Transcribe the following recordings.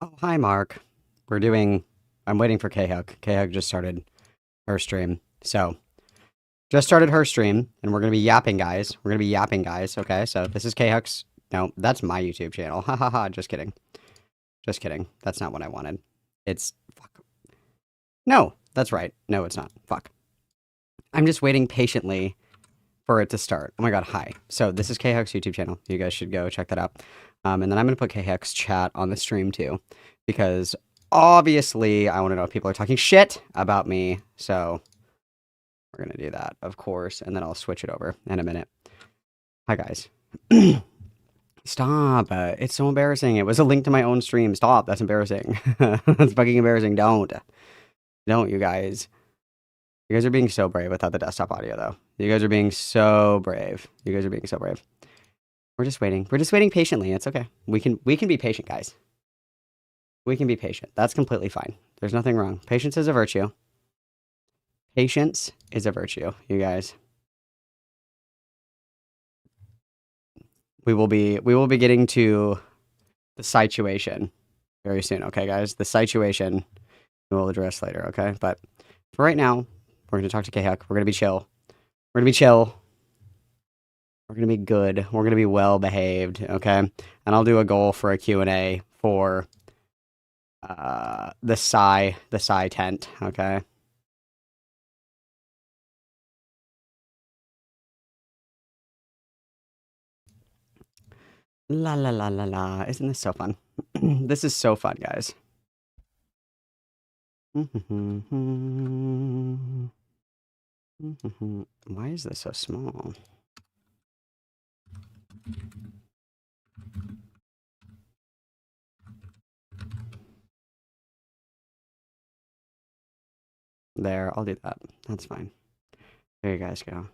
Oh, hi, Mark. I'm waiting for Khuck. Khuck just started her stream. So, just started her stream, and we're going to be yapping, guys. We're going to be yapping, guys. Okay, so this is Khuck's. No, that's my YouTube channel. Ha ha ha. Just kidding. Just kidding. That's not what I wanted. It's. Fuck. No, that's right. No, it's not. Fuck. I'm just waiting patiently for it to start. Oh my god, hi. So, this is Khuck's YouTube channel. You guys should go check that out. And then I'm going to put Khuck's chat on the stream too, because obviously I want to know if people are talking shit about me. So we're going to do that, of course. And then I'll switch it over in a minute. Hi, guys. Stop. It's so embarrassing. It was a link to my own stream. Stop. That's embarrassing. That's fucking embarrassing. Don't, you guys. You guys are being so brave without the desktop audio, though. You guys are being so brave. You guys are being so brave. We're just waiting. We're just waiting patiently. It's okay. We can be patient, guys. We can be patient. That's completely fine. There's nothing wrong. Patience is a virtue. Patience is a virtue, you guys. We will be getting to the SAI-TUATIon very soon, okay, guys? The SAI-TUATIon we will address later, okay? But for right now, we're going to talk to Khuck. We're going to be chill. We're going to be chill. We're going to be good. We're going to be well behaved, okay? And I'll do a goal for a Q&A for the Saitent, okay? La la la la la. Isn't this so fun? This is so fun, guys. Why is this so small? There, I'll do that. That's fine. There you guys go.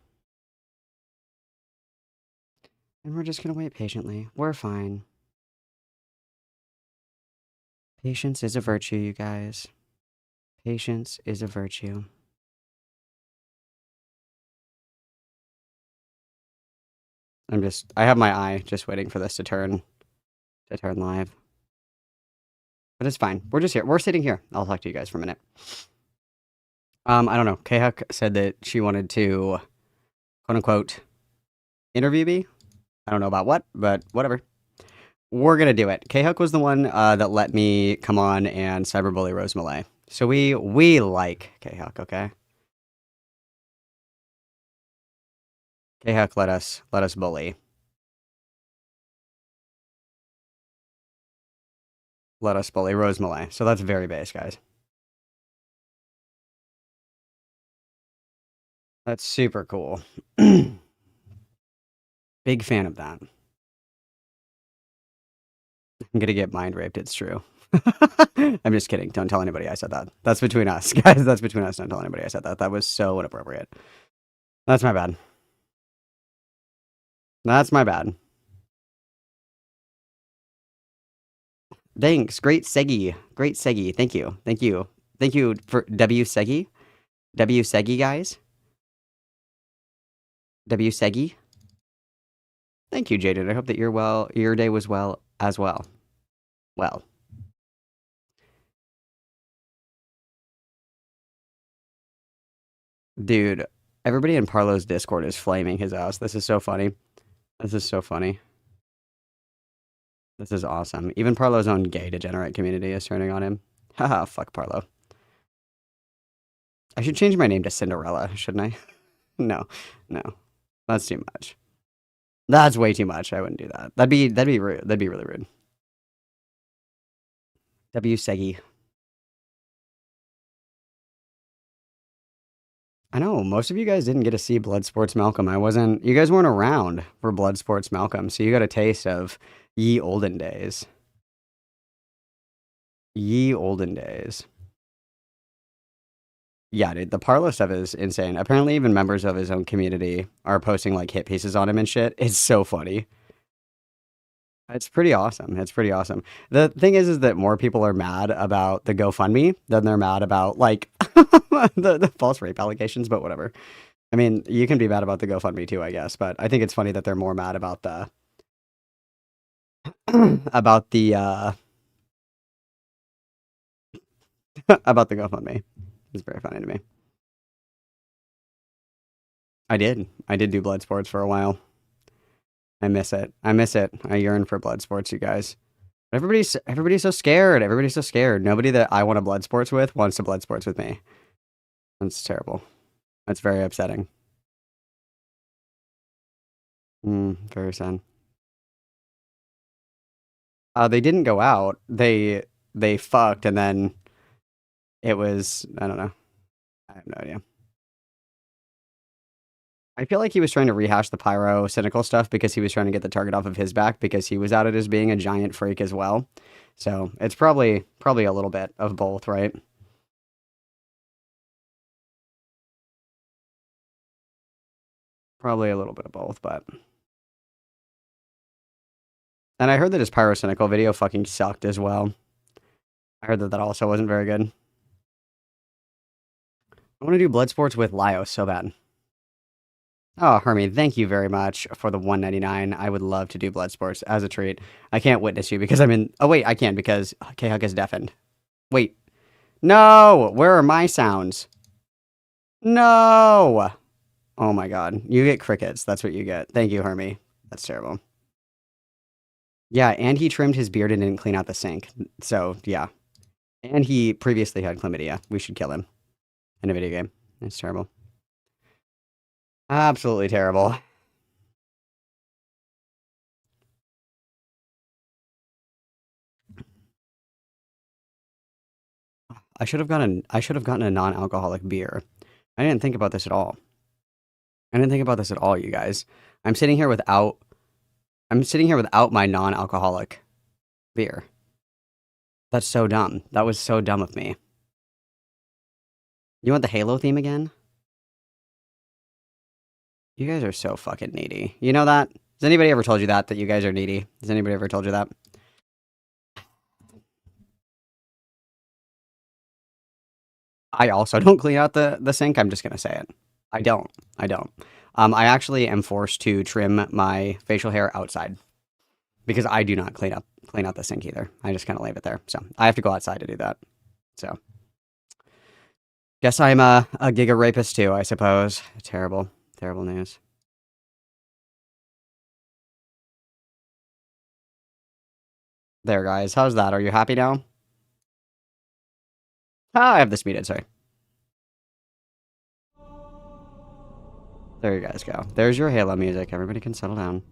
And we're just gonna wait patiently. We're fine. Patience is a virtue, you guys. Patience is a virtue. I have my eye just waiting for this to turn live. But it's fine. We're just here. We're sitting here. I'll talk to you guys for a minute. I don't know. Khuck said that she wanted to, quote unquote, interview me. I don't know about what, but whatever. We're gonna do it. Khuck was the one that let me come on and cyberbully Rose Malay. So we like Khuck, okay? Khuck let us bully. Let us bully Rose Malay. So that's very base, guys. That's super cool. Big fan of that. I'm gonna get mind raped, it's true. I'm just kidding. Don't tell anybody I said that. That's between us, guys. That's between us. Don't tell anybody I said that. That was so inappropriate. That's my bad. That's my bad. Thanks. Great Segi. Great Segi. Thank you. Thank you. Thank you for W Segi. W Segi, guys. W Segi. Thank you, Jaden. I hope that your day was well as well. Well. Dude, everybody in Parlo's Discord is flaming his ass. This is so funny. This is so funny. This is awesome. Even Parlo's own gay degenerate community is turning on him. Haha, fuck Parlo. I should change my name to Cinderella, shouldn't I? No. That's too much. That's way too much. I wouldn't do that. That'd be rude. That'd be really rude. W Segi. I know, most of you guys didn't get to see Bloodsports Malcolm. You guys weren't around for Bloodsports Malcolm, so you got a taste of ye olden days. Ye olden days. Yeah, dude, the Parlo stuff is insane. Apparently, even members of his own community are posting like hit pieces on him and shit. It's so funny. It's pretty awesome. It's pretty awesome. The thing is that more people are mad about the GoFundMe than they're mad about like the false rape allegations. But whatever. I mean, you can be mad about the GoFundMe too, I guess. But I think it's funny that they're more mad about the about the about the GoFundMe. It's very funny to me. I did. I did do blood sports for a while. I miss it. I miss it. I yearn for blood sports, you guys. Everybody's so scared. Everybody's so scared. Nobody that I want to blood sports with wants to blood sports with me. That's terrible. That's very upsetting. Very sad. They didn't go out. They fucked, and then it was, I don't know. I have no idea. I feel like he was trying to rehash the pyro cynical stuff because he was trying to get the target off of his back because he was outed as being a giant freak as well. So it's probably a little bit of both, right? Probably a little bit of both, but. And I heard that his pyrocynical video fucking sucked as well. I heard that also wasn't very good. I want to do blood sports with Lyos so bad. Oh, Hermie, thank you very much for the $1.99. I would love to do blood sports as a treat. I can't witness you because I'm in. Oh wait, I can because Khuck is deafened. Wait, no. Where are my sounds? No. Oh my god, you get crickets. That's what you get. Thank you, Hermie. That's terrible. Yeah, and he trimmed his beard and didn't clean out the sink. So yeah, and he previously had chlamydia. We should kill him in a video game. It's terrible. Absolutely terrible. I should have gotten a non-alcoholic beer. I didn't think about this at all. You guys. I'm sitting here without my non-alcoholic beer. That's so dumb. That was so dumb of me. You want the Halo theme again? You guys are so fucking needy. You know that? Has anybody ever told you that you guys are needy? Has anybody ever told you that? I also don't clean out the sink. I'm just gonna say it. I don't. I actually am forced to trim my facial hair outside because I do not clean out the sink either. I just kind of leave it there. So I have to go outside to do that. So guess I'm a giga rapist too, I suppose. Terrible news. There, guys. How's that? Are you happy now? Ah, I have this muted, sorry. There you guys go. There's your Halo music. Everybody can settle down.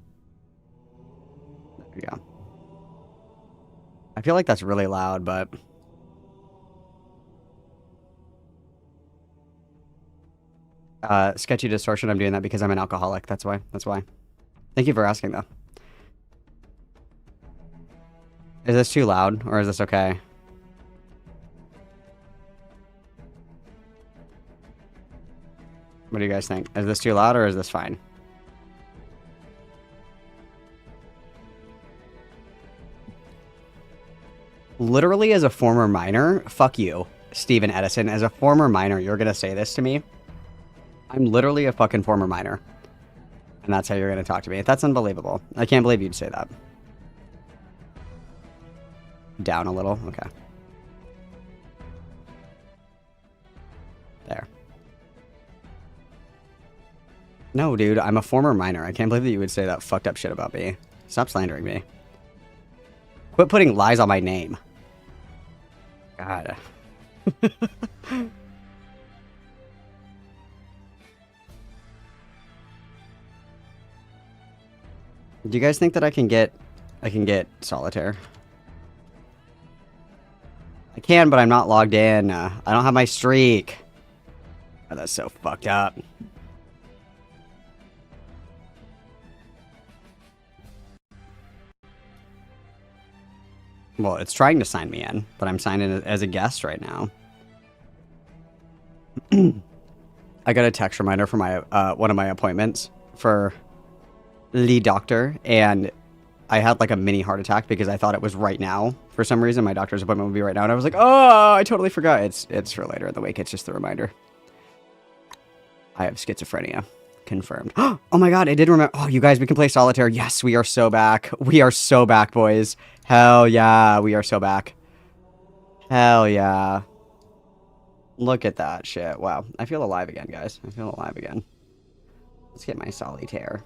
There you go. I feel like that's really loud, but... sketchy distortion, I'm doing that because I'm an alcoholic. That's why. Thank you for asking, though. Is this too loud, or is this okay? What do you guys think? Is this too loud, or is this fine? Literally, as a former miner, fuck you, Steven Edison. As a former miner, you're gonna say this to me? I'm literally a fucking former miner. And that's how you're gonna talk to me. That's unbelievable. I can't believe you'd say that. Down a little? Okay. There. No, dude, I'm a former miner. I can't believe that you would say that fucked up shit about me. Stop slandering me. Quit putting lies on my name. God. Do you guys think that I can get solitaire? I can, but I'm not logged in. I don't have my streak. Oh, that's so fucked up. Well, it's trying to sign me in, but I'm signed in as a guest right now. I got a text reminder for my one of my appointments for the doctor, and I had like a mini heart attack because I thought it was right now. For some reason, my doctor's appointment would be right now, and I was like, oh, I totally forgot. It's for later in the week. It's just the reminder. I have schizophrenia. Confirmed. Oh my god, I did remember. Oh, you guys, we can play solitaire. Yes, we are so back. We are so back, boys. Hell yeah, we are so back. Hell yeah. Look at that shit. Wow. I feel alive again, guys. I feel alive again. Let's get my solitaire.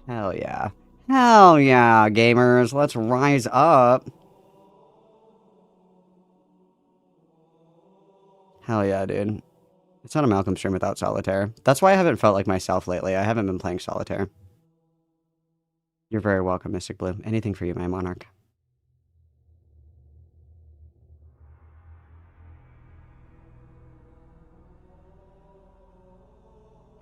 Hell yeah. Hell yeah, gamers. Let's rise up. Hell yeah, dude. It's not a Malcolm stream without solitaire. That's why I haven't felt like myself lately. I haven't been playing solitaire. You're very welcome, Mystic Blue. Anything for you, my monarch.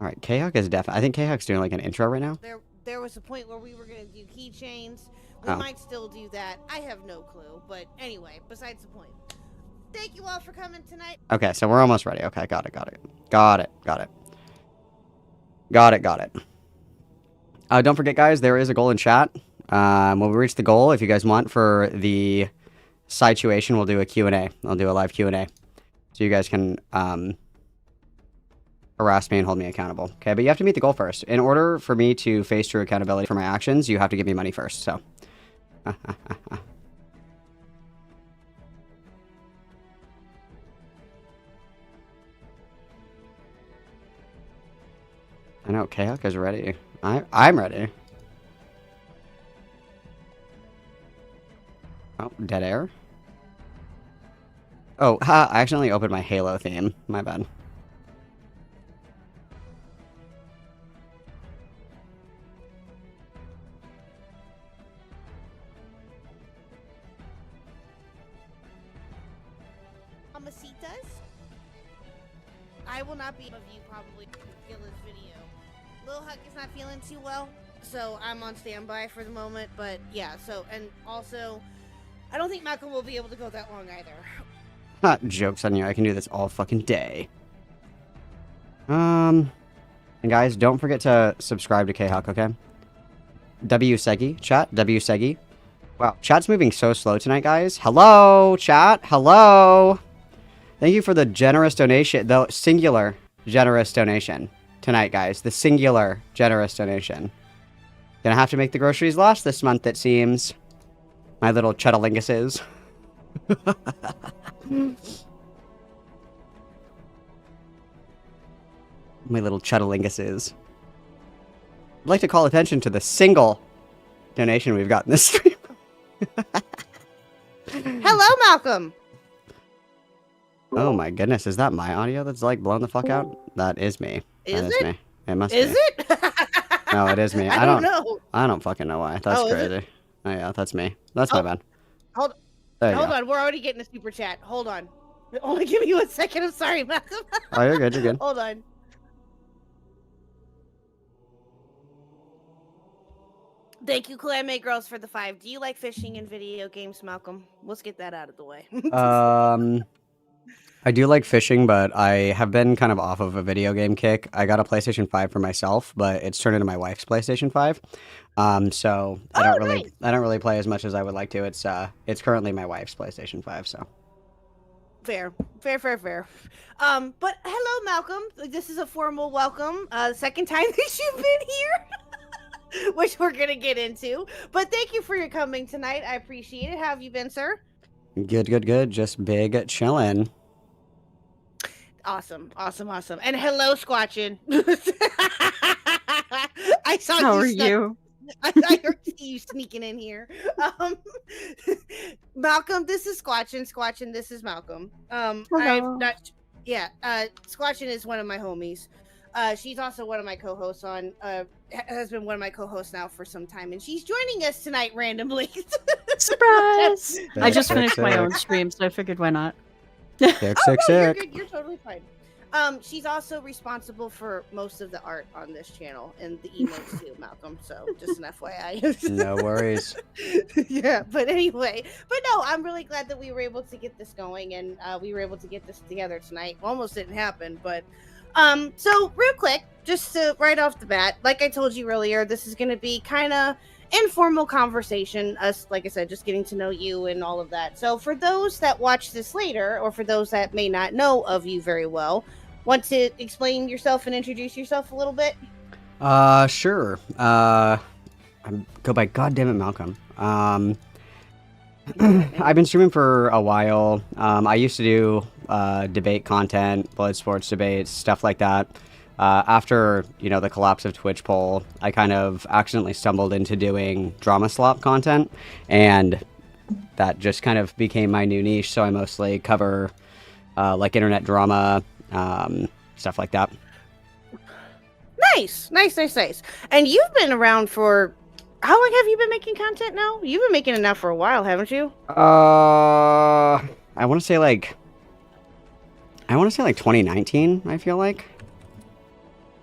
Alright, Khuck is definitely... I think Khuck's doing like an intro right now. There was a point where we were going to do keychains. We might still do that. I have no clue. But anyway, besides the point. Thank you all for coming tonight. Okay, so we're almost ready. Okay, got it. Don't forget, guys, there is a goal in chat. When we reach the goal, if you guys want, for the SAI-TUATION, we'll do a Q&A. I'll do a live Q&A. So you guys can harass me and hold me accountable. Okay, but you have to meet the goal first. In order for me to face true accountability for my actions, you have to give me money first, so. I know, Khuck is ready. I'm ready. Oh, dead air? Oh, I accidentally opened my Halo theme. My bad. Mamacitas? I will not be of you probably feel this video. Lil Khuck is not feeling too well, so I'm on standby for the moment, but yeah, so, and also, I don't think Malcolm will be able to go that long either. Joke's on you, I can do this all fucking day. And guys, don't forget to subscribe to Khuck, okay? WSEGI, chat, WSEGI. Wow, chat's moving so slow tonight, guys. Hello, chat, hello! Thank you for the generous donation, the singular generous donation tonight, guys. The singular generous donation. Gonna have to make the groceries last this month, it seems. My little chuddalinguses. My little chuddalinguses. I'd like to call attention to the single donation we've got in this stream. Hello, Malcolm! Oh my goodness, is that my audio that's like blown the fuck out? That is me. Is that it? Me. It must is be. It? No, it is me. I don't know. I don't fucking know why. That's crazy. Oh yeah, that's me. That's my bad. Hold on, we're already getting a super chat. Hold on. Only give me 1 second. I'm sorry, Malcolm. Oh, you're good, you're good. Hold on. Thank you, Clamate Girls, for the 5. Do you like fishing in video games, Malcolm? Let's get that out of the way. I do like fishing, but I have been kind of off of a video game kick. I got a PlayStation 5 for myself, but it's turned into my wife's PlayStation 5. So I don't really play as much as I would like to. It's currently my wife's PlayStation 5, so. Fair. But hello, Malcolm. This is a formal welcome. Second time that you've been here, which we're gonna get into. But thank you for your coming tonight. I appreciate it. How have you been, sir? Good. Just big chillin'. Awesome. And hello, Squatchin. I saw How you. are you? I heard you sneaking in here. Malcolm, this is Squatchin. Squatchin, this is Malcolm. Hello. Squatchin is one of my homies. She's also one of my co-hosts on, has been one of my co-hosts now for some time, and she's joining us tonight randomly. Surprise! I just finished my own stream, so I figured why not. Sick. You're good. You're totally fine. She's also responsible for most of the art on this channel and the emotes too, Malcolm. So just an FYI. No worries. Yeah, but anyway, no, I'm really glad that we were able to get this going and we were able to get this together tonight. Almost didn't happen, but so real quick, just to right off the bat, like I told you earlier, this is going to be kind of informal conversation, us, like I said, just getting to know you and all of that. So for those that watch this later, or for those that may not know of you very well, want to explain yourself and introduce yourself a little bit? Sure. I go by Goddammit Malcolm. I've been streaming for a while. I used to do debate content, blood sports debates, stuff like that. After the collapse of Twitch poll, I kind of accidentally stumbled into doing drama slop content, and that just kind of became my new niche. So I mostly cover like internet drama, stuff like that. Nice. And you've been around for how long have you been making content now? You've been making it now for a while, haven't you? I want to say like 2019. I feel like.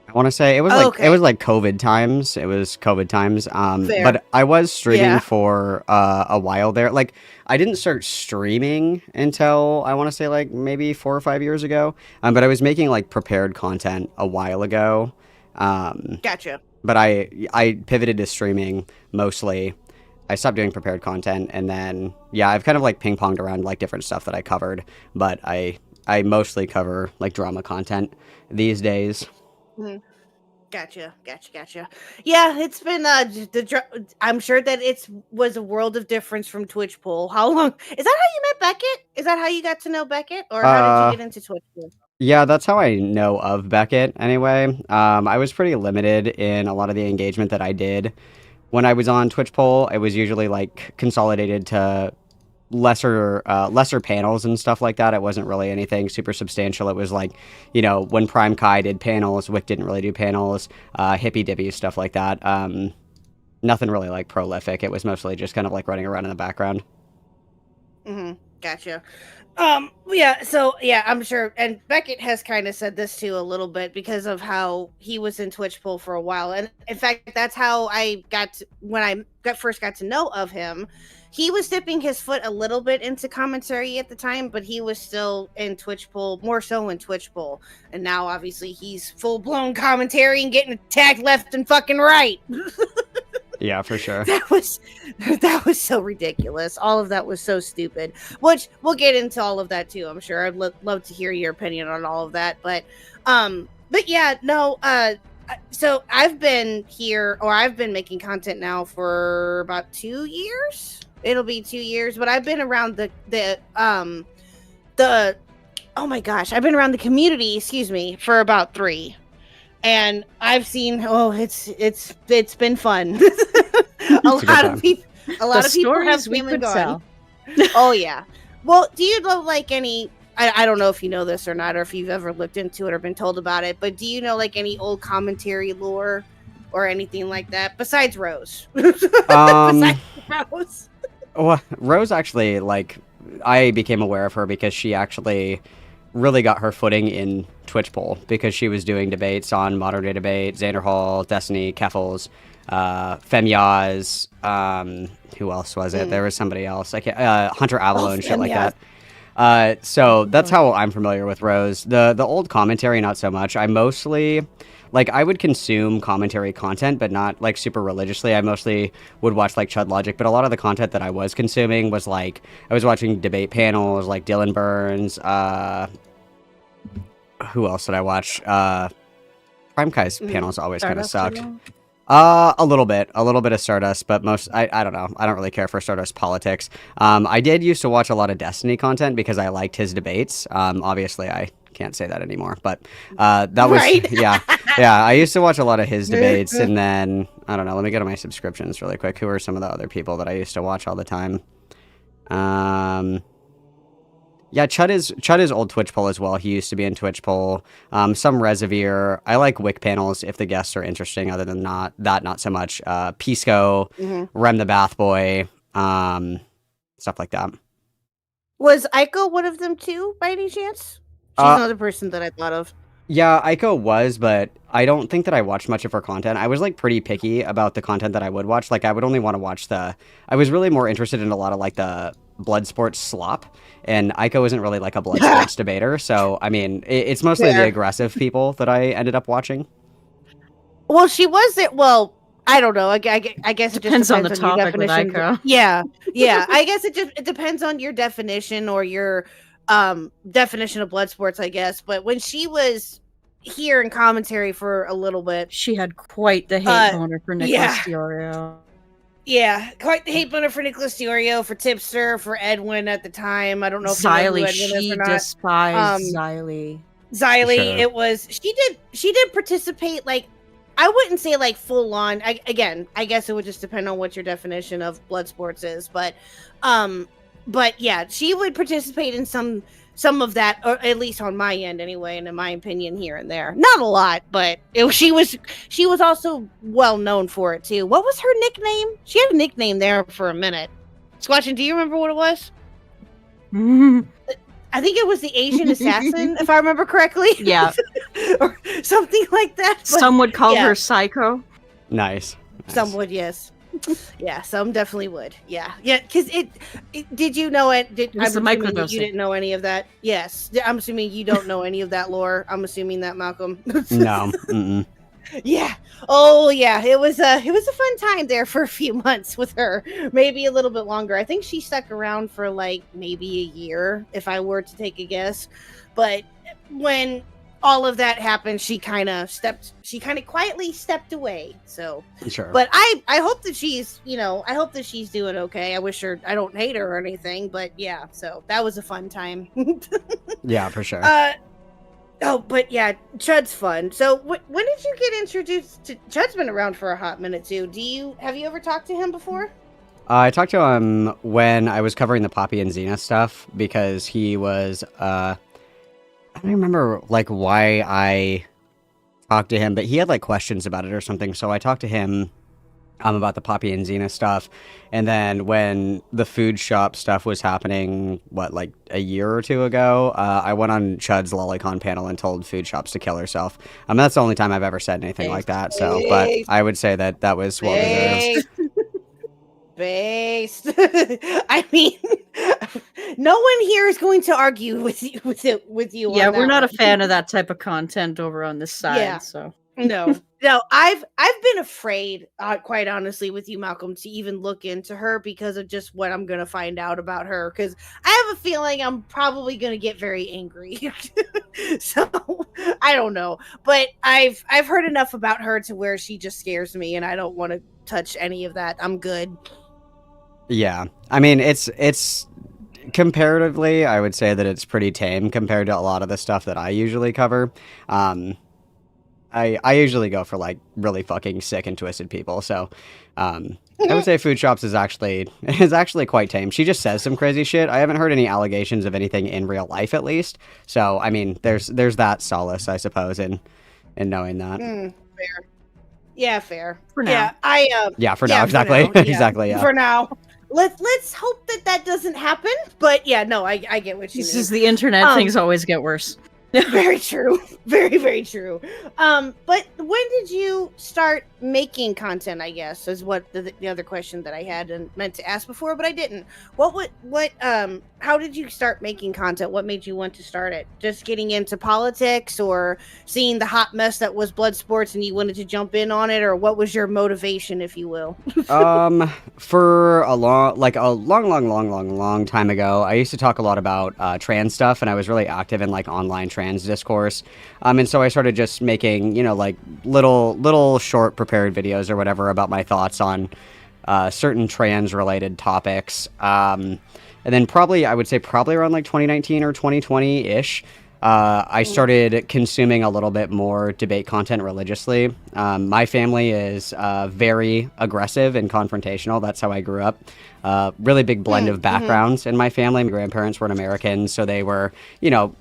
I want to say it was like Okay. it was like COVID times. It was COVID times. Fair. But I was streaming Yeah. for a while there. Like I didn't start streaming until I want to say like maybe 4 or 5 years ago. But I was making like prepared content a while ago. Gotcha. But I pivoted to streaming mostly. I stopped doing prepared content, and then I've kind of like ping ponged around like different stuff that I covered. But I mostly cover like drama content these days. Gotcha. Yeah, it's been I'm sure that it was a world of difference from Twitch poll. How long is that? How you met Beckett? Is that how you got to know Beckett, or how did you get into Twitch poll? Yeah, that's how I know of Beckett anyway. I was pretty limited in a lot of the engagement that I did when I was on Twitch poll. It was usually like consolidated to lesser panels and stuff like that. It wasn't really anything super substantial. It was like, when Prime Kai did panels, Wick didn't really do panels, Hippy Dippy, stuff like that. Nothing really like prolific. It was mostly just kind of like running around in the background. Gotcha. I'm sure, and Beckett has kind of said this too a little bit because of how he was in Twitch poll for a while, and in fact, that's how I first got to know of him. He was dipping his foot a little bit into commentary at the time, but he was still in Twitch poll, more so in Twitch poll, and now obviously he's full blown commentary and getting attacked left and fucking right. Yeah, for sure. That was so ridiculous. All of that was so stupid. Which we'll get into all of that too. I'm sure. I'd love to hear your opinion on all of that. But yeah, no. So I've been making content now for about 2 years. It'll be 2 years, but I've been around oh my gosh, I've been around the community. Excuse me, for about 3. And I've seen, it's been fun. a lot of people have came and gone. Oh yeah. Well, do you know like any? I don't know if you know this or not, or if you've ever looked into it or been told about it. But do you know like any old commentary lore or anything like that besides Rose? Besides Rose. Well, Rose actually, like, I became aware of her because she actually really got her footing in Twitch poll because she was doing debates on Modern Day Debate, Xander Hall, Destiny, Keffels, Femyaz, who else was it? There was somebody else. Hunter Avalon, shit like that. So that's how I'm familiar with Rose. The old commentary, not so much. I mostly, like, I would consume commentary content, but not, like, super religiously. I mostly would watch, like, Chud Logic, but a lot of the content that I was consuming was, like, I was watching debate panels, like Dylan Burns, who else did I watch? Prime Kai's panels always kind of sucked. A little bit of Stardust, but I don't know. I don't really care for Stardust politics. I did used to watch a lot of Destiny content because I liked his debates. Obviously I can't say that anymore, but that was right. yeah. I used to watch a lot of his debates, and then I don't know. Let me go to my subscriptions really quick. Who are some of the other people that I used to watch all the time? Yeah, Chud is old Twitch poll as well. He used to be in Twitch poll. Some Resevere. I like Wick panels if the guests are interesting. Other than not so much. Pisco, Rem the Bath Boy, stuff like that. Was Aiko one of them too, by any chance? She's another person that I thought of. Yeah, Aiko was, but I don't think that I watched much of her content. I was like pretty picky about the content that I would watch. Like I would only want to watch I was really more interested in a lot of like the blood sports slop, and Aiko isn't really like a blood sports debater. So I mean, it's mostly the aggressive people that I ended up watching. Well, she was it. Well, I don't know. I guess it depends just on the topic with Aiko. Yeah. I guess it depends on your definition or your definition of blood sports, I guess. But when she was here in commentary for a little bit, she had quite the hate boner for Nicholas Diorio. Yeah, quite the hate button for Nicholas Diorio, for Tipster, for Edwin at the time. I don't know if you know who Xylee, Edwin is or she not. despised Xylee. Xylee, Sure. it was she did participate, like, I wouldn't say like full on. Again, I guess it would just depend on what your definition of blood sports is, but yeah, she would participate in some of that, or at least on my end anyway, and in my opinion, here and there. Not a lot, but she was also well known for it too. What was her nickname? She had a nickname there for a minute. Squatchin, do you remember what it was? I think it was the Asian assassin, if I remember correctly. Yeah. Or something like that. But Some would call yeah. her Psycho. Nice. Some would, yes. Yeah, some definitely would. Yeah, because it. Did you know it? I'm was the assuming that microdosing. you didn't know any of that. Yes, I'm assuming you don't know any of that lore. I'm assuming that, Malcolm. No. Mm-mm. Yeah. Oh, yeah. It was a fun time there for a few months with her. Maybe a little bit longer. I think she stuck around for like maybe a year, if I were to take a guess. But when all of that happened, she kind of quietly stepped away. So, Sure. but I hope that she's, I hope that she's doing okay. I wish her, I don't hate her or anything, but yeah, so that was a fun time. Yeah, for sure. Oh, but yeah, Chud's fun. So when did you get introduced to Chud's? Been around for a hot minute too. Have you ever talked to him before? I talked to him when I was covering the Poppy and Xena stuff because he was, I don't remember like why I talked to him, but he had like questions about it or something. So I talked to him about the Poppy and Xena stuff. And then when the food shop stuff was happening, like a year or two ago, I went on Chud's Lolicon panel and told food shops to kill herself. That's the only time I've ever said anything like that. So, but I would say that was well deserved. Based. I mean, no one here is going to argue with you. Yeah, we're not one. a fan of that type of content over on this side. Yeah. So No. I've been afraid, quite honestly, with you, Malcolm, to even look into her because of just what I'm gonna find out about her. Because I have a feeling I'm probably gonna get very angry. So I don't know, but I've heard enough about her to where she just scares me, and I don't want to touch any of that. I'm good. Yeah. I mean, it's comparatively, I would say that it's pretty tame compared to a lot of the stuff that I usually cover. I usually go for like really fucking sick and twisted people. So, I would say Food Shops is actually quite tame. She just says some crazy shit. I haven't heard any allegations of anything in real life, at least. So, I mean, there's that solace, I suppose, in knowing that. Fair. Yeah, fair. For now. Yeah, for now, exactly. For now, Exactly, yeah. For now. Let's hope that doesn't happen. But yeah, no, I get what you this mean. is the internet. Things always get worse. Very true. Very, very true. But when did you start making content, I guess, is what the other question that I had and meant to ask before, but I didn't. How did you start making content? What made you want to start it? Just getting into politics or seeing the hot mess that was blood sports and you wanted to jump in on it, or what was your motivation, if you will? For a long time ago, I used to talk a lot about trans stuff, and I was really active in like online trans discourse. And so I started just making, like little short prepared videos or whatever about my thoughts on certain trans related topics. And then I would say around like 2019 or 2020 ish. I started consuming a little bit more debate content religiously. My family is very aggressive and confrontational. That's how I grew up. Really big blend of backgrounds in my family. My grandparents weren't Americans, so they were,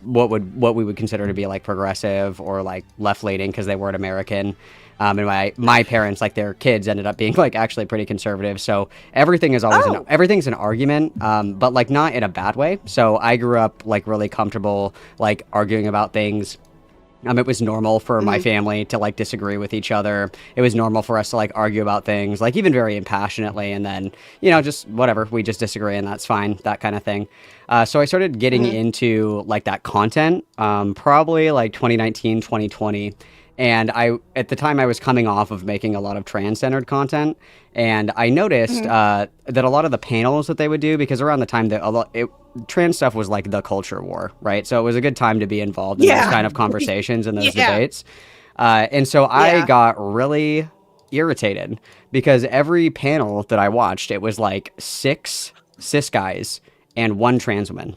what we would consider to be like progressive or like left-leaning because they weren't American. And my parents, like their kids, ended up being like actually pretty conservative. So everything is always everything's an argument, but like not in a bad way. So I grew up like really comfortable like arguing about things. It was normal for my family to like disagree with each other. It was normal for us to like argue about things, like even very impassionately, and then just whatever, we just disagree and that's fine, that kind of thing. So I started getting into like that content, probably like 2019, 2020. And at the time I was coming off of making a lot of trans-centered content, and I noticed that a lot of the panels that they would do, because around the time that trans stuff was like the culture war, right? So it was a good time to be involved in those kind of conversations and those debates. And so I got really irritated because every panel that I watched, it was like 6 cis guys and 1 trans woman.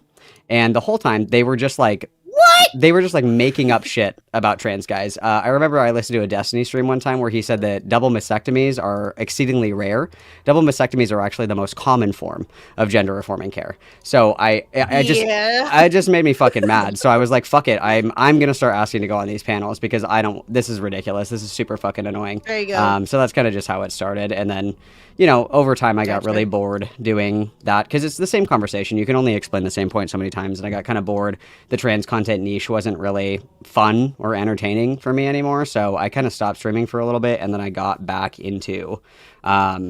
And the whole time they were just like, What? they were just like making up shit about trans guys. I remember I listened to a Destiny stream one time where he said that double mastectomies are exceedingly rare. Double mastectomies are actually the most common form of gender reforming care. So it just made me fucking mad. So I was like, fuck it. I'm gonna start asking to go on these panels because this is ridiculous. This is super fucking annoying. There you go. So that's kind of just how it started. And then, you know, over time I got really bored doing that because it's the same conversation. You can only explain the same point so many times, and I got kind of bored. The trans content niche wasn't really fun or entertaining for me anymore, so I kind of stopped streaming for a little bit, and then I got back into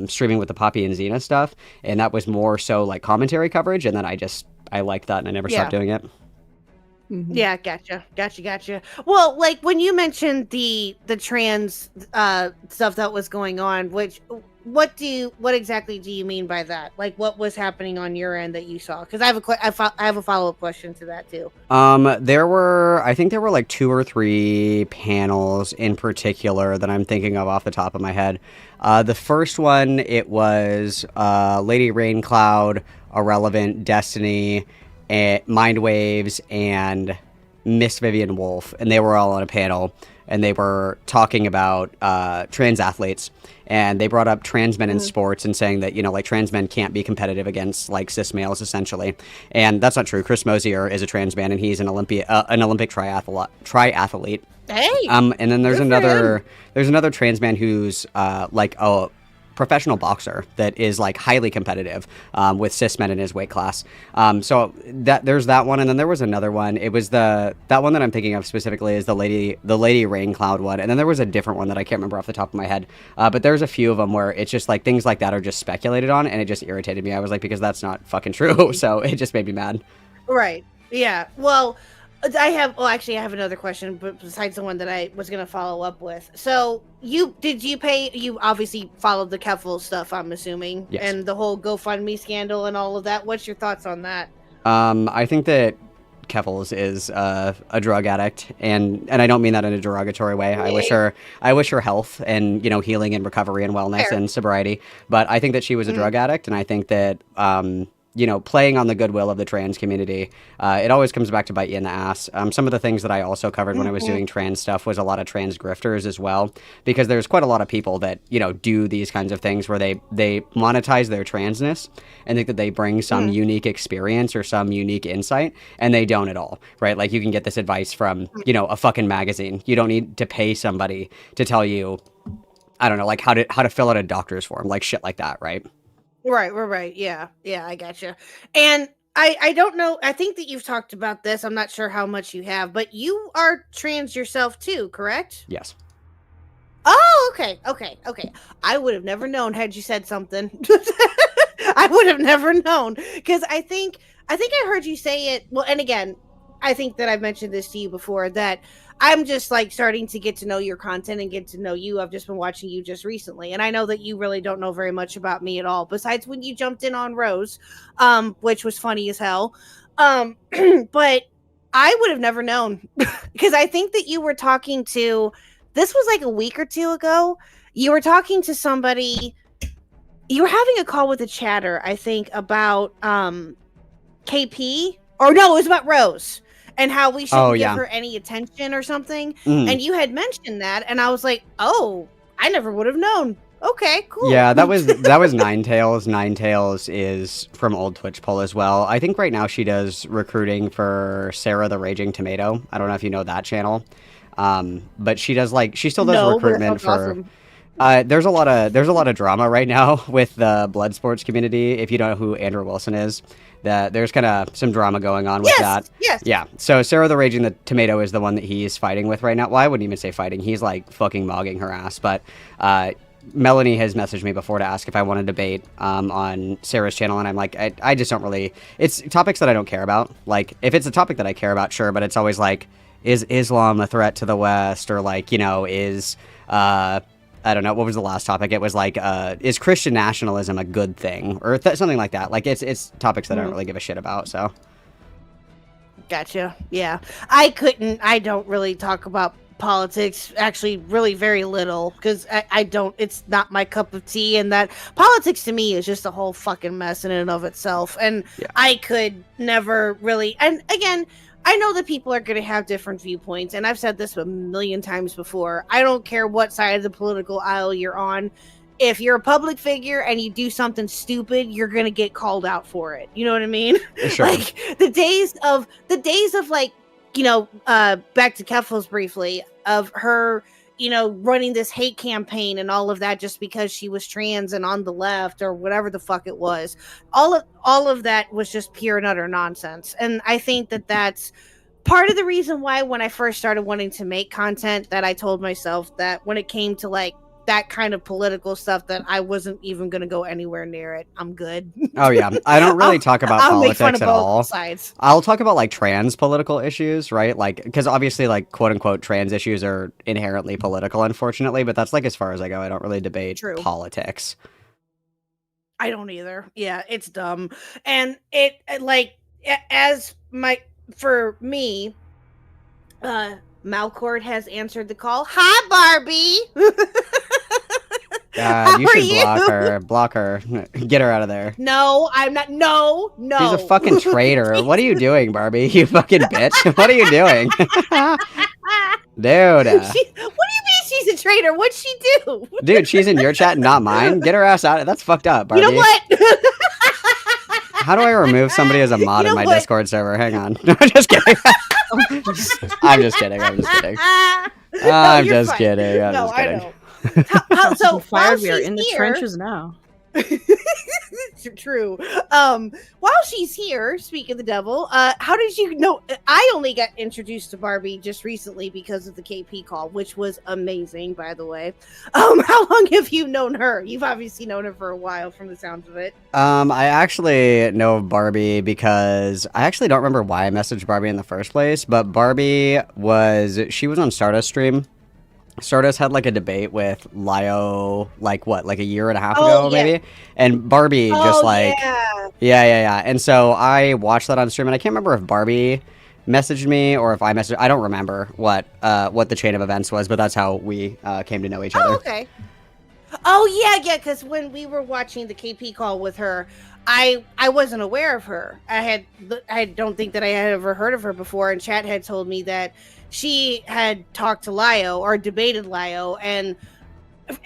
streaming with the Poppy and Xena stuff, and that was more so like commentary coverage, and then I liked that, and I never stopped doing it. Yeah, gotcha. Well, like when you mentioned the trans stuff that was going on, what exactly do you mean by that? Like, what was happening on your end that you saw? Because I have a follow-up question to that too. I think there were like 2 or 3 panels in particular that I'm thinking of off the top of my head. The first one, it was Lady Raincloud, Irrelevant, Destiny, Mind Waves, and Miss Vivian Wolf, and they were all on a panel, and they were talking about trans athletes, and they brought up trans men in sports and saying that, you know, like trans men can't be competitive against like cis males essentially, and that's not true. Chris Mosier is a trans man, and he's an Olympic triathlete. Hey. And then there's another trans man who's like a professional boxer that is like highly competitive with cis men in his weight class. So there's that one, and then there was another one. It was that one that I'm thinking of specifically is the Lady Raincloud one, and then there was a different one that I can't remember off the top of my head. But there's a few of them where it's just like things like that are just speculated on, and it just irritated me. I was like, because that's not fucking true. So it just made me mad. Right. Yeah. Well, I have another question, but besides the one that I was going to follow up with. So you obviously followed the Keffel stuff, I'm assuming, yes, and the whole GoFundMe scandal and all of that. What's your thoughts on that? I think that Keffels is a drug addict, and I don't mean that in a derogatory way. I wish her health and, you know, healing and recovery and wellness and sobriety. But I think that she was a drug addict, and I think that you know, playing on the goodwill of the trans community, it always comes back to bite you in the ass. Some of the things that I also covered when I was doing trans stuff was a lot of trans grifters as well, because there's quite a lot of people that, you know, do these kinds of things where they monetize their transness and think that they bring some unique experience or some unique insight, and they don't at all, right? Like, you can get this advice from, you know, a fucking magazine. You don't need to pay somebody to tell you, I don't know, like how to fill out a doctor's form, like shit like that, right? Right. Yeah, I gotcha. And I don't know. I think that you've talked about this. I'm not sure how much you have, but you are trans yourself too, correct? Yes. Oh, okay. I would have never known had you said something. I would have never known, because I think I heard you say it. Well, and again, I think that I've mentioned this to you before, that I'm just like starting to get to know your content and get to know you. I've just been watching you just recently, and I know that you really don't know very much about me at all, besides when you jumped in on Rose, which was funny as hell. But I would have never known, because I think that you were talking to, this was like a week or 2 ago, you were talking to somebody, you were having a call with a chatter, I think, about KP, or no, it was about Rose, and how we shouldn't give her any attention or something. And you had mentioned that, and I was like, oh, I never would have known. Okay, cool. Yeah, that was Ninetales. Ninetales is from old Twitch poll as well. I think right now she does recruiting for Sarah the Raging Tomato. I don't know if you know that channel. But she does she still does recruitment for awesome. There's a lot of drama right now with the blood sports community. If you don't know who Andrew Wilson is, there's kind of some drama going on with that. Yes. Yeah. So Sarah the Raging Tomato is the one that he's fighting with right now. Well, I wouldn't even say fighting. He's like fucking mogging her ass. But Melanie has messaged me before to ask if I want to debate on Sarah's channel, and I'm like, I just don't really. It's topics that I don't care about. Like, if it's a topic that I care about, sure, but it's always like, is Islam a threat to the West, or like, you know, is I don't know, what was the last topic? It was like, is Christian nationalism a good thing, or something like that. Like, it's topics that I don't really give a shit about. So, gotcha. Yeah, I don't really talk about politics, actually really very little, because I don't, it's not my cup of tea, and that politics to me is just a whole fucking mess in and of itself, and Yeah. I could never really, and again, I know that people are going to have different viewpoints, and I've said this a million times before. I don't care what side of the political aisle you're on. If you're a public figure and you do something stupid, you're going to get called out for it. You know what I mean? Sure. Like the days of like, you know, back to Keffels briefly, of her, you know, running this hate campaign and all of that just because she was trans and on the left or whatever the fuck it was. All of that was just pure and utter nonsense. And I think that that's part of the reason why when I first started wanting to make content, that I told myself that when it came to like that kind of political stuff, that I wasn't even going to go anywhere near it. I'm good. Oh yeah, I don't really talk about I'll make fun politics of at both all. sides. I'll talk about like trans political issues, right? Like, because obviously, like, quote unquote, trans issues are inherently political, unfortunately. But that's like as far as I go. I don't really debate True. politics. I don't either. Yeah, it's dumb. And it like as my for me, Malcord has answered the call. Hi, Barbie. God, you How are should block her. Block her. Get her out of there. No, I'm not. No. She's a fucking traitor. What are you doing, Barbie? You fucking bitch. What are you doing? Dude. What do you mean she's a traitor? What'd she do? Dude, she's in your chat, not mine. Get her ass out. That's fucked up, Barbie. You know what? How do I remove somebody as a mod You in know my what? Discord server? Hang on. No, I'm just kidding. I'm just kidding. I'm just kidding. I'm you're just fine. kidding. I'm No, just I kidding. know. So You're fired. while We are she's in the here- trenches now. True. While she's here, speak of the devil, how did you know? I only got introduced to Barbie just recently because of the KP call, which was amazing, by the way. How long have you known her? You've obviously known her for a while from the sounds of it. I actually know Barbie because I actually don't remember why I messaged Barbie in the first place, but Barbie she was on Stardust stream. Stardust had like a debate with Lio like a year and a half ago, yeah. maybe, and Barbie just like yeah. And so I watched that on stream, and I can't remember if Barbie messaged me or if I messaged. I don't remember what the chain of events was, but that's how we came to know each other. Oh, okay. Oh yeah, because when we were watching the KP call with her, I wasn't aware of her. I don't think that I had ever heard of her before, and chat had told me that she had talked to Lio or debated Lio, and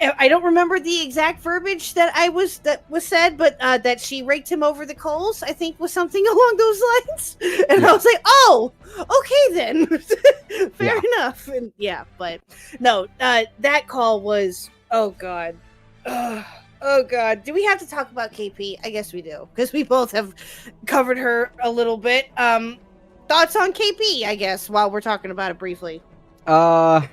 I don't remember the exact verbiage that was said, but that she raked him over the coals, I think, was something along those lines. And I was like, oh, okay then, fair enough. And yeah, but no, that call was, oh god. Oh god, do we have to talk about KP? I guess we do, because we both have covered her a little bit. Thoughts on KP, I guess, while we're talking about it briefly. I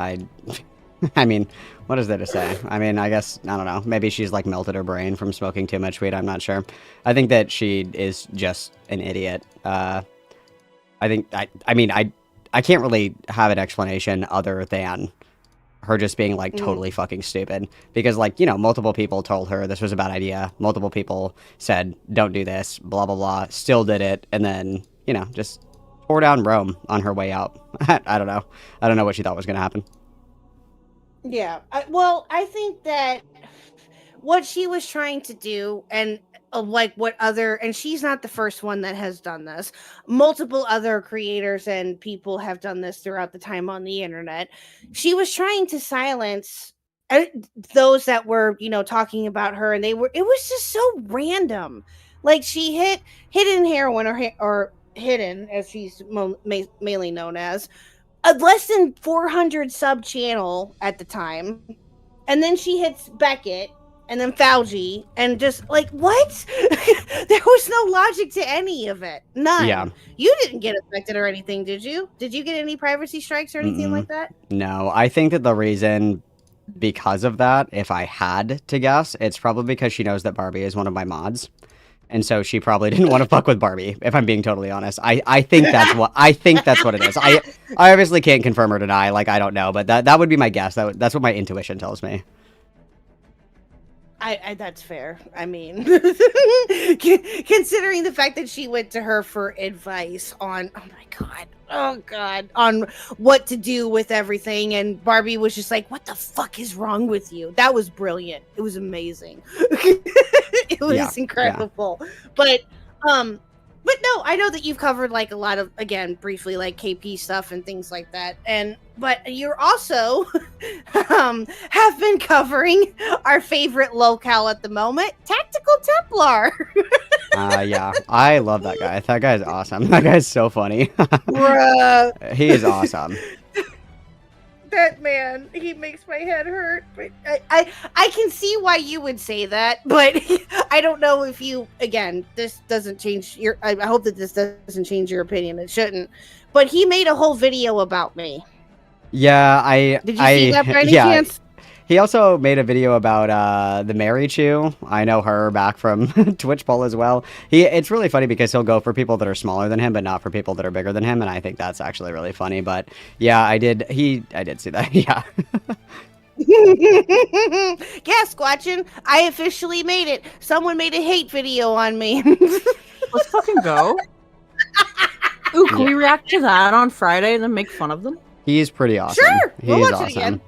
mean, what is there to say? I mean, I guess, I don't know. Maybe she's like melted her brain from smoking too much weed. I'm not sure. I think that she is just an idiot. I can't really have an explanation other than her just being like totally fucking stupid, because like, you know, multiple people told her this was a bad idea. Multiple people said, don't do this, blah, blah, blah, still did it. And then, you know, just tore down Rome on her way out. I don't know. I don't know what she thought was going to happen. Yeah. I think that what she was trying to do, and and she's not the first one that has done this. Multiple other creators and people have done this throughout the time on the internet. She was trying to silence those that were, you know, talking about her, and it was just so random. Like, she hit Hidden Heroine, or Hidden, as she's mainly known as, a less than 400 sub channel at the time, and then she hits Beckett, and then Fauci, and just like, what? There was no logic to any of it. None. Yeah. You didn't get affected or anything, did you? Did you get any privacy strikes or anything like that? No, I think that the reason because of that, if I had to guess, it's probably because she knows that Barbie is one of my mods. And so she probably didn't want to fuck with Barbie, if I'm being totally honest. I think that's what it is. I obviously can't confirm or deny, like, I don't know, but that would be my guess. That's what my intuition tells me. I that's fair. I mean, considering the fact that she went to her for advice on, oh my god, oh god, on what to do with everything, and Barbie was just like, "What the fuck is wrong with you?" That was brilliant. It was amazing. It was incredible. But no, I know that you've covered like a lot of, again, briefly, like KP stuff and things like that, but you're also have been covering our favorite locale at the moment, Tactical Templar. Yeah, I love that guy. That guy's awesome. That guy's so funny. Bruh. He is awesome. That man, he makes my head hurt. But I can see why you would say that, but I don't know if you, again, this doesn't change your, I hope that this doesn't change your opinion. It shouldn't. But he made a whole video about me. Yeah, Did you see that by any yeah. chance? He also made a video about the Mary Chew. I know her back from Twitch poll as well. It's really funny because he'll go for people that are smaller than him, but not for people that are bigger than him, and I think that's actually really funny. But yeah, I did see that. Yeah. Yeah, Squatchin, I officially made it. Someone made a hate video on me. Let's fucking go. Ooh, can we react to that on Friday and then make fun of them? He's pretty awesome. Sure, He's we'll watch awesome. it again.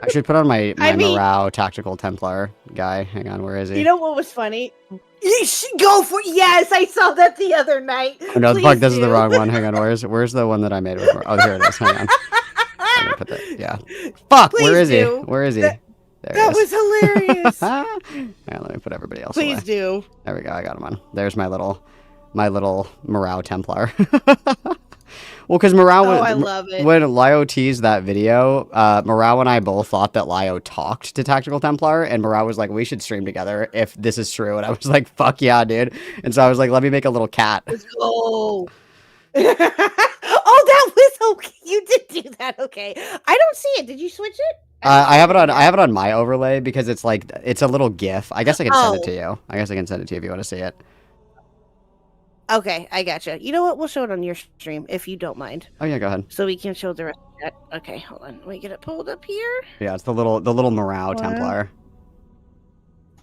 I should put on my I mean- Morale Tactical Templar guy. Hang on, where is he? You know what was funny? You should go for, yes, I saw that the other night. Oh, no, Please fuck, this is the do. wrong one. Hang on, where's the one that I made? Oh, here it is. Hang on. I'm gonna put that. Yeah. Fuck, where Please is he? do. Where is he? That- There That he is. was hilarious. Yeah, let me put everybody else Please away. do. There we go. I got him on. There's my little Morale Templar. Well, because Morale, Oh, I love it. when Lio teased that video, Morale and I both thought that Lio talked to Tactical Templar, and Morale was like, "We should stream together if this is true." And I was like, "Fuck yeah, dude!" And so I was like, "Let me make a little cat." Let's go. Oh, that was okay. You did do that. Okay. I don't see it. Did you switch it? I have it on my overlay because it's like it's a little GIF. I guess I can send it to you. I guess I can send it to you if you want to see it. Okay, I gotcha. You know what? We'll show it on your stream if you don't mind, Oh yeah, go ahead. so we can show the rest of that. Okay, hold on. Let me get it pulled up here. Yeah, it's the little Morale Wow. Templar.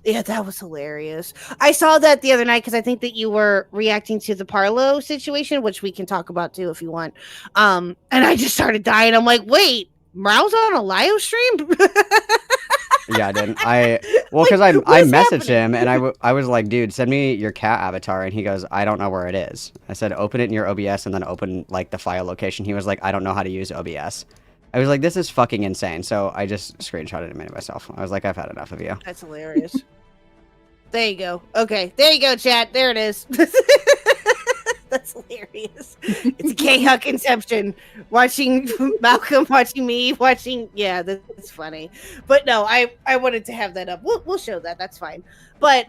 Yeah, that was hilarious. I saw that the other night because I think that you were reacting to the Parlo situation, which we can talk about too if you want. And I just started dying. I'm like, wait, Morale's on a Lio stream? Yeah, I didn't. Well, because Like, I what's messaged happening? him and I was like, dude, send me your cat avatar, and he goes, I don't know where it is. I said, open it in your OBS and then open like the file location. He was like, I don't know how to use OBS. I was like, this is fucking insane. So I just screenshotted and made it myself. I was like, I've had enough of you. That's hilarious. There you go. Okay, there you go, chat. There it is. That's hilarious. It's a Khuck inception. Watching Malcolm, watching me, watching. Yeah, that's funny. But no, I wanted to have that up. We'll show that. That's fine. But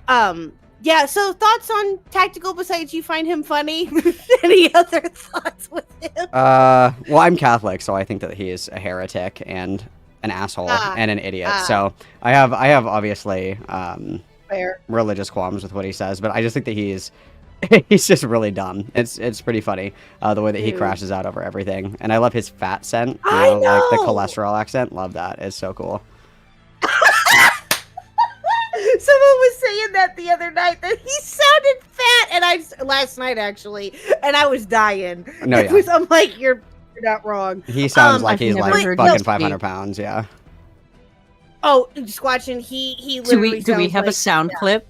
yeah. So thoughts on Tactical besides you find him funny? Any other thoughts with him? Well, I'm Catholic, so I think that he is a heretic and an asshole and an idiot. So I have obviously Fair. religious qualms with what he says, but I just think that he's just really dumb. It's pretty funny the way that he Dude. crashes out over everything, and I love his fat scent. You I know, like the know! cholesterol accent. Love that. It's so cool. Someone was saying that the other night that he sounded fat, and last night actually, and I was dying. No, yeah. I'm like, you're not wrong. He sounds like I've he's never like heard fucking him 500 speak. pounds. Yeah. Oh, Squatchin, he Do literally we sounds have a like, sound clip?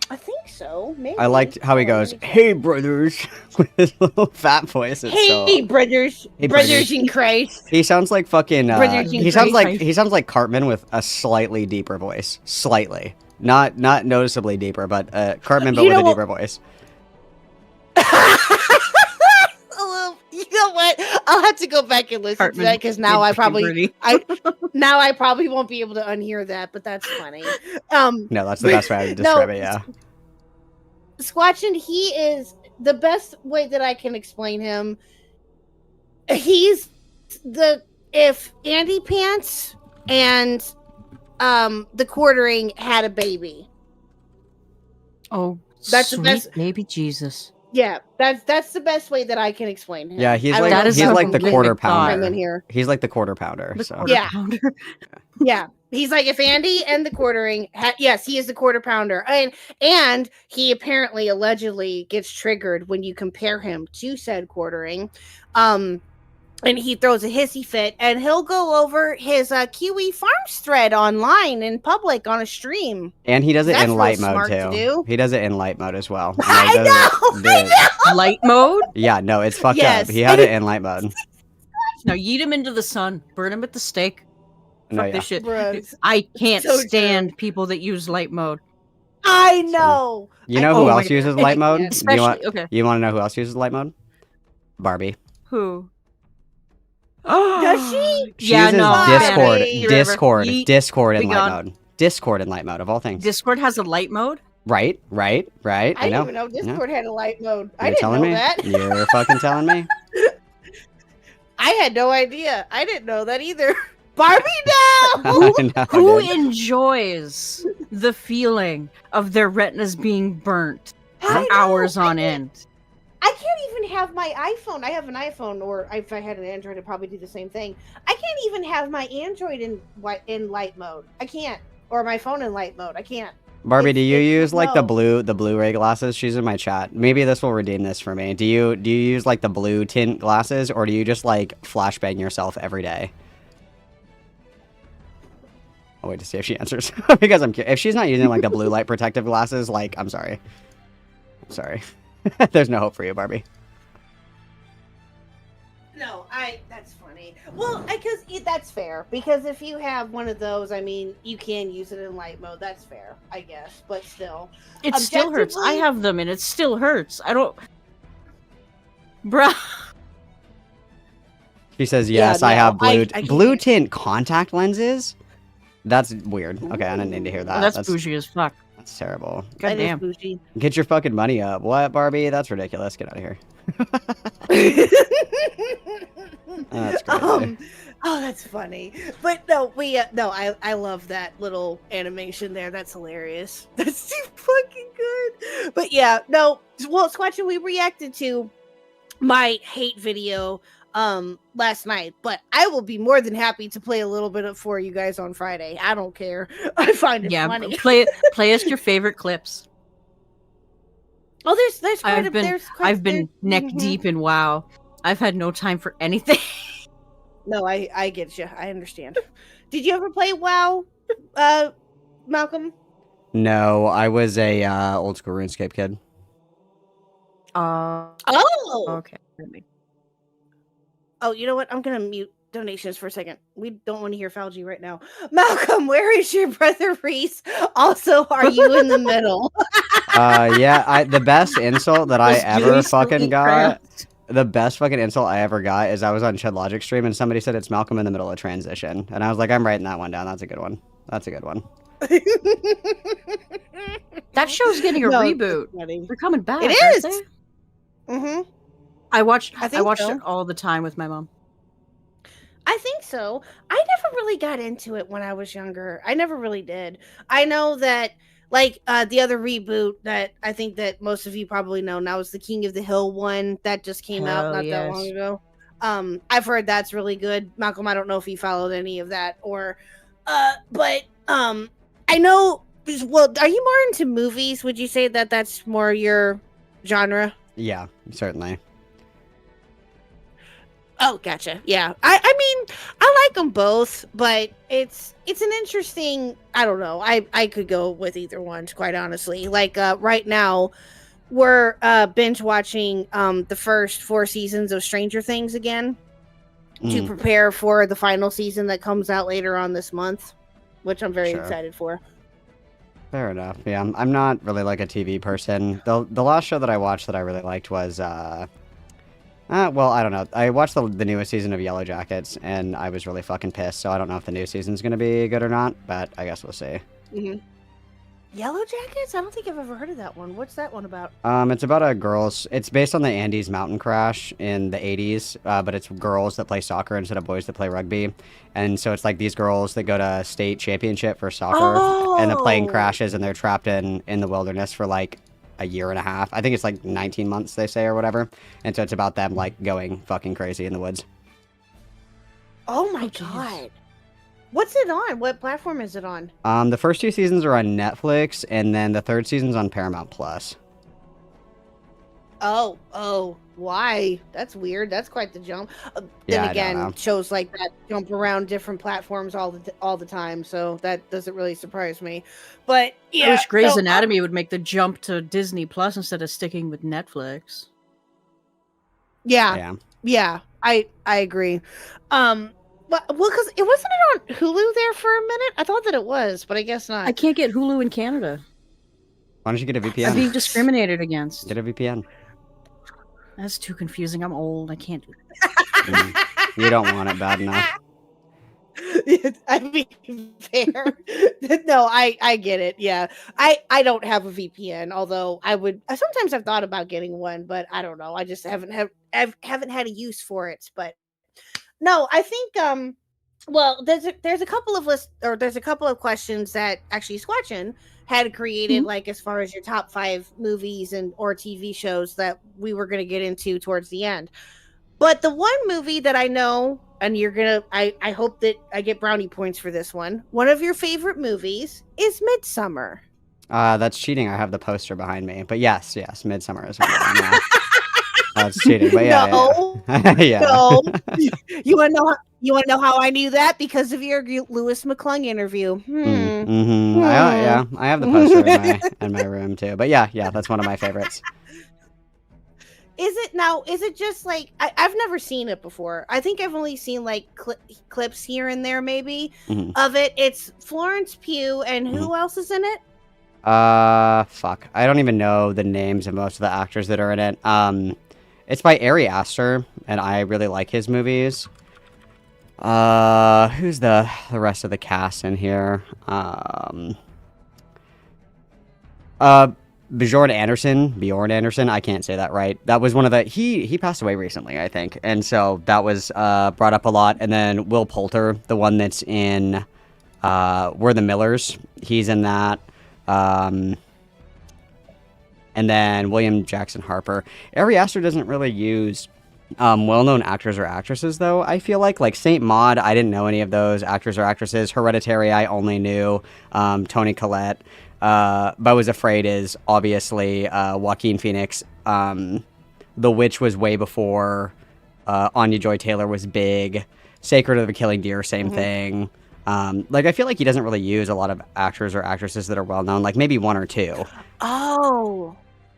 I think so. Maybe. I liked how he goes, "Hey brothers," with his little fat voice. It's Hey, so... brothers, Hey, brothers brothers. in Christ. He sounds like fucking. Brothers in He sounds Christ. like Cartman with a slightly deeper voice. Slightly, not noticeably deeper, but Cartman but You with a know what- deeper voice. You know what? I'll have to go back and listen to that because now I probably won't be able to unhear that. But that's funny. No, that's the best way to No. describe it. Yeah. Squatchin, he is the best way that I can explain him. He's if Andy Pants and the Quartering had a baby. Oh, That's the sweet best- baby Jesus. Yeah, that's the best way that I can explain him. Yeah, he's I don't like know if he's you like the can quarter bring him in pounder. here. He's like the quarter pounder. The So quarter Yeah. pounder. Yeah, he's like if Andy and the quartering. Yes, he is the quarter pounder, and he apparently allegedly gets triggered when you compare him to said quartering. And he throws a hissy fit, and he'll go over his Kiwi Farms thread online in public on a stream. and he does it That's in real light mode smart to too. do. He does it in light mode as well. And, like, I does know, I know. Light mode? Yeah, no, it's fucked Yes. up. He had it in light mode. Now yeet him into the sun. Burn him at the stake. No, Fuck yeah. this shit. Bruh, I can't so stand true. people that use light mode. I know. You know who oh my else God. uses light mode? Yes. Do you want? Especially okay. You want to know who else uses light mode? Barbie. Who? Does she? She Yeah, uses no. Discord, Barbie. Discord, Yeet. Discord in Be light gone. mode. Discord in light mode of all things. Discord has a light mode? Right. I I didn't know. even know Discord had a light mode. I You're didn't telling know me? that. You're fucking telling me? I had no idea. I didn't know that either. Barbie now. I know, Who dude. enjoys the feeling of their retinas being burnt for I know, hours I on know. end? I can't even have my iPhone. I have an iPhone, or if I had an Android, I'd probably do the same thing. I can't even have my Android in light mode. I can't, or my phone in light mode. I can't. Barbie, do you it's- use like the no. Blu-ray glasses? She's in my chat. Maybe this will redeem this for me. Do you use like the blue tint glasses, or do you just like flashbang yourself every day? I'll wait to see if she answers because I'm curious. If she's not using like the blue light protective glasses, like I'm sorry. There's no hope for you, Barbie. No, that's funny. Well, because that's fair. Because if you have one of those, I mean, you can use it in light mode. That's fair, I guess. But still, It still hurts. I Objectively- have them and it still hurts. I don't. Bruh. She says Yeah, yes. I no, have I blue can't. tint contact lenses. That's weird. Okay, I didn't need to hear that. That's bougie as fuck. That's terrible. God that is damn. bougie. Get your fucking money up. What, Barbie? That's ridiculous. Get out of here. That's crazy. Oh, that's funny. But no, I love that little animation there. That's hilarious. That's too fucking good. But yeah, no, well, Squatch, we reacted to my hate video last night, but I will be more than happy to play a little bit of for you guys on Friday. I don't care. I find it Yeah, funny. play us your favorite clips. Oh, there's quite I've been neck Mhm. deep in WoW. I've had no time for anything. No, I get you. I understand. Did you ever play WoW, Malcolm? No, I was a old school RuneScape kid. Oh, Okay. oh, you know what? I'm gonna mute donations for a second. We don't want to hear Falgi right now. Malcolm, where is your brother Reese? Also, are you in the middle? Yeah, the best insult that I Those ever really fucking silly got. crayons. The best fucking insult I ever got is I was on Chud Logic stream and somebody said it's Malcolm in the middle of transition. And I was like, I'm writing that one down. That's a good one. That's a good one. That show's getting a No, reboot. that's funny. They're coming back. It aren't is. they? Mm-hmm. I watched I think it so. all the time with my mom. I think so. I never really got into it when I was younger. I never really did. I know that, like, the other reboot that I think that most of you probably know now is the King of the Hill one that just came out Hell not that long yes. ago. I've heard that's really good. Malcolm, I don't know if you followed any of that or, but I know. Well, are you more into movies? Would you say that that's more your genre? Yeah, certainly. Oh, gotcha. Yeah, I mean, I like them both, but it's an interesting. I don't know. I could go with either one, quite honestly. Like right now, we're binge watching the first 4 seasons of Stranger Things again to prepare for the final season that comes out later on this month, which I'm very Sure. excited for. Fair enough. Yeah, I'm not really like a TV person. The last show that I watched that I really liked was well, I don't know. I watched the newest season of Yellow Jackets, and I was really fucking pissed. So I don't know if the new season's gonna be good or not, but I guess we'll see. Mm-hmm. Yellow Jackets? I don't think I've ever heard of that one. What's that one about? It's about a girls. It's based on the Andes mountain crash in the 80s, but it's girls that play soccer instead of boys that play rugby. And so it's like these girls that go to state championship for soccer, and the plane Oh. crashes, and they're trapped in the wilderness for like a year and a half. I think it's like 19 months, they say, or whatever. And so it's about them, like, going fucking crazy in the woods. Oh my jeez. god. What's it on? What platform is it on? The first 2 seasons are on Netflix, and then the 3rd season's on Paramount Plus. Oh, why? That's weird. That's quite the jump. Yeah, Then I again, don't know. shows like that jump around different platforms all the time, so that doesn't really surprise me. But I yeah, wish Grey's no, Anatomy would make the jump to Disney Plus instead of sticking with Netflix. yeah, I agree. Well, because it wasn't it on Hulu there for a minute. I thought that it was, but I guess not. I can't get Hulu in Canada. Why don't you get a I'm VPN? being discriminated against. Get a VPN. That's too confusing. I'm old. I can't do that. You don't want it bad enough. I mean, fair. No, I get it. Yeah, I don't have a VPN, although I sometimes I've thought about getting one, but I don't know. I just haven't had a use for it. But no, I think well, there's a couple of there's a couple of questions that actually Squatchin had created, like as far as your top 5 movies or TV shows that we were going to get into towards the end. But the one movie that I know, and I hope that I get brownie points for this one. One of your favorite movies is Midsummer. That's cheating. I have the poster behind me. But yes, Midsummer is one of them. Yeah. That's cheating. But yeah, No, yeah. no. You want to know how I knew that? Because of your Lewis McClung interview. I have the poster in my room too. But yeah, that's one of my favorites. Is it just like I've never seen it before. I think I've only seen like clips here and there maybe of it. It's Florence Pugh, and who else is in it? Fuck. I don't even know the names of most of the actors that are in it. It's by Ari Aster, and I really like his movies. Who's the rest of the cast in here? Bjorn Anderson, I can't say that right. That was one of the, he passed away recently, I think. And so that was, brought up a lot. And then Will Poulter, the one that's in, We're the Millers, he's in that. And then William Jackson Harper. Ari Aster doesn't really use well-known actors or actresses, though. I feel like Saint Maud, I didn't know any of those actors or actresses. Hereditary, I only knew Toni Collette. But I Was Afraid is obviously Joaquin Phoenix. The Witch was way before Anya Joy-Taylor was big. Sacred of the Killing Deer, same thing. I feel like he doesn't really use a lot of actors or actresses that are well-known, like maybe 1 or 2. Oh,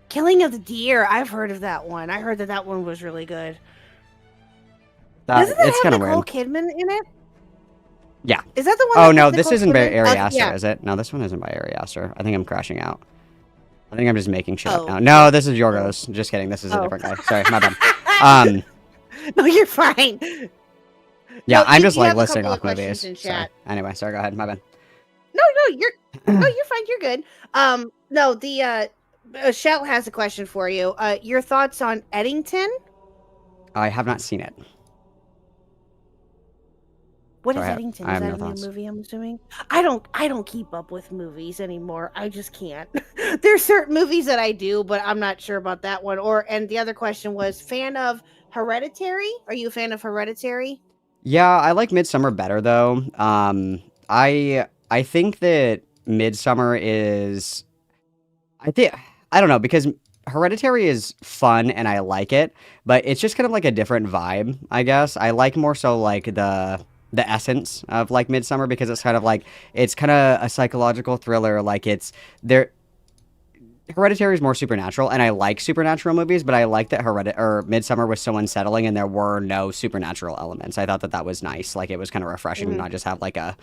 Killing of the Deer. I've heard of that one. I heard that one was really good. Doesn't that it's have kind of Nicole weird. Kidman in it? Yeah. Is that the one? Oh, that no, has this Nicole isn't by Kidman? Ari Aster, Yeah. is it? No, this one isn't by Ari Aster. I think I'm crashing out. I think I'm just making shit up Oh. now. No, this is Yorgos. Just kidding. This is a different guy. Sorry, my bad. No, you're fine. Yeah, No, I'm you- just you have a listing couple off of questions movies. in Sorry. chat. Anyway, sorry, go ahead. My bad. No, you're fine. You're good. No, the Shell has a question for you. Your thoughts on Eddington? I have not seen it. What So is I have- Eddington? I Is have that no a new thoughts. movie? I'm assuming. I don't keep up with movies anymore. I just can't. There's certain movies that I do, but I'm not sure about that one. And the other question was, fan of Hereditary? Are you a fan of Hereditary? Yeah, I like Midsummer better though. I think that Midsummer is I don't know, because Hereditary is fun and I like it, but it's just kind of like a different vibe, I guess. I like more so like the essence of like Midsummer, because it's kind of like it's kind of a psychological thriller, like it's there. Hereditary is more supernatural, and I like supernatural movies, but I like that Midsummer was so unsettling, and there were no supernatural elements. I thought that was nice. Like, it was kind of refreshing to not just have like a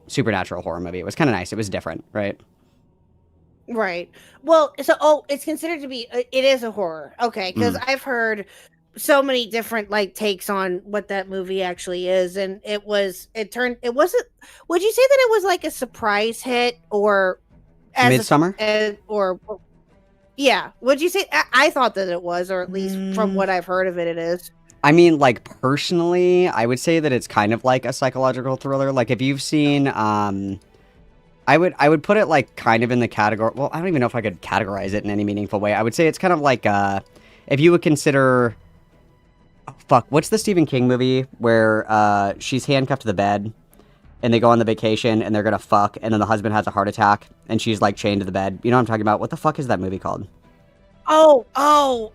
supernatural horror movie. It was kind of nice. It was different, right? Right. Well, so it's considered to be it is a horror. Okay, because I've heard so many different like takes on what that movie actually is, and it wasn't. Would you say that it was like a surprise hit or as Midsummer? Yeah. Would you say? I thought that it was, or at least from what I've heard of it, it is. I mean, like, personally, I would say that it's kind of like a psychological thriller. Like, if you've seen, I would put it like kind of in the category. Well, I don't even know if I could categorize it in any meaningful way. I would say it's kind of like if you would consider. Oh, fuck, what's the Stephen King movie where she's handcuffed to the bed and they go on the vacation and they're gonna fuck and then the husband has a heart attack and she's like chained to the bed. You know what I'm talking about? What the fuck is that movie called? I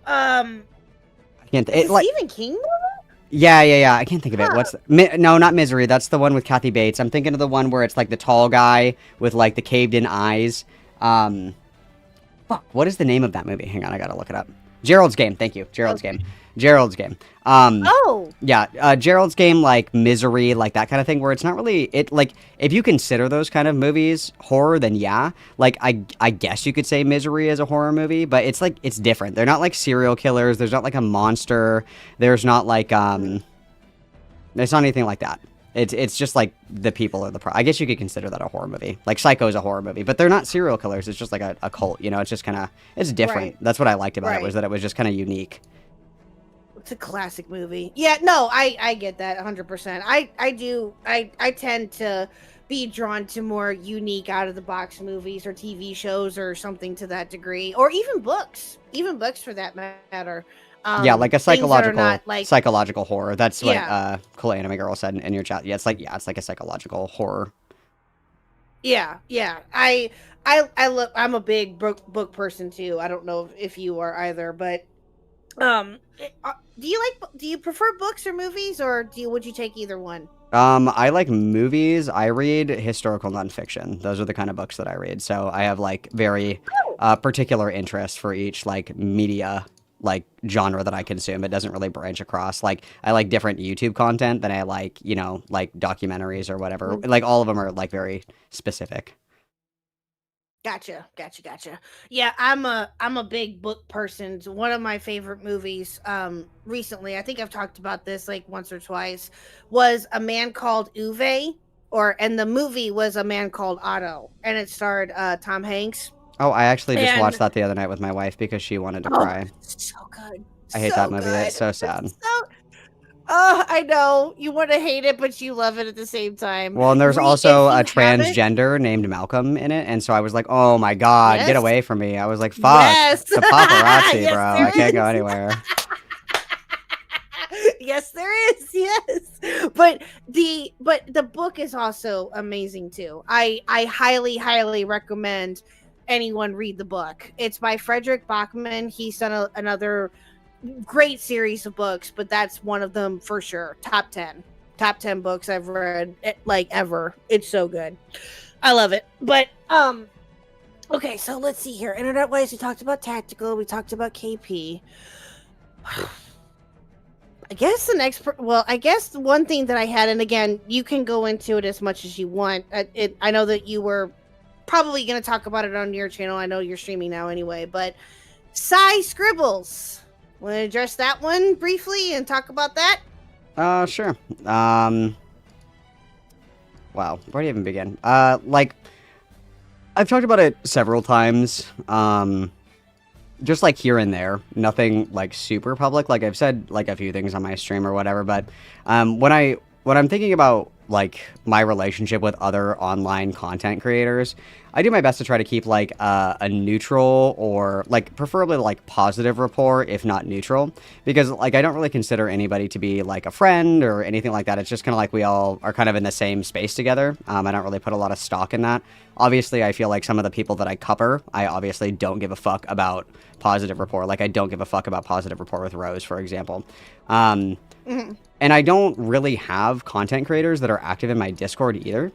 Can't Stephen King movie? Yeah. I can't think of it. No, not Misery. That's the one with Kathy Bates. I'm thinking of the one where it's like the tall guy with like the caved in eyes. Fuck, what is the name of that movie? Hang on, I gotta look it up. Gerald's Game. Thank you. Gerald's Game. Gerald's Game. Yeah, Gerald's Game, like Misery, like that kind of thing, where it's not really it. Like, if you consider those kind of movies horror, then yeah, like I guess you could say Misery is a horror movie, but it's like it's different. They're not like serial killers. There's not like a monster. There's not like there's not anything like that. It's just like the people are I guess you could consider that a horror movie. Like Psycho is a horror movie, but they're not serial killers. It's just like a cult. You know, it's just kind of it's different. Right. That's what I liked about it, was that it was just kind of unique. It's a classic movie. Yeah, no, I get that 100%. I tend to be drawn to more unique out of the box movies or TV shows or something to that degree, or even books for that matter. Yeah, like a psychological not, like, psychological horror. That's what Yeah. Cool Anime Girl said in your chat. Yeah, it's like a psychological horror. Yeah. I'm a big book person too. I don't know if you are either, but do you prefer books or movies, or would you take either one? I like movies. I read historical nonfiction. Those are the kind of books that I read. So I have like very particular interests for each like media like genre that I consume. It doesn't really branch across. Like I like different YouTube content than I like, you know, like documentaries or whatever. Like all of them are like very specific. Gotcha. Yeah, I'm a big book person. One of my favorite movies recently, I think I've talked about this like once or twice, was A Man Called Uwe, and the movie was A Man Called Otto, and it starred Tom Hanks. Oh, I actually just watched that the other night with my wife because she wanted to cry. So good. I hate that movie. It's so sad. I know. You want to hate it, but you love it at the same time. Well, and there's also a transgender named Malcolm in it, and so I was like, oh my god, get away from me. I was like, fuck, the paparazzi, Yes, bro. I can't go anywhere. Yes, there is. Yes. But the book is also amazing too. I highly recommend anyone read the book. It's by Frederick Bachman. He's done another great series of books, but that's one of them for sure. Top 10 books I've read like ever. It's so good. I love it. But okay, so let's see here. Internet ways, we talked about tactical, we talked about KP. I guess the next I guess the one thing that I had, and again, you can go into it as much as you want. I know that you were probably going to talk about it on your channel. I know you're streaming now anyway, but Psy Scribbles. Want to address that one briefly and talk about that? Sure. Wow, where do you even begin? Like, I've talked about it several times, just like here and there, nothing like super public. Like I've said like a few things on my stream or whatever, but when I'm thinking about like my relationship with other online content creators, I do my best to try to keep like a neutral or like preferably like positive rapport, if not neutral, because like I don't really consider anybody to be like a friend or anything like that. It's just kind of like we all are kind of in the same space together. I don't really put a lot of stock in that. Obviously, I feel like some of the people that I cover, I obviously don't give a fuck about positive rapport. Like I don't give a fuck about positive rapport with Rose, for example. And I don't really have content creators that are active in my Discord either.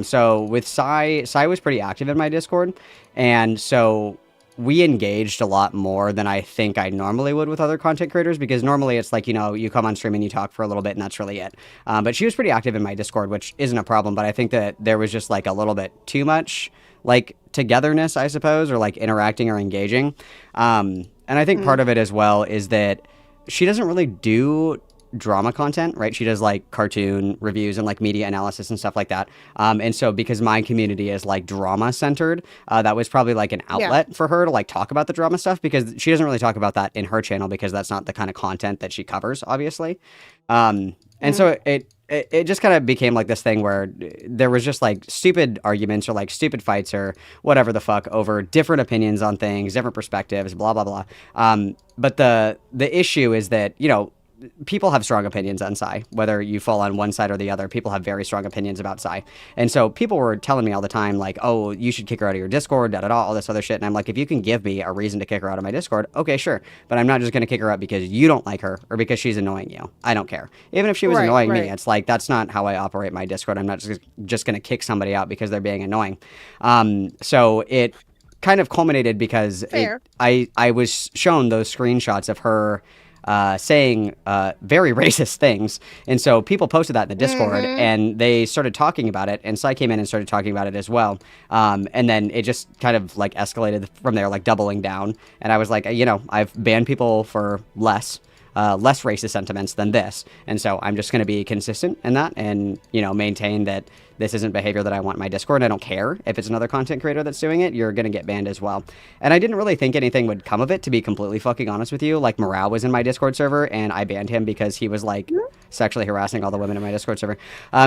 So with Sai was pretty active in my Discord. And so we engaged a lot more than I think I normally would with other content creators, because normally it's like, you know, you come on stream and you talk for a little bit and that's really it. But she was pretty active in my Discord, which isn't a problem. But I think that there was just like a little bit too much like togetherness, I suppose, or like interacting or engaging. And I think part of it as well is that she doesn't really do drama content, right? She does like cartoon reviews and like media analysis and stuff like that. And so because my community is like drama centered, that was probably like an outlet for her to like talk about the drama stuff, because she doesn't really talk about that in her channel because that's not the kind of content that she covers, obviously. And so it just kind of became like this thing where there was just like stupid arguments or like stupid fights or whatever the fuck over different opinions on things, different perspectives, blah blah blah. But the issue is that, you know, people have strong opinions on Sai, whether you fall on one side or the other. People have very strong opinions about Sai. And so people were telling me all the time, like, oh, you should kick her out of your Discord, da da da, all this other shit. And I'm like, if you can give me a reason to kick her out of my Discord, okay, sure. But I'm not just going to kick her out because you don't like her or because she's annoying you. I don't care. Even if she was annoying me, it's like, that's not how I operate my Discord. I'm not just going to kick somebody out because they're being annoying. So it kind of culminated because I was shown those screenshots of her saying very racist things. And so people posted that in the Discord and they started talking about it. And Sai came in and started talking about it as well. And then it just kind of like escalated from there, like doubling down. And I was like, you know, I've banned people for less racist sentiments than this. And so I'm just going to be consistent in that and, you know, maintain that this isn't behavior that I want in my Discord. I don't care if it's another content creator that's doing it. You're going to get banned as well. And I didn't really think anything would come of it, to be completely fucking honest with you. Like, Morale was in my Discord server, and I banned him because he was, like, sexually harassing all the women in my Discord server.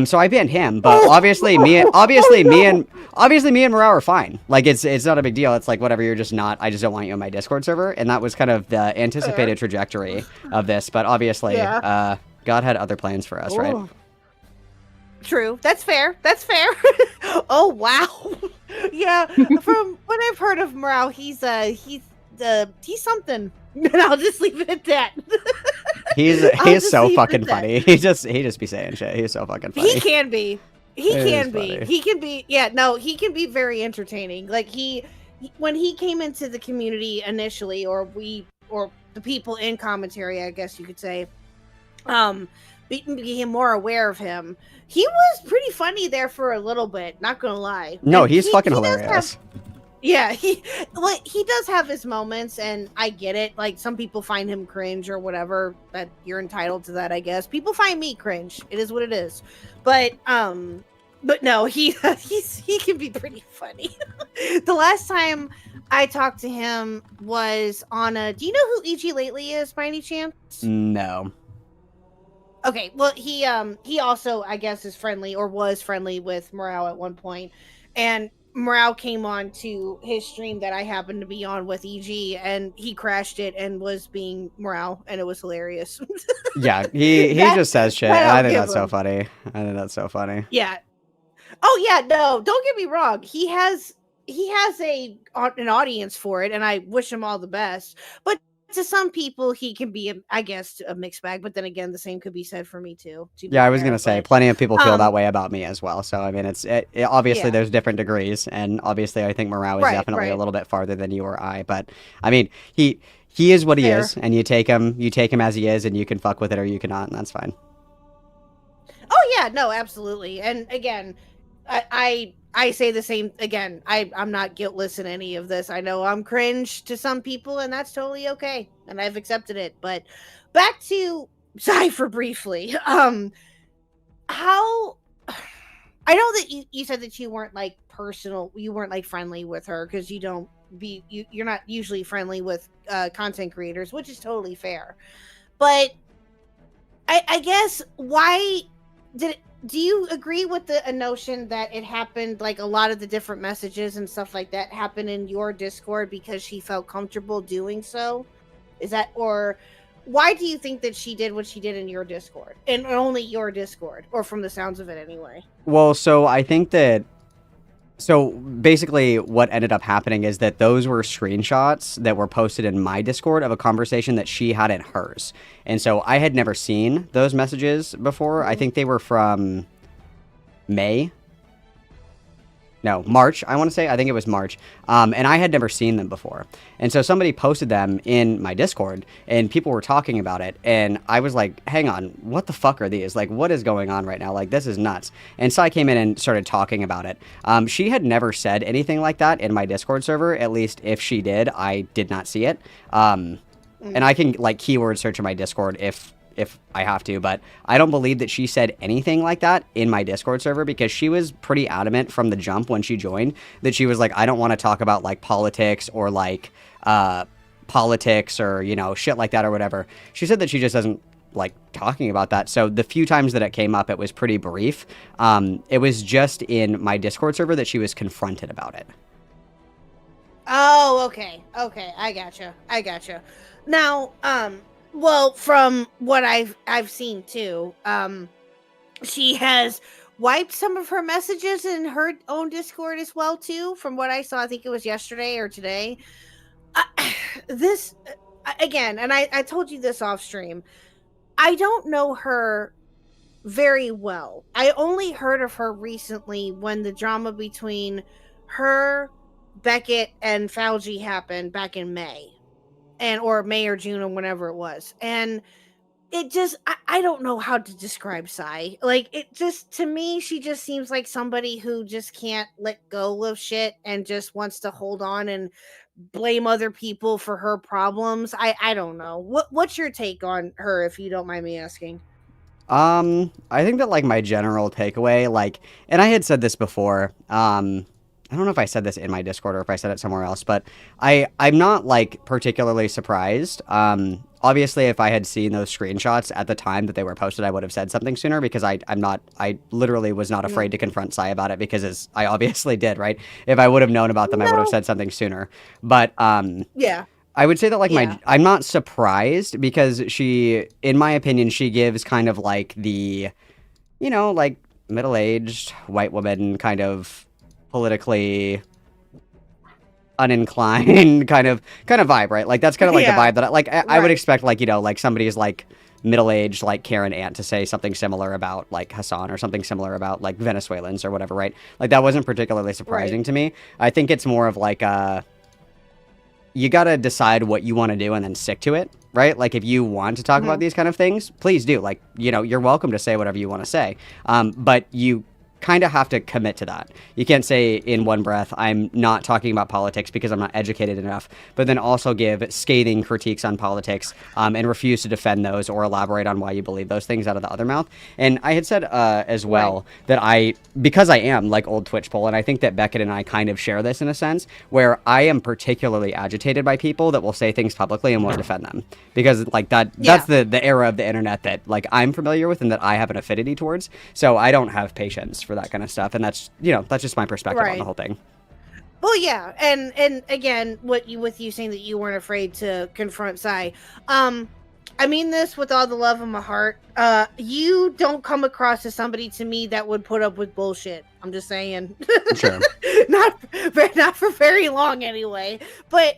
So I banned him, but obviously me and Morale are fine. Like, it's not a big deal. It's like, whatever, you're just not, I just don't want you in my Discord server. And that was kind of the anticipated trajectory of this. But obviously, God had other plans for us, right? True. That's fair. That's fair. Oh, wow. Yeah. From what I've heard of Morale, he's something. And I'll just leave it at that. He's so fucking funny. He just be saying shit. He's so fucking funny. He can be. He can be. Yeah, no, he can be very entertaining. Like when he came into the community initially, or the people in commentary, I guess you could say, became more aware of him. He was pretty funny there for a little bit, not gonna lie. No, he's fucking hilarious. He does have his moments, and I get it. Like, some people find him cringe or whatever. That you're entitled to that, I guess. People find me cringe. It is what it is. But no, he can be pretty funny. The last time I talked to him was on a. Do you know who E.G. Lately is, by any chance? No. Okay, well, he also, I guess, is friendly or was friendly with Morale at one point, and Morale came on to his stream that I happened to be on with EG, and he crashed it and was being Morale, and it was hilarious. Yeah, he just says shit. I think that's so funny. Yeah. Oh yeah, no, don't get me wrong. He has an audience for it, and I wish him all the best. But to some people, he can be, I guess, a mixed bag. But then again, the same could be said for me too. Yeah, I was gonna say, plenty of people feel that way about me as well. So I mean, it's obviously there's different degrees, and obviously I think Morale is definitely a little bit farther than you or I. But I mean, he is what he is, and you take him as he is, and you can fuck with it or you cannot, and that's fine. Oh yeah, no, absolutely. And again, I say the same again. I'm not guiltless in any of this. I know I'm cringe to some people, and that's totally okay, and I've accepted it. But back to Cypher briefly. How I know that you said that you weren't like you weren't like friendly with her because you're not usually friendly with content creators, which is totally fair. But I guess why do you agree with the notion that it happened, like a lot of the different messages and stuff like that happened in your Discord because she felt comfortable doing so? Is that, or why do you think that she did what she did in your Discord, and only your Discord, or from the sounds of it anyway? Well, so I think that, so basically what ended up happening is that those were screenshots that were posted in my Discord of a conversation that she had in hers. And so I had never seen those messages before. I think they were from March, I want to say. I think it was March. And I had never seen them before. And so somebody posted them in my Discord, and people were talking about it. And I was like, hang on, what the fuck are these? Like, what is going on right now? Like, this is nuts. And Sai came in and started talking about it. She had never said anything like that in my Discord server. At least if she did, I did not see it. And I can, like, keyword search in my Discord if I have to, but I don't believe that she said anything like that in my Discord server, because she was pretty adamant from the jump when she joined that she was like, I don't want to talk about like politics or like politics or, you know, shit like that or whatever. She said that she just doesn't like talking about that. So the few times that it came up, it was pretty brief. It was just in my Discord server that she was confronted about it. Oh, okay. I gotcha. Now, well, from what I've seen too, she has wiped some of her messages in her own Discord as well too. From what I saw, I think it was yesterday or today. This again, and I told you this off stream. I don't know her very well. I only heard of her recently when the drama between her, Beckett, and Fauci happened back in May. Or May or June or whenever it was. And it just I don't know how to describe Sai. Like, it just, to me, she just seems like somebody who just can't let go of shit and just wants to hold on and blame other people for her problems. I don't know. What's your take on her, if you don't mind me asking? I think that like my general takeaway, like, and I had said this before, I don't know if I said this in my Discord or if I said it somewhere else, but I'm not like particularly surprised. Obviously, if I had seen those screenshots at the time that they were posted, I would have said something sooner, because I literally was not afraid to confront Sai about it, because I obviously did, right? If I would have known about them, I would have said something sooner. But yeah. I would say that like I'm not surprised, because she, in my opinion, she gives kind of like the, you know, like middle-aged white woman kind of politically uninclined kind of vibe, right? Like that's kind of like the vibe that I would expect, like, you know, like somebody's like middle-aged like Karen aunt to say something similar about like Hassan, or something similar about like Venezuelans or whatever, right? Like that wasn't particularly surprising to me. I think it's more of like you got to decide what you want to do and then stick to it, right? Like if you want to talk about these kind of things, please do. Like, you know, you're welcome to say whatever you want to say. But you kind of have to commit to that. You can't say in one breath, I'm not talking about politics because I'm not educated enough, but then also give scathing critiques on politics and refuse to defend those or elaborate on why you believe those things out of the other mouth. And I had said as well that because I am like old Twitch poll, and I think that Beckett and I kind of share this in a sense, where I am particularly agitated by people that will say things publicly and won't defend them. Because like that's the era of the internet that like I'm familiar with and that I have an affinity towards. So I don't have patience for that kind of stuff, and that's, you know, that's just my perspective on the whole thing. Well, yeah, and again, with you saying that you weren't afraid to confront Sai, I mean this with all the love of my heart. You don't come across as somebody to me that would put up with bullshit. I'm just saying. Sure. not for very long anyway. But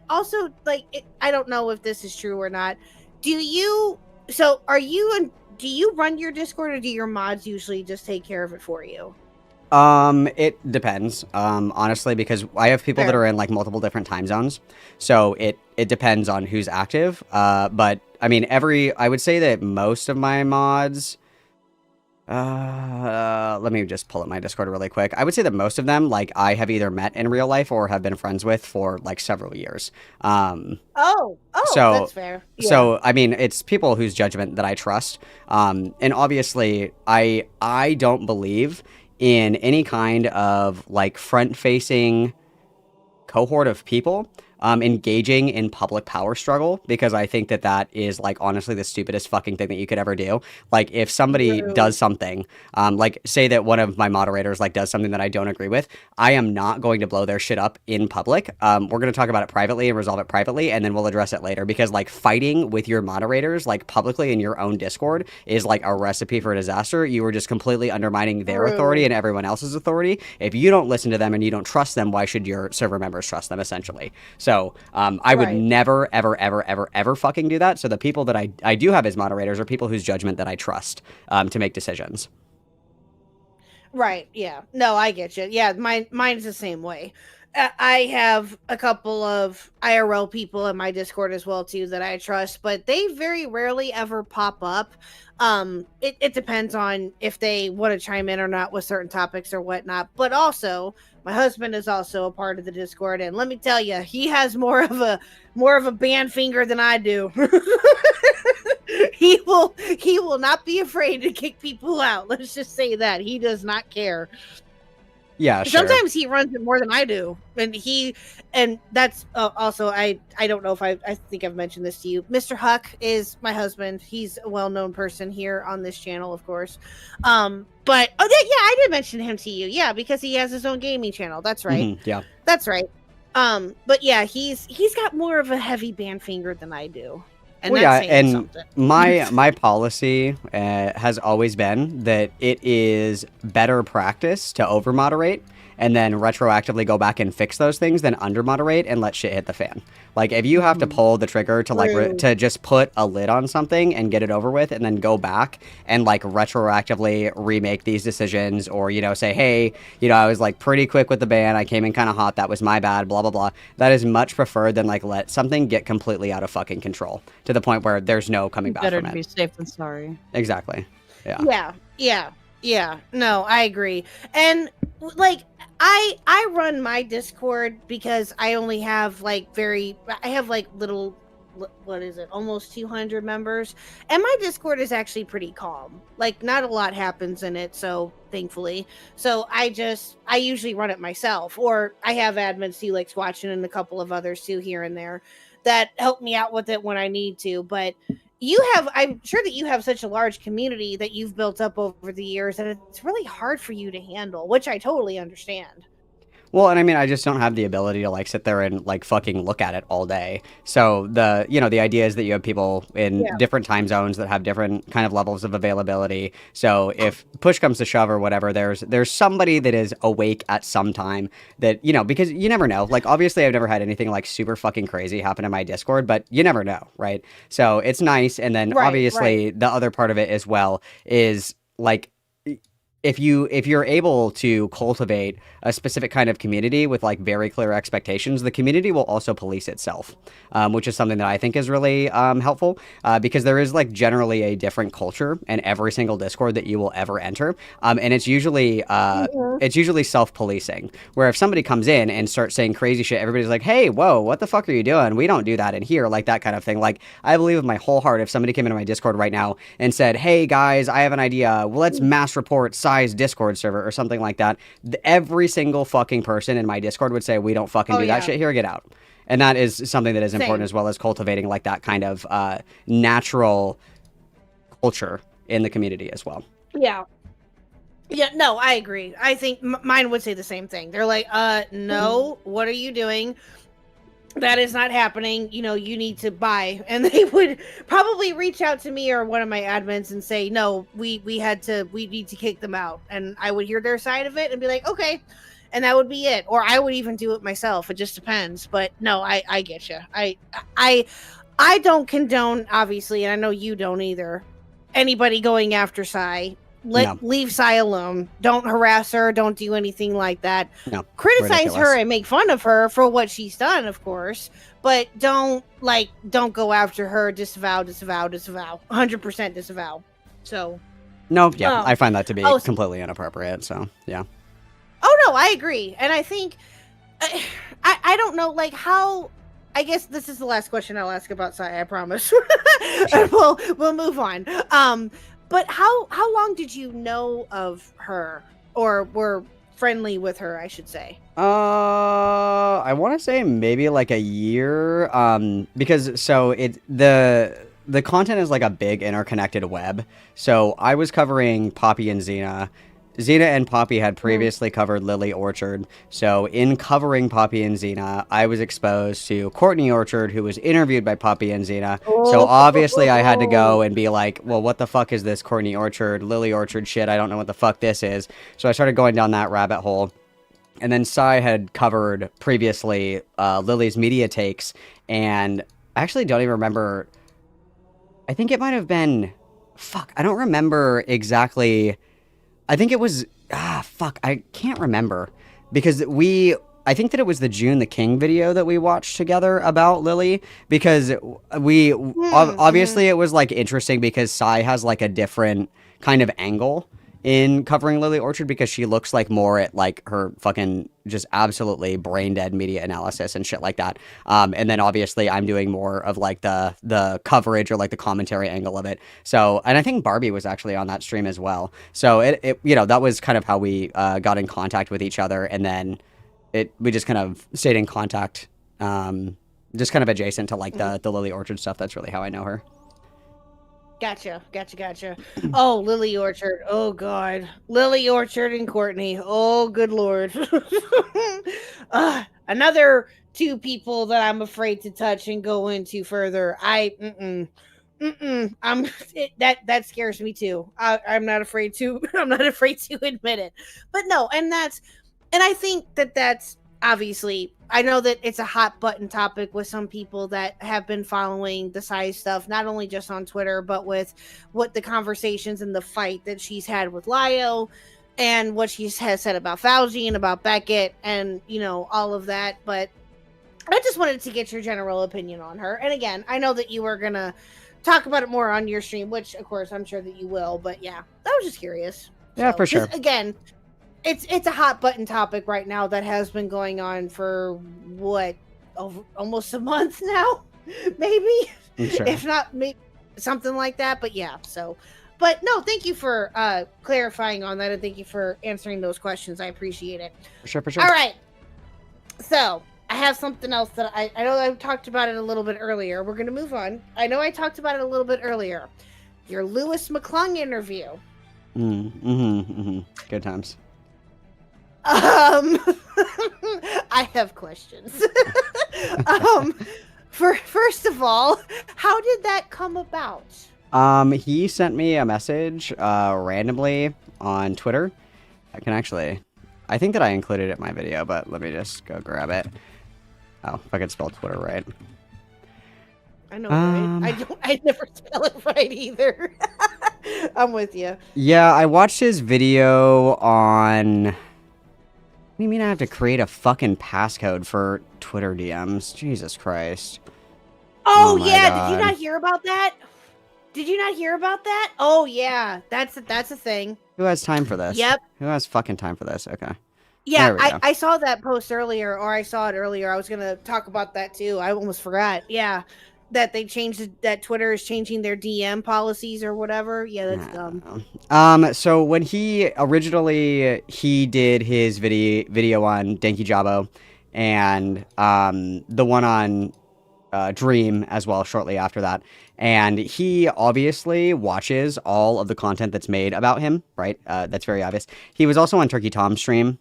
also, like, I don't know if this is true or not. Do you run your Discord, or do your mods usually just take care of it for you? It depends, honestly, because I have people that are in like multiple different time zones. So it depends on who's active. But I mean, I would say that most of my mods, let me just pull up my Discord really quick. I would say that most of them, like, I have either met in real life or have been friends with for like several years. So that's fair. Yeah. So I mean, it's people whose judgment that I trust. And obviously I don't believe in any kind of like front-facing cohort of people engaging in public power struggle, because I think that is like honestly the stupidest fucking thing that you could ever do. Like if somebody does something, like say that one of my moderators like does something that I don't agree with, I am not going to blow their shit up in public. We're going to talk about it privately and resolve it privately, and then we'll address it later, because like fighting with your moderators like publicly in your own Discord is like a recipe for disaster. You are just completely undermining their authority and everyone else's authority. If you don't listen to them and you don't trust them, why should your server members trust them, essentially? So I would never, ever, ever, ever, ever fucking do that. So the people that I do have as moderators are people whose judgment that I trust to make decisions. Right. Yeah. No, I get you. Yeah. Mine's the same way. I have a couple of IRL people in my Discord as well too that I trust, but they very rarely ever pop up. It depends on if they want to chime in or not with certain topics or whatnot. But also, my husband is also a part of the Discord, and let me tell you, he has more of a band finger than I do. He will not be afraid to kick people out. Let's just say that he does not care. Yeah, sure. Sometimes he runs it more than I do, and that's also I don't know if I think I've mentioned this to you. Mr. Huck is my husband. He's a well-known person here on this channel, of course. But yeah, I did mention him to you. Yeah, because he has his own gaming channel. That's right. Yeah, that's right. But yeah, he's got more of a heavy band finger than I do. And that's saying something. my policy has always been that it is better practice to over moderate and then retroactively go back and fix those things than under moderate and let shit hit the fan. Like, if you have to pull the trigger to to just put a lid on something and get it over with, and then go back and like retroactively remake these decisions, or, you know, say, hey, you know, I was like pretty quick with the ban, I came in kind of hot, that was my bad, blah blah blah. That is much preferred than like let something get completely out of fucking control to the point where there's no coming back from it. Better to be safe than sorry. Exactly. Yeah. No, I agree. And like, I run my Discord because I only have like little, what is it, almost 200 members, and my Discord is actually pretty calm. Like, not a lot happens in it, so thankfully. So I usually run it myself, or I have admins who likes watching, and a couple of others too here and there that help me out with it when I need to. But I'm sure that you have such a large community that you've built up over the years that it's really hard for you to handle, which I totally understand. Well, and I mean, I just don't have the ability to like sit there and like fucking look at it all day. So the idea is that you have people in different time zones that have different kind of levels of availability. So if push comes to shove or whatever, there's somebody that is awake at some time that, you know, because you never know. Like, obviously I've never had anything like super fucking crazy happen in my Discord, but you never know, right? So it's nice. And then obviously the other part of it as well is like, if you're able to cultivate a specific kind of community with like very clear expectations, the community will also police itself, which is something that I think is really helpful, because there is like generally a different culture in every single Discord that you will ever enter, and it's usually self-policing, where if somebody comes in and starts saying crazy shit, everybody's like, hey, whoa, what the fuck are you doing? We don't do that in here, like that kind of thing. Like, I believe with my whole heart, if somebody came into my Discord right now and said, hey guys, I have an idea, well, let's mass report Discord server or something like that, every single fucking person in my Discord would say, we don't fucking do that shit here, get out. And that is something that is important, as well as cultivating like that kind of natural culture in the community as well. Yeah, no, I agree. I think mine would say the same thing. They're like, no, what are you doing? That is not happening. You know, you need to buy. And they would probably reach out to me or one of my admins and say, no, we need to kick them out. And I would hear their side of it and be like, okay. And that would be it. Or I would even do it myself. It just depends. But no, I get you. I don't condone, obviously, and I know you don't either, anybody going after Sai. Leave Sai alone. Don't harass her. Don't do anything like that. No, criticize her and make fun of her for what she's done, of course, but don't go after her. Disavow. 100% disavow. So I find that to be completely inappropriate. So yeah. Oh no, I agree, and I think I don't know, like, how. I guess this is the last question I'll ask about Sai. I promise. And we'll move on. But how long did you know of her, or were friendly with her, I should say? I want to say maybe like a year. Because the content is like a big interconnected web. So I was covering Poppy and Xena. Xena and Poppy had previously covered Lily Orchard, so in covering Poppy and Xena, I was exposed to Courtney Orchard, who was interviewed by Poppy and Xena, so obviously I had to go and be like, well, what the fuck is this Courtney Orchard, Lily Orchard shit? I don't know what the fuck this is. So I started going down that rabbit hole, and then Sai had covered previously Lily's media takes, and I actually don't even remember, I think it might have been, I don't remember exactly. I think it was, I can't remember, because I think that it was the June the King video that we watched together about Lily, because obviously it was like interesting because Sai has like a different kind of angle in covering Lily Orchard because she looks like more at like her fucking just absolutely brain dead media analysis and shit like that. And then obviously I'm doing more of like the coverage or like the commentary angle of it. So, and I think Barbie was actually on that stream as well. So it you know, that was kind of how we got in contact with each other, and then we just kind of stayed in contact, just kind of adjacent to like the Lily Orchard stuff. That's really how I know her. Gotcha. Oh, Lily Orchard. Oh God, Lily Orchard and Courtney. Oh, good Lord. Another two people that I'm afraid to touch and go into further. That scares me too. I'm not afraid to. I'm not afraid to admit it. But no, and I think that's obviously, I know that it's a hot button topic with some people that have been following the Sai stuff, not only just on Twitter, but with what the conversations and the fight that she's had with Lio and what she has said about Fauci and about Beckett and, you know, all of that. But I just wanted to get your general opinion on her. And again, I know that you were going to talk about it more on your stream, which of course I'm sure that you will. But yeah, I was just curious. Yeah, for sure. Again, it's a hot button topic right now that has been going on for what, almost a month now, maybe, Sure. if not maybe something like that. But yeah, so, but no, thank you for clarifying on that, and thank you for answering those questions. I appreciate it. For sure. All right, so I have something else that I know I talked about it a little bit earlier. We're gonna move on. I know I talked about it a little bit earlier. Your Lewis McClung interview. Good times. I have questions. First of all, how did that come about? He sent me a message randomly on Twitter. I think that I included it in my video, but let me just go grab it. Oh, if I could spell Twitter right. I know, right? I never spell it right either. I'm with you. Yeah, I watched his video on... What do you mean I have to create a fucking passcode for Twitter DMs? Jesus Christ. Oh my yeah, God. did you not hear about that? Oh yeah, that's a thing. Who has time for this? Yep. Who has fucking time for this? Okay. Yeah, There we go. I saw that post earlier, or I saw it earlier. I was gonna talk about that too. I almost forgot. Yeah, that they changed that Twitter is changing their DM policies or whatever. Yeah, that's dumb. So when he did his video on Denki Jabo and the one on Dream as well shortly after that. And he obviously watches all of the content that's made about him, right? That's very obvious. He was also on Turkey Tom's stream.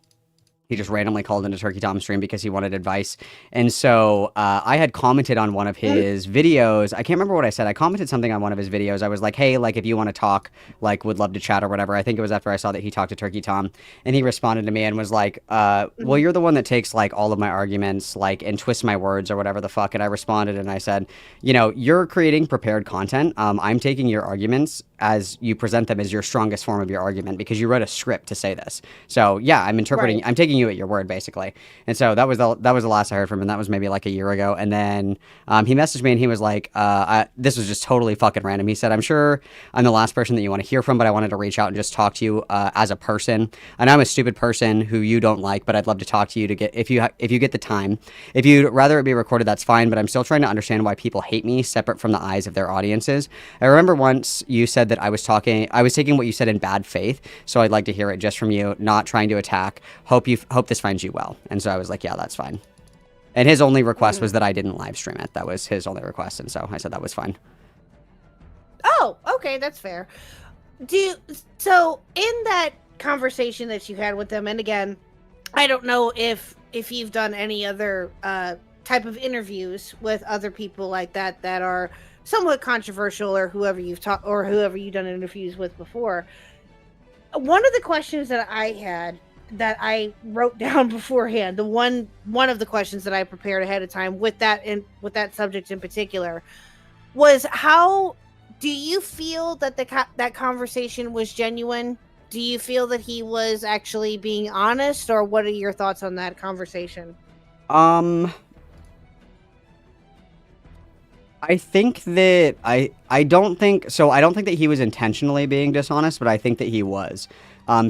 He just randomly called into Turkey Tom's stream because he wanted advice. And so I had commented on one of his videos. I can't remember what I said. I commented something on one of his videos. I was like, hey, like, if you want to talk, like, would love to chat or whatever. I think it was after I saw that he talked to Turkey Tom. And he responded to me and was like, well, you're the one that takes, like, all of my arguments, like, and twists my words or whatever the fuck. And I responded and I said, you know, you're creating prepared content. I'm taking your arguments as you present them as your strongest form of your argument because you wrote a script to say this. So yeah, I'm interpreting, I'm taking you at your word basically. And so that was the last I heard from him. That was maybe like a year ago. And then he messaged me and he was like, this was just totally fucking random. He said, I'm sure I'm the last person that you want to hear from, but I wanted to reach out and just talk to you as a person. And I'm a stupid person who you don't like, but I'd love to talk to you to get, if you get the time. If you'd rather it be recorded, that's fine, but I'm still trying to understand why people hate me separate from the eyes of their audiences. I remember once you said that I was taking what you said in bad faith, so I'd like to hear it just from you, not trying to attack. Hope this finds you well. And so I was like, yeah, that's fine. And his only request was that I didn't live stream it. That was his only request, and so I said that was fine. Oh, okay, that's fair. So in that conversation that you had with them, and again, I don't know if you've done any other type of interviews with other people like that are somewhat controversial, or whoever you've talked or whoever you've done interviews with before. One of the questions that I had that I wrote down beforehand, one of the questions that I prepared ahead of time with that subject in particular, was how do you feel that that conversation was genuine? Do you feel that he was actually being honest, or what are your thoughts on that conversation? I think that I don't think that he was intentionally being dishonest, but I think that he was.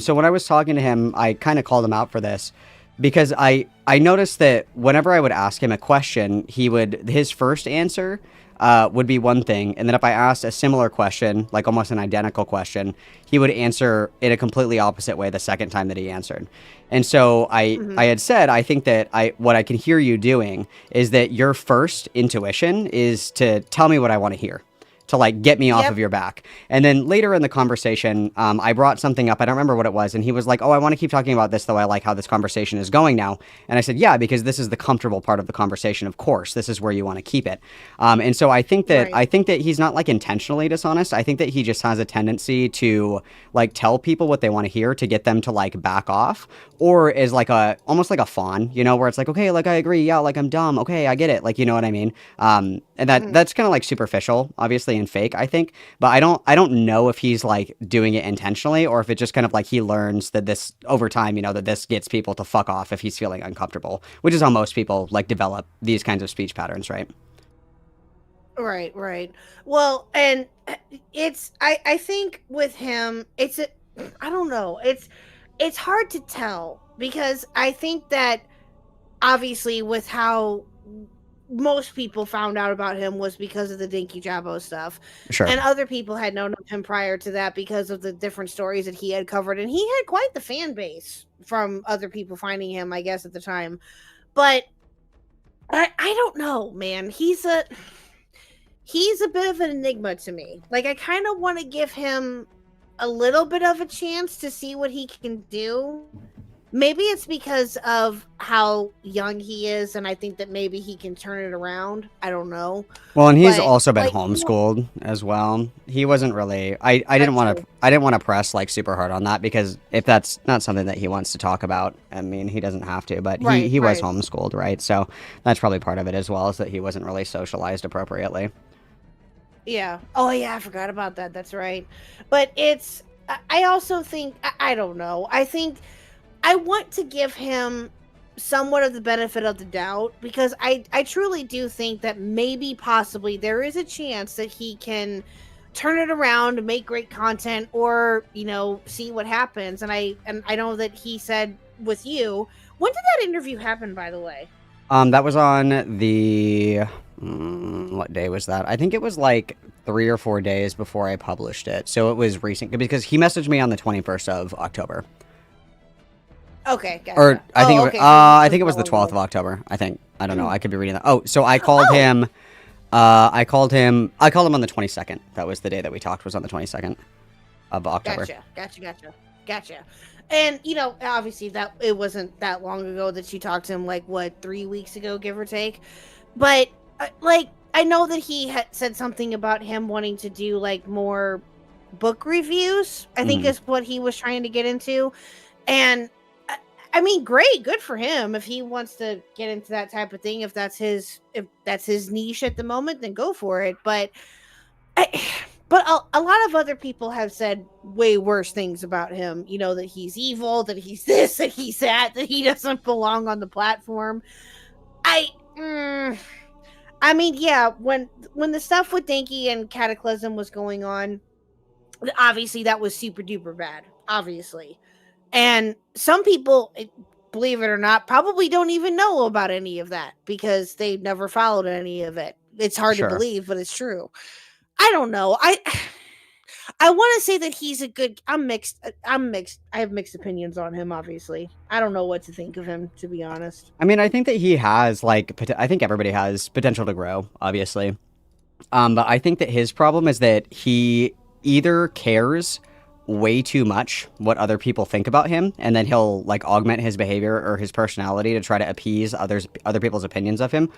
So when I was talking to him, I kind of called him out for this because I noticed that whenever I would ask him a question, his first answer would be one thing, and then if I asked a similar question, like almost an identical question, he would answer in a completely opposite way the second time that he answered. And so I had said, I think that what I can hear you doing is that your first intuition is to tell me what I want to hear, to like get me off of your back. And then later in the conversation, I brought something up. I don't remember what it was. And he was like, oh, I want to keep talking about this, though. I like how this conversation is going now. And I said, yeah, because this is the comfortable part of the conversation. Of course, this is where you want to keep it. And so I think that he's not like intentionally dishonest. I think that he just has a tendency to like tell people what they want to hear to get them to like back off, or is like almost like a fawn, you know, where it's like, okay, like I agree. Yeah. Like I'm dumb. Okay. I get it. Like, you know what I mean? And that's kind of like superficial, obviously, and fake, I think. But I don't know if he's like doing it intentionally or if it just kind of like he learns that this over time, you know, that this gets people to fuck off if he's feeling uncomfortable, which is how most people like develop these kinds of speech patterns, right? Right. Well, and I think with him, I don't know. It's hard to tell because I think that obviously with how most people found out about him was because of the Dinky Jabbo stuff. Sure. And other people had known of him prior to that because of the different stories that he had covered. And he had quite the fan base from other people finding him, I guess, at the time. But I don't know, man. He's a bit of an enigma to me. Like, I kind of want to give him a little bit of a chance to see what he can do. Maybe it's because of how young he is, and I think that maybe he can turn it around. I don't know. Well, and he's also been homeschooled as well. He wasn't really. I didn't want to press like super hard on that because if that's not something that he wants to talk about, I mean, he doesn't have to. But he was homeschooled, right? So that's probably part of it as well, is that he wasn't really socialized appropriately. Yeah. Oh, yeah. I forgot about that. That's right. But I also think. I don't know. I think. I want to give him somewhat of the benefit of the doubt because I truly do think that maybe possibly there is a chance that he can turn it around and make great content or, you know, see what happens. And I know that he said with you, when did that interview happen, by the way? That was on the, what day was that? I think it was like 3 or 4 days before I published it. So it was recent because he messaged me on the 21st of October. Okay, gotcha. Or I think I think it was the 12th of ago. October. I think. I don't know. I could be reading that. Oh, so I called him. I called him on the 22nd. That was the day that we talked. Was on the 22nd of October. Gotcha. And you know, obviously that it wasn't that long ago that you talked to him. Like what, 3 weeks ago, give or take. But like I know that he had said something about him wanting to do like more book reviews. I think is what he was trying to get into, and. I mean, great, good for him. If he wants to get into that type of thing, if that's his niche at the moment, then go for it. But a lot of other people have said way worse things about him. You know, that he's evil, that he's this, that he's that he doesn't belong on the platform. I mean, yeah, when the stuff with Dinky and Cataclysm was going on, obviously that was super duper bad. Obviously. And some people, believe it or not, probably don't even know about any of that because they never followed any of it. It's hard to believe, but it's true. I don't know. I want to say that he's a good. I'm mixed. I have mixed opinions on him. Obviously, I don't know what to think of him, to be honest. I mean, I think that he has like. I think everybody has potential to grow, obviously. But I think that his problem is that he either cares way too much what other people think about him, and then he'll like augment his behavior or his personality to try to appease other people's opinions of him,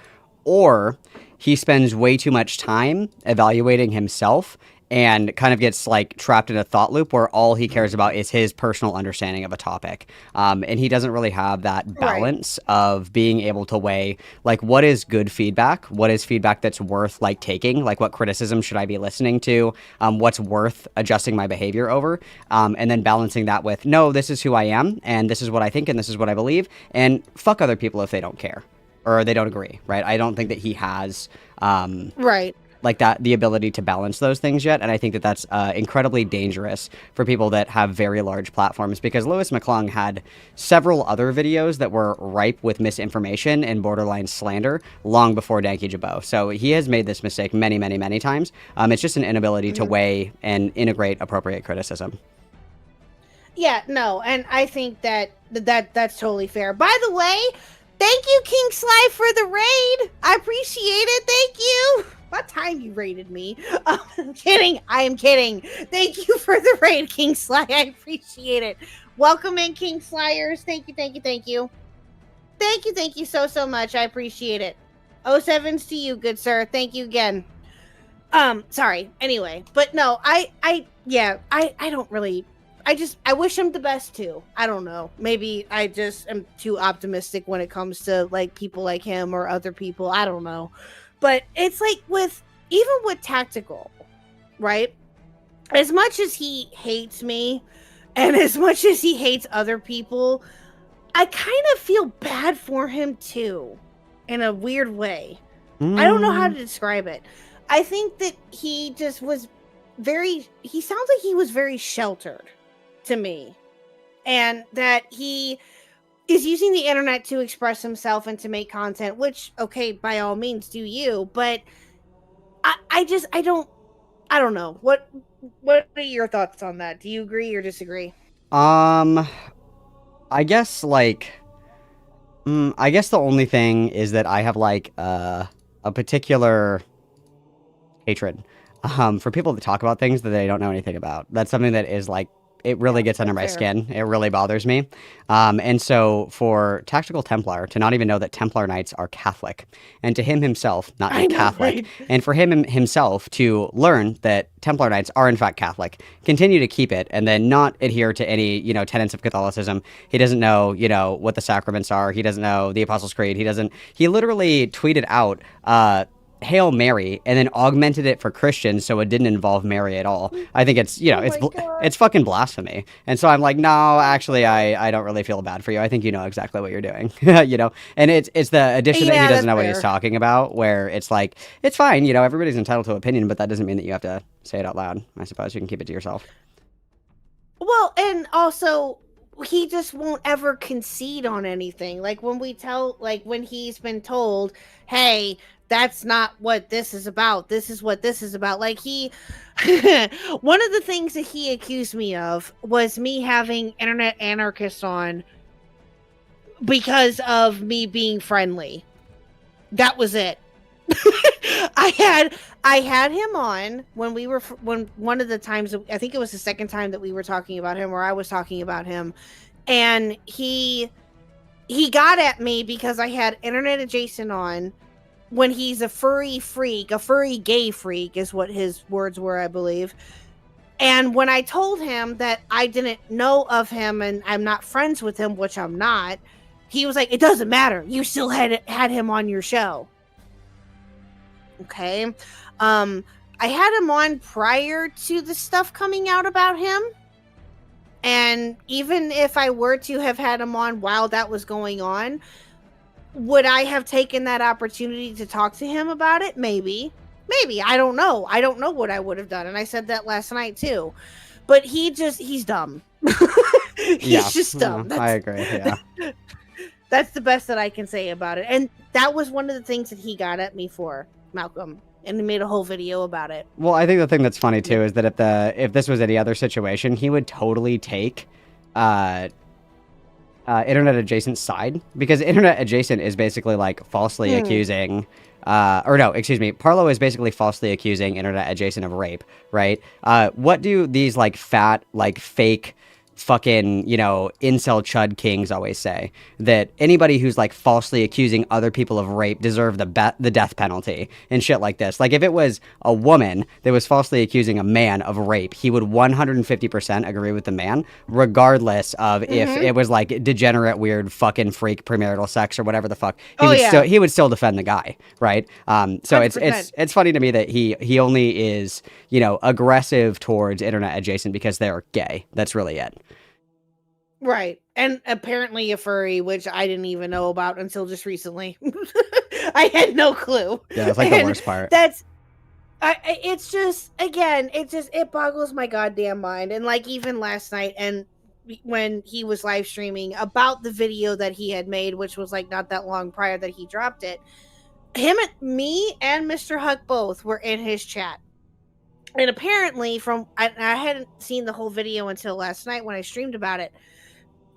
or he spends way too much time evaluating himself and kind of gets like trapped in a thought loop where all he cares about is his personal understanding of a topic. And he doesn't really have that balance of being able to weigh like what is good feedback, what is feedback that's worth like taking, like what criticism should I be listening to, what's worth adjusting my behavior over, and then balancing that with, no, this is who I am and this is what I think and this is what I believe, and fuck other people if they don't care or they don't agree, right? I don't think that he has like that the ability to balance those things yet, and I think that that's incredibly dangerous for people that have very large platforms, because Lewis McClung had several other videos that were ripe with misinformation and borderline slander long before Danky Jabot. So he has made this mistake many, many, many times. It's just an inability to weigh and integrate appropriate criticism. Yeah, no, and I think that's totally fair. By the way, thank you, King Sly, for the raid. I appreciate it. Thank you. What time you raided me? I'm kidding. I am kidding. Thank you for the raid, King Sly. I appreciate it. Welcome in, King Slyers. Thank you, thank you, thank you. Thank you so much. I appreciate it. 07s to you, good sir. Thank you again. Sorry. Anyway, but no, I don't really. I wish him the best too. I don't know. Maybe I just am too optimistic when it comes to like people like him or other people. I don't know. But it's like even with Tactical, right? As much as he hates me and as much as he hates other people, I kind of feel bad for him too, in a weird way. I don't know how to describe it. I think that he just was he sounds like he was very sheltered to me, and that he is using the internet to express himself and to make content, which, okay, by all means, do you, but I don't know. What are your thoughts on that? Do you agree or disagree? I guess like I guess the only thing is that I have like a particular hatred for people that talk about things that they don't know anything about. That's something that is like, it really gets under my skin. It really bothers me. And so for Tactical Templar to not even know that Templar Knights are Catholic, and to him himself not be Catholic, right? And for him himself to learn that Templar Knights are in fact Catholic, continue to keep it, and then not adhere to any, tenets of Catholicism. He doesn't know, what the sacraments are. He doesn't know the Apostles' Creed. He literally tweeted out, Hail Mary, and then augmented it for Christians so it didn't involve Mary at all. I think it's, it's fucking blasphemy. And so I'm like, no, actually, I don't really feel bad for you. I think you know exactly what you're doing, and it's the addition that he doesn't know what he's talking about, where it's like, it's fine, everybody's entitled to opinion, but that doesn't mean that you have to say it out loud. I suppose you can keep it to yourself. Well, and also, he just won't ever concede on anything. Like when he's been told, hey, that's not what this is about. This is what this is about. Like one of the things that he accused me of was me having internet anarchists on because of me being friendly. That was it. I had him on when one of the times, I think it was the second time that we were talking about him, or I was talking about him, and he got at me because I had internet adjacent on when he's a furry freak, a furry gay freak is what his words were, I believe. And when I told him that I didn't know of him and I'm not friends with him, which I'm not, he was like, it doesn't matter. You still had him on your show. Okay. I had him on prior to the stuff coming out about him. And even if I were to have had him on while that was going on, would I have taken that opportunity to talk to him about it? Maybe. I don't know. I don't know what I would have done. And I said that last night too. But he's dumb. He's just dumb. I agree. Yeah. That's the best that I can say about it. And that was one of the things that he got at me for, Malcolm. And he made a whole video about it. Well, I think the thing that's funny too is that if this was any other situation, he would totally take internet adjacent side, because internet adjacent is basically like falsely accusing Parlo is basically falsely accusing internet adjacent of rape, right? What do these like fat, like fake fucking, incel chud kings always say? That anybody who's like falsely accusing other people of rape deserve the death penalty and shit like this. Like if it was a woman that was falsely accusing a man of rape, he would 150% agree with the man, regardless of if it was like degenerate, weird, fucking freak premarital sex or whatever the fuck. He would still defend the guy, right? So 100%. It's funny to me that he only is, aggressive towards internet adjacent because they're gay. That's really it. Right. And apparently a furry, which I didn't even know about until just recently. I had no clue. Yeah, it's like the worst part. It's just, again, it boggles my goddamn mind. And like even last night, and when he was live streaming about the video that he had made, which was like not that long prior that he dropped it, me and Mr. Huck both were in his chat. And apparently, I hadn't seen the whole video until last night when I streamed about it.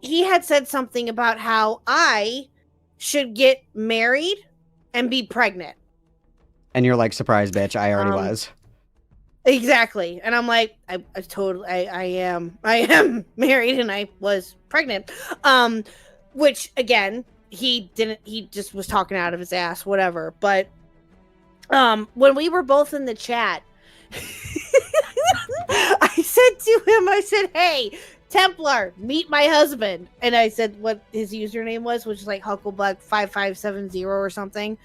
He had said something about how I should get married and be pregnant. And you're like, surprise, bitch, I already was. Exactly. And I'm like, I am married and I was pregnant. Which again, he just was talking out of his ass, whatever. But when we were both in the chat, I said to him, I said, hey, Templar, meet my husband. And I said what his username was, which is like Hucklebuck 5570 or something.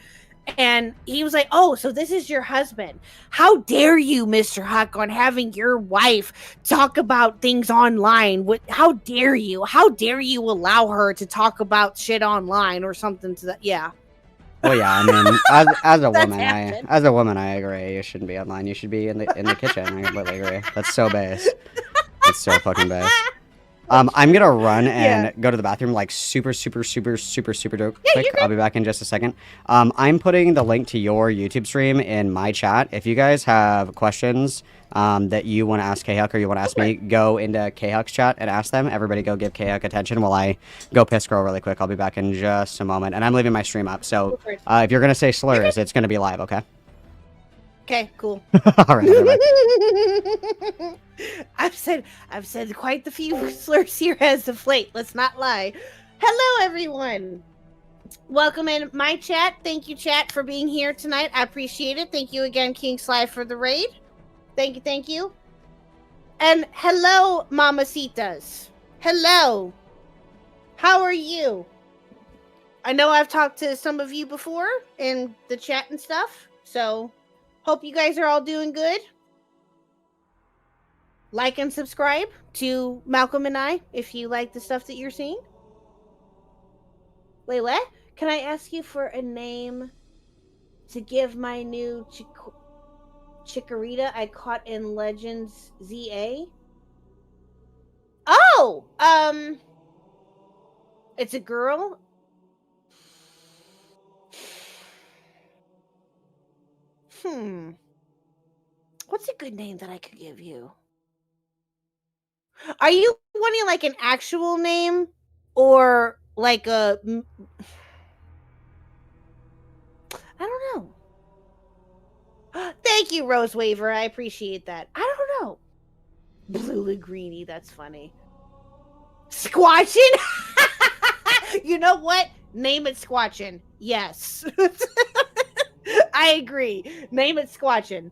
And he was like, oh, so this is your husband. How dare you, Mr. Huck, on having your wife talk about things online? How dare you? How dare you allow her to talk about shit online or something to that? Yeah. Well, yeah, I mean, as a woman, I agree. You shouldn't be online. You should be in the kitchen. I completely agree. That's so base. That's so fucking base. I'm gonna run and go to the bathroom like super quick. I'll be back in just a second. I'm putting the link to your YouTube stream in my chat. If you guys have questions that you want to ask Khuck or you want to ask me, go into Khuck's chat and ask them. Everybody go give Khuck attention while I go piss girl really quick. I'll be back in just a moment. And I'm leaving my stream up. So if you're gonna say slurs, it's gonna be live, okay? Okay, cool. All right. I've said quite the few slurs here as of late. Let's not lie. Hello, everyone. Welcome in my chat. Thank you, chat, for being here tonight. I appreciate it. Thank you again, King Sly, for the raid. Thank you. And hello, mamacitas. Hello. How are you? I know I've talked to some of you before in the chat and stuff, so hope you guys are all doing good. Like and subscribe to Malcolm and I if you like the stuff that you're seeing. Wait, what? Can I ask you for a name to give my new Chikorita I caught in Legends ZA? Oh! It's a girl? What's a good name that I could give you? Are you wanting like an actual name or like a... I don't know. Thank you, Rose Waver. I appreciate that. I don't know. Blue Linguini, that's funny. Squatchin? You know what? Name it Squatchin. Yes. I agree. Name it Squatchin.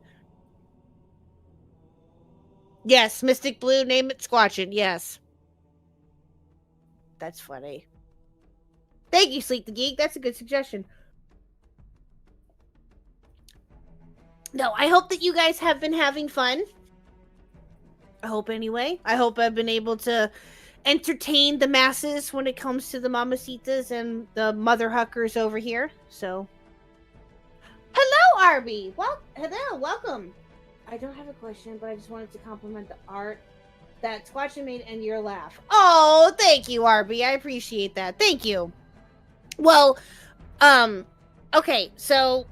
Yes, Mystic Blue, name it Squatchin. Yes. That's funny. Thank you, Sleep the Geek. That's a good suggestion. No, I hope that you guys have been having fun. I hope anyway. I hope I've been able to entertain the masses when it comes to the mamacitas and the mother huckers over here. So, hello, Arby. Well, hello, welcome. I don't have a question, but I just wanted to compliment the art that Squatchin made and your laugh. Oh, thank you, Arby. I appreciate that. Thank you. Well, okay, so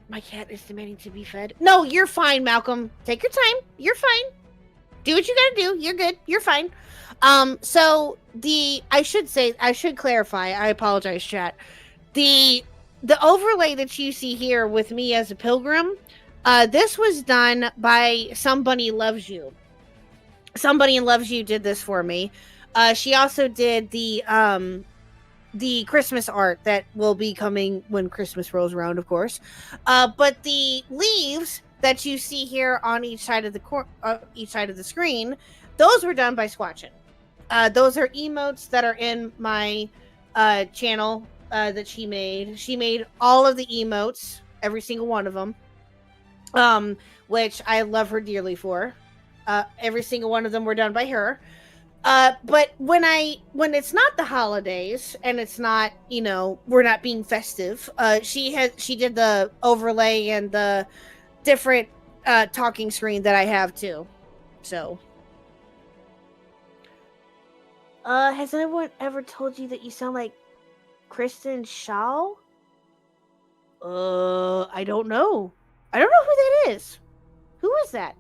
my cat is demanding to be fed. No, you're fine, Malcolm. Take your time. You're fine. Do what you gotta do. You're good. You're fine. So I should clarify. I apologize, chat. The overlay that you see here with me as a pilgrim, this was done by Somebody Loves You. Somebody Loves You did this for me. She also did the Christmas art that will be coming when Christmas rolls around, of course. But the leaves that you see here on each side of the screen, those were done by Squatchin. Those are emotes that are in my channel that she made. She made all of the emotes, every single one of them, which I love her dearly for. Every single one of them were done by her. But when it's not the holidays and it's not, we're not being festive, she did the overlay and the different talking screen that I have too. So, has anyone ever told you that you sound like Kristen Shaw? I don't know. I don't know who that is. Who is that?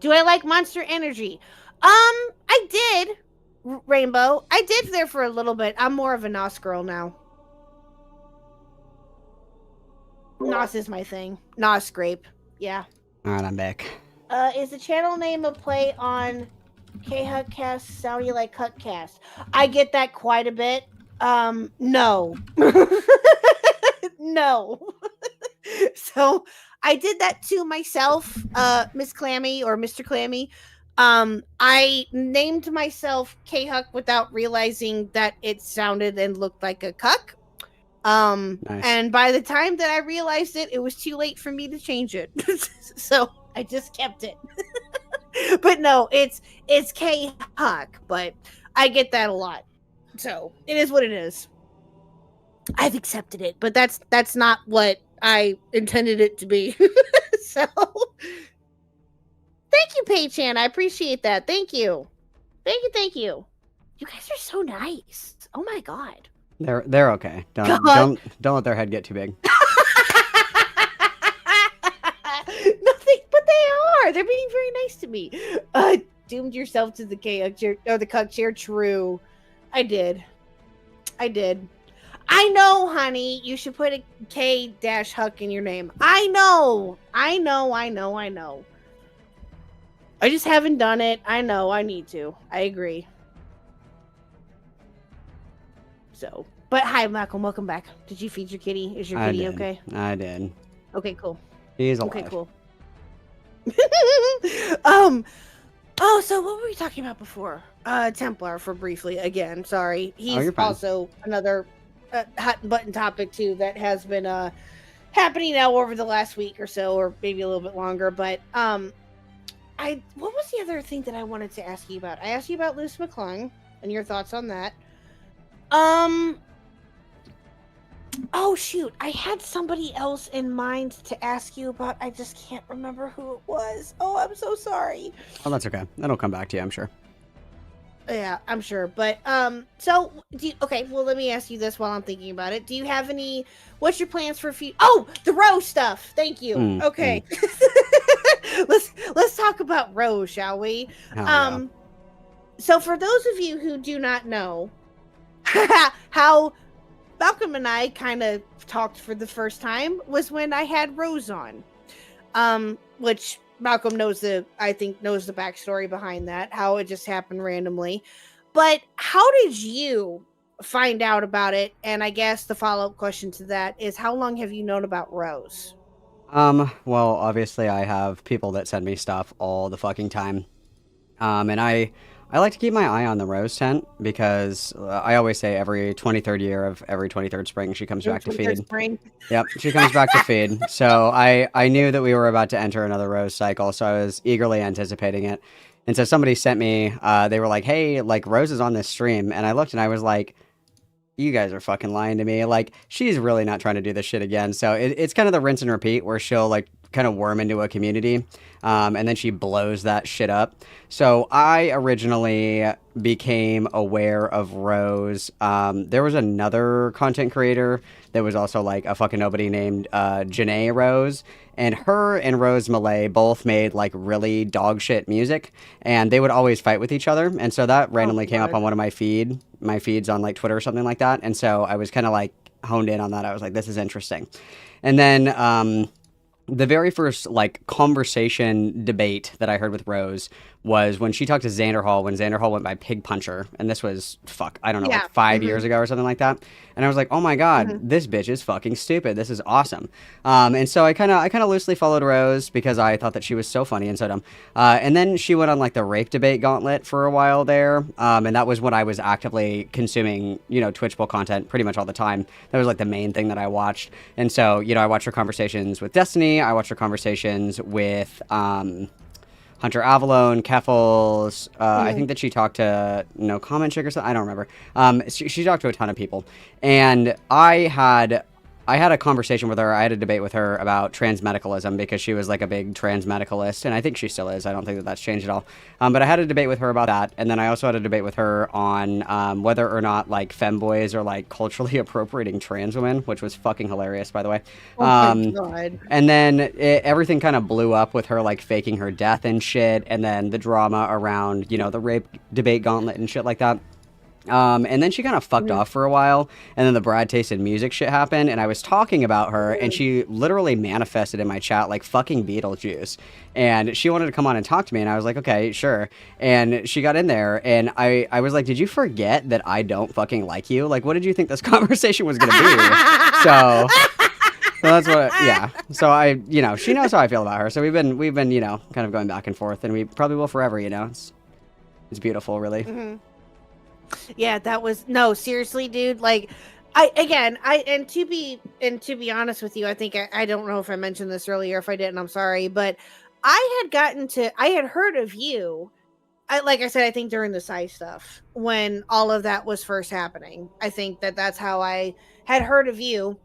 Do I like Monster Energy? I did. Rainbow. I did there for a little bit. I'm more of a NOS girl now. NOS is my thing. NOS scrape. Yeah. Alright, I'm back. Is the channel name a play on Khuckcast sounding like Khuckcast? I get that quite a bit. No. No. So I did that to myself, Miss Clammy or Mr. Clammy. I named myself Khuck without realizing that it sounded and looked like a cuck. Nice. And by the time that I realized it, it was too late for me to change it. So I just kept it. But no, it's Khuck, but I get that a lot. So it is what it is. I've accepted it, but that's not what I intended it to be. So thank you, Pei-chan. I appreciate that. Thank you. Thank you. You guys are so nice. Oh my god. They're okay. Don't let their head get too big. Nothing, but they are. They're being very nice to me. Doomed yourself to the Khuck chair or the Khuck chair. True. I did. I know, honey. You should put a K-Huck in your name. I know. I just haven't done it. I know. I need to. I agree. So, but hi, Malcolm. Welcome back. Did you feed your kitty? Is your kitty okay? I did. Okay, cool. He's alive. Okay, cool. Oh, so what were we talking about before? Templar for briefly again. Sorry. He's also another hot button topic too that has been happening now over the last week or so, or maybe a little bit longer. But what was the other thing that I wanted to ask you about? I asked you about Luce McClung and your thoughts on that. Oh shoot, I had somebody else in mind to ask you about. I just can't remember who it was. Oh, I'm so sorry. Oh, that's okay. That'll come back to you, I'm sure. Yeah, I'm sure. But so okay, well, let me ask you this while I'm thinking about it. Do you have what's your plans for Oh, the Rose stuff. Thank you. Okay. Let's talk about Rose, shall we? Yeah. So for those of you who do not know how Malcolm and I kind of talked for the first time was when I had Rose on, which Malcolm knows the backstory behind that, how it just happened randomly. But how did you find out about it? And I guess the follow-up question to that is, how long have you known about Rose? Well, obviously I have people that send me stuff all the fucking time. And I like to keep my eye on the Rose tent because I always say every 23rd year of every 23rd spring she comes back to feed. Spring. Yep, she comes back to feed. So I knew that we were about to enter another Rose cycle, so I was eagerly anticipating it. And so somebody sent me, they were like, hey, like Rose is on this stream. And I looked and I was like, you guys are fucking lying to me. Like, she's really not trying to do this shit again. So it's kind of the rinse and repeat where she'll like kind of worm into a community and then she blows that shit up. So I originally became aware of Rose. There was another content creator that was also like a fucking nobody named Janae Rose, and her and Rose Malay both made like really dog shit music, and they would always fight with each other. And so that randomly came up on one of my feeds on like Twitter or something like that. And so I was kind of like honed in on that. I was like, this is interesting. And then the very first like conversation debate that I heard with Rose was when she talked to Xander Hall when Xander Hall went by Pig Puncher, and this was like 5 years ago or something like that. And I was like, oh my god, this bitch is fucking stupid. This is awesome. And so I kind of loosely followed Rose because I thought that she was so funny and so dumb. And then she went on like the rape debate gauntlet for a while there, and that was when I was actively consuming Twitchable content pretty much all the time. That was like the main thing that I watched. And so I watched her conversations with Destiny. I watched her conversations with Hunter Avalone, Keffels. I think that she talked to Common Chick or something. I don't remember. She talked to a ton of people. And I had I had a conversation with her. I had a debate with her about transmedicalism because she was like a big transmedicalist, and I think she still is. I don't think that that's changed at all. But I had a debate with her about that, and then I also had a debate with her on whether or not like femboys are like culturally appropriating trans women, which was fucking hilarious, by the way. Oh my God. And then everything kind of blew up with her like faking her death and shit, and then the drama around the rape debate gauntlet and shit like that. And then she kind of fucked off for a while, and then the Brad Tasted Music shit happened, and I was talking about her, and she literally manifested in my chat like fucking Beetlejuice, and she wanted to come on and talk to me, and I was like, okay, sure, and she got in there, and I was like, did you forget that I don't fucking like you? Like, what did you think this conversation was gonna be? So that's what, yeah. So she knows how I feel about her, so we've been, kind of going back and forth, and we probably will forever, it's beautiful, really. Mm-hmm. Yeah, that was no, seriously, dude. Like, to be honest with you, I think I don't know if I mentioned this earlier. If I didn't, I'm sorry, but I had heard of you. Like I said, I think during the SAI stuff when all of that was first happening. I think that's how I had heard of you,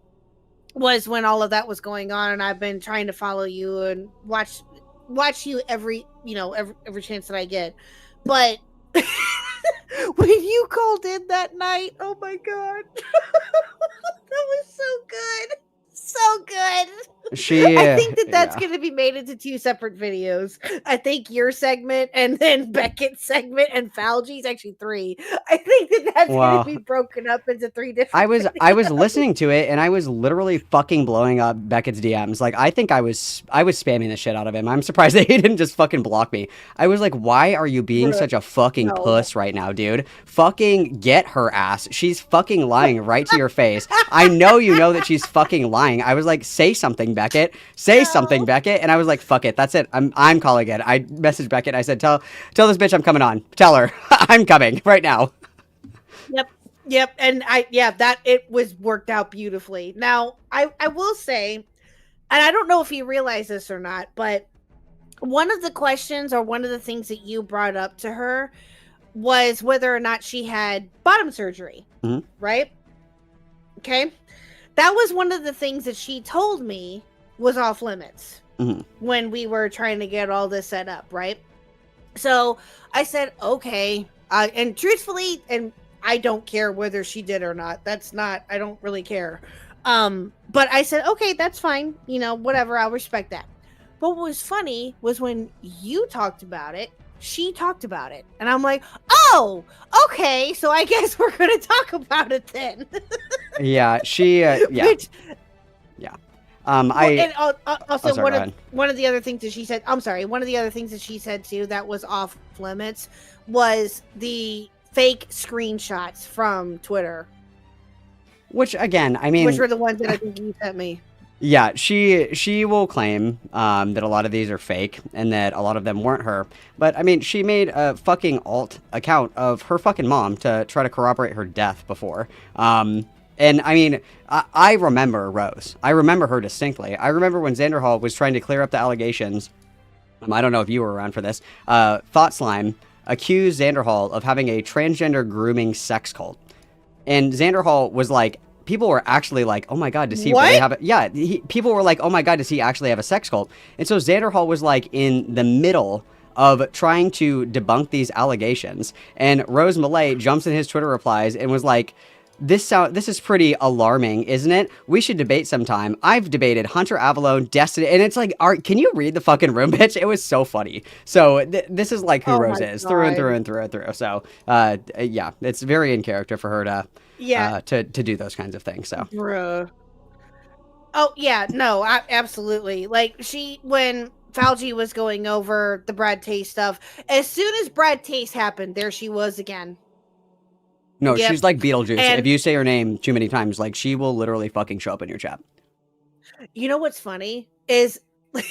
was when all of that was going on, and I've been trying to follow you and watch you every chance that I get, but. When you called in that night, oh my God, that was so good. So good. I think that's going to be made into 2 separate videos. I think your segment and then Beckett's segment and Falgi's actually 3. I think that's going to be broken up into 3 different videos. I was listening to it, and I was literally fucking blowing up Beckett's DMs. Like, I think I was spamming the shit out of him. I'm surprised that he didn't just fucking block me. I was like, why are you being such a fucking puss right now, dude? Fucking get her ass. She's fucking lying right to your face. I know you know that she's fucking lying. I was like, say something, Beckett. Say something, Beckett. And I was like, fuck it. That's it. I'm calling it. I messaged Beckett. I said, tell this bitch I'm coming on. Tell her I'm coming right now. Yep. And that it was worked out beautifully. Now, I will say, and I don't know if you realize this or not, but one of the questions or one of the things that you brought up to her was whether or not she had bottom surgery, right? Okay. That was one of the things that she told me was off limits when we were trying to get all this set up, right? So I said, okay. And truthfully, and I don't care whether she did or not. I don't really care. But I said, okay, that's fine. Whatever. I'll respect that. But what was funny was when you talked about it, she talked about it. And I'm like, oh, okay. So I guess we're going to talk about it then. Yeah, she, yeah. Which, yeah. Also, one of the other things that she said, I'm sorry, one of the other things that she said too that was off limits was the fake screenshots from Twitter. Which, again, I mean... Which were the ones that I think you sent me. Yeah, she will claim that a lot of these are fake and that a lot of them weren't her. But, I mean, she made a fucking alt account of her fucking mom to try to corroborate her death before. And, I mean, I remember Rose. I remember her distinctly. I remember when Xander Hall was trying to clear up the allegations. I don't know if you were around for this. Thought Slime accused Xander Hall of having a transgender grooming sex cult. And Xander Hall was like, people were actually like, oh my God, does he really have it? Yeah, people were like, oh my God, does he actually have a sex cult? And so Xander Hall was like in the middle of trying to debunk these allegations. And Rose Malay jumps in his Twitter replies and was like, this is pretty alarming, isn't it? We should debate sometime. I've debated Hunter Avalone, Destiny, and it's like, can you read the fucking room, bitch? It was so funny. So this is like who Rose is, through and through and through and through. So yeah, it's very in character for her to do those kinds of things. So Bruh. Oh yeah, no, absolutely. Like when Falgi was going over the Brad Taste stuff, as soon as Brad Taste happened, there she was again. No, she's like Beetlejuice. And if you say her name too many times, like she will literally fucking show up in your chat. You know what's funny is a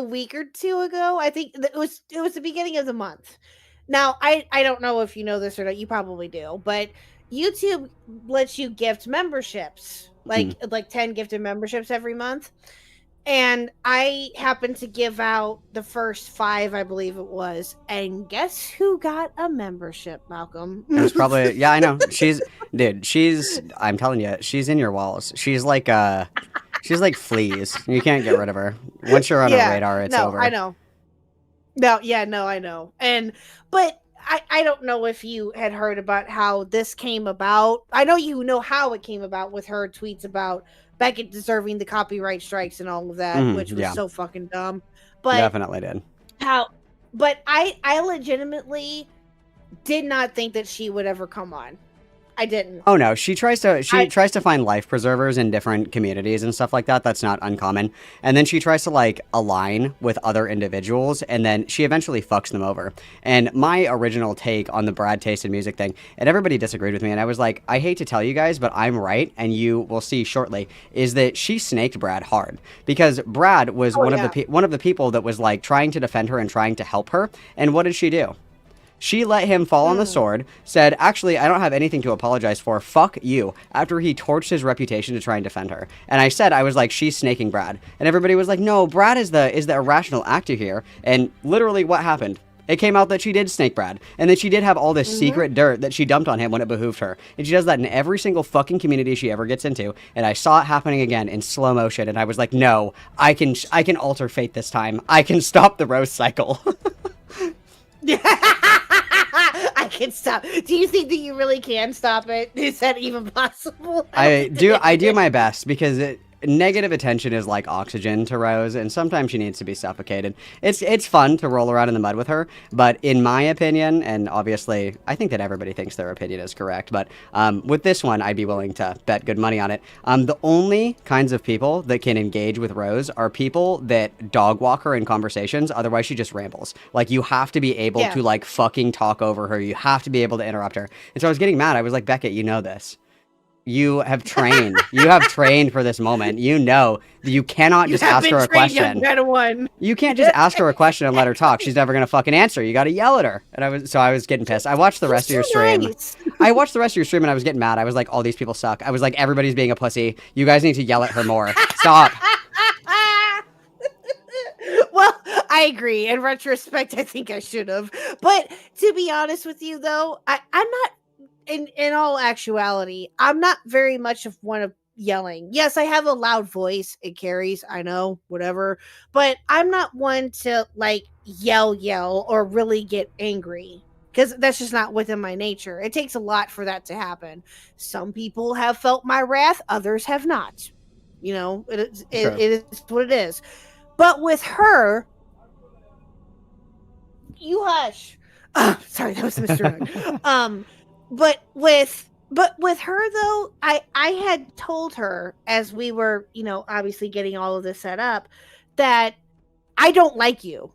week or two ago, I think it was the beginning of the month. Now, I don't know if you know this or not. You probably do, but YouTube lets you gift memberships, like 10 gifted memberships every month. And I happened to give out the first 5, I believe it was. And guess who got a membership, Malcolm? It was probably, yeah, I know. I'm telling you, she's in your walls. She's like fleas. You can't get rid of her. Once you're on her radar, it's over. I know. No, yeah, no, I know. But I don't know if you had heard about how this came about. I know you know how it came about with her tweets about Beckett deserving the copyright strikes and all of that, which was so fucking dumb. But definitely did. But I legitimately did not think that she would ever come on. I didn't. Oh no, she tries to find life preservers in different communities and stuff like that. That's not uncommon. And then she tries to like align with other individuals, and then she eventually fucks them over. And my original take on the Brad taste in music thing, and everybody disagreed with me, and I was like, I hate to tell you guys, but I'm right, and you will see shortly, is that she snaked Brad hard. Because Brad was one of the people that was like trying to defend her and trying to help her. And what did she do? She let him fall on the sword, said, actually, I don't have anything to apologize for. Fuck you. After he torched his reputation to try and defend her. And I was like, she's snaking Brad. And everybody was like, no, Brad is the irrational actor here. And literally what happened? It came out that she did snake Brad. And that she did have all this secret dirt that she dumped on him when it behooved her. And she does that in every single fucking community she ever gets into. And I saw it happening again in slow motion. And I was like, no, I can alter fate this time. I can stop the roast cycle. I can stop. Do you think that you really can stop it? Is that even possible? I do my best because negative attention is like oxygen to Rose, and sometimes she needs to be suffocated. It's fun to roll around in the mud with her, but in my opinion, and obviously I think that everybody thinks their opinion is correct, but with this one, I'd be willing to bet good money on it. The only kinds of people that can engage with Rose are people that dog walk her in conversations, otherwise she just rambles. Like, you have to be able to like fucking talk over her, you have to be able to interrupt her. And so I was getting mad. I was like, Beckett, you know this. You have trained. You have trained for this moment. You know you cannot just ask her a question. You can't just ask her a question and let her talk. She's never gonna fucking answer. You got to yell at her. And I was getting pissed. I watched the rest of your stream. I watched the rest of your stream and I was getting mad. I was like, all these people suck. I was like, everybody's being a pussy. You guys need to yell at her more. Stop. Well, I agree. In retrospect, I think I should have. But to be honest with you, though, I'm not. In all actuality, I'm not very much of one of yelling. Yes, I have a loud voice. It carries. I know, whatever. But I'm not one to like yell or really get angry, because that's just not within my nature. It takes a lot for that to happen. Some people have felt my wrath. Others have not. You know, it is what it is. But with her, you hush. Sorry, that was Mr. Hood. But with her though, I had told her as we were, you know, obviously getting all of this set up, that I don't like you.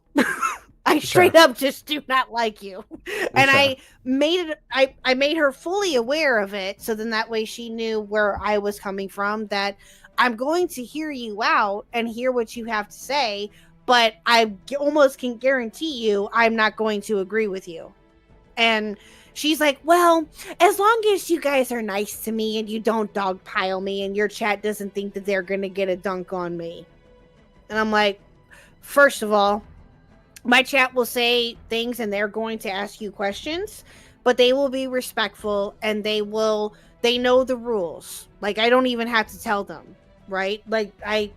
I straight up just do not like you. And I made her fully aware of it, so then that way she knew where I was coming from, that I'm going to hear you out and hear what you have to say, but I almost can guarantee you I'm not going to agree with you. And she's like, well, as long as you guys are nice to me and you don't dogpile me and your chat doesn't think that they're going to get a dunk on me. And I'm like, first of all, my chat will say things and they're going to ask you questions, but they will be respectful and they know the rules. Like, I don't even have to tell them, right? Like, I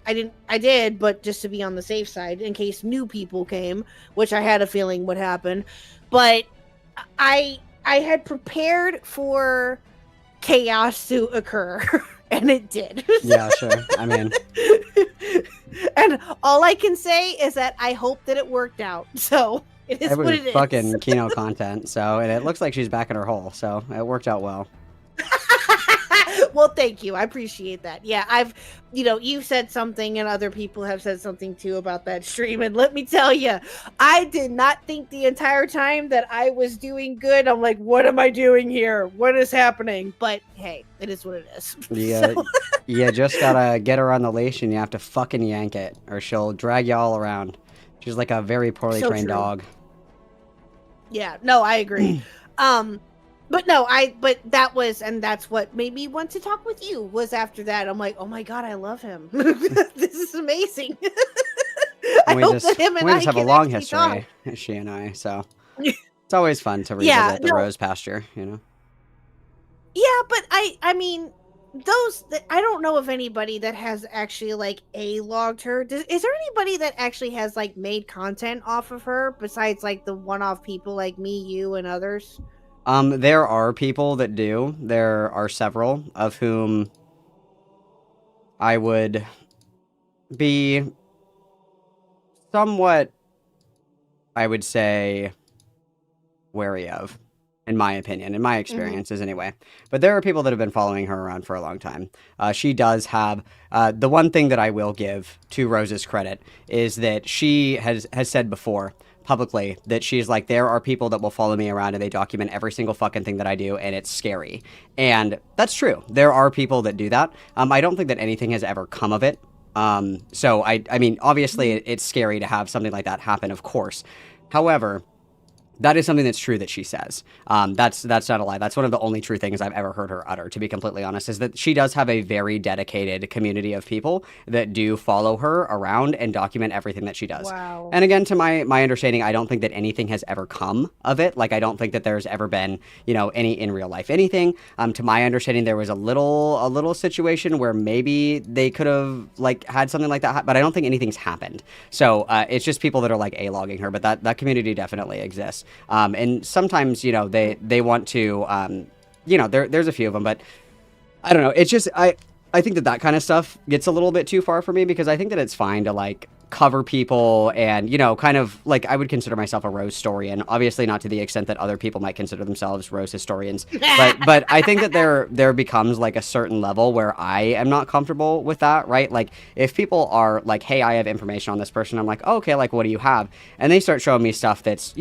did, but just to be on the safe side in case new people came, which I had a feeling would happen. But I had prepared for chaos to occur, and it did. Yeah, sure. I mean, and all I can say is that I hope that it worked out. So it is what it is. Fucking Kino content. So, and it looks like she's back in her hole. So it worked out well. Well, thank you. I appreciate that. Yeah, you've said something and other people have said something too about that stream. And let me tell you, I did not think the entire time that I was doing good. I'm like, what am I doing here? What is happening? But hey, it is what it is. Yeah, you just gotta get her on the leash and you have to fucking yank it or she'll drag you all around. She's like a very poorly trained dog. Yeah, no, I agree. But no, but that was, and that's what made me want to talk with you, was after that. I'm like, oh my God, I love him. This is amazing. I We hope just that him and we I just have a can long actually talk. history, she and I. So it's always fun to revisit Yeah, the no, rose pasture, you know. yeah, but I mean, those that I don't know of anybody that has actually like logged her. Is there anybody that actually has like made content off of her besides like the one-off people like me, you, and others? There are people that do. There are several of whom I would be somewhat, I would say, wary of, in my opinion, in my Mm-hmm. experiences anyway. But there are people that have been following her around for a long time. She does have the one thing that I will give to Rose's credit is that she has said before publicly that she's like, there are people that will follow me around and they document every single fucking thing that I do, and it's scary. And that's true. There are people that do that. I don't think that anything has ever come of it. So I mean, obviously it's scary to have something like that happen, of course. However, that is something that's true that she says. That's not a lie. That's one of the only true things I've ever heard her utter, to be completely honest, is that she does have a very dedicated community of people that do follow her around and document everything that she does. Wow. And again, to my understanding, I don't think that anything has ever come of it. Like, I don't think that there's ever been, any in real life anything. To my understanding, there was a little situation where maybe they could have like had something like that, but I don't think anything's happened. So it's just people that are like a-logging her, but that community definitely exists. And sometimes, they want to, there's a few of them, but I don't know. It's just, I think that kind of stuff gets a little bit too far for me, because I think that it's fine to like cover people and, kind of like, I would consider myself a Rose historian, obviously not to the extent that other people might consider themselves Rose historians, but I think that there becomes like a certain level where I am not comfortable with that, right? Like, if people are like, hey, I have information on this person, I'm like, oh, okay, like, what do you have? And they start showing me stuff that's,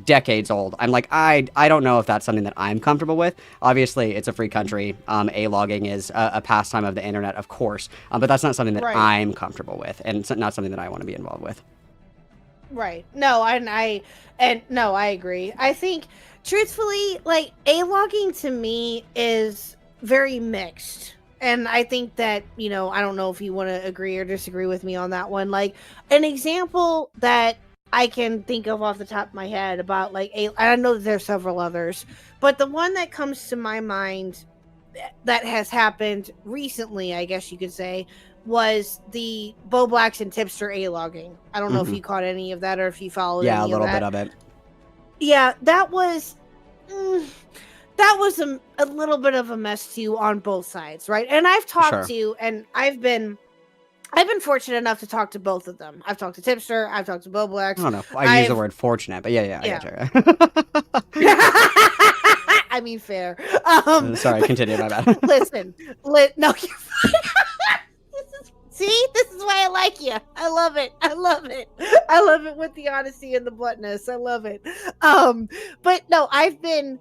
decades old. I'm like, I don't know if that's something that I'm comfortable with. Obviously, it's a free country. A-logging is a pastime of the internet, of course. But that's not something that Right. I'm comfortable with, and it's not something that I want to be involved with. Right. No, I agree. I think truthfully, like, A-logging to me is very mixed. And I think that, I don't know if you want to agree or disagree with me on that one. Like, an example that I can think of off the top of my head about like I know that there's several others, but the one that comes to my mind that has happened recently, I guess you could say, was the Bo Blacks and Tipster A-logging. I don't know if you caught any of that or if you followed Yeah, a any little of bit that. of it. Yeah, that was a little bit of a mess too on both sides, right? And I've talked to, and I've been fortunate enough to talk to both of them. I've talked to Tipster, I've talked to Bo Blacks. I don't know. I use the word fortunate, but yeah. I I mean, fair. Sorry, continue. My bad. Listen, no, you're fine. This is why I like you. I love it. I love it with the honesty and the bluntness. I love it. But no, I've been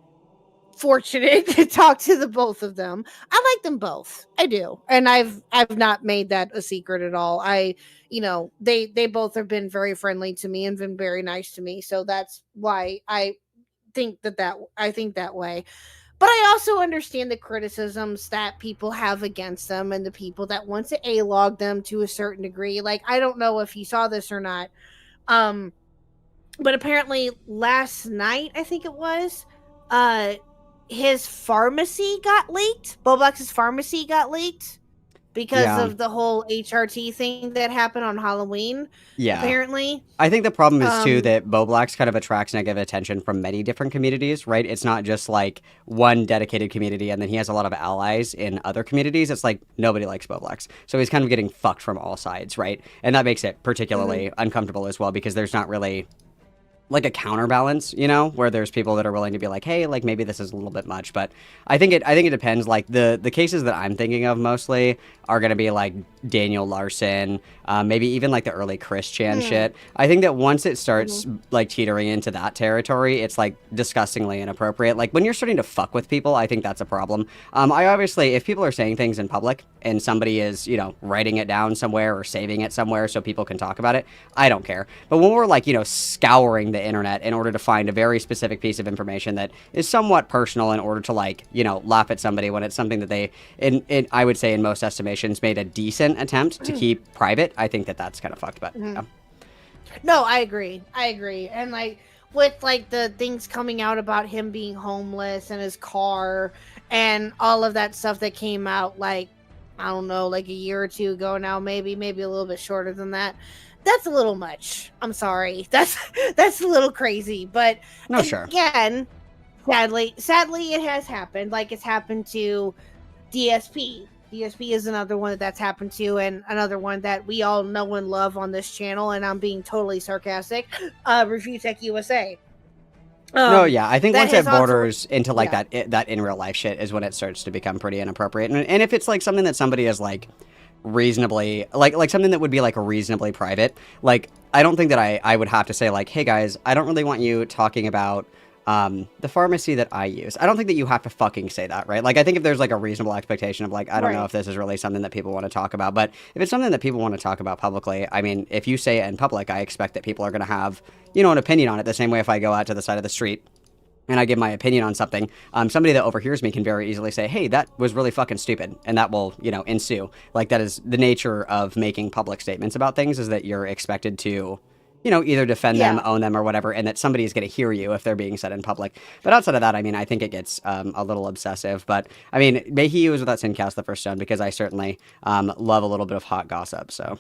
fortunate to talk to the both of them. I like them both. I do. And I've not made that a secret at all. They both have been very friendly to me and been very nice to me. So that's why I think that way. But I also understand the criticisms that people have against them and the people that want to A-log them to a certain degree. Like, I don't know if you saw this or not. But apparently last night, I think it was, his pharmacy got leaked. Bo Black's pharmacy got leaked because of the whole HRT thing that happened on Halloween. Yeah. Apparently. I think the problem is too that Bo Blacks kind of attracts negative attention from many different communities, right? It's not just like one dedicated community and then he has a lot of allies in other communities. It's like nobody likes Bo Blacks. So he's kind of getting fucked from all sides, right? And that makes it particularly uncomfortable as well, because there's not really like a counterbalance, where there's people that are willing to be like, hey, like maybe this is a little bit much. But I think it depends. Like the cases that I'm thinking of mostly are going to be like Daniel Larson, maybe even like the early Chris Chan shit. I think that once it starts like teetering into that territory, it's like disgustingly inappropriate. Like when you're starting to fuck with people, I think that's a problem. I obviously, if people are saying things in public and somebody is, writing it down somewhere or saving it somewhere so people can talk about it, I don't care. But when we're like, scouring the the internet in order to find a very specific piece of information that is somewhat personal in order to, like, you know, laugh at somebody when it's something that they, I would say in most estimations, made a decent attempt to keep private. I think that that's kind of fucked, but yeah. No, I agree. And like with like the things coming out about him being homeless and his car and all of that stuff that came out, like, I don't know, like a year or two ago now, maybe a little bit shorter than that. That's a little much. I'm sorry. That's a little crazy, but No, sure. Again, sadly it has happened. Like, it's happened to DSP. DSP is another one that's happened to, and another one that we all know and love on this channel, and I'm being totally sarcastic. Review Tech USA. No, yeah, I think that once it has also- borders into like yeah. that in real life shit is when it starts to become pretty inappropriate. And if it's like something that somebody is like reasonably like something that would be like reasonably private, like I don't think that I would have to say like, hey guys, I don't really want you talking about the pharmacy that I use. I don't think that you have to fucking say that, right? Like, I think if there's like a reasonable expectation of like, I don't know if this is really something that people want to talk about, but if it's something that people want to talk about publicly, I mean, if you say it in public, I expect that people are going to have, you know, an opinion on it. The same way if I go out to the side of the street and I give my opinion on something, somebody that overhears me can very easily say, hey, that was really fucking stupid. And that will, you know, ensue. Like, that is the nature of making public statements about things, is that you're expected to, you know, either defend them, own them, or whatever, and that somebody is going to hear you if they're being said in public. But outside of that, I mean, I think it gets a little obsessive. But, I mean, may he who is without sin cast the first stone, because I certainly love a little bit of hot gossip, so.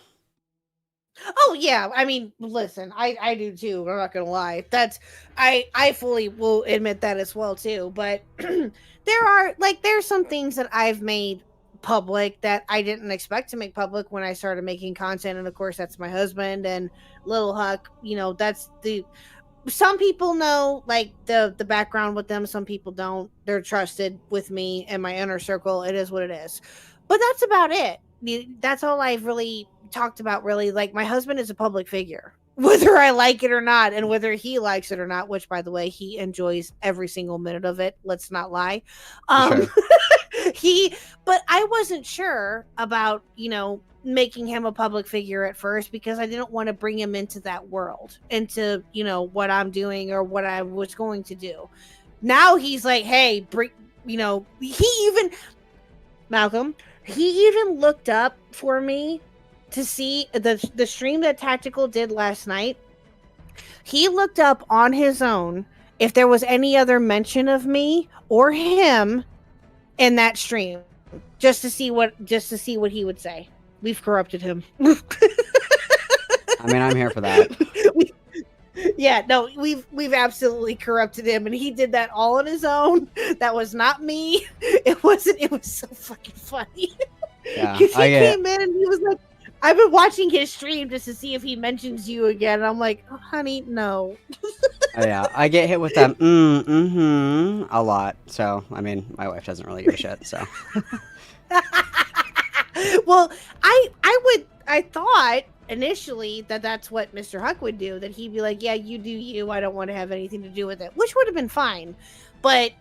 Oh, yeah. I mean, listen, I do too. I'm not going to lie. I fully will admit that as well, too. But there's some things that I've made public that I didn't expect to make public when I started making content. And of course, that's my husband and little Khuck. You know, some people know like the background with them. Some people don't. They're trusted with me and my inner circle. It is what it is. But that's about it. That's all I've really talked about, really. Like, my husband is a public figure, whether I like it or not, and whether he likes it or not, which, by the way, he enjoys every single minute of it. Let's not lie. Sure. But I wasn't sure about, you know, making him a public figure at first, because I didn't want to bring him into that world, into, you know, what I'm doing or what I was going to do. Now he's like, hey, you know, Malcolm, he even looked up for me to see the stream that Tactical did last night. He looked up on his own if there was any other mention of me or him in that stream, just to see what he would say. We've corrupted him. I mean, I'm here for that. We've absolutely corrupted him, and he did that all on his own. That was not me. It was so fucking funny. Yeah, He came in and he was like, I've been watching his stream just to see if he mentions you again. And I'm like, oh, honey, no. Oh, yeah, I get hit with them a lot. So, I mean, my wife doesn't really give a shit, so. Well, I thought initially that's what Mr. Khuck would do, that he'd be like, yeah, you do you, I don't want to have anything to do with it, which would have been fine. But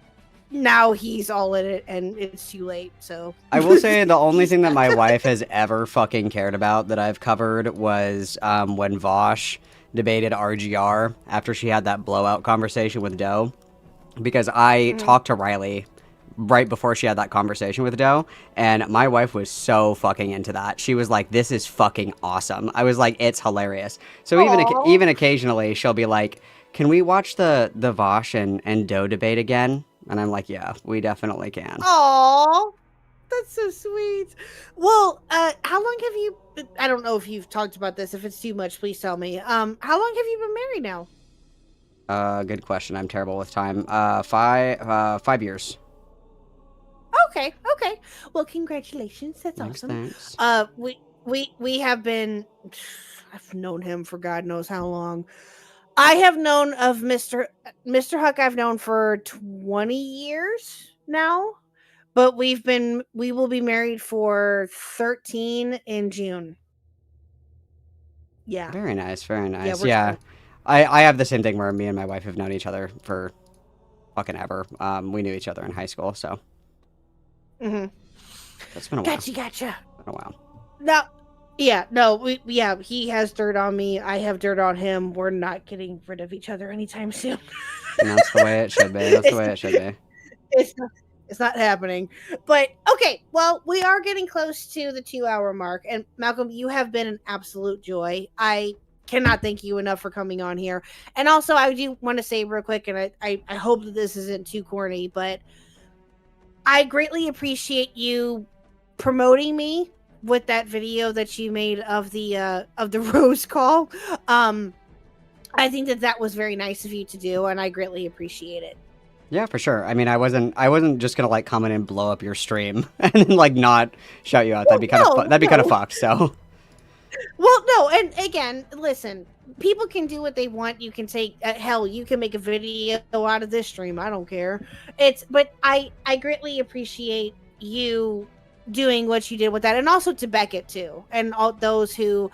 now he's all in it and it's too late, so. I will say the only thing that my wife has ever fucking cared about that I've covered was when Vosh debated RGR after she had that blowout conversation with Doe, because I talked to Riley right before she had that conversation with Doe, and my wife was so fucking into that. She was like, this is fucking awesome. I was like, it's hilarious. So even occasionally she'll be like, can we watch the Vosh and Doe debate again? And I'm like, yeah, we definitely can. Aww, that's so sweet. Well, how long have you, I don't know if you've talked about this. If it's too much, please tell me. How long have you been married now? Good question. I'm terrible with time. 5 years. Okay. Well, congratulations. That's awesome. Thanks. We have been, I've known him for God knows how long. I have known of Mr. Khuck, I've known for 20 years now, but we will be married for 13 in June. Yeah. Very nice. Very nice. Yeah. I have the same thing where me and my wife have known each other for fucking ever. We knew each other in high school, so. Mm-hmm. That's been a while. Gotcha. Been a while. Yeah, no, yeah, he has dirt on me. I have dirt on him. We're not getting rid of each other anytime soon. And that's the way it should be. That's the it's, way it should be. it's not, it's not happening. But okay, well, we are getting close to the 2 hour mark, and Malcolm, you have been an absolute joy. I cannot thank you enough for coming on here. And also, I do want to say real quick, and I hope that this isn't too corny, but I greatly appreciate you promoting me with that video that you made of the rose call. I think that was very nice of you to do, and I greatly appreciate it. Yeah, for sure. I mean, I wasn't just gonna like come in and blow up your stream and then like not shout you out. That'd be kind of that'd be kind of fucked. So. Well, no, and again, listen, people can do what they want. You can take hell, you can make a video out of this stream. I don't care. But I greatly appreciate you doing what you did with that, and also to Beckett too, and all those who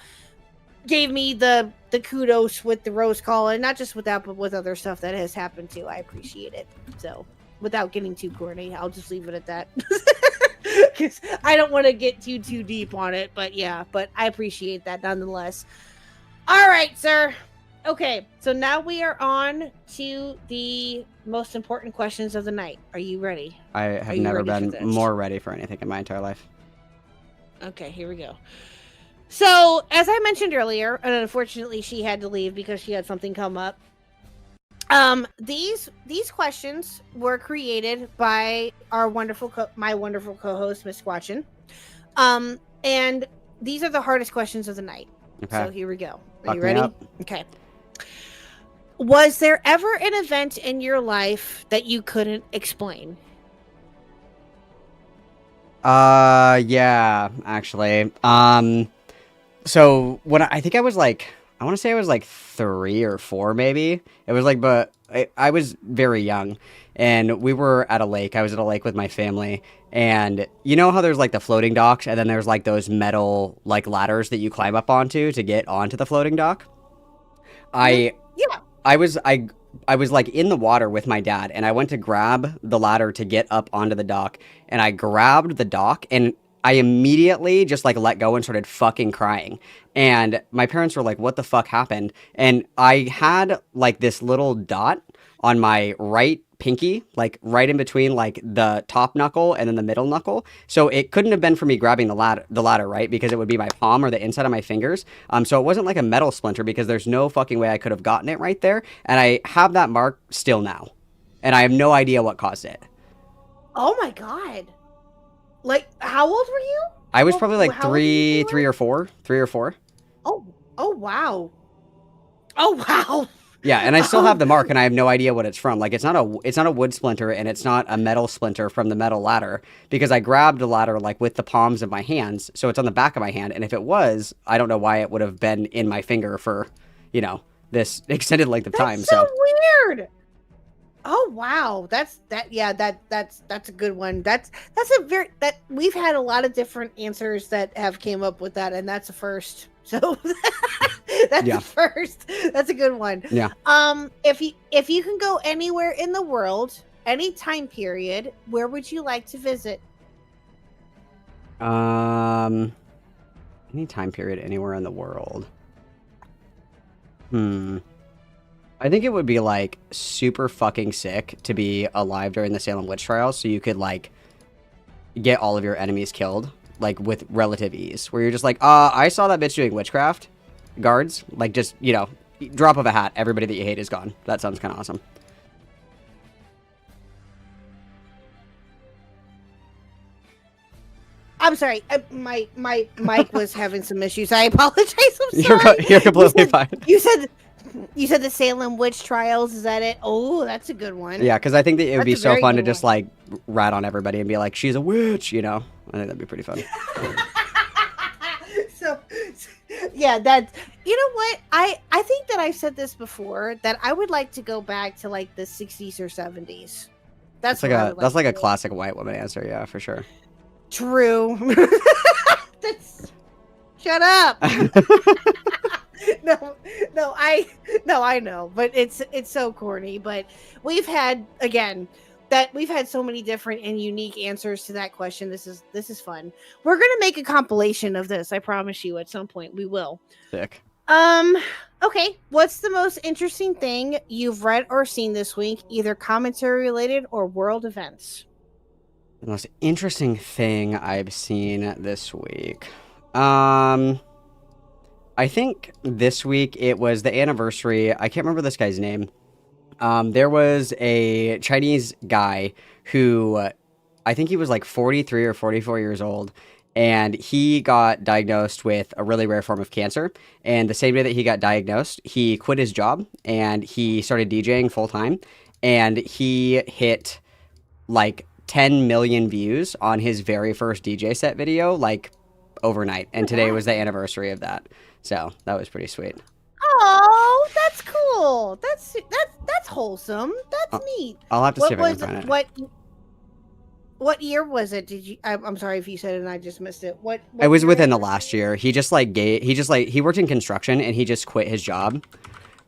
gave me the kudos with the rose call, and not just with that, but with other stuff that has happened too. I appreciate it. So, without getting too corny, I'll just leave it at that. Because I don't want to get too deep on it, but yeah, but I appreciate that nonetheless. All right, sir. Okay, so now we are on to the most important questions of the night. Are you ready? I have never been more ready for anything in my entire life. Okay, here we go. So, as I mentioned earlier, and unfortunately she had to leave because she had something come up. These questions were created by our my wonderful co-host, Miss Squatchin. And these are the hardest questions of the night. Okay. So here we go. Are you ready? Okay. Was there ever an event in your life that you couldn't explain? Yeah, actually. So when I think I was like, I want to say I was like 3 or 4, maybe. It was like, but I was very young, and we were at a lake. I was at a lake with my family, and you know how there's like the floating docks, and then there's like those metal like ladders that you climb up onto to get onto the floating dock. I was like in the water with my dad, and I went to grab the ladder to get up onto the dock, and I grabbed the dock, and I immediately just like let go and started fucking crying. And my parents were like, what the fuck happened? And I had like this little dot on my right pinky, like right in between like the top knuckle and then the middle knuckle. So it couldn't have been for me grabbing the ladder, right? Because it would be my palm or the inside of my fingers. So it wasn't like a metal splinter, because there's no fucking way I could have gotten it right there. And I have that mark still now. And I have no idea what caused it. Oh my God. Like, how old were you? I was probably like 3 or 4. Oh, wow. Oh, wow. Yeah, and I still have the mark, and I have no idea what it's from. Like, it's not a wood splinter, and it's not a metal splinter from the metal ladder, because I grabbed the ladder like with the palms of my hands, so it's on the back of my hand. And if it was, I don't know why it would have been in my finger for, this extended length of time. That's so weird. Oh wow, that's a good one. That's we've had a lot of different answers that have came up with that, and that's a first. So that's a first. That's a good one. Yeah. If you can go anywhere in the world, any time period, where would you like to visit? Any time period anywhere in the world. I think it would be like super fucking sick to be alive during the Salem witch trials, so you could like get all of your enemies killed like with relative ease, where you're just like, I saw that bitch doing witchcraft. Guards, like, just, drop of a hat, everybody that you hate is gone. That sounds kind of awesome. I'm sorry, my mic was having some issues. I apologize. I'm sorry. You're completely fine. You said the Salem witch trials. Is that it? Oh, that's a good one. Yeah, because I think that it would be so fun to just like rat on everybody and be like, she's a witch, I think that'd be pretty fun. So yeah, that's, you know what? I think that I've said this before, that I would like to go back to like the 60s or 70s. That's like a classic white woman answer, yeah, for sure. True. Shut up. I know, but it's so corny. But we've had, again, that we've had so many different and unique answers to that question. This is fun. We're gonna make a compilation of this. I promise you. At some point, we will. Sick. Okay. What's the most interesting thing you've read or seen this week, either commentary related or world events? The most interesting thing I've seen this week. I think this week it was the anniversary. I can't remember this guy's name. There was a Chinese guy who I think he was like 43 or 44 years old, and he got diagnosed with a really rare form of cancer. And the same day that he got diagnosed, he quit his job and he started DJing full time, and he hit like 10 million views on his very first DJ set video, like overnight. And today was the anniversary of that. So that was pretty sweet. Oh, that's cool. That's wholesome. That's neat. I'll have to see if I can find it. What year was it? Did you? I'm sorry if you said it and I just missed it. What It was year within the was it? last year. He worked in construction and he just quit his job.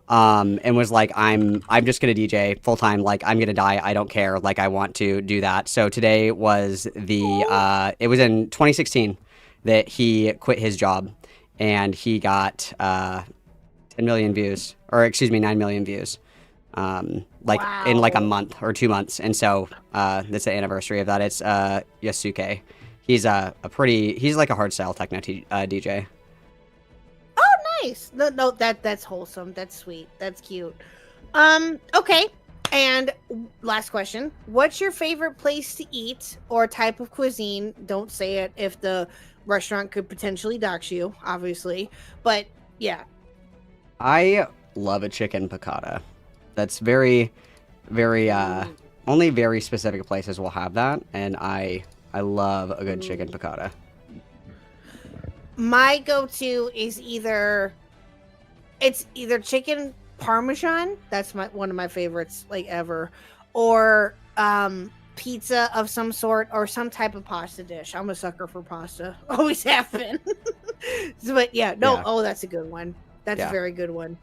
And was like, I'm just gonna DJ full time. Like, I'm gonna die. I don't care. Like, I want to do that. So today was it was in 2016 that he quit his job, and he got 10 million views, or excuse me, 9 million views. Like in like a month or 2 months. And so that's the anniversary of that. It's Yasuke. He's he's like a hardstyle techno DJ. Nice. No, that's wholesome. That's sweet. That's cute. Okay. And last question. What's your favorite place to eat or type of cuisine? Don't say it if the restaurant could potentially dox you, obviously. But yeah. I love a chicken piccata. That's very, very, only very specific places will have that. And I love a good chicken piccata. My go-to is either chicken parmesan, that's one of my favorites like ever, or pizza of some sort, or some type of pasta dish. I'm a sucker for pasta. Always have been. But yeah, oh, that's a good one. That's a very good one.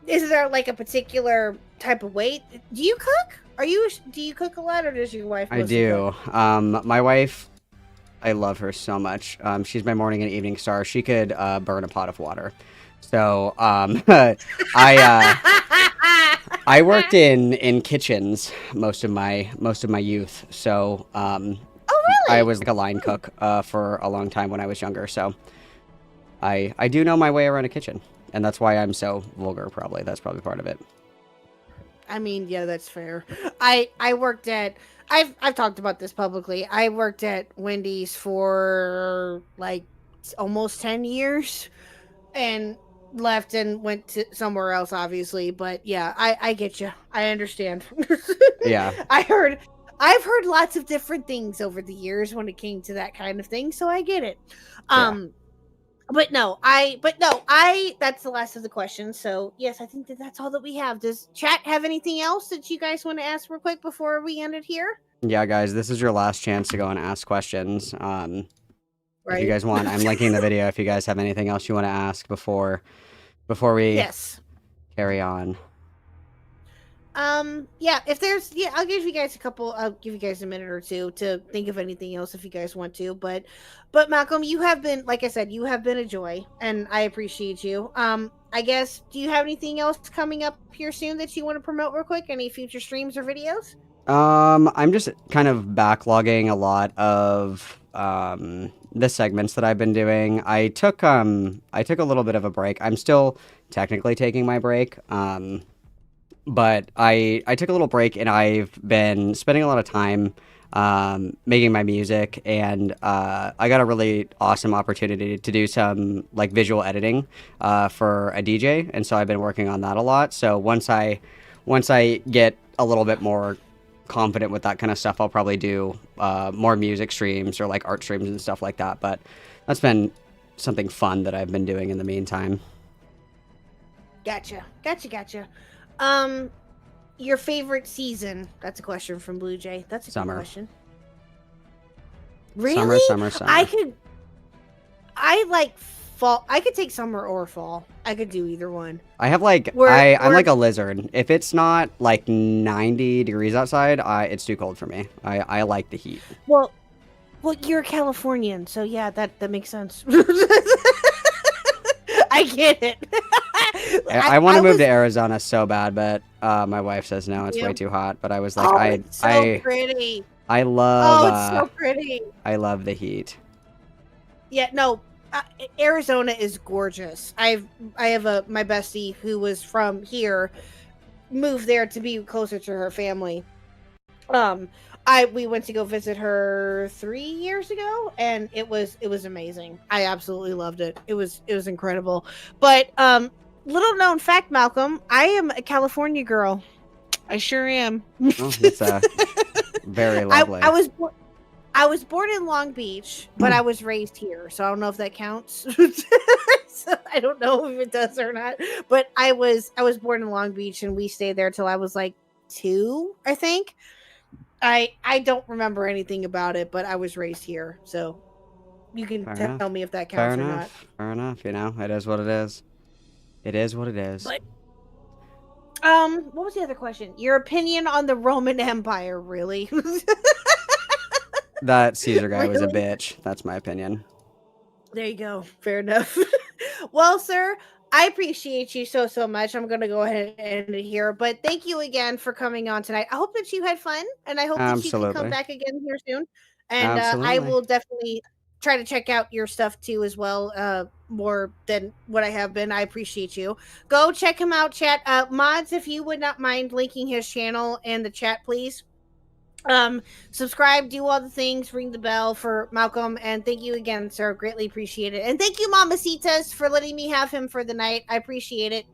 Is there like a particular type of way? Do you cook? Do you cook a lot, or does your wife? I do. My wife, I love her so much. She's my morning and evening star. She could burn a pot of water. So I worked in kitchens most of my youth. So oh really? I was like a line cook for a long time when I was younger. So I do know my way around a kitchen, and that's why I'm so vulgar. Probably that's probably part of it. I mean, yeah, that's fair. I worked at. I've talked about this publicly. I worked at Wendy's for like almost 10 years and left and went to somewhere else, obviously. But yeah, I get you. I understand. Yeah. I've heard lots of different things over the years when it came to that kind of thing, so I get it. But no, that's the last of the questions. So yes, I think that's all that we have. Does chat have anything else that you guys want to ask real quick before we end it here? Yeah, guys, this is your last chance to go and ask questions. Right. If you guys want, I'm linking the video if you guys have anything else you want to ask before we carry on. Yeah, I'll give you guys a minute or two to think of anything else if you guys want to, but Malcolm, you have been, like I said, you have been a joy, and I appreciate you. I guess, do you have anything else coming up here soon that you want to promote real quick? Any future streams or videos? I'm just kind of backlogging a lot of the segments that I've been doing. I took a little bit of a break. I'm still technically taking my break. But I took a little break, and I've been spending a lot of time making my music, and I got a really awesome opportunity to do some like visual editing for a DJ, and so I've been working on that a lot. So once I get a little bit more confident with that kind of stuff, I'll probably do more music streams or like art streams and stuff like that. But that's been something fun that I've been doing in the meantime. Gotcha. Your favorite season? That's a question from Blue Jay. That's a Summer. good question. Really? Summer. I like fall. I could take summer or fall. I could do either one. I have like I'm like a lizard. If it's not like 90 degrees outside, it's too cold for me. I like the heat. Well, you're a Californian, so yeah, that makes sense. I get it. I want to move to Arizona so bad, but my wife says no, it's way too hot. But I was like, it's so pretty. I love. Oh, it's so pretty. I love the heat. Yeah, no, Arizona is gorgeous. I have my bestie who was from here, moved there to be closer to her family. We went to go visit her 3 years ago, and it was amazing. I absolutely loved it. It was incredible. But little known fact, Malcolm, I am a California girl. I sure am. Oh, that's very lovely. I was born in Long Beach, but I was raised here, so I don't know if that counts. So I don't know if it does or not. But I was born in Long Beach, and we stayed there till I was like 2, I think. I don't remember anything about it, but I was raised here, so you can tell me if that counts or not. Fair enough. You know, it is what it is. It is what it is. But, what was the other question? Your opinion on the Roman Empire, really? That Caesar guy was a bitch. That's my opinion. There you go. Fair enough. Well, sir, I appreciate you so much. I'm going to go ahead and end it here. But thank you again for coming on tonight. I hope that you had fun, and I hope that you can come back again here soon. And I will definitely try to check out your stuff too as well, more than what I have been. I appreciate you. Go check him out, chat. Mods, if you would not mind linking his channel in the chat, please. Subscribe, do all the things, ring the bell for Malcolm, and thank you again, sir. Greatly appreciate it. And thank you, Mamacitas, for letting me have him for the night. I appreciate it.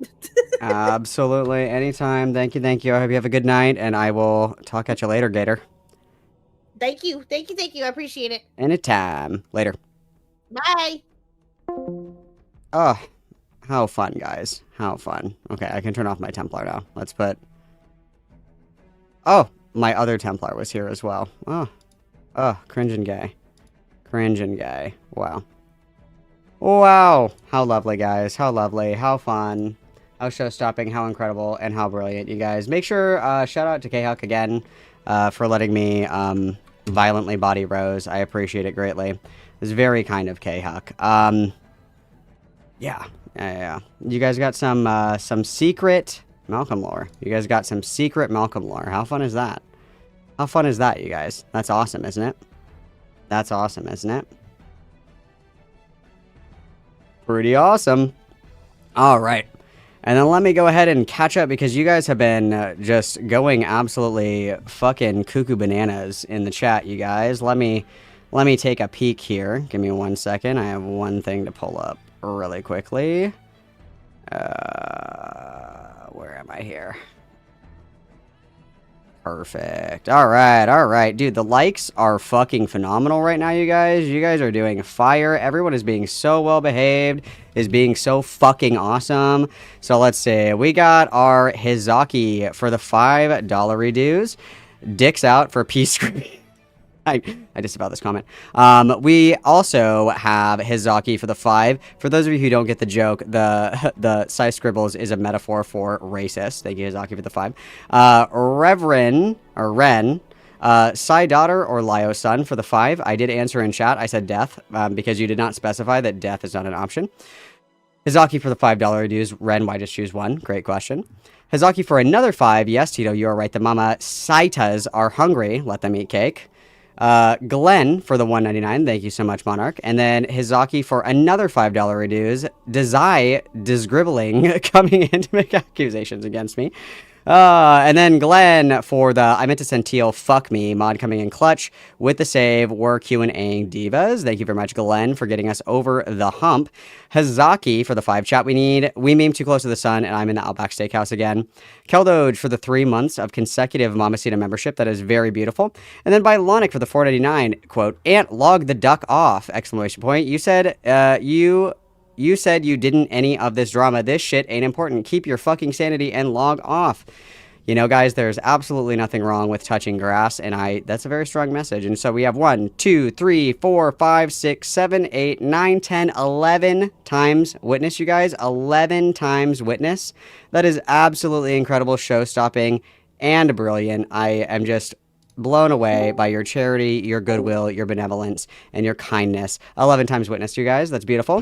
Absolutely. Anytime. Thank you. I hope you have a good night, and I will talk at you later, Gator. Thank you. I appreciate it. Anytime. Later. Bye. Oh, how fun, guys. How fun. Okay, I can turn off my Templar now. Let's put... Oh, my other Templar was here as well. Oh, cringing gay. Wow. Wow. How lovely, guys. How lovely. How fun. How show-stopping. How incredible. And how brilliant, you guys. Make sure, shout out to Khuck again for letting me violently body Rose. I appreciate it greatly. It was very kind of Khuck. Yeah. You guys got some secret... Malcolm lore. You guys got some secret Malcolm lore. How fun is that? How fun is that, you guys? That's awesome, isn't it? That's awesome, isn't it? Pretty awesome. All right. And then let me go ahead and catch up because you guys have been just going absolutely fucking cuckoo bananas in the chat, you guys. Let me take a peek here. Give me 1 second. I have one thing to pull up really quickly. Where am I here? Perfect. All right. Dude, the likes are fucking phenomenal right now, you guys. You guys are doing fire. Everyone is being so well behaved, is being so fucking awesome. So let's see. We got our Hizaki for the $5 redues. Dicks out for peace screaming. I disavow this comment. We also have Hizaki for the 5. For those of you who don't get the joke, the size scribbles is a metaphor for racist. Thank you, Hizaki, for the 5. Reverend, or Ren, Sai daughter or Lio son for the 5. I did answer in chat. I said death, because you did not specify that death is not an option. Hizaki for the $5 dues. Ren, why just choose 1? Great question. Hizaki for another 5. Yes, Tito, you are right. The mama Saitas are hungry. Let them eat cake. Glenn for the $1.99. Thank you so much, Monarch. And then Hizaki for another $5 redues. Desai disgribbling coming in to make accusations against me. And then Glenn for the, I meant to send Teal, fuck me, mod coming in clutch with the save. We're Q&A divas. Thank you very much, Glenn, for getting us over the hump. Hazaki for the 5 chat. We meme too close to the sun, and I'm in the Outback Steakhouse again. Keldoj for the 3 months of consecutive Mamacita membership. That is very beautiful. And then by Lonic for the $4.99, quote, Ant, log the duck off, exclamation point. You said, You said you didn't any of this drama. This shit ain't important. Keep your fucking sanity and log off. You know, guys, there's absolutely nothing wrong with touching grass, and that's a very strong message. And so we have 1, 2, 3, 4, 5, 6, 7, 8, 9, 10, 11 times witness, you guys. 11 times witness. That is absolutely incredible, show-stopping, and brilliant. I am just blown away by your charity, your goodwill, your benevolence, and your kindness. 11 times witness, you guys. That's beautiful.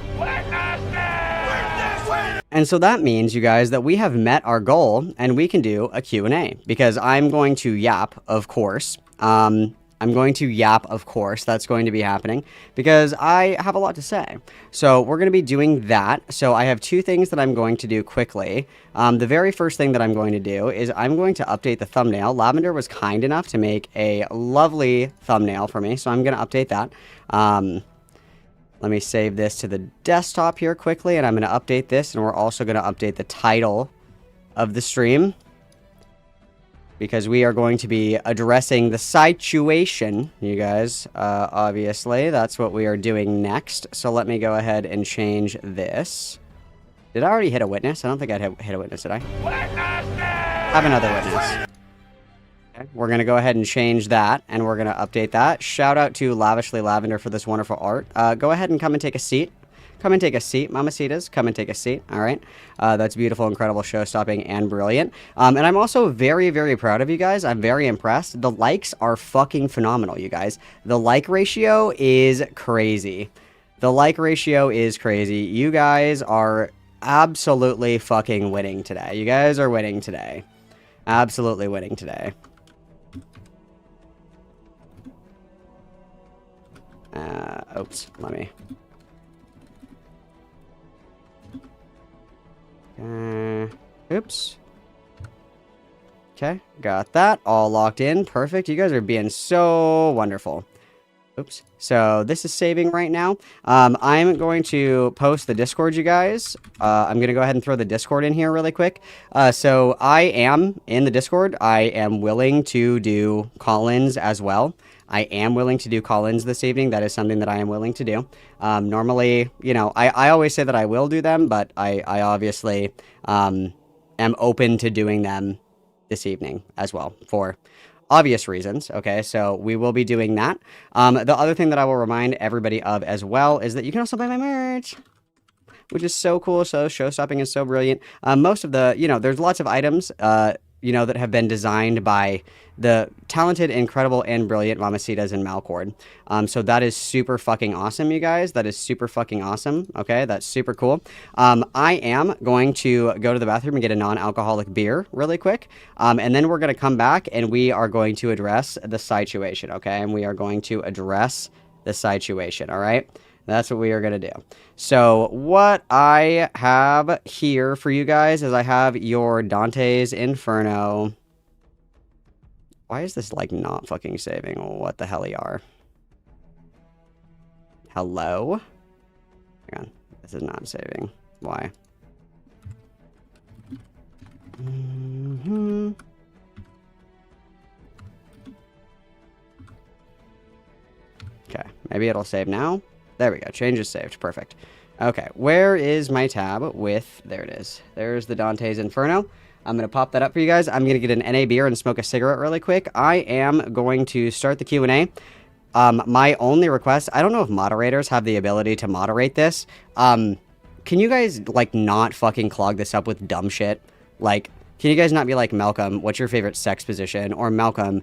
And so that means, you guys, that we have met our goal and we can do a Q&A, because I'm going to yap, of course. I'm going to yap, of course. That's going to be happening because I have a lot to say. So we're going to be doing that. So I have 2 things that I'm going to do quickly. The very first thing that I'm going to do is I'm going to update the thumbnail. Lavender was kind enough to make a lovely thumbnail for me, so I'm going to update that. Let me save this to the desktop here quickly, and I'm going to update this, and we're also going to update the title of the stream, because we are going to be addressing the SAI-TUATION, you guys. Obviously, that's what we are doing next. So let me go ahead and change this. Did I already hit a witness? I don't think I hit a witness, did I? Have another witness. Okay, we're going to go ahead and change that, and we're going to update that. Shout out to Lavishly Lavender for this wonderful art. Go ahead and come and take a seat. Come and take a seat, Mamacitas. Come and take a seat. All right. That's beautiful, incredible, show-stopping, and brilliant. And I'm also very, very proud of you guys. I'm very impressed. The likes are fucking phenomenal, you guys. The like ratio is crazy. The like ratio is crazy. You guys are absolutely fucking winning today. You guys are winning today. Absolutely winning today. Oops, let me... oops. Okay, got that all locked in. Perfect. You guys are being so wonderful. Oops. So this is saving right now. I'm going to post the Discord, you guys. I'm going to go ahead and throw the Discord in here really quick. So I am in the Discord. I am willing to do call-ins as well. I am willing to do call-ins this evening. That is something that I am willing to do. Normally, you know, I always say that I will do them, but I obviously am open to doing them this evening as well for obvious reasons. Okay, so we will be doing that. The other thing that I will remind everybody of as well is that you can also buy my merch, which is so cool. So show-stopping is so brilliant. Most of the, you know, there's lots of items, you know, that have been designed by the talented, incredible, and brilliant Mamacitas and Malcord. So that is super fucking awesome, you guys. That is super fucking awesome. Okay, that's super cool. I am going to go to the bathroom and get a non-alcoholic beer really quick. And then we're going to come back and we are going to address the SAI-TUATION, okay? And we are going to address the SAI-TUATION, all right? That's what we are going to do. So what I have here for you guys is I have your Dante's Inferno. Why is this, like, not fucking saving? What the hell are? Hello? Hang on. This is not saving. Why? Okay. Maybe it'll save now. There we go. Change is saved. Perfect. Okay. Where is my tab with... There it is. There's the Dante's Inferno. I'm going to pop that up for you guys. I'm going to get an NA beer and smoke a cigarette really quick. I am going to start the Q&A. My only request... I don't know if moderators have the ability to moderate this. Can you guys, like, not fucking clog this up with dumb shit? Like... Can you guys not be like, Malcolm, what's your favorite sex position? Or Malcolm,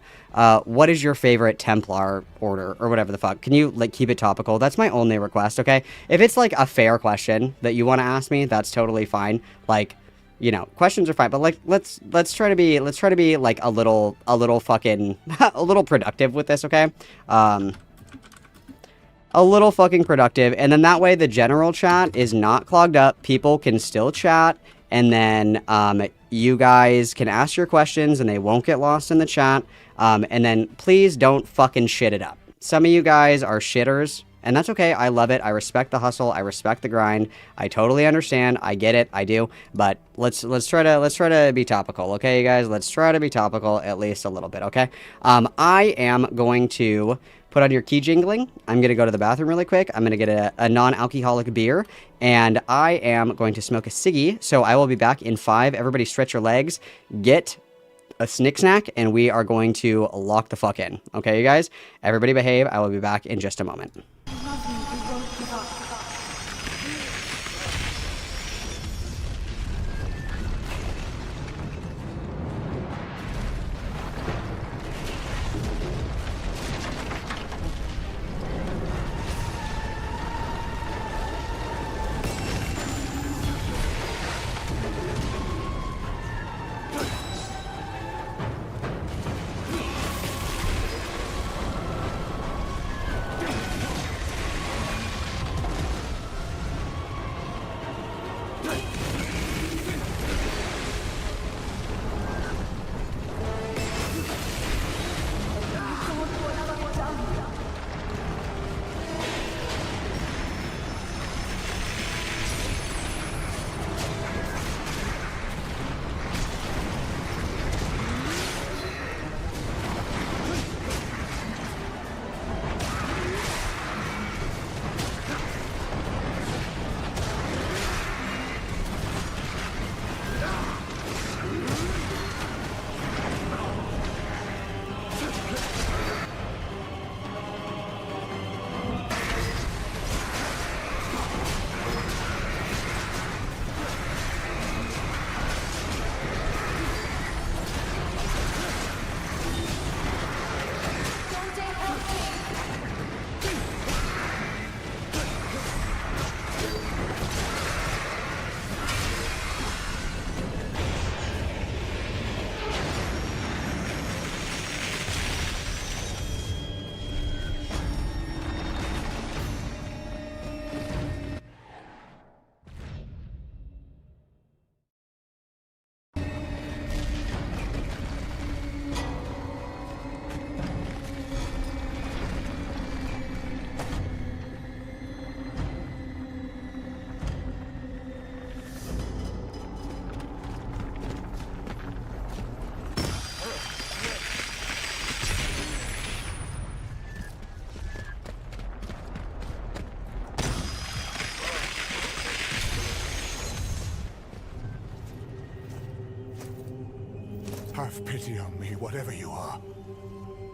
what is your favorite Templar order? Or whatever the fuck. Can you, like, keep it topical? That's my only request, okay? If it's, like, a fair question that you want to ask me, that's totally fine. Like, you know, questions are fine. But, like, let's try to be, like, a little fucking, a little productive with this, okay? A little fucking productive. And then that way the general chat is not clogged up. People can still chat. And then, you guys can ask your questions and they won't get lost in the chat. And then please don't fucking shit it up. Some of you guys are shitters and that's okay. I love it. I respect the hustle. I respect the grind. I totally understand. I get it. I do. But let's try to be topical. Okay, you guys, let's try to be topical at least a little bit. Okay. I am going to put on your key jingling. I'm going to go to the bathroom really quick. I'm going to get a non-alcoholic beer. And I am going to smoke a ciggy. So I will be back in 5. Everybody stretch your legs. Get a snick snack, and we are going to lock the fuck in. Okay, you guys? Everybody behave. I will be back in just a moment. Have pity on me, whatever you are.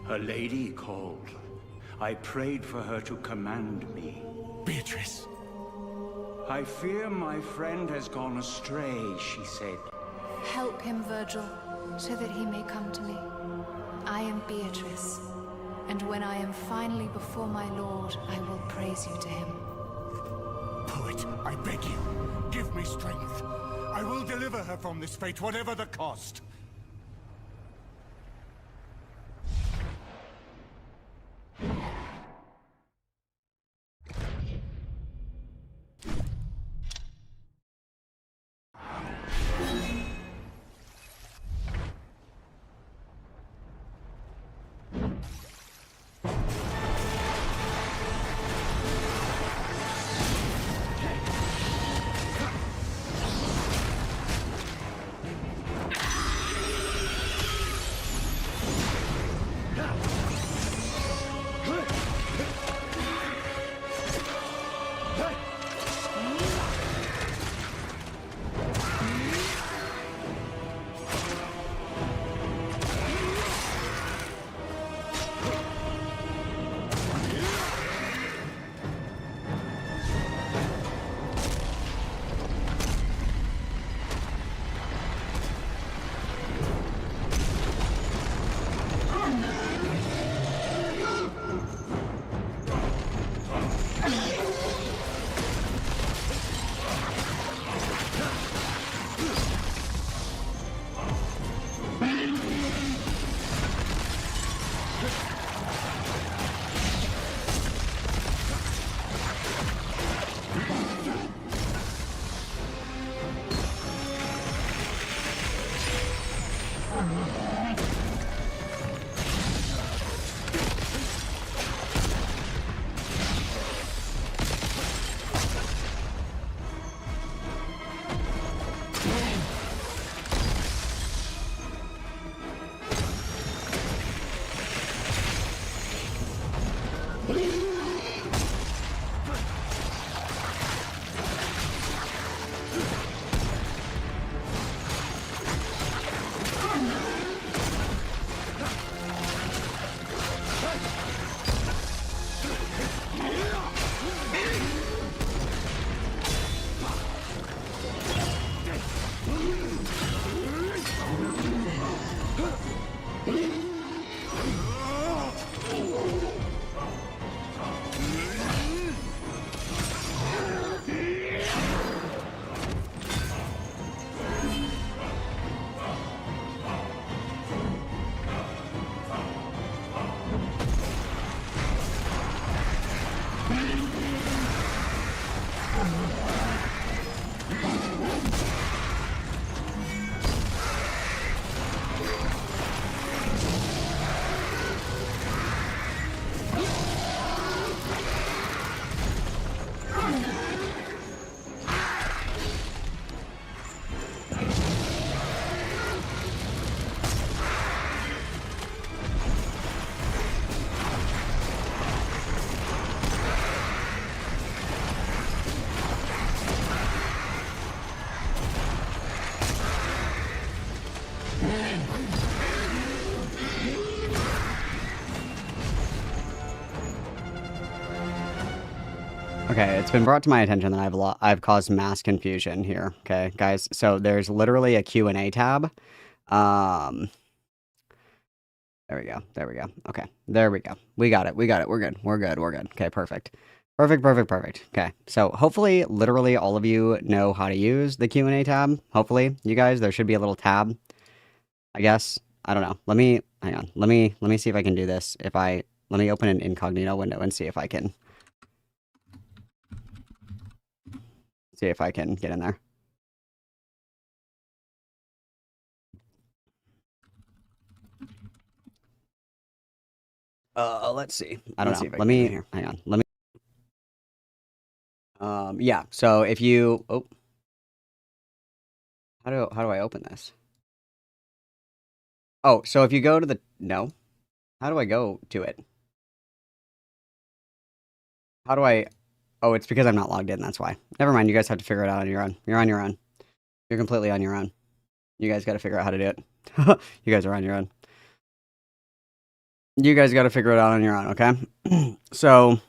A lady called. I prayed for her to command me. Beatrice. I fear my friend has gone astray, she said. Help him, Virgil, so that he may come to me. I am Beatrice, and when I am finally before my lord, I will praise you to him. Poet, I beg you, give me strength. I will deliver her from this fate, whatever the cost. Okay, it's been brought to my attention that I've caused mass confusion here. Okay, guys. So there's literally a Q&A tab. There we go. There we go. Okay, there we go. We got it. We got it. We're good. We're good. We're good. Okay, perfect. Perfect, perfect, perfect. Okay, so hopefully, literally all of you know how to use the Q&A tab. Hopefully, you guys, there should be a little tab, I guess. I don't know. Let me, hang on. Let me see if I can do this. Let me open an incognito window and see if I can get in there. Let's see. I don't know. Let me, hang on. Let me, yeah. So if you, oh, how do I open this? Oh, so if you go to the, no. How do I go to it? How do I, oh, it's because I'm not logged in, that's why. Never mind, you guys have to figure it out on your own. You're on your own. You're completely on your own. You guys gotta figure out how to do it. You guys are on your own. You guys gotta figure it out on your own, okay? So,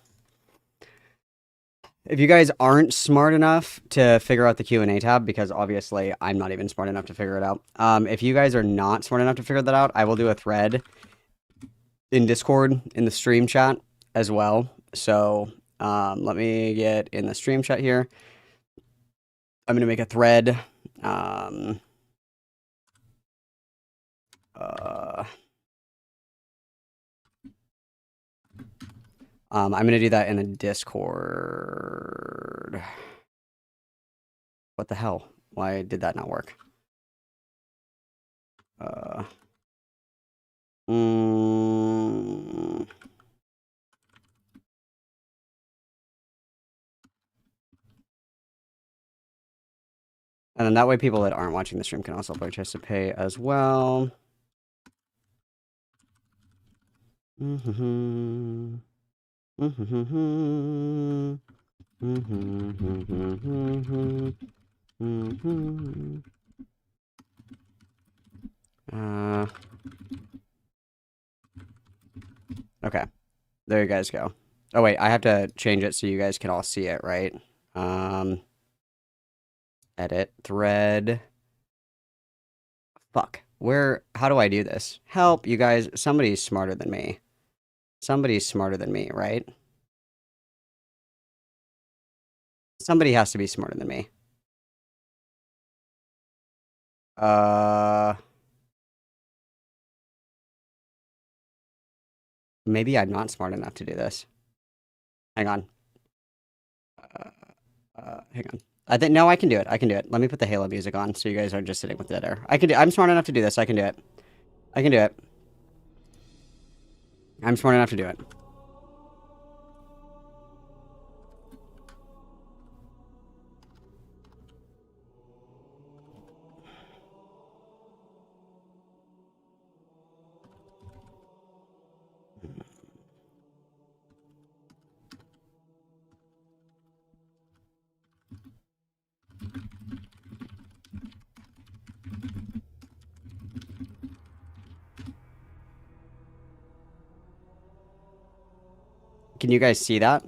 if you guys aren't smart enough to figure out the Q&A tab, because obviously I'm not even smart enough to figure it out. If you guys are not smart enough to figure that out, I will do a thread in Discord in the stream chat as well. So, let me get in the stream chat here. I'm going to make a thread. I'm going to do that in the Discord. What the hell? Why did that not work? And then that way people that aren't watching the stream can also participate as well. Okay, there you guys go. Oh wait, I have to change it so you guys can all see it, right? Edit thread. Fuck. How do I do this? Help, you guys. Somebody's smarter than me. Somebody's smarter than me, right? Somebody has to be smarter than me. Maybe I'm not smart enough to do this. Hang on. Hang on. No, I can do it. I can do it. Let me put the Halo music on so you guys are just sitting with dead air. I'm smart enough to do this. I can do it. I can do it. I'm smart enough to do it. Can you guys see that?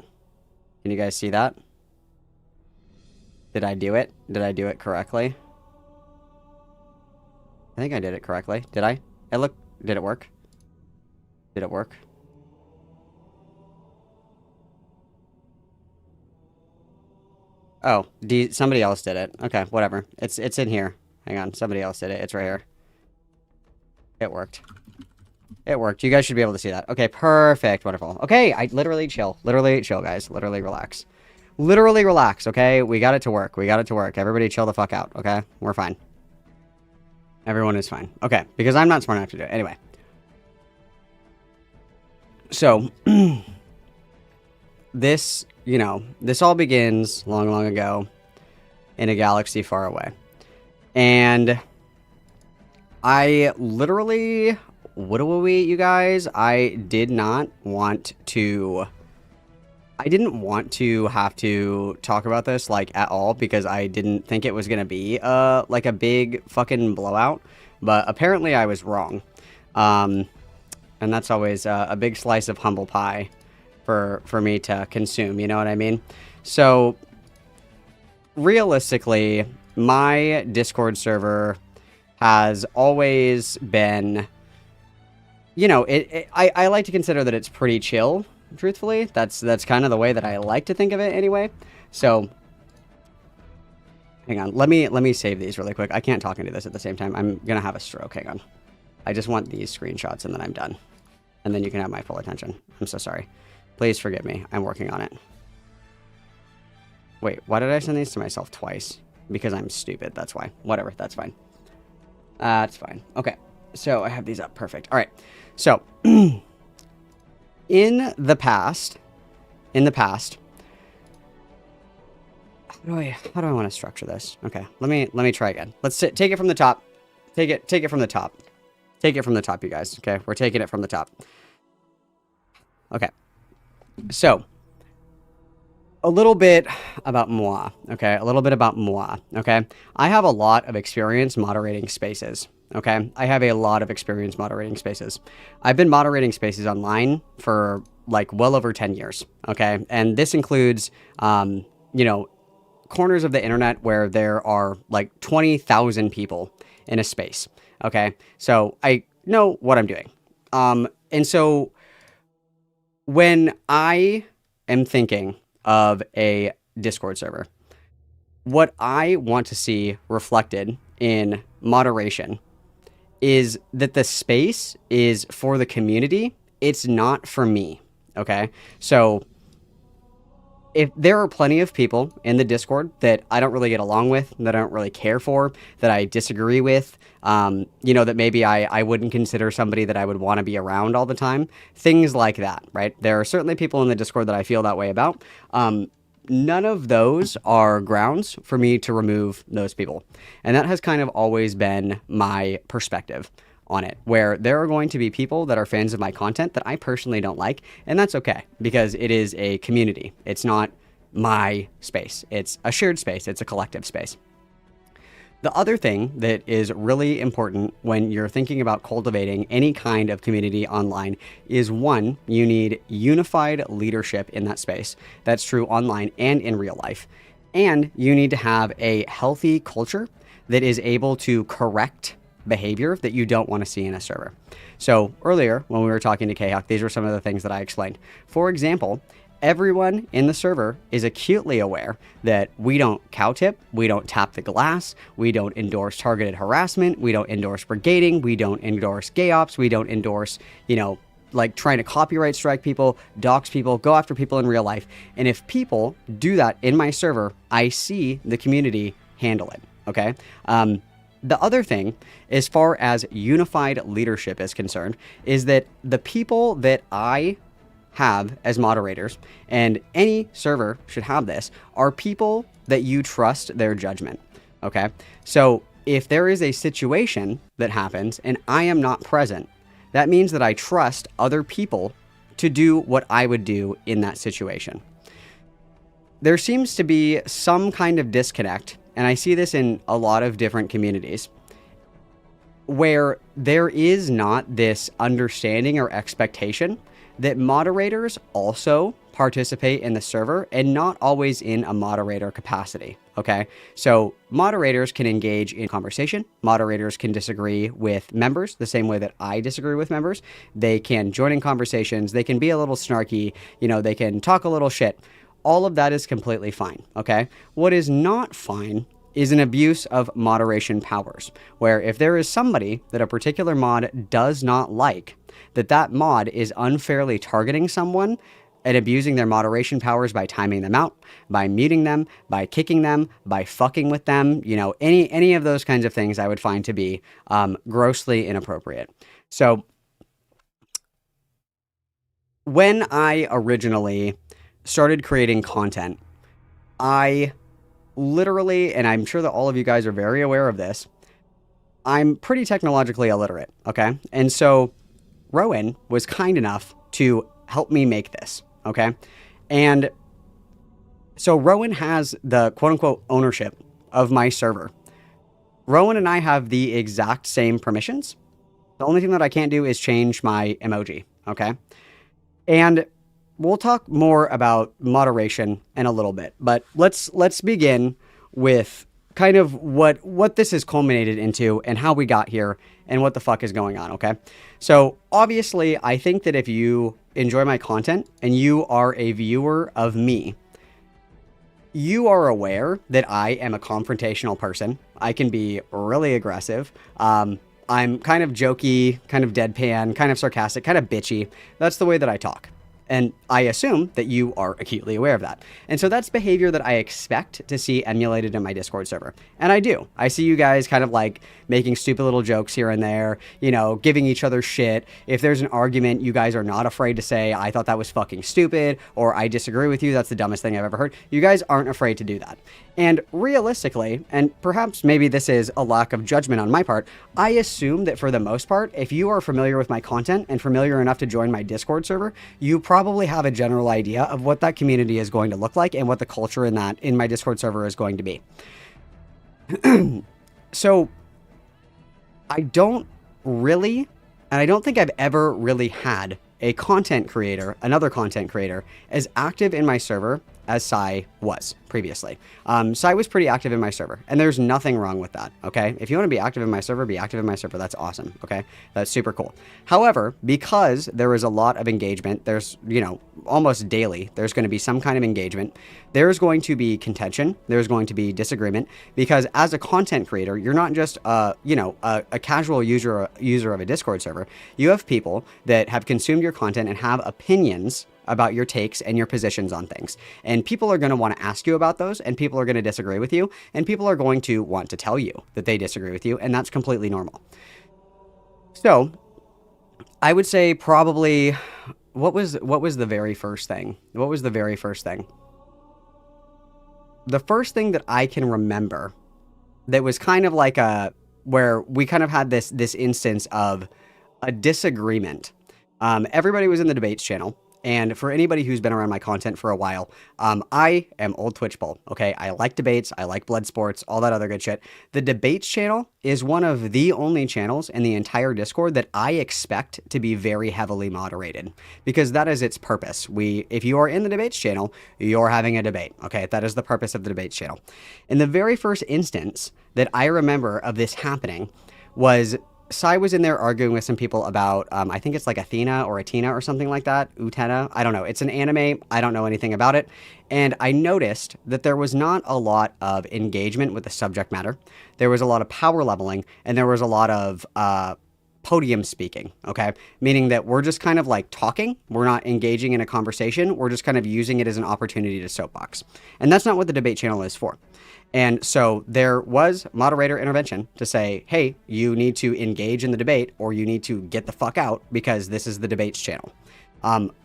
Can you guys see that? Did I do it? Did I do it correctly? I think I did it correctly. Did I? Did it work? Did it work? Oh, somebody else did it. Okay, whatever. It's in here. Hang on, somebody else did it. It's right here. It worked. It worked. You guys should be able to see that. Okay, perfect. Wonderful. Okay, I literally chill. Literally chill, guys. Literally relax. Literally relax, okay? We got it to work. We got it to work. Everybody chill the fuck out, okay? We're fine. Everyone is fine. Okay, because I'm not smart enough to do it. Anyway. So, this, this all begins long, long ago in a galaxy far away. And I literally... you guys, I didn't want to have to talk about this, like, at all, because I didn't think it was gonna be, like, a big fucking blowout, but apparently I was wrong, and that's always, a big slice of humble pie for me to consume, you know what I mean? So, realistically, my Discord server has always been, I like to consider that it's pretty chill, truthfully. That's kind of the way that I like to think of it anyway. So, hang on. Let me save these really quick. I can't talk and do this at the same time. I'm going to have a stroke. Hang on. I just want these screenshots and then I'm done. And then you can have my full attention. I'm so sorry. Please forgive me. I'm working on it. Wait, why did I send these to myself twice? Because I'm stupid. That's why. Whatever. That's fine. That's fine. Okay. So I have these up. Perfect. All right. So in the past, how do I want to structure this? Okay. Let me try again. Let's take it from the top. Take it from the top. Take it from the top, you guys. Okay. We're taking it from the top. Okay. So, a little bit about moi, okay? A little bit about moi, okay? I have a lot of experience moderating spaces, okay? I have a lot of experience moderating spaces. I've been moderating spaces online for, like, well over 10 years, okay? And this includes, corners of the internet where there are, like, 20,000 people in a space, okay? So, I know what I'm doing. And so when I am thinking of a Discord server, what I want to see reflected in moderation is that the space is for the community. It's not for me. Okay. So if there are plenty of people in the Discord that I don't really get along with, that I don't really care for, that I disagree with, that maybe I wouldn't consider somebody that I would want to be around all the time, things like that, right? There are certainly people in the Discord that I feel that way about. None of those are grounds for me to remove those people. And that has kind of always been my perspective on it, where there are going to be people that are fans of my content that I personally don't like, and that's okay, because it is a community. It's not my space. It's a shared space. It's a collective space. The other thing that is really important when you're thinking about cultivating any kind of community online is, one, you need unified leadership in that space. That's true online and in real life. And you need to have a healthy culture that is able to correct behavior that you don't want to see in a server. So earlier, when we were talking to Khuck, these were some of the things that I explained. For example, everyone in the server is acutely aware that we don't cow tip, we don't tap the glass, we don't endorse targeted harassment, we don't endorse brigading, we don't endorse gay ops, we don't endorse, like trying to copyright strike people, dox people, go after people in real life. And if people do that in my server, I see the community handle it. Okay. The other thing, as far as unified leadership is concerned, is that the people that I have as moderators, and any server should have this, are people that you trust their judgment. Okay? So if there is a situation that happens and I am not present, that means that I trust other people to do what I would do in that situation. There seems to be some kind of disconnect, and I see this in a lot of different communities, where there is not this understanding or expectation that moderators also participate in the server, and not always in a moderator capacity. Okay. So moderators can engage in conversation. Moderators can disagree with members the same way that I disagree with members. They can join in conversations. They can be a little snarky. They can talk a little shit. All of that is completely fine. Okay. What is not fine is an abuse of moderation powers, where if there is somebody that a particular mod does not like, that mod is unfairly targeting someone and abusing their moderation powers by timing them out, by muting them, by kicking them, by fucking with them, any of those kinds of things I would find to be grossly inappropriate. So when I originally started creating content, I literally, and I'm sure that all of you guys are very aware of this, I'm pretty technologically illiterate, okay? And so Rowan was kind enough to help me make this, okay? And so Rowan has the quote-unquote ownership of my server. Rowan and I have the exact same permissions. The only thing that I can't do is change my emoji, okay? And we'll talk more about moderation in a little bit, but let's begin with kind of what this has culminated into and how we got here and what the fuck is going on, okay? So obviously, I think that if you enjoy my content and you are a viewer of me, you are aware that I am a confrontational person. I can be really aggressive. I'm kind of jokey, kind of deadpan, kind of sarcastic, kind of bitchy. That's the way that I talk. And I assume that you are acutely aware of that. And so that's behavior that I expect to see emulated in my Discord server. And I do. I see you guys kind of like making stupid little jokes here and there, you know, giving each other shit. If there's an argument, you guys are not afraid to say, I thought that was fucking stupid, or I disagree with you, that's the dumbest thing I've ever heard. You guys aren't afraid to do that. And realistically, and perhaps maybe this is a lack of judgment on my part, I assume that for the most part, if you are familiar with my content and familiar enough to join my Discord server, you probably have a general idea of what that community is going to look like and what the culture in my Discord server is going to be. So I don't really, and I don't think I've ever really had a content creator, another content creator, as active in my server as Sai was previously. Sai was pretty active in my server, and there's nothing wrong with that, okay? If you want to be active in my server, be active in my server. That's awesome, okay? That's super cool. However, because there is a lot of engagement, there's, you know, almost daily, there's going to be some kind of engagement. There's going to be contention. There's going to be disagreement, because as a content creator, you're not just, you know, a casual user of a Discord server. You have people that have consumed your content and have opinions about your takes and your positions on things. And people are going to want to ask you about those, and people are going to disagree with you, and people are going to want to tell you that they disagree with you, and that's completely normal. So, I would say probably, what was the very first thing? What was the very first thing? The first thing that I can remember that was kind of like where we kind of had this instance of a disagreement. Everybody was in the debates channel. And for anybody who's been around my content for a while, I am old Twitch bull, okay? I like debates, I like blood sports, all that other good shit. The debates channel is one of the only channels in the entire Discord that I expect to be very heavily moderated, because that is its purpose. If you are in the debates channel, you're having a debate, okay? That is the purpose of the debates channel. And the very first instance that I remember of this happening was Sai was in there arguing with some people about, I think it's like Athena or Athena or something like that. Utena. I don't know. It's an anime. I don't know anything about it. And I noticed that there was not a lot of engagement with the subject matter. There was a lot of power leveling, and there was a lot of podium speaking, okay? Meaning that we're just kind of like talking. We're not engaging in a conversation. We're just kind of using it as an opportunity to soapbox. And that's not what the debate channel is for. And so there was moderator intervention to say, hey, you need to engage in the debate, or you need to get the fuck out, because this is the debates channel.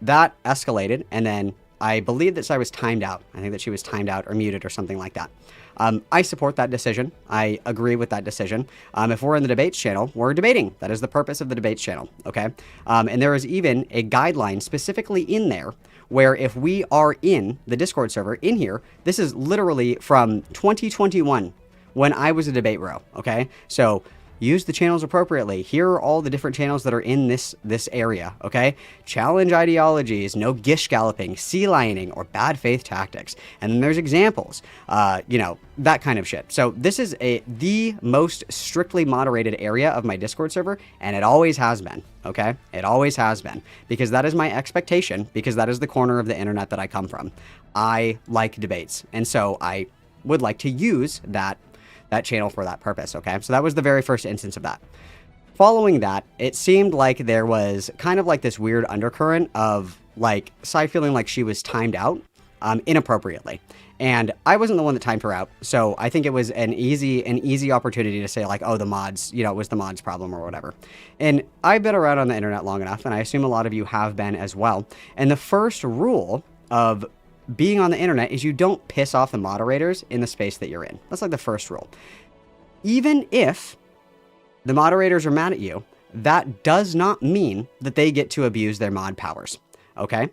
That escalated, and then I believe that Sai was timed out. I think that she was timed out or muted or something like that. I support that decision. I agree with that decision. If we're in the debates channel, we're debating. That is the purpose of the debates channel, okay? And there is even a guideline specifically in there where if we are in the Discord server, in here, this is literally from 2021 when I was a debate bro, okay? So use the channels appropriately. Here are all the different channels that are in this area, okay? Challenge ideologies, no gish galloping, sea lioning, or bad faith tactics. And then there's examples, you know, that kind of shit. So this is the most strictly moderated area of my Discord server, and it always has been, okay? It always has been, because that is my expectation, because that is the corner of the internet that I come from. I like debates, and so I would like to use that channel for that purpose, okay? So that was the very first instance of that. Following that, it seemed like there was kind of like this weird undercurrent of like Sai feeling like she was timed out inappropriately. And I wasn't the one that timed her out, so I think it was an easy opportunity to say like, oh, the mods, you know, it was the mods problem or whatever. And I've been around on the internet long enough, and I assume a lot of you have been as well. And the first rule of being on the internet is you don't piss off the moderators in the space that you're in. That's like the first rule. Even if the moderators are mad at you, that does not mean that they get to abuse their mod powers. Okay?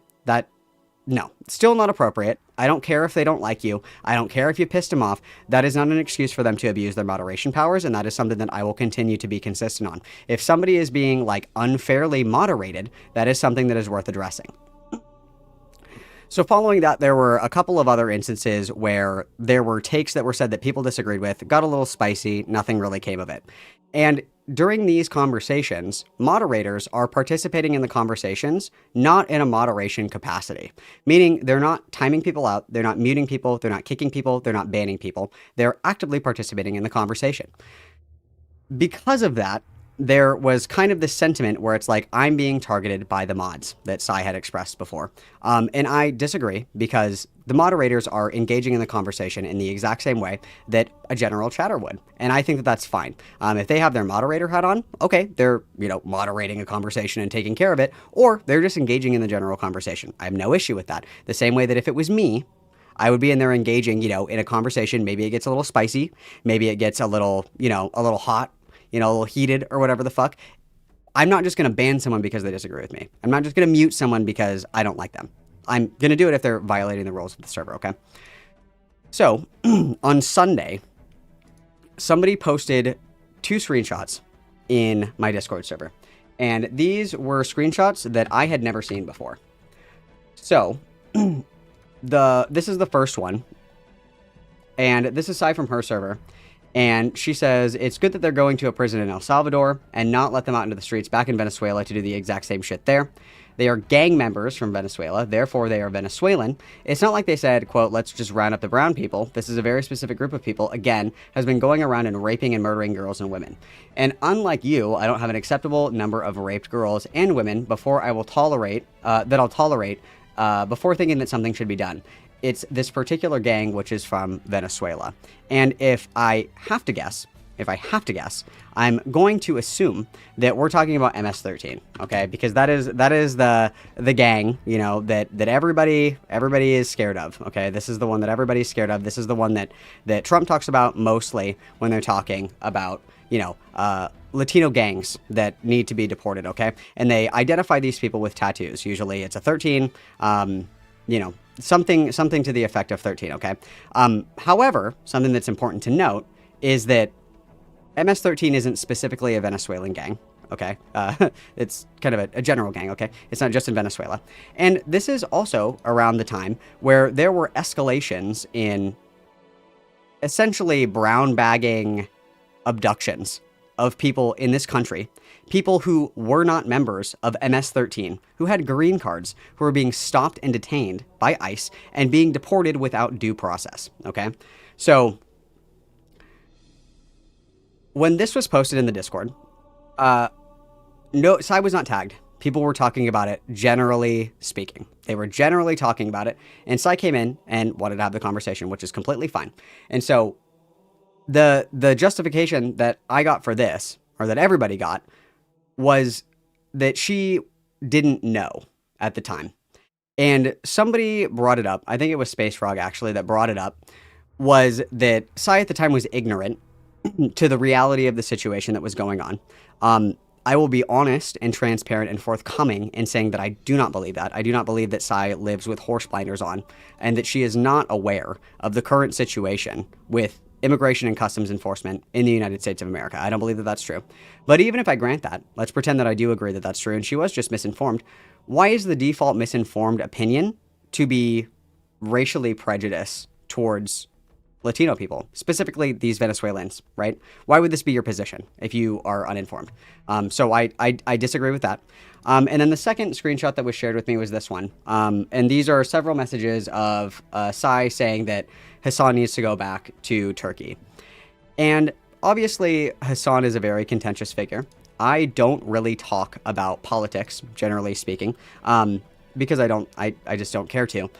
No, still not appropriate. I don't care if they don't like you. I don't care if you pissed them off. That is not an excuse for them to abuse their moderation powers, and that is something that I will continue to be consistent on. If somebody is being like unfairly moderated, that is something that is worth addressing. So following that, there were a couple of other instances where there were takes that were said that people disagreed with, got a little spicy, nothing really came of it. And during these conversations, moderators are participating in the conversations, not in a moderation capacity, meaning they're not timing people out, they're not muting people, they're not kicking people, they're not banning people, they're actively participating in the conversation. Because of that, there was kind of this sentiment where it's like, I'm being targeted by the mods that Sai had expressed before. And I disagree, because the moderators are engaging in the conversation in the exact same way that a general chatter would. And I think that that's fine. If they have their moderator hat on, okay, they're, moderating a conversation and taking care of it, or they're just engaging in the general conversation. I have no issue with that. The same way that if it was me, I would be in there engaging, in a conversation. Maybe it gets a little spicy. Maybe it gets a little hot, a little heated or whatever the fuck. I'm not just going to ban someone because they disagree with me. I'm not just going to mute someone because I don't like them. I'm going to do it if they're violating the rules of the server, okay? So, on Sunday, somebody posted 2 screenshots in my Discord server. And these were screenshots that I had never seen before. So, this is the first one. And this is Sai from her server. And she says, it's good that they're going to a prison in El Salvador and not let them out into the streets back in Venezuela to do the exact same shit there. They are gang members from Venezuela, therefore they are Venezuelan. It's not like they said, quote, let's just round up the brown people. This is a very specific group of people, again, has been going around and raping and murdering girls and women. And unlike you, I don't have an acceptable number of raped girls and women before I will tolerate, before thinking that something should be done. It's this particular gang, which is from Venezuela. And if I have to guess, I'm going to assume that we're talking about MS-13, okay? Because that is the gang, that everybody is scared of, okay? This is the one that everybody's scared of. This is the one that Trump talks about mostly when they're talking about, Latino gangs that need to be deported, okay? And they identify these people with tattoos. Usually it's a 13, something to the effect of 13, okay? However, something that's important to note is that MS-13 isn't specifically a Venezuelan gang, okay? It's kind of a general gang, okay? It's not just in Venezuela. And this is also around the time where there were escalations in essentially brown bagging abductions of people in this country, people who were not members of MS-13, who had green cards, who were being stopped and detained by ICE and being deported without due process, okay? So, when this was posted in the Discord, no, Sai was not tagged. People were talking about it, generally speaking. They were generally talking about it, and Sai came in and wanted to have the conversation, which is completely fine. And so, the justification that I got for this, or that everybody got, was that she didn't know at the time. And somebody brought it up, I think it was Space Frog actually that brought it up, was that Sai at the time was ignorant to the reality of the situation that was going on. I will be honest and transparent and forthcoming in saying that I do not believe that. I do not believe that Sai lives with horse blinders on, and that she is not aware of the current situation with immigration and customs enforcement in the United States of America. I don't believe that that's true. But even if I grant that, let's pretend that I do agree that that's true, and she was just misinformed. Why is the default misinformed opinion to be racially prejudiced towards Latino people, specifically these Venezuelans, right? Why would this be your position if you are uninformed? So I disagree with that. And then the second screenshot that was shared with me was this one. And these are several messages of Sai saying that Hassan needs to go back to Turkey. And obviously, Hassan is a very contentious figure. I don't really talk about politics, generally speaking, because I just don't care to.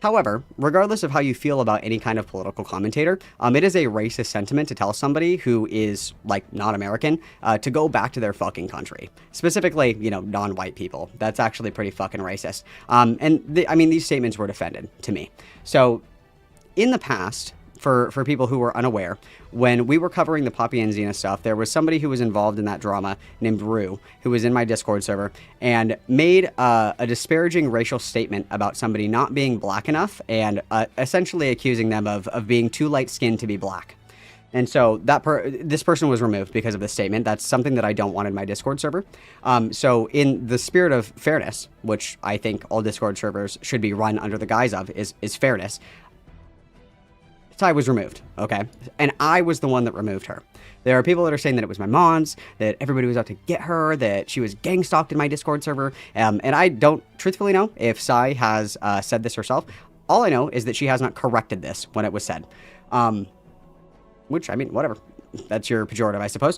However, regardless of how you feel about any kind of political commentator, it is a racist sentiment to tell somebody who is, like, not American, to go back to their fucking country. Specifically, non-white people. That's actually pretty fucking racist. These statements were defended to me. So, in the past, for people who were unaware, when we were covering the Poppy and Xena stuff, there was somebody who was involved in that drama named Rue, who was in my Discord server, and made a disparaging racial statement about somebody not being black enough, and essentially accusing them of being too light-skinned to be black. And so this person was removed because of this statement. That's something that I don't want in my Discord server. So in the spirit of fairness, which I think all Discord servers should be run under the guise of is fairness, Sai was removed, okay? And I was the one that removed her. There are people that are saying that it was my mods, that everybody was out to get her, that she was gang stalked in my Discord server. And I don't truthfully know if Sai has said this herself. All I know is that she has not corrected this when it was said. Which, I mean, whatever. That's your pejorative, I suppose.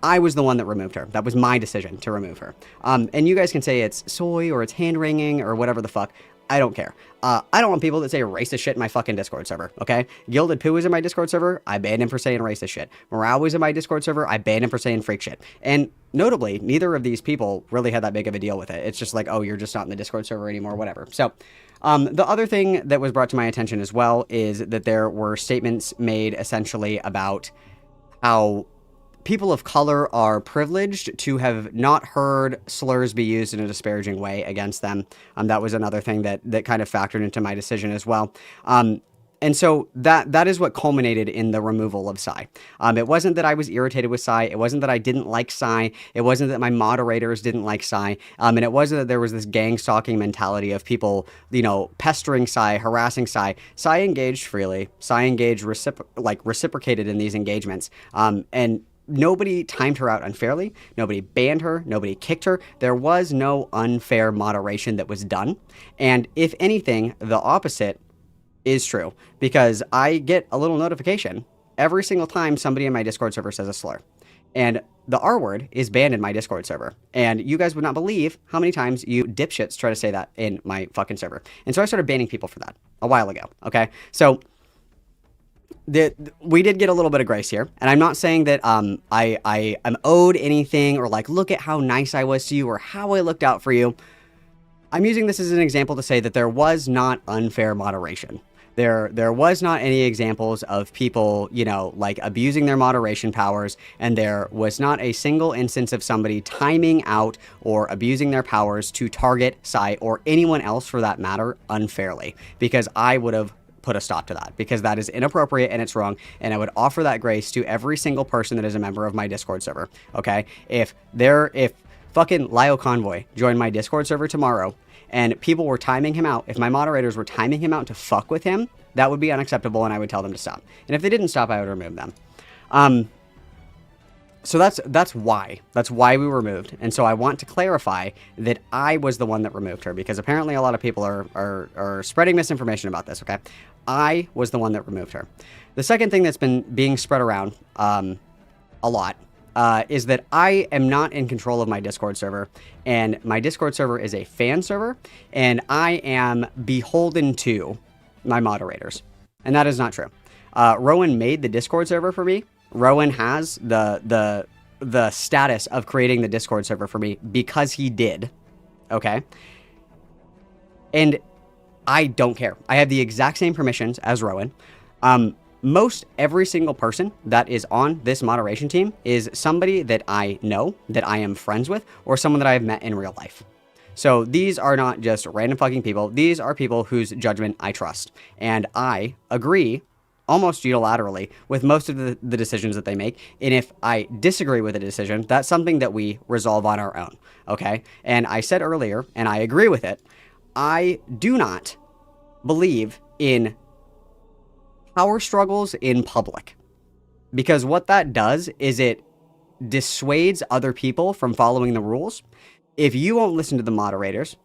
I was the one that removed her. That was my decision to remove her. And you guys can say it's soy or it's hand-wringing or whatever the fuck. I don't care. I don't want people that say racist shit in my fucking Discord server, okay? Gilded Poo is in my Discord server. I banned him for saying racist shit. Morale was in my Discord server. I banned him for saying freak shit. And notably, neither of these people really had that big of a deal with it. It's just like, oh, you're just not in the Discord server anymore, whatever. So, the other thing that was brought to my attention as well is that there were statements made essentially about how people of color are privileged to have not heard slurs be used in a disparaging way against them. That was another thing that kind of factored into my decision as well. And so that is what culminated in the removal of Sai. It wasn't that I was irritated with Sai. It wasn't that I didn't like Sai. It wasn't that my moderators didn't like Sai. And it wasn't that there was this gang stalking mentality of people, pestering Sai, harassing Sai. Sai engaged freely. Sai engaged reciprocated in these engagements. And nobody timed her out unfairly. Nobody banned her. Nobody kicked her. There was no unfair moderation that was done. And if anything, the opposite is true, because I get a little notification every single time somebody in my Discord server says a slur. And the R word is banned in my Discord server. And you guys would not believe how many times you dipshits try to say that in my fucking server. And so I started banning people for that a while ago, okay? So we did get a little bit of grace here. And I'm not saying that I'm owed anything or like, look at how nice I was to you or how I looked out for you. I'm using this as an example to say that there was not unfair moderation. There was not any examples of people, like abusing their moderation powers, and there was not a single instance of somebody timing out or abusing their powers to target Sai or anyone else for that matter unfairly, because I would have put a stop to that, because that is inappropriate and it's wrong, and I would offer that grace to every single person that is a member of my Discord server, okay? If fucking Lio Convoy joined my Discord server tomorrow, and people were timing him out, if my moderators were timing him out to fuck with him, that would be unacceptable, and I would tell them to stop. And if they didn't stop, I would remove them. So that's why we were removed. And so I want to clarify that I was the one that removed her, because apparently a lot of people are spreading misinformation about this, okay? I was the one that removed her. The second thing that's been being spread around a lot is that I am not in control of my Discord server, and my Discord server is a fan server, and I am beholden to my moderators. And that is not true. Rowan made the Discord server for me. Rowan has the status of creating the Discord server for me because he did. Okay? And I don't care. I have the exact same permissions as Rowan. Most every single person that is on this moderation team is somebody that I know, that I am friends with, or someone that I have met in real life. So these are not just random fucking people. These are people whose judgment I trust. And I agree almost unilaterally with most of the decisions that they make. And if I disagree with a decision, that's something that we resolve on our own. Okay? And I said earlier, and I agree with it, I do not believe in power struggles in public, because what that does is it dissuades other people from following the rules. If you won't listen to the moderators,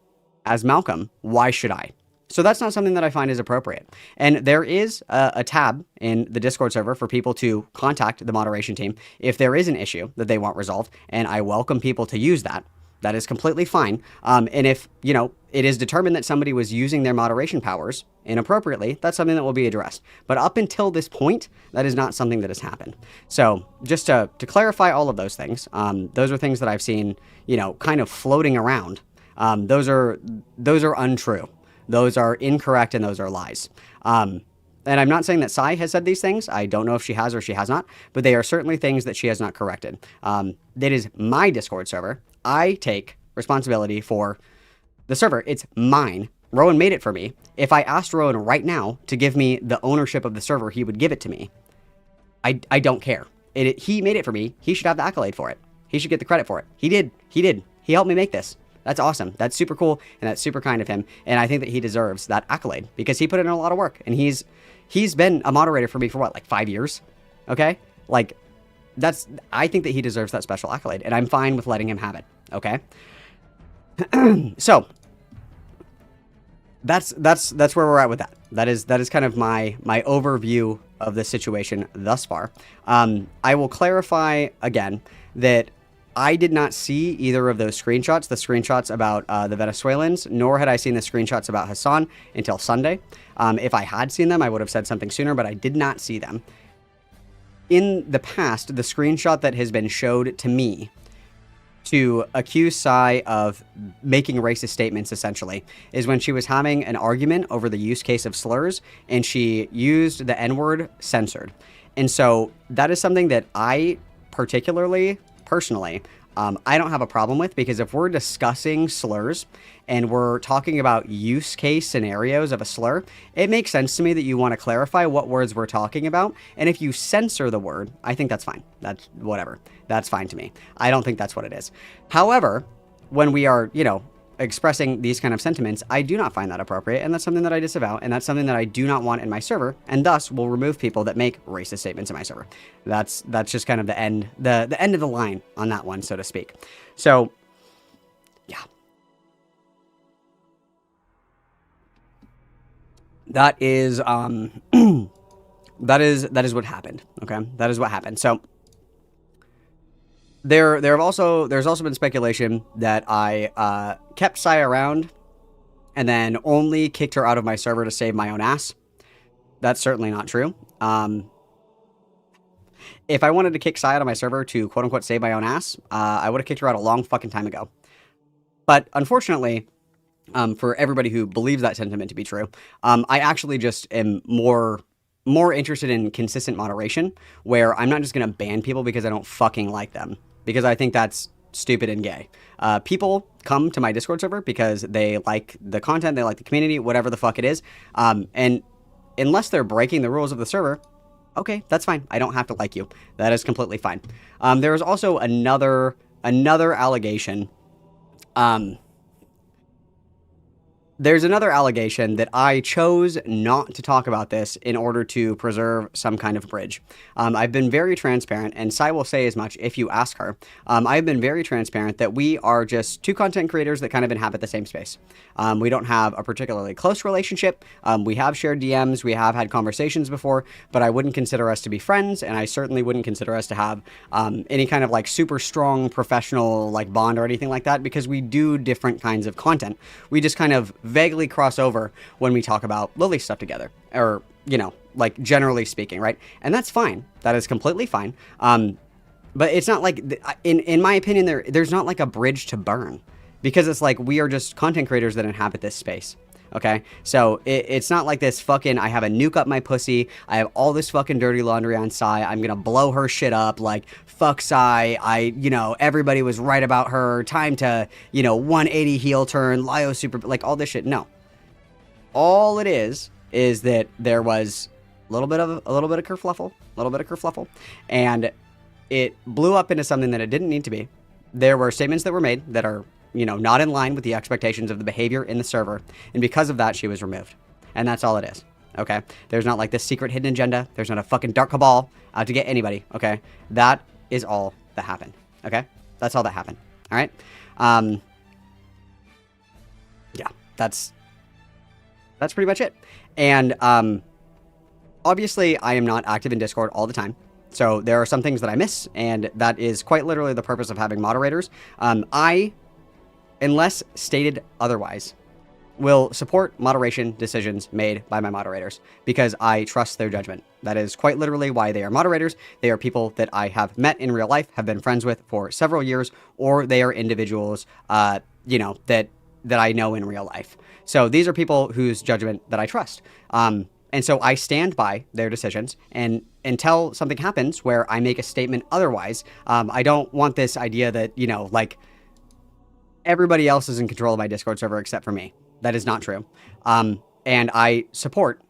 as Malcolm, why should I? So that's not something that I find is appropriate. And there is a tab in the Discord server for people to contact the moderation team if there is an issue that they want resolved, and I welcome people to use that. That is completely fine. And if, it is determined that somebody was using their moderation powers inappropriately, that's something that will be addressed. But up until this point, that is not something that has happened. So just to clarify all of those things, those are things that I've seen, kind of floating around. Those are untrue. Those are incorrect, and those are lies. And I'm not saying that Sai has said these things. I don't know if she has or she has not, but they are certainly things that she has not corrected. That is my Discord server. I take responsibility for the server. It's mine. Rowan made it for me. If I asked Rowan right now to give me the ownership of the server, he would give it to me. I don't care. He made it for me. He should have the accolade for it. He should get the credit for it. He did. He helped me make this. That's awesome. That's super cool, and that's super kind of him. And I think that he deserves that accolade because he put in a lot of work, and he's been a moderator for me for what, like 5 years? Okay? Like, I think that he deserves that special accolade, and I'm fine with letting him have it. Okay? So, that's where we're at with that. That is kind of my overview of the situation thus far. I will clarify again that I did not see either of those screenshots, the screenshots about the Venezuelans, nor had I seen the screenshots about Hassan until Sunday. If I had seen them, I would have said something sooner, but I did not see them. In the past, the screenshot that has been showed to me to accuse Sai of making racist statements, essentially, is when she was having an argument over the use case of slurs, and she used the N-word censored. And so that is something that I personally, I don't have a problem with, because if we're discussing slurs and we're talking about use case scenarios of a slur, it makes sense to me that you want to clarify what words we're talking about. And if you censor the word, I think that's fine. That's whatever. That's fine to me. I don't think that's what it is. However, when we are, expressing these kind of sentiments, I do not find that appropriate, and that's something that I disavow, and that's something that I do not want in my server, and thus will remove people that make racist statements in my server. That's just kind of the end of the line on that one, so to speak. So, yeah. That is that is what happened. Okay, that is what happened. So there's also been speculation that I kept Sai around and then only kicked her out of my server to save my own ass. That's certainly not true. If I wanted to kick Sai out of my server to quote unquote save my own ass, I would have kicked her out a long fucking time ago. But unfortunately, for everybody who believes that sentiment to be true, I actually just am more interested in consistent moderation, where I'm not just going to ban people because I don't fucking like them, because I think that's stupid and gay. People come to my Discord server because they like the content, they like the community, whatever the fuck it is. And unless they're breaking the rules of the server, okay, that's fine. I don't have to like you. That is completely fine. There is also another allegation. There's another allegation that I chose not to talk about this in order to preserve some kind of bridge. I've been very transparent, and Sai will say as much if you ask her. I've been very transparent that we are just two content creators that kind of inhabit the same space. We don't have a particularly close relationship. We have shared DMs, we have had conversations before, but I wouldn't consider us to be friends, and I certainly wouldn't consider us to have any kind of like super strong professional like bond or anything like that, because we do different kinds of content. We just kind of vaguely cross over when we talk about Lily stuff together, or, like generally speaking, right? And that's fine. That is completely fine. But it's not like, in my opinion, there's not like a bridge to burn, because it's like we are just content creators that inhabit this space. Okay, so it's not like this fucking, I have a nuke up my pussy, I have all this fucking dirty laundry on Sai, I'm gonna blow her shit up, like, fuck Sai, everybody was right about her, time to, 180 heel turn, Lio super, like, all this shit. No. All it is that there was a little bit of kerfluffle, and it blew up into something that it didn't need to be. There were statements that were made that are, not in line with the expectations of the behavior in the server. And because of that, she was removed. And that's all it is. Okay? There's not like this secret hidden agenda. There's not a fucking dark cabal out to get anybody. Okay? That is all that happened. Okay? That's all that happened. All right? Yeah. That's pretty much it. And, obviously, I am not active in Discord all the time. So there are some things that I miss, and that is quite literally the purpose of having moderators. Unless stated otherwise, will support moderation decisions made by my moderators, because I trust their judgment. That is quite literally why they are moderators. They are people that I have met in real life, have been friends with for several years, or they are individuals, that I know in real life. So these are people whose judgment that I trust. And so I stand by their decisions, and until something happens where I make a statement otherwise, I don't want this idea that, everybody else is in control of my Discord server except for me. That is not true. And I support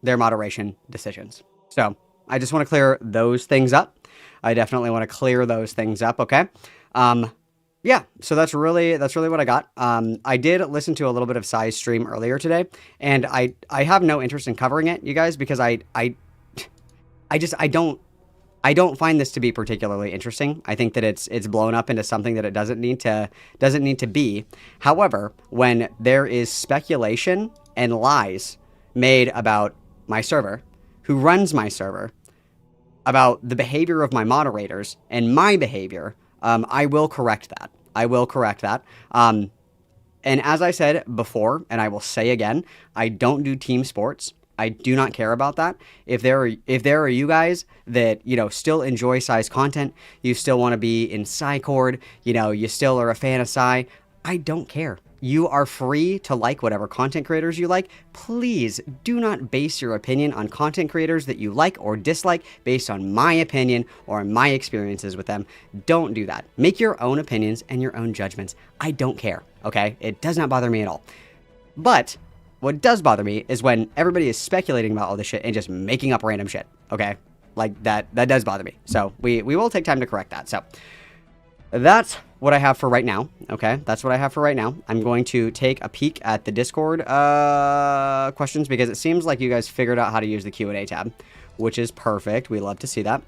their moderation decisions. So I just want to clear those things up. I definitely want to clear those things up, okay? Yeah, so that's really what I got. I did listen to a little bit of Sai's stream earlier today, and I have no interest in covering it, you guys, because I don't find this to be particularly interesting. I think that it's blown up into something that it doesn't need to be. However, when there is speculation and lies made about my server, who runs my server, about the behavior of my moderators and my behavior, I will correct that. And as I said before, and I will say again, I don't do team sports. I do not care about that. If there are you guys that, still enjoy Sai's content, you still want to be in Saicord, you still are a fan of Sai, I don't care. You are free to like whatever content creators you like. Please do not base your opinion on content creators that you like or dislike based on my opinion or my experiences with them. Don't do that. Make your own opinions and your own judgments. I don't care, okay? It does not bother me at all. But what does bother me is when everybody is speculating about all this shit and just making up random shit, okay? Like, that does bother me. So we will take time to correct that. So that's what I have for right now, okay? That's what I have for right now. I'm going to take a peek at the Discord questions because it seems like you guys figured out how to use the Q&A tab, which is perfect. We love to see that.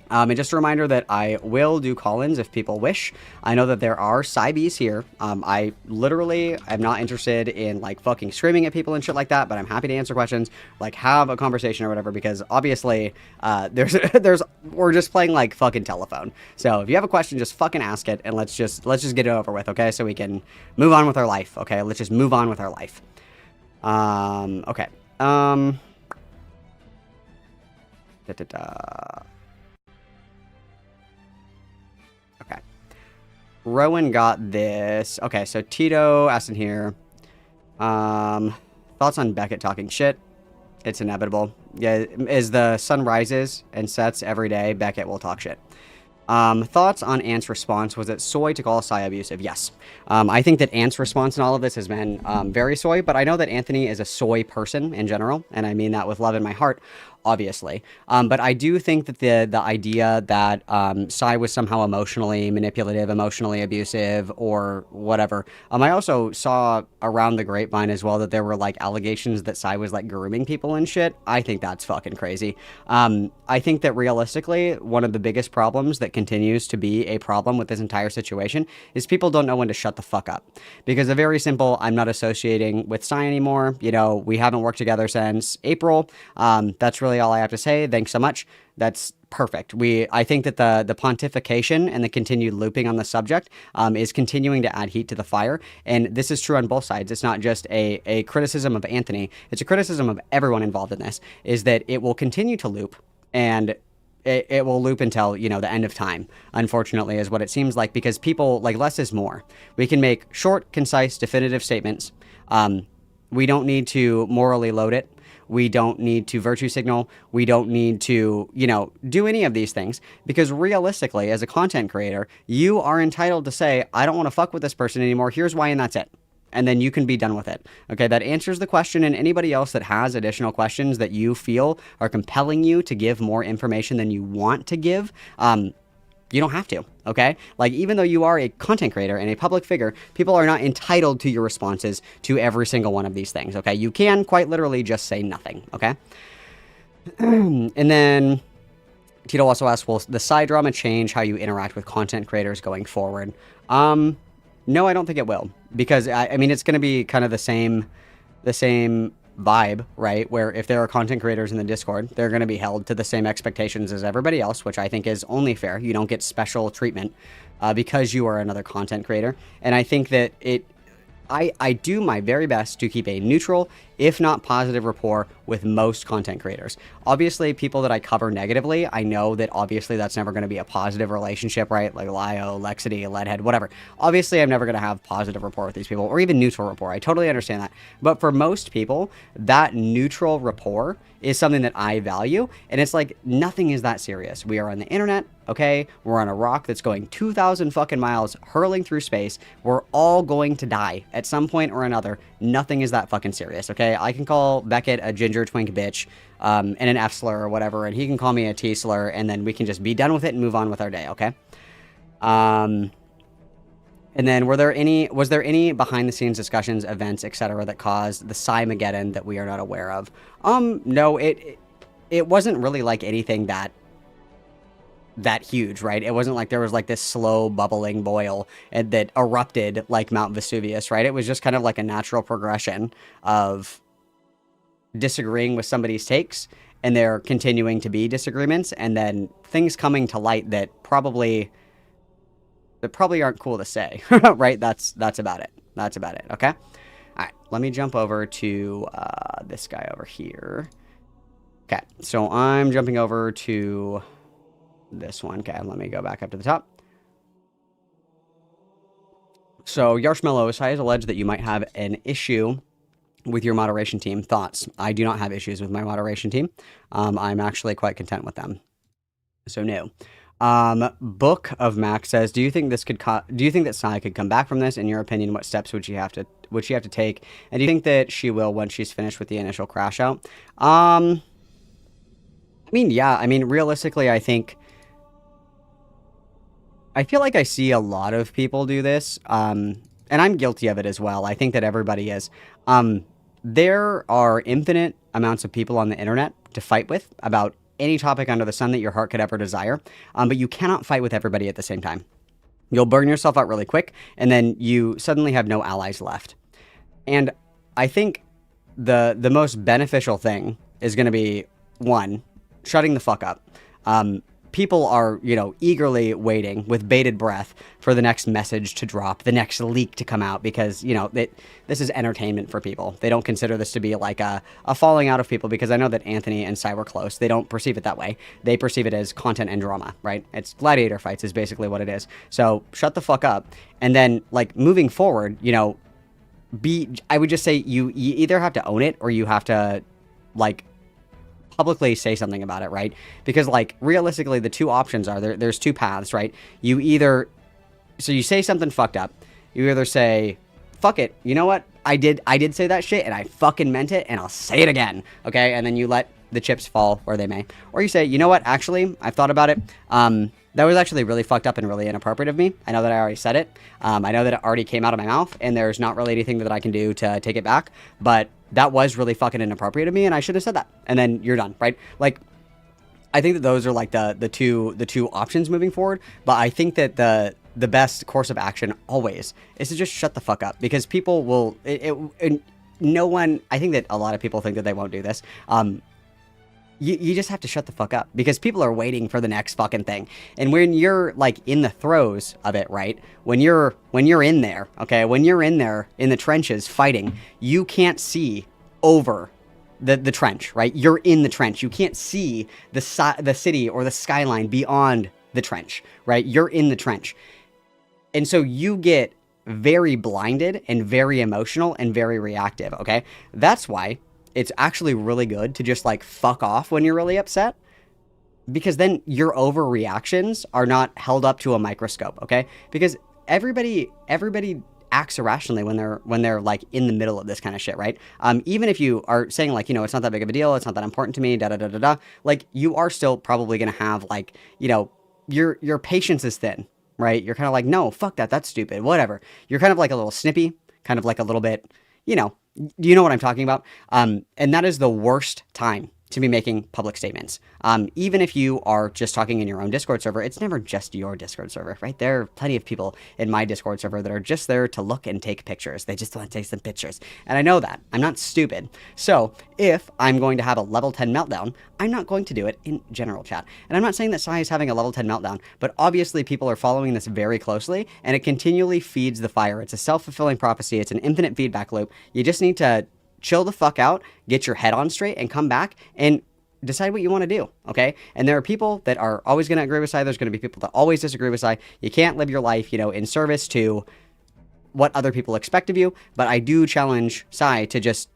And just a reminder that I will do call-ins if people wish. I know that there are Sai-Bs here. I literally am not interested in, fucking screaming at people and shit like that, but I'm happy to answer questions, have a conversation or whatever, because obviously, we're just playing, fucking telephone. So if you have a question, just fucking ask it, and let's just get it over with, okay? So we can move on with our life, okay? Let's just move on with our life. Okay. Okay. Rowan got this. Okay, so Tito asked in here. Thoughts on Beckett talking shit? It's inevitable. Yeah, as the sun rises and sets every day, Beckett will talk shit. Thoughts on Ant's response? Was it soy to call Sai abusive? Yes. I think that Ant's response in all of this has been very soy, but I know that Anthony is a soy person in general, and I mean that with love in my heart, obviously. But I do think that the idea that Sai was somehow emotionally manipulative, emotionally abusive, or whatever. I also saw around the grapevine as well that there were allegations that Sai was grooming people and shit. I think that's fucking crazy. I think that realistically, one of the biggest problems that continues to be a problem with this entire situation is people don't know when to shut the fuck up. Because a very simple, I'm not associating with Sai anymore. We haven't worked together since April. That's really all I have to say. Thanks so much. That's perfect. I think that the pontification and the continued looping on the subject is continuing to add heat to the fire. And this is true on both sides. It's not just a criticism of Anthony. It's a criticism of everyone involved in this, is that it will continue to loop, and it will loop until, the end of time, unfortunately, is what it seems like, because people, less is more. We can make short, concise, definitive statements. We don't need to morally load it. We don't need to virtue signal. We don't need to, do any of these things, because realistically, as a content creator, you are entitled to say, I don't want to fuck with this person anymore. Here's why, and that's it. And then you can be done with it. Okay, that answers the question. And anybody else that has additional questions that you feel are compelling you to give more information than you want to give, you don't have to, okay? Even though you are a content creator and a public figure, people are not entitled to your responses to every single one of these things, okay? You can quite literally just say nothing, okay? And then Tito also asked, will the side drama change how you interact with content creators going forward? No, I don't think it will, because I mean, it's going to be kind of the same vibe, right? Where if there are content creators in the Discord, they're going to be held to the same expectations as everybody else, which I think is only fair. You don't get special treatment because you are another content creator. And I think that I do my very best to keep a neutral, if not positive, rapport with most content creators. Obviously, people that I cover negatively, I know that obviously that's never going to be a positive relationship, right? Like Lio, Lexity, Leadhead, whatever. Obviously, I'm never going to have positive rapport with these people, or even neutral rapport. I totally understand that. But for most people, that neutral rapport is something that I value, and it's nothing is that serious. We are on the internet, okay? We're on a rock that's going 2,000 fucking miles hurling through space. We're all going to die at some point or another. nothing is that fucking serious, okay? I can call Beckett a ginger twink bitch, and an F slur or whatever, and he can call me a T slur, and then we can just be done with it and move on with our day, okay? And then was there any behind the scenes discussions, events, etc. that caused the Sai-mageddon that we are not aware of? No, it wasn't really like anything that huge, right? It wasn't like there was like this slow bubbling boil and that erupted like Mount Vesuvius, right? It was just kind of like a natural progression of disagreeing with somebody's takes and there continuing to be disagreements and then things coming to light that probably aren't cool to say, right? That's about it. That's about it, okay? All right, let me jump over to this guy over here. Okay, so I'm jumping over to this one. Okay, let me go back up to the top. So, Yarshmallow, Sai has alleged that you might have an issue with your moderation team. Thoughts? I do not have issues with my moderation team. I'm actually quite content with them. So, no. Book of Max says, do you think that Sai could come back from this? In your opinion, what steps would she have to take? And do you think that she will once she's finished with the initial crash out? I mean, yeah. I mean, realistically, I feel like I see a lot of people do this, and I'm guilty of it as well. I think that everybody is. There are infinite amounts of people on the internet to fight with about any topic under the sun that your heart could ever desire, but you cannot fight with everybody at the same time. You'll burn yourself out really quick, and then you suddenly have no allies left. And I think the most beneficial thing is going to be, one, shutting the fuck up. People are, eagerly waiting with bated breath for the next message to drop, the next leak to come out, because, this is entertainment for people. They don't consider this to be like a falling out of people, because I know that Anthony and Sai were close. They don't perceive it that way. They perceive it as content and drama, right? It's gladiator fights is basically what it is. So shut the fuck up. And then, moving forward, I would just say you either have to own it or you have to, publicly say something about it, right? Because realistically the two options are there's two paths, right? You say something fucked up. You either say, fuck it, you know what? I did say that shit and I fucking meant it and I'll say it again. Okay? And then you let the chips fall where they may. Or you say, you know what? Actually, I've thought about it. That was actually really fucked up and really inappropriate of me. I know that I already said it. I know that it already came out of my mouth and there's not really anything that I can do to take it back, but that was really fucking inappropriate of me and I shouldn't have said that. And then you're done, right? I think that those are the two options moving forward, but I think that the best course of action always is to just shut the fuck up, because people will, no one, I think that a lot of people think that they won't do this. You just have to shut the fuck up, because people are waiting for the next fucking thing. And when you're in the throes of it, right? When you're in there, okay? When you're in there in the trenches fighting, you can't see over the trench, right? You're in the trench. You can't see the city or the skyline beyond the trench, right? You're in the trench. And so you get very blinded and very emotional and very reactive, okay? That's why it's actually really good to just fuck off when you're really upset, because then your overreactions are not held up to a microscope, okay? Because everybody acts irrationally when they're in the middle of this kind of shit, right? Even if you are saying it's not that big of a deal, it's not that important to me, da da da da da, you are still probably gonna have your patience is thin, right? You're kind of no, fuck that, that's stupid, whatever. You're kind of a little snippy, kind of a little bit, do you know what I'm talking about? And that is the worst time to be making public statements. Even if you are just talking in your own Discord server, it's never just your Discord server, right? There are plenty of people in my Discord server that are just there to look and take pictures. They just want to take some pictures. And I know that. I'm not stupid. So if I'm going to have a level 10 meltdown, I'm not going to do it in general chat. And I'm not saying that Sai is having a level 10 meltdown, but obviously people are following this very closely, and it continually feeds the fire. It's a self-fulfilling prophecy. It's an infinite feedback loop. You just need to chill the fuck out, get your head on straight, and come back and decide what you want to do, okay? And there are people that are always going to agree with Sai. There's going to be people that always disagree with Sai. You can't live your life, in service to what other people expect of you. But I do challenge Sai to just,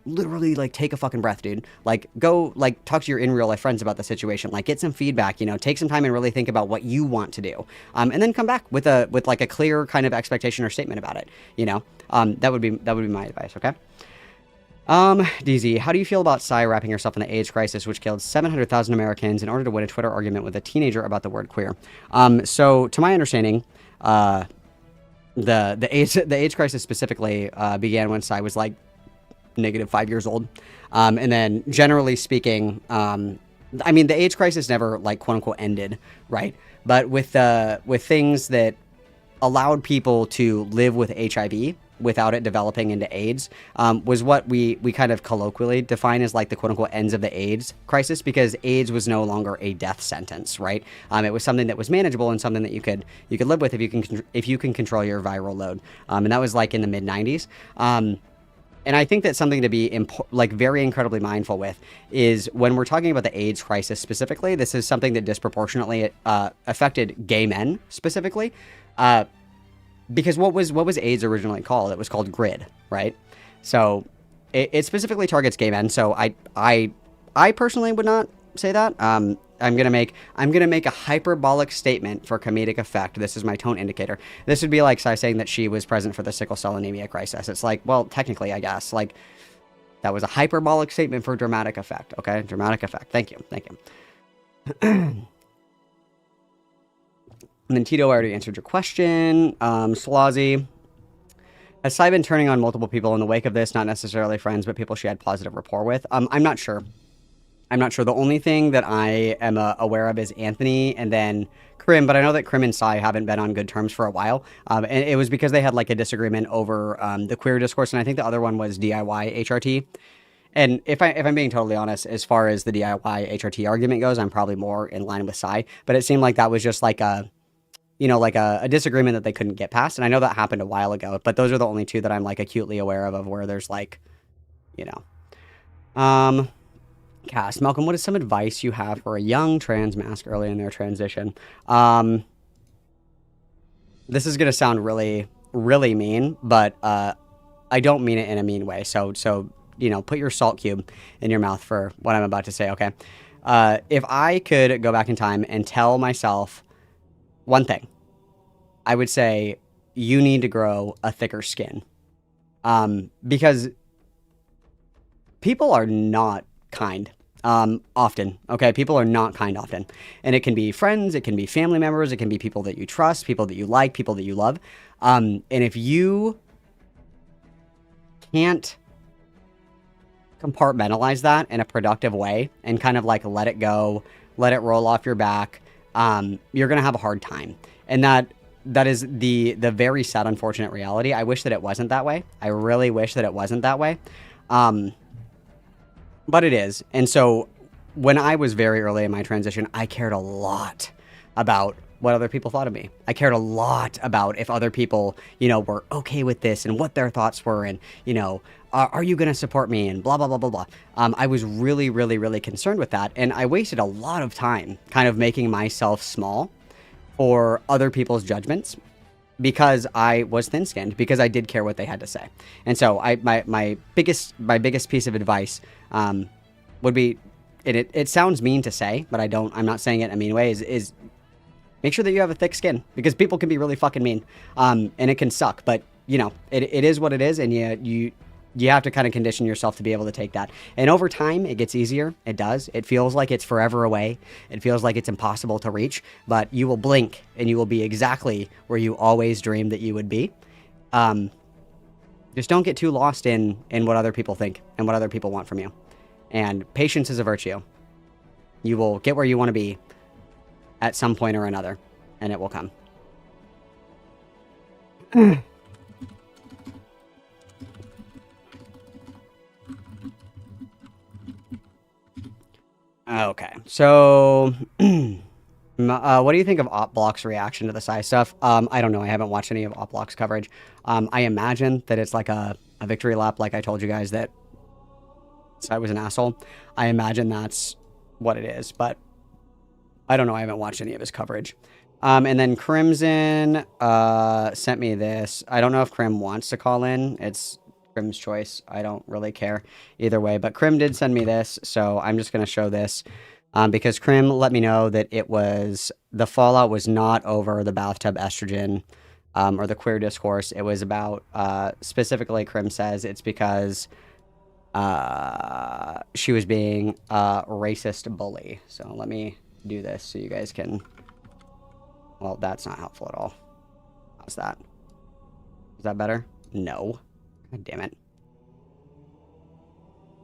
literally, like, take a fucking breath, dude. Like, go, like, talk to your in real life friends about the situation. Like, get some feedback, you know, take some time and really think about what you want to do. And then come back with like a clear kind of expectation or statement about it, you know. That would be my advice, okay? DZ, how do you feel about Sai wrapping herself in the AIDS crisis, which killed 700,000 Americans in order to win a Twitter argument with a teenager about the word queer? So, to my understanding, the AIDS crisis specifically began when Sai was like -5 years old, and then generally speaking, I mean, the AIDS crisis never like quote unquote ended, right? But with things that allowed people to live with HIV without it developing into AIDS, was what we kind of colloquially define as like the quote unquote ends of the AIDS crisis, because AIDS was no longer a death sentence, right? It was something that was manageable and something that you could live with if you can control your viral load. And that was like in the mid 90s. And I think that's something to be like very incredibly mindful with, is when we're talking about the AIDS crisis specifically, this is something that disproportionately affected gay men specifically. Because what was AIDS originally called? It was called GRID, right? So it specifically targets gay men. So I personally would not say that. I'm gonna make a hyperbolic statement for comedic effect. This is my tone indicator. This would be like saying that she was present for the sickle cell anemia crisis. It's like, well, technically, I guess, like, that was a hyperbolic statement for dramatic effect. Okay, dramatic effect. Thank you. And then Tito, I already answered your question. Slazi, has Sai been turning on multiple people in the wake of this? Not necessarily friends, but people she had positive rapport with. I'm not sure. The only thing that I am aware of is Anthony and then Krim, but I know that Krim and Sai haven't been on good terms for a while. And it was because they had like a disagreement over the queer discourse, and I think the other one was DIY HRT. And if I'm being totally honest, as far as the DIY HRT argument goes, I'm probably more in line with Sai. But it seemed like that was just like a disagreement that they couldn't get past. And I know that happened a while ago, but those are the only two that I'm like acutely aware of where there's like, you know. Cass, Malcolm, what is some advice you have for a young trans mask early in their transition? This is going to sound really, really mean, but I don't mean it in a mean way. So you know, put your salt cube in your mouth for what I'm about to say, okay? If I could go back in time and tell myself one thing, I would say you need to grow a thicker skin. Because people are not kind often, okay? People are not kind often. And it can be friends, it can be family members, it can be people that you trust, people that you like, people that you love. And if you can't compartmentalize that in a productive way and kind of like let it go, let it roll off your back, you're going to have a hard time. And that is the very sad, unfortunate reality. I wish that it wasn't that way. I really wish that it wasn't that way. But it is. And so when I was very early in my transition, I cared a lot about what other people thought of me. I cared a lot about if other people, you know, were okay with this and what their thoughts were, and, you know, are you going to support me, and blah, blah, blah, blah, blah. I was really, really, really concerned with that. And I wasted a lot of time kind of making myself small for other people's judgments, because I was thin-skinned, because I did care what they had to say. And so my biggest piece of advice would be, it sounds mean to say, but I'm not saying it in a mean way, is make sure that you have a thick skin, because people can be really fucking mean, and it can suck, but you know, it is what it is, and you have to kind of condition yourself to be able to take that. And over time, it gets easier. It does. It feels like it's forever away. It feels like it's impossible to reach, but you will blink and you will be exactly where you always dreamed that you would be. Just don't get too lost in what other people think and what other people want from you. And patience is a virtue. You will get where you want to be at some point or another, and it will come. Okay, so what do you think of OpBlock's reaction to the Sai stuff? I don't know. I haven't watched any of OpBlock's coverage. I imagine that it's like a victory lap, like I told you guys that Sai was an asshole. I imagine that's what it is, but I don't know. I haven't watched any of his coverage. And then Crimson sent me this. I don't know if Crim wants to call in. It's Crim's choice. I don't really care either way. But Crim did send me this, so I'm just going to show this. Because Crim let me know that the fallout was not over the bathtub estrogen or the queer discourse. It was about, specifically, Crim says it's because she was being a racist bully. So let me do this so you guys can... Well, that's not helpful at all. How's that? Is that better? No. God damn it.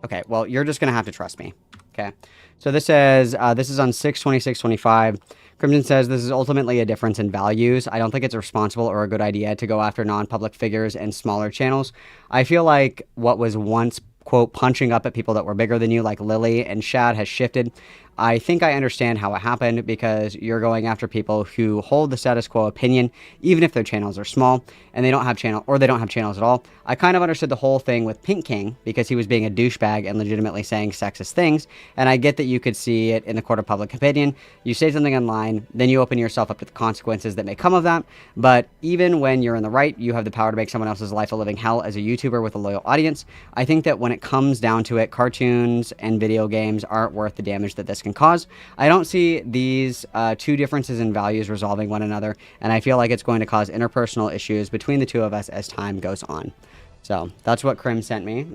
Okay, well, you're just going to have to trust me. Okay. So this says, this is on 6/26/25. Crimson says, this is ultimately a difference in values. I don't think it's responsible or a good idea to go after non-public figures and smaller channels. I feel like what was once, quote, punching up at people that were bigger than you, like Lily and Shad, has shifted. I think I understand how it happened because you're going after people who hold the status quo opinion, even if their channels are small and they don't have channels at all. I kind of understood the whole thing with Pink King because he was being a douchebag and legitimately saying sexist things. And I get that you could see it in the court of public opinion. You say something online, then you open yourself up to the consequences that may come of that. But even when you're in the right, you have the power to make someone else's life a living hell as a YouTuber with a loyal audience. I think that when it comes down to it, cartoons and video games aren't worth the damage that this can cause. I don't see these two differences in values resolving one another, and I feel like it's going to cause interpersonal issues between the two of us as time goes on. So that's what Crim sent me.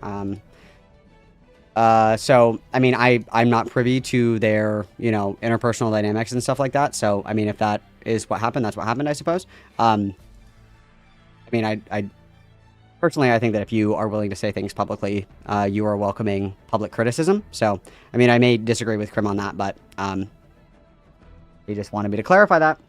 So, I mean, I'm not privy to their, interpersonal dynamics and stuff like that. So, I mean, if that is what happened, that's what happened, I suppose. I mean, I personally, I think that if you are willing to say things publicly, you are welcoming public criticism. So, I mean, I may disagree with Crim on that, but he just wanted me to clarify that.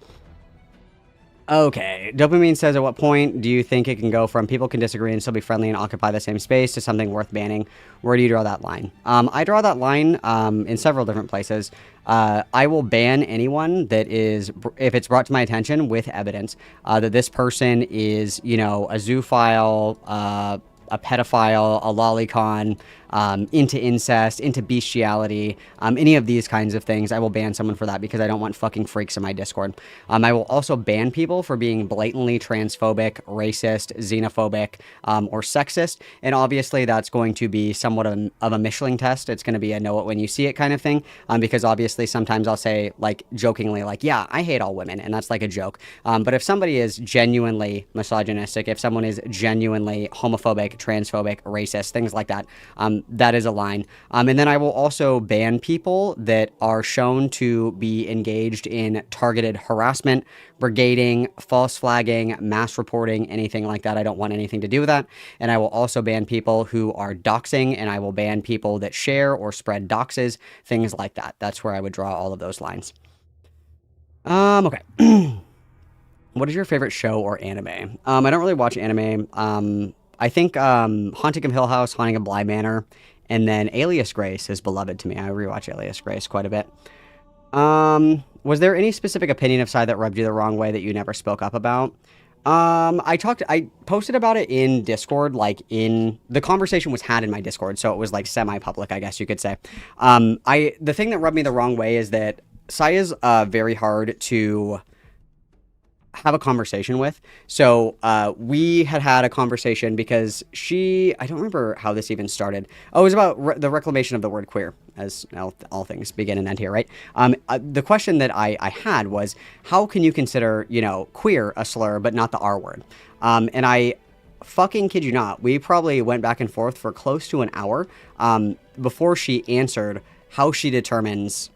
Okay, Dopamine says, at what point do you think it can go from people can disagree and still be friendly and occupy the same space to something worth banning? Where do you draw that line? I draw that line in several different places. I will ban anyone that is, if it's brought to my attention with evidence, that this person is, a zoophile, a pedophile, a lolicon, into incest, into bestiality, any of these kinds of things, I will ban someone for that because I don't want fucking freaks in my Discord. I will also ban people for being blatantly transphobic, racist, xenophobic, or sexist. And obviously that's going to be somewhat of a Michelin test. It's going to be a know it when you see it kind of thing. Because obviously sometimes I'll say, like, jokingly, like, yeah, I hate all women. And that's like a joke. But if somebody is genuinely misogynistic, if someone is genuinely homophobic, transphobic, racist, things like that, that is a line. And then I will also ban people that are shown to be engaged in targeted harassment, brigading, false flagging, mass reporting, anything like that. I don't want anything to do with that. And I will also ban people who are doxing, and I will ban people that share or spread doxes, things like that. That's where I would draw all of those lines. Okay. What is your favorite show or anime? I don't really watch anime. I think Haunting of Hill House, Haunting of Bly Manor, and then Alias Grace is beloved to me. I rewatch Alias Grace quite a bit. Was there any specific opinion of Sai that rubbed you the wrong way that you never spoke up about? I posted about it in Discord, the conversation was had in my Discord, so it was like semi-public, I guess you could say. The thing that rubbed me the wrong way is that Sai is very hard to have a conversation with. So we had a conversation because I don't remember how this even started. Oh, it was about the reclamation of the word queer, as all things begin and end here, right? The question that I had was, how can you consider, queer a slur, but not the R word? And I fucking kid you not, we probably went back and forth for close to an hour before she answered how she determines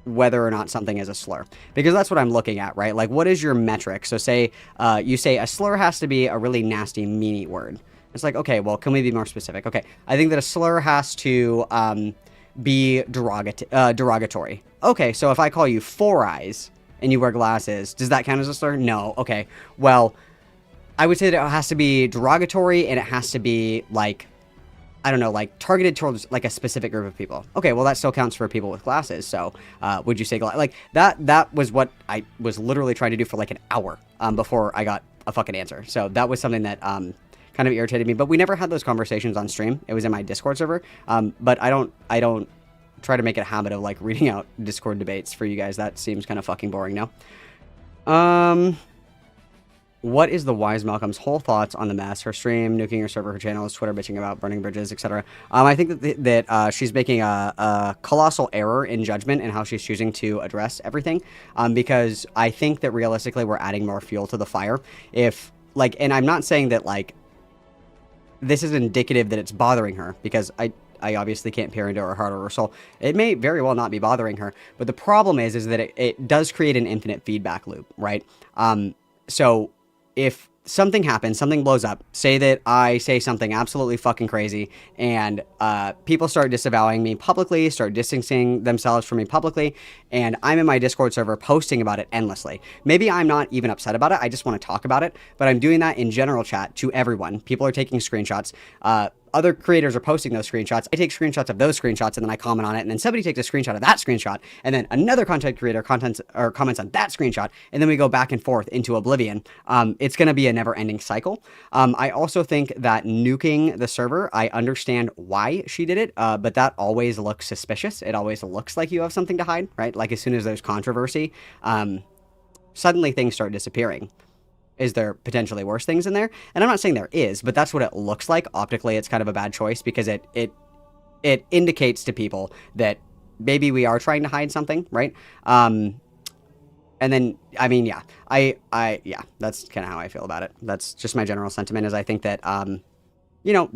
whether or not something is a slur, because that's what I'm looking at, right? Like, what is your metric? So say you say a slur has to be a really nasty, meany word. It's like, okay, well, can we be more specific? Okay, I think that a slur has to be derogatory. Okay, so if I call you Four Eyes and you wear glasses, does that count as a slur? No. Okay, well, I would say that it has to be derogatory, and it has to be like, I don't know, like targeted towards like a specific group of people. Okay, well, that still counts for people with glasses. So would you say like that was what I was literally trying to do for like an hour before I got a fucking answer. So that was something that kind of irritated me, but we never had those conversations on stream. It was in my Discord server. But I don't try to make it a habit of like reading out Discord debates for you guys. That seems kind of fucking boring now. what is the wise Malcolm's whole thoughts on the mess? Her stream, nuking her server, her channels, Twitter bitching about burning bridges, etc. I think that she's making a colossal error in judgment in how she's choosing to address everything. Because I think that realistically we're adding more fuel to the fire. If like, and I'm not saying that like this is indicative that it's bothering her, because I obviously can't peer into her heart or her soul. It may very well not be bothering her, but the problem is that it does create an infinite feedback loop, right? So if something happens, something blows up, say that I say something absolutely fucking crazy, and people start disavowing me publicly, start distancing themselves from me publicly, and I'm in my Discord server posting about it endlessly. Maybe I'm not even upset about it, I just want to talk about it, but I'm doing that in general chat to everyone. People are taking screenshots. Other creators are posting those screenshots. I take screenshots of those screenshots and then I comment on it, and then somebody takes a screenshot of that screenshot, and then another content creator comments on that screenshot, and then we go back and forth into oblivion. It's going to be a never-ending cycle. I also think that nuking the server, I understand why she did it, but that always looks suspicious. It always looks like you have something to hide, right? Like as soon as there's controversy, suddenly things start disappearing. Is there potentially worse things in there? And I'm not saying there is, but that's what it looks like. Optically, it's kind of a bad choice because it indicates to people that maybe we are trying to hide something, right? And then, I mean, yeah, yeah, that's kind of how I feel about it. That's just my general sentiment is I think that, you know,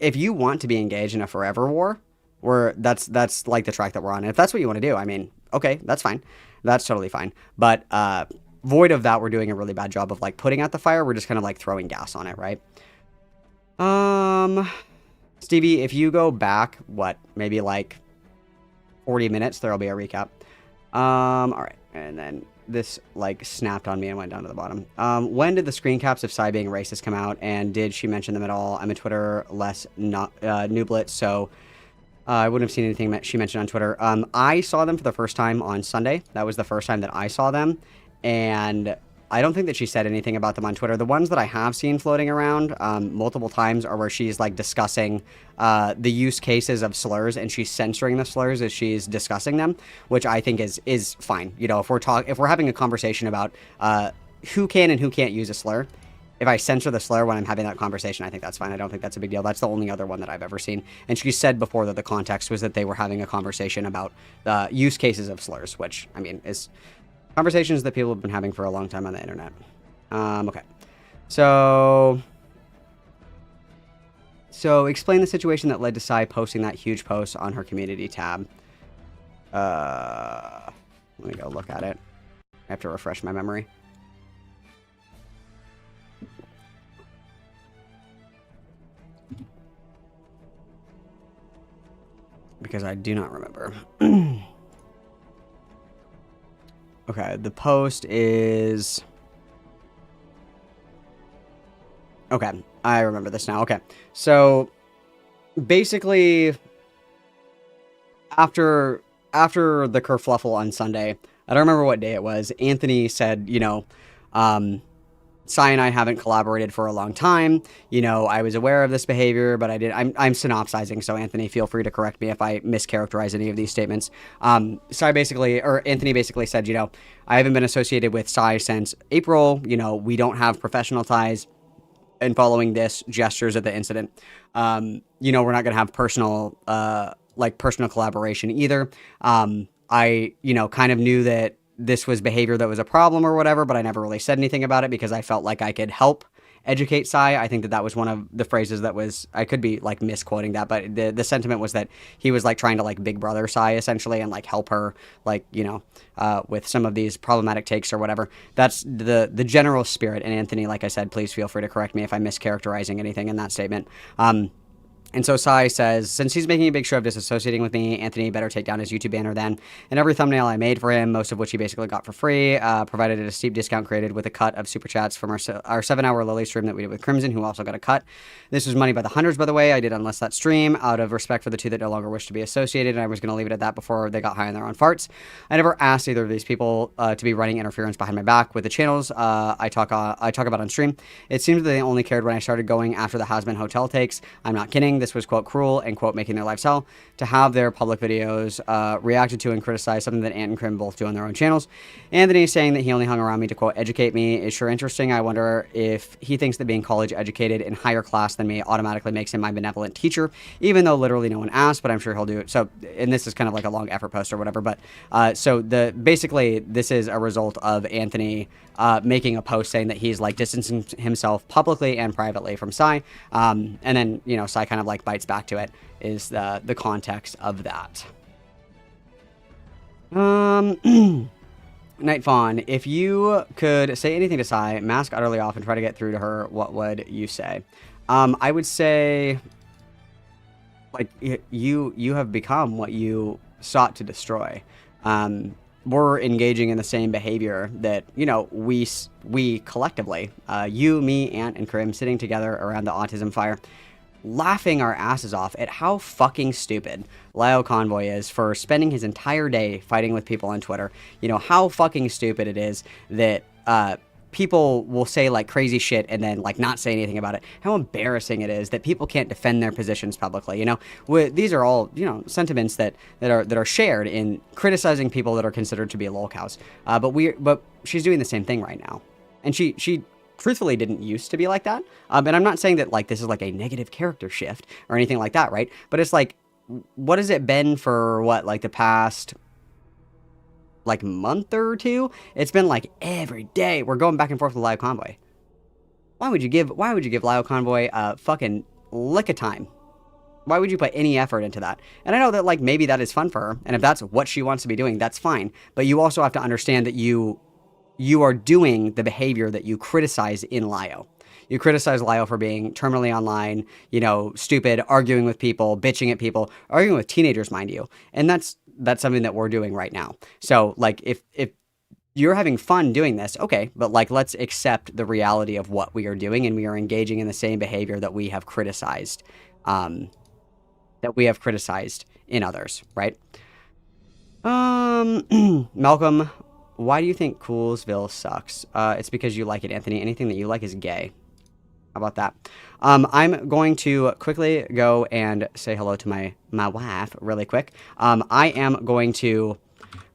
if you want to be engaged in a forever war, that's like the track that we're on. And if that's what you want to do, I mean, okay, that's fine. That's totally fine. But, void of that, we're doing a really bad job of like putting out the fire. We're just kind of like throwing gas on it, right? Stevie, if you go back, maybe like 40 minutes, there'll be a recap. All right. And then this like snapped on me and went down to the bottom. When did the screen caps of Sai being racist come out? And did she mention them at all? I'm a Twitter less nooblet, so I wouldn't have seen anything that she mentioned on Twitter. I saw them for the first time on Sunday. That was the first time that I saw them. And I don't think that she said anything about them on Twitter. The ones that I have seen floating around multiple times are where she's like discussing the use cases of slurs, and she's censoring the slurs as she's discussing them, which I think is fine. You know, if we're having a conversation about who can and who can't use a slur, if I censor the slur when I'm having that conversation, I think that's fine. I don't think that's a big deal. That's the only other one that I've ever seen. And she said before that the context was that they were having a conversation about the use cases of slurs, which I mean is conversations that people have been having for a long time on the internet. Okay. So explain the situation that led to Sai posting that huge post on her community tab. Let me go look at it. I have to refresh my memory. Because I do not remember. Okay, the post is... Okay, I remember this now. Okay, so basically, after the kerfluffle on Sunday, I don't remember what day it was, Anthony said, you know, Sai and I haven't collaborated for a long time. You know, I was aware of this behavior, but I'm synopsizing, so Anthony, feel free to correct me if I mischaracterize any of these statements. Anthony basically said, you know, I haven't been associated with Sai since April. You know, we don't have professional ties. And following this, gestures of the incident, you know, we're not going to have personal collaboration either. I, you know, kind of knew that this was behavior that was a problem or whatever, but I never really said anything about it because I felt like I could help educate Sai. I think that was one of the phrases that was, I could be like misquoting that, but the sentiment was that he was like trying to like big brother Sai essentially and like help her, like, you know, with some of these problematic takes or whatever. That's the general spirit. And Anthony, like I said, please feel free to correct me if I'm mischaracterizing anything in that statement. And so Sai says, since he's making a big show of disassociating with me, Anthony better take down his YouTube banner then. And every thumbnail I made for him, most of which he basically got for free, provided at a steep discount created with a cut of super chats from our 7-hour Lily stream that we did with Crimson, who also got a cut. This was money by the hundreds, by the way. I did unless that stream out of respect for the two that no longer wish to be associated, and I was going to leave it at that before they got high on their own farts. I never asked either of these people to be running interference behind my back with the channels I talk about on stream. It seems that they only cared when I started going after the Hasbin Hotel takes. I'm not kidding. this was, quote, cruel and, quote, making their lives hell to have their public videos reacted to and criticized, something that Ant and Crim both do on their own channels. Anthony saying that he only hung around me to, quote, educate me is sure interesting. I wonder if he thinks that being college educated and higher class than me automatically makes him my benevolent teacher, even though literally no one asked, but I'm sure he'll do it. So, and this is kind of like a long effort post or whatever, but so basically this is a result of Anthony making a post saying that he's like distancing himself publicly and privately from Sai, and then, you know, Sai kind of like bites back to it is the context of that. Night Fawn, if you could say anything to Sai, mask utterly off and try to get through to her, what would you say? I would say, like, you have become what you sought to destroy. We're engaging in the same behavior that, you know, we collectively, you, me, Ant, and Krim, sitting together around the autism fire, laughing our asses off at how fucking stupid Lyle Convoy is for spending his entire day fighting with people on Twitter. You know, how fucking stupid it is that people will say like crazy shit and then like not say anything about it. How embarrassing it is that people can't defend their positions publicly. You know, these are all, you know, sentiments that are shared in criticizing people that are considered to be lolcows. But she's doing the same thing right now, and she truthfully didn't used to be like that. And I'm not saying that like this is like a negative character shift or anything like that, right? But it's like, what has it been for what, like the past like month or two? It's been like every day we're going back and forth with Lyle Convoy. Why would you give Lyle Convoy a fucking lick of time? Why would you put any effort into that? And I know that like maybe that is fun for her, and if that's what she wants to be doing, that's fine. But you also have to understand that you are doing the behavior that you criticize in Lyle. You criticize Lyle for being terminally online, you know, stupid, arguing with people, bitching at people, arguing with teenagers, mind you. And that's something that we're doing right now. So like if you're having fun doing this, okay, but like let's accept the reality of what we are doing, and we are engaging in the same behavior that we have criticized in others, right? Malcolm, why do you think Coolsville sucks? It's because you like it, Anthony. Anything that you like is gay. How about that? I'm going to quickly go and say hello to my wife really quick. I am going to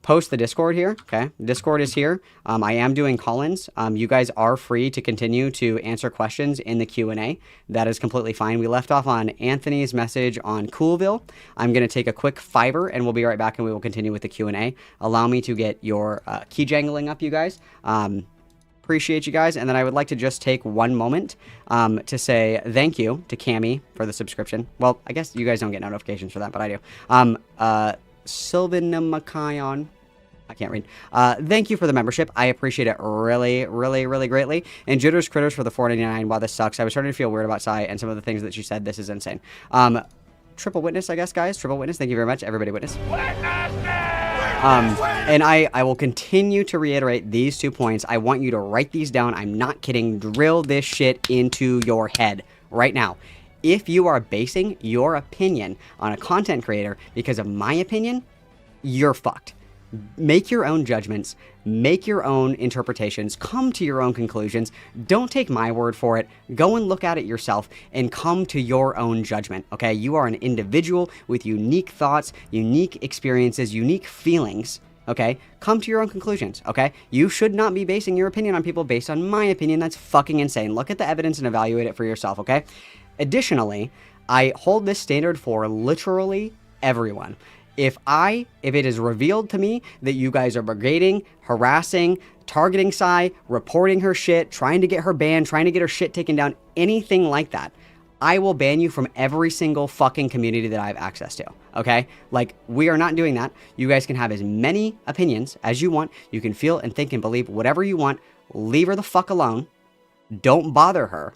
post the Discord here, okay? Discord is here. I am doing call-ins. You guys are free to continue to answer questions in the Q&A. That is completely fine. We left off on Anthony's message on Coolville. I'm going to take a quick fiver, and we'll be right back, and we will continue with the Q&A. Allow me to get your key jangling up, you guys. Appreciate you guys. And then I would like to just take one moment to say thank you to Cammy for the subscription. Well, I guess you guys don't get notifications for that, but I do. Sylvan Macayon. I can't read. Thank you for the membership. I appreciate it really, really, really greatly. And Jitters Critters for the $4.99. Wow, this sucks. I was starting to feel weird about Sai and some of the things that she said. This is insane. Triple witness, I guess, guys. Triple witness. Thank you very much. Everybody witness. And I will continue to reiterate these 2 points. I want you to write these down. I'm not kidding. Drill this shit into your head right now. If you are basing your opinion on a content creator because of my opinion, you're fucked. Make your own judgments, make your own interpretations, come to your own conclusions. Don't take my word for it. Go and look at it yourself and come to your own judgment, okay? You are an individual with unique thoughts, unique experiences, unique feelings, okay? Come to your own conclusions, okay? You should not be basing your opinion on people based on my opinion. That's fucking insane. Look at the evidence and evaluate it for yourself, okay? Additionally, I hold this standard for literally everyone. If it is revealed to me that you guys are brigading, harassing, targeting Sai, reporting her shit, trying to get her banned, trying to get her shit taken down, anything like that, I will ban you from every single fucking community that I have access to, okay? Like, we are not doing that. You guys can have as many opinions as you want. You can feel and think and believe whatever you want. Leave her the fuck alone. Don't bother her.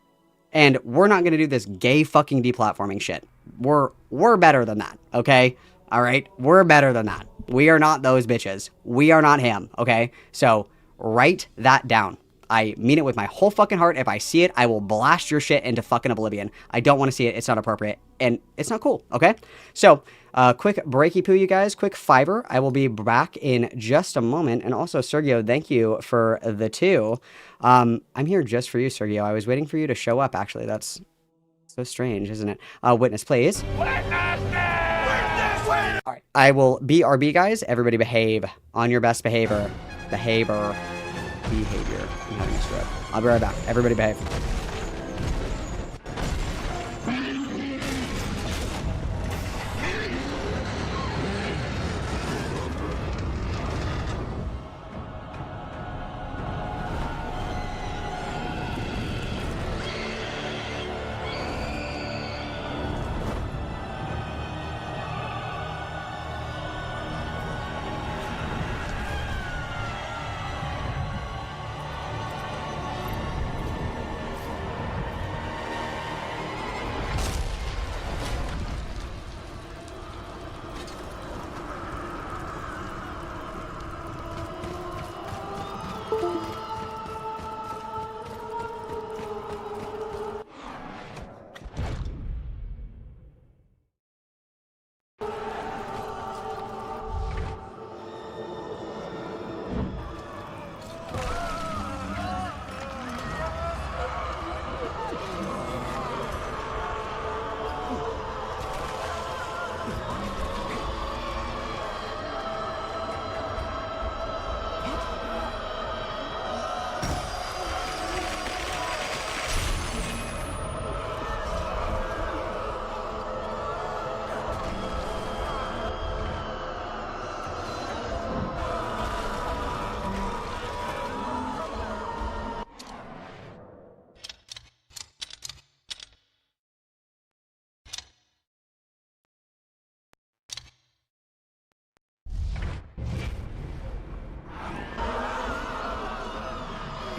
And we're not going to do this gay fucking deplatforming shit. We're better than that, okay? All right, we're better than that. We are not those bitches. We are not him, okay? So write that down. I mean it with my whole fucking heart. If I see it, I will blast your shit into fucking oblivion. I don't want to see it. It's not appropriate. And it's not cool, okay? So, quick breaky poo, you guys. Quick fiver. I will be back in just a moment. And also, Sergio, thank you for the 2. I'm here just for you, Sergio. I was waiting for you to show up, actually. That's So strange, isn't it? Witness, please. All right, I will BRB, guys. Everybody behave. On your best behavior. Behavior. I'm having a stroke. I'll be right back. Everybody behave.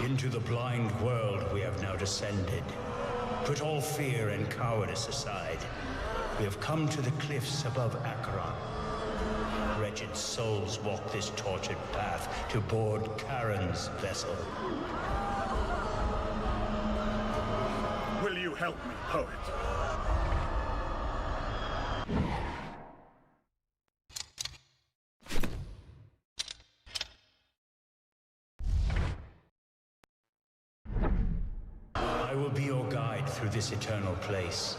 Into the blind world we have now descended. Put all fear and cowardice aside. We have come to the cliffs above Acheron. Wretched souls walk this tortured path to board Charon's vessel. Will you help me, poet? I will be your guide through this eternal place,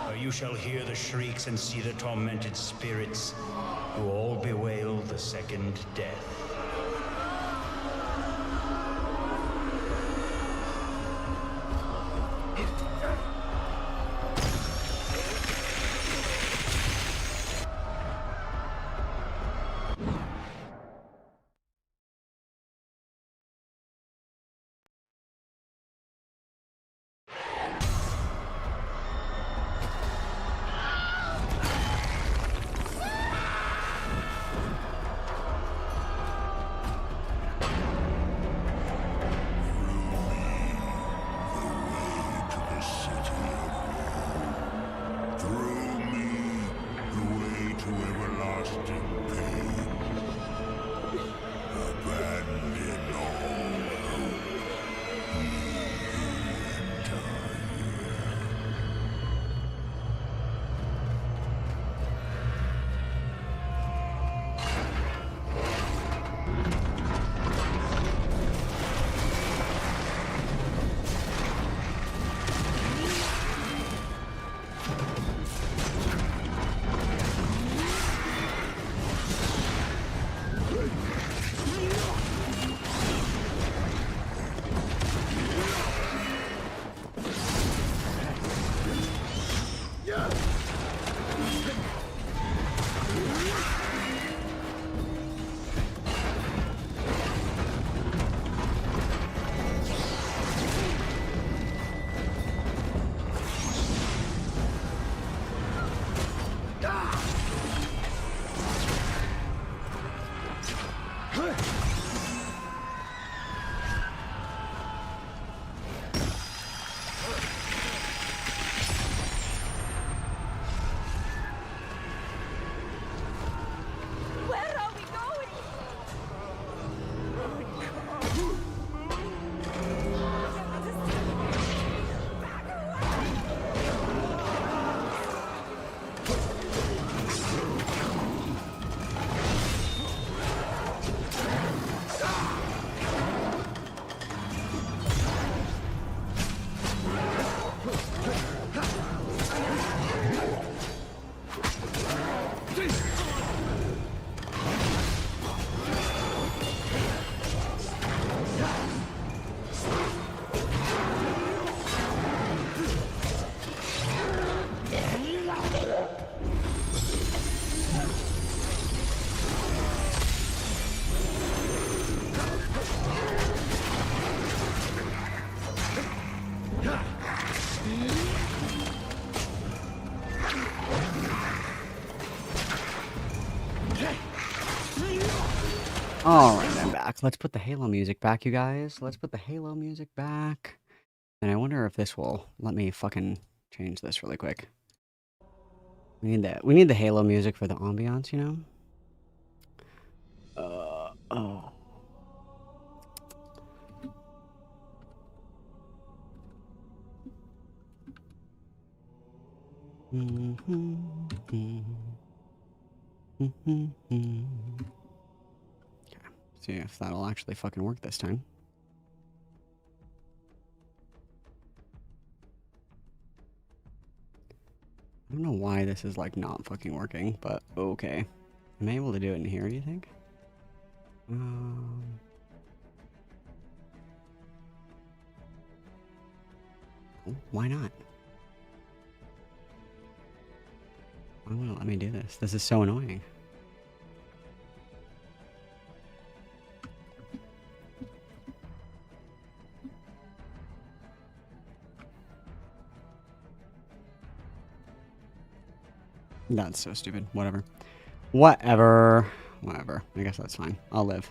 where you shall hear the shrieks and see the tormented spirits who all bewail the second death. Alright, I'm back. Let's put the Halo music back, you guys. Let's put the Halo music back. And I wonder if this will let me fucking change this really quick. We need that. We need the Halo music for the ambiance, you know? Oh. Okay, see if that'll actually fucking work this time. I don't know why this is like not fucking working, but okay. Am I able to do it in here, do you think? Why not? Why won't it let me do this? This is so annoying. That's so stupid. Whatever. Whatever. Whatever. I guess that's fine. I'll live.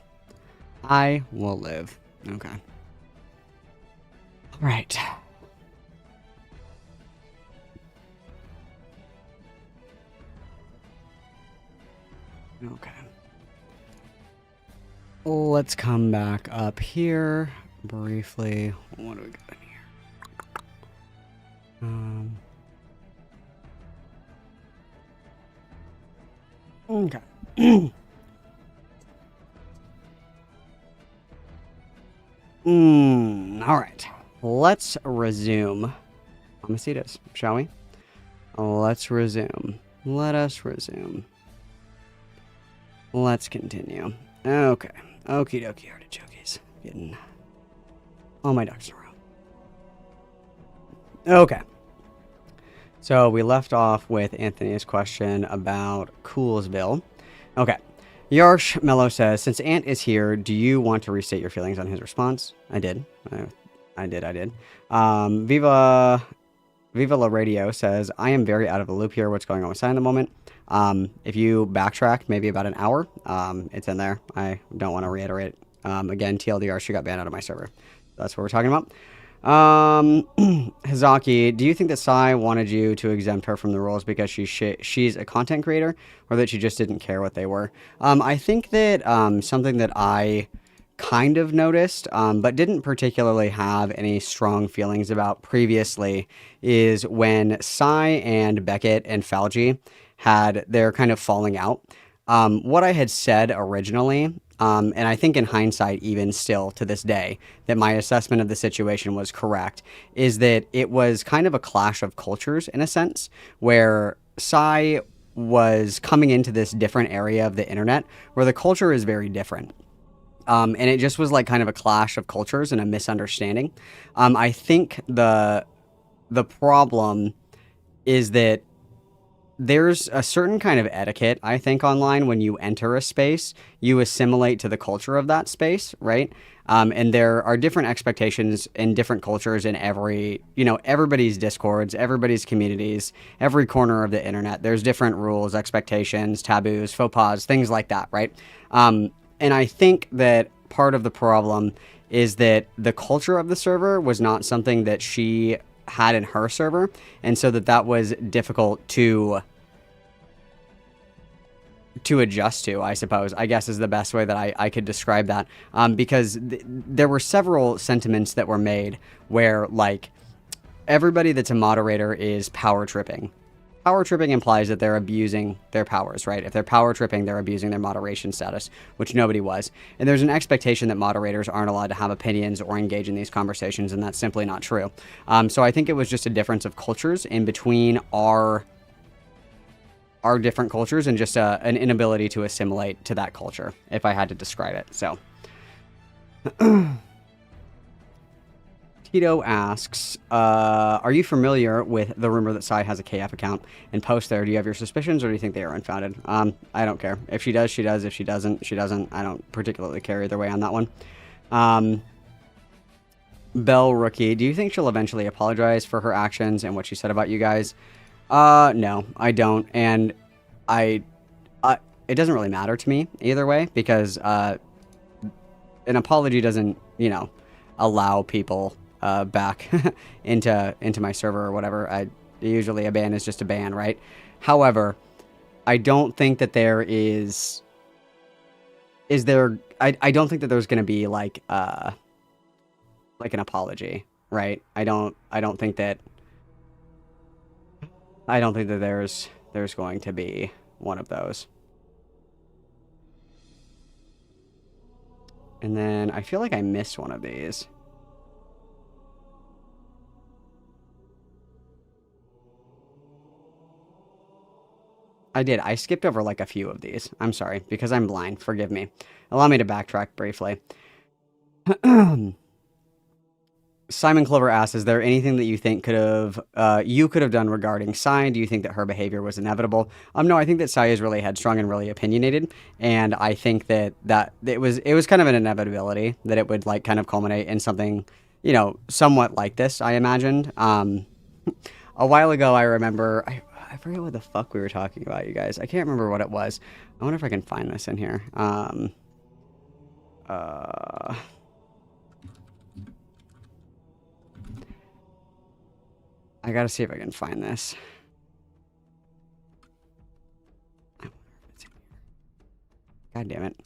I will live. Okay. All right. Okay. Let's come back up here briefly. What do we got in here? Okay. All right. Let's resume. Homicidas, shall we? Let's resume. Let us resume. Let's continue. Okay. Okie dokie artichokes. Getting all my ducks in a row. Okay. So we left off with Anthony's question about Coolsville. Okay. Yarsh Mello says, since Ant is here, do you want to restate your feelings on his response? I did. I did. Viva La Radio says, I am very out of the loop here. What's going on with Sai in the moment? If you backtrack maybe about an hour, it's in there. I don't want to reiterate. Again, TLDR, she got banned out of my server. That's what we're talking about. Hazaki, do you think that Sai wanted you to exempt her from the rules because she's a content creator, or that she just didn't care what they were? I think that something that I kind of noticed, but didn't particularly have any strong feelings about previously, is when Sai and Beckett and Falgi had their kind of falling out. What I had said originally, and I think in hindsight, even still to this day, that my assessment of the situation was correct, is that it was kind of a clash of cultures in a sense, where Sai was coming into this different area of the internet where the culture is very different. And it just was like kind of a clash of cultures and a misunderstanding. I think the problem is that there's a certain kind of etiquette, I think, online when you enter a space. You assimilate to the culture of that space, right? And there are different expectations in different cultures in everybody's discords, everybody's communities, every corner of the internet. There's different rules, expectations, taboos, faux pas, things like that, right? And I think that part of the problem is that the culture of the server was not something that she had in her server, and so that was difficult to adjust to, I suppose, I guess is the best way that I could describe that, because there were several sentiments that were made where, like, everybody that's a moderator is power tripping. Power tripping implies that they're abusing their powers, right? If they're power tripping, they're abusing their moderation status, which nobody was. And there's an expectation that moderators aren't allowed to have opinions or engage in these conversations, and that's simply not true. So I think it was just a difference of cultures in between our different cultures, and just an inability to assimilate to that culture, if I had to describe it. So Tito asks, are you familiar with the rumor that Sai has a KF account and posts there? Do you have your suspicions, or do you think they are unfounded? I don't care. If she does, she does. If she doesn't, she doesn't. I don't particularly care either way on that one. Bell Rookie, do you think she'll eventually apologize for her actions and what she said about you guys? No, I don't. And it doesn't really matter to me either way, because an apology doesn't, you know, allow people back into my server or whatever. Usually a ban is just a ban, right? However, I don't think that there is there. I don't think that there's going to be like an apology, right? I don't think that there's going to be one of those. And then I feel like I missed one of these. I did. I skipped over like a few of these. I'm sorry, because I'm blind. Forgive me. Allow me to backtrack briefly. Simon Clover asks, is there anything that you think you could have done regarding Sai? Do you think that her behavior was inevitable? No, I think that Sai is really headstrong and really opinionated, and I think that it was kind of an inevitability that it would like kind of culminate in something, you know, somewhat like this, I imagined. A while ago, I remember, I forget what the fuck we were talking about, you guys. I can't remember what it was. I wonder if I can find this in here. I gotta see if I can find this. God damn it.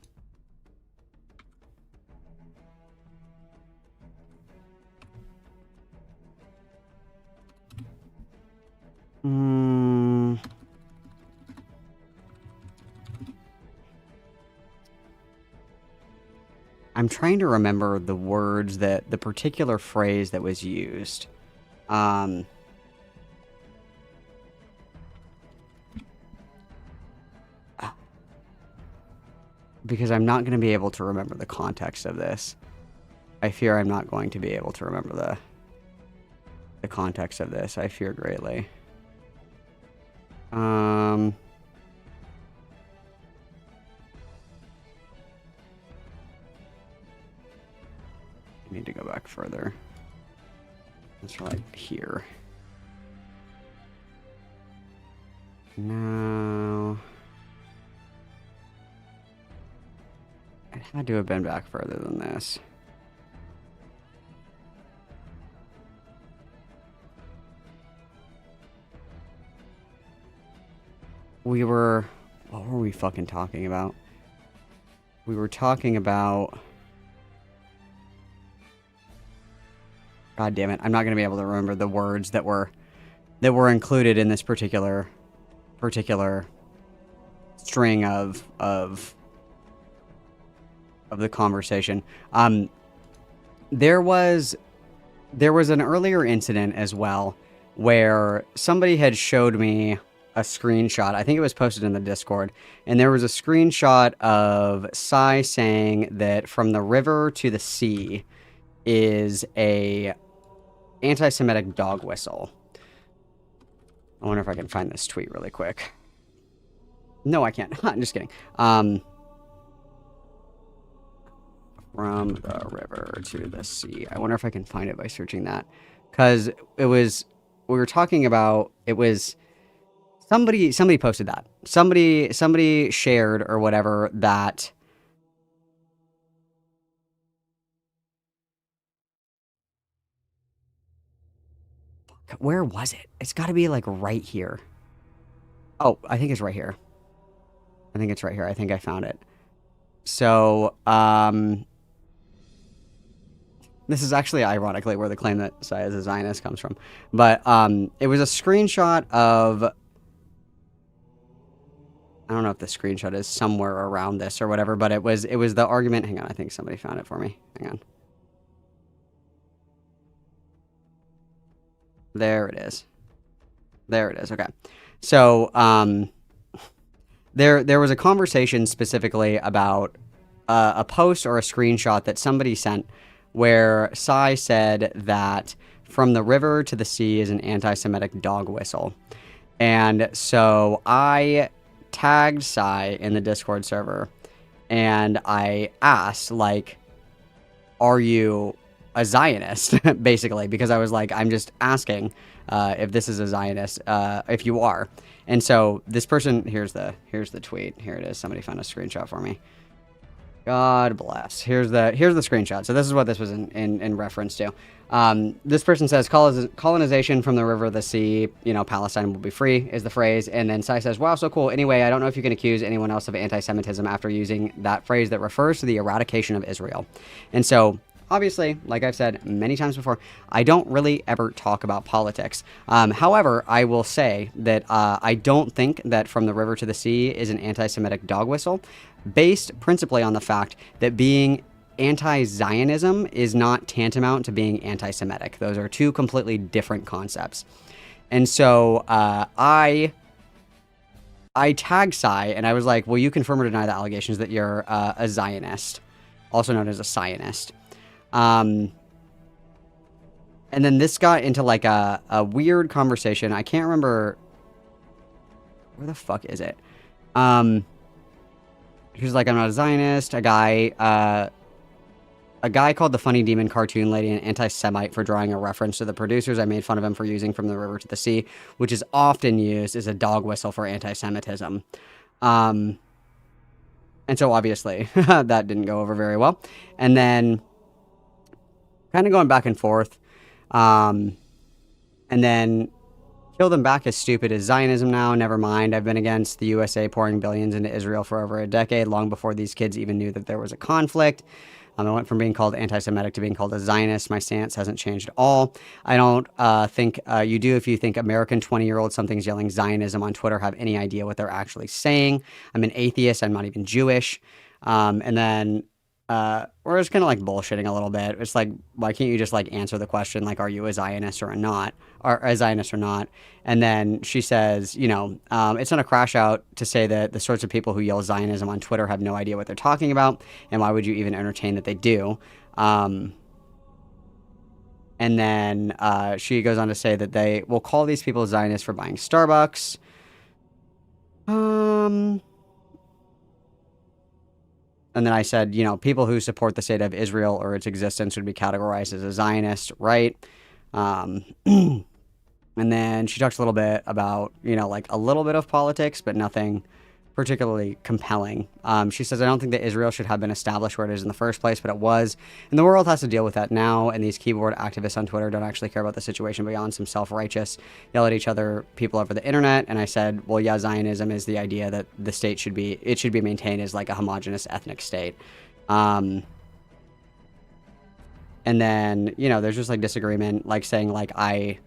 I'm trying to remember the words the particular phrase that was used. Because I'm not going to be able to remember the context of this. I fear I'm not going to be able to remember the context of this. I fear greatly. I need to go back further. It's right here. No. It had to have been back further than this. What were we fucking talking about? We were talking about... God damn it, I'm not going to be able to remember the words that were included in this particular string of the conversation. There was an earlier incident as well where somebody had showed me a screenshot. I think it was posted in the Discord, and there was a screenshot of Sai saying that from the river to the sea is a anti-Semitic dog whistle. I wonder if I can find this tweet really quick. No, I can't. I'm just kidding. From the river to the sea. I wonder if I can find it by searching that. Because we were talking about, it was, somebody posted that. Somebody shared or whatever that. Where was it? It's got to be like right here. Oh, I think it's right here. I think it's right here. I think I found it. So, this is actually ironically where the claim that Sai is a Zionist comes from. But it was a screenshot of... I don't know if the screenshot is somewhere around this or whatever, but it was the argument. Hang on, I think somebody found it for me. Hang on. There it is. There it is. Okay. So, there was a conversation specifically about a post or a screenshot that somebody sent where Sai said that from the river to the sea is an anti-Semitic dog whistle. And so I tagged Sai in the Discord server and I asked, like, are you a Zionist? Basically, because I was like, I'm just asking if this is a Zionist, if you are. And so this person, here's the tweet. Here it is. Somebody found a screenshot for me. God bless. Here's the screenshot. So this is what this was in reference to. This person says, colonization from the river to the sea, Palestine will be free, is the phrase. And then Sai says, wow, so cool. Anyway, I don't know if you can accuse anyone else of anti-Semitism after using that phrase that refers to the eradication of Israel. And so, obviously, like I've said many times before, I don't really ever talk about politics. However, I will say that I don't think that from the river to the sea is an anti-Semitic dog whistle, based principally on the fact that being anti-Zionism is not tantamount to being anti-Semitic. Those are two completely different concepts. And so I tagged Sai, and I was like, will you confirm or deny the allegations that you're a Zionist, also known as a Zionist? And then this got into like a weird conversation. I can't remember. Where the fuck is it? He was like, I'm not a Zionist. A guy called the Funny Demon Cartoon Lady an anti-Semite for drawing a reference to the producers. I made fun of him for using From the River to the Sea, which is often used as a dog whistle for anti-Semitism. And so obviously that didn't go over very well. And then kind of going back and forth. And then kill them back as stupid as Zionism now. Never mind. I've been against the USA pouring billions into Israel for over a decade, long before these kids even knew that there was a conflict. I went from being called anti-Semitic to being called a Zionist. My stance hasn't changed at all. I don't think you do if you think American 20-year-old something's yelling Zionism on Twitter have any idea what they're actually saying. I'm an atheist. I'm not even Jewish. And then we're just kind of like bullshitting a little bit. It's like, why can't you just like answer the question, like, are you a Zionist or not? Or a Zionist or not? And then she says, it's not a crash out to say that the sorts of people who yell Zionism on Twitter have no idea what they're talking about, and why would you even entertain that they do? And then she goes on to say that they will call these people Zionists for buying Starbucks. And then I said, people who support the state of Israel or its existence would be categorized as a Zionist, right? And then she talks a little bit about, like a little bit of politics, but nothing particularly compelling. She says, I don't think that Israel should have been established where it is in the first place, but it was. And the world has to deal with that now. And these keyboard activists on Twitter don't actually care about the situation beyond some self-righteous, yell at each other people over the internet. And I said, well, yeah, Zionism is the idea that the state should be maintained as like a homogenous ethnic state. And then, there's just like disagreement, like saying like I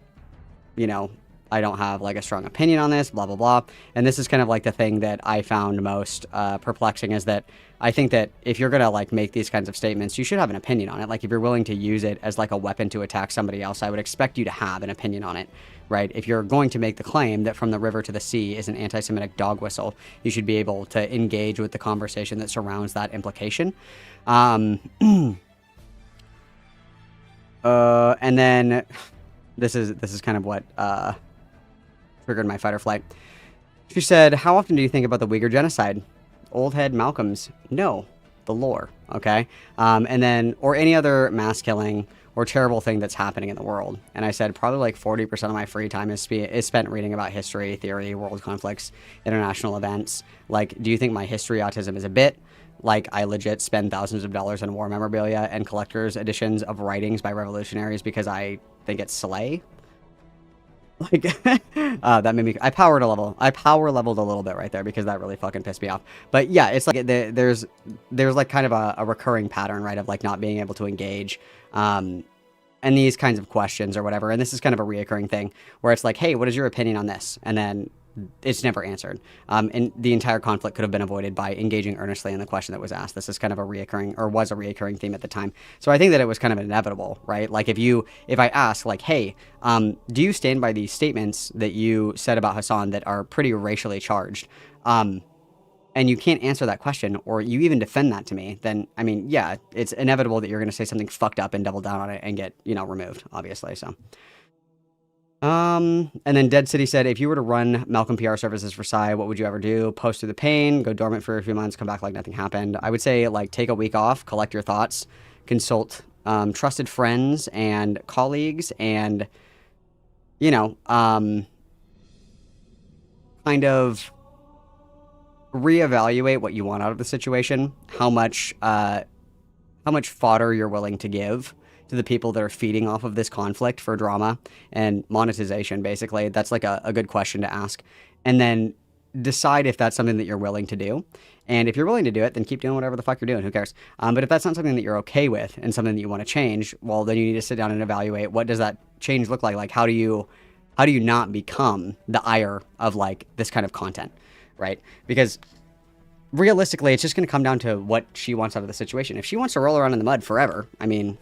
don't have like a strong opinion on this, blah, blah, blah. And this is kind of like the thing that I found most perplexing, is that I think that if you're going to like make these kinds of statements, you should have an opinion on it. Like if you're willing to use it as like a weapon to attack somebody else, I would expect you to have an opinion on it, right? If you're going to make the claim that From the River to the Sea is an anti-Semitic dog whistle, you should be able to engage with the conversation that surrounds that implication. And then this is kind of what triggered my fight or flight. She said, how often do you think about the Uyghur genocide? Old head Malcolm's, no, the lore, okay? And then, or any other mass killing or terrible thing that's happening in the world. And I said, probably like 40% of my free time is spent reading about history, theory, world conflicts, international events. Like, do you think my history autism is a bit? Like, I legit spend thousands of dollars on war memorabilia and collector's editions of writings by revolutionaries because I think it's slay. Like, that made me, I power leveled a little bit right there because that really fucking pissed me off. But yeah, it's like, there's like kind of a recurring pattern, right, of like not being able to engage, and these kinds of questions or whatever. And this is kind of a reoccurring thing where it's like, hey, what is your opinion on this? And then it's never answered. And the entire conflict could have been avoided by engaging earnestly in the question that was asked. This is kind of a was a reoccurring theme at the time. So I think that it was kind of inevitable, right? Like if I ask like, hey, do you stand by these statements that you said about Hassan that are pretty racially charged? And you can't answer that question, or you even defend that to me, then, I mean, yeah, it's inevitable that you're going to say something fucked up and double down on it and get, removed, obviously, so. And then Dead City said, if you were to run Malcolm PR services for Sai, what would you ever do? Post through the pain, go dormant for a few months, come back like nothing happened. I would say, like, take a week off, collect your thoughts, consult trusted friends and colleagues, and, kind of reevaluate what you want out of the situation, how much fodder you're willing to give to the people that are feeding off of this conflict for drama and monetization, basically. That's like a good question to ask. And then decide if that's something that you're willing to do. And if you're willing to do it, then keep doing whatever the fuck you're doing. Who cares? But if that's not something that you're okay with and something that you want to change, well, then you need to sit down and evaluate, what does that change look like? Like, how do you not become the ire of like this kind of content, right? Because realistically, it's just going to come down to what she wants out of the situation. If she wants to roll around in the mud forever, I mean,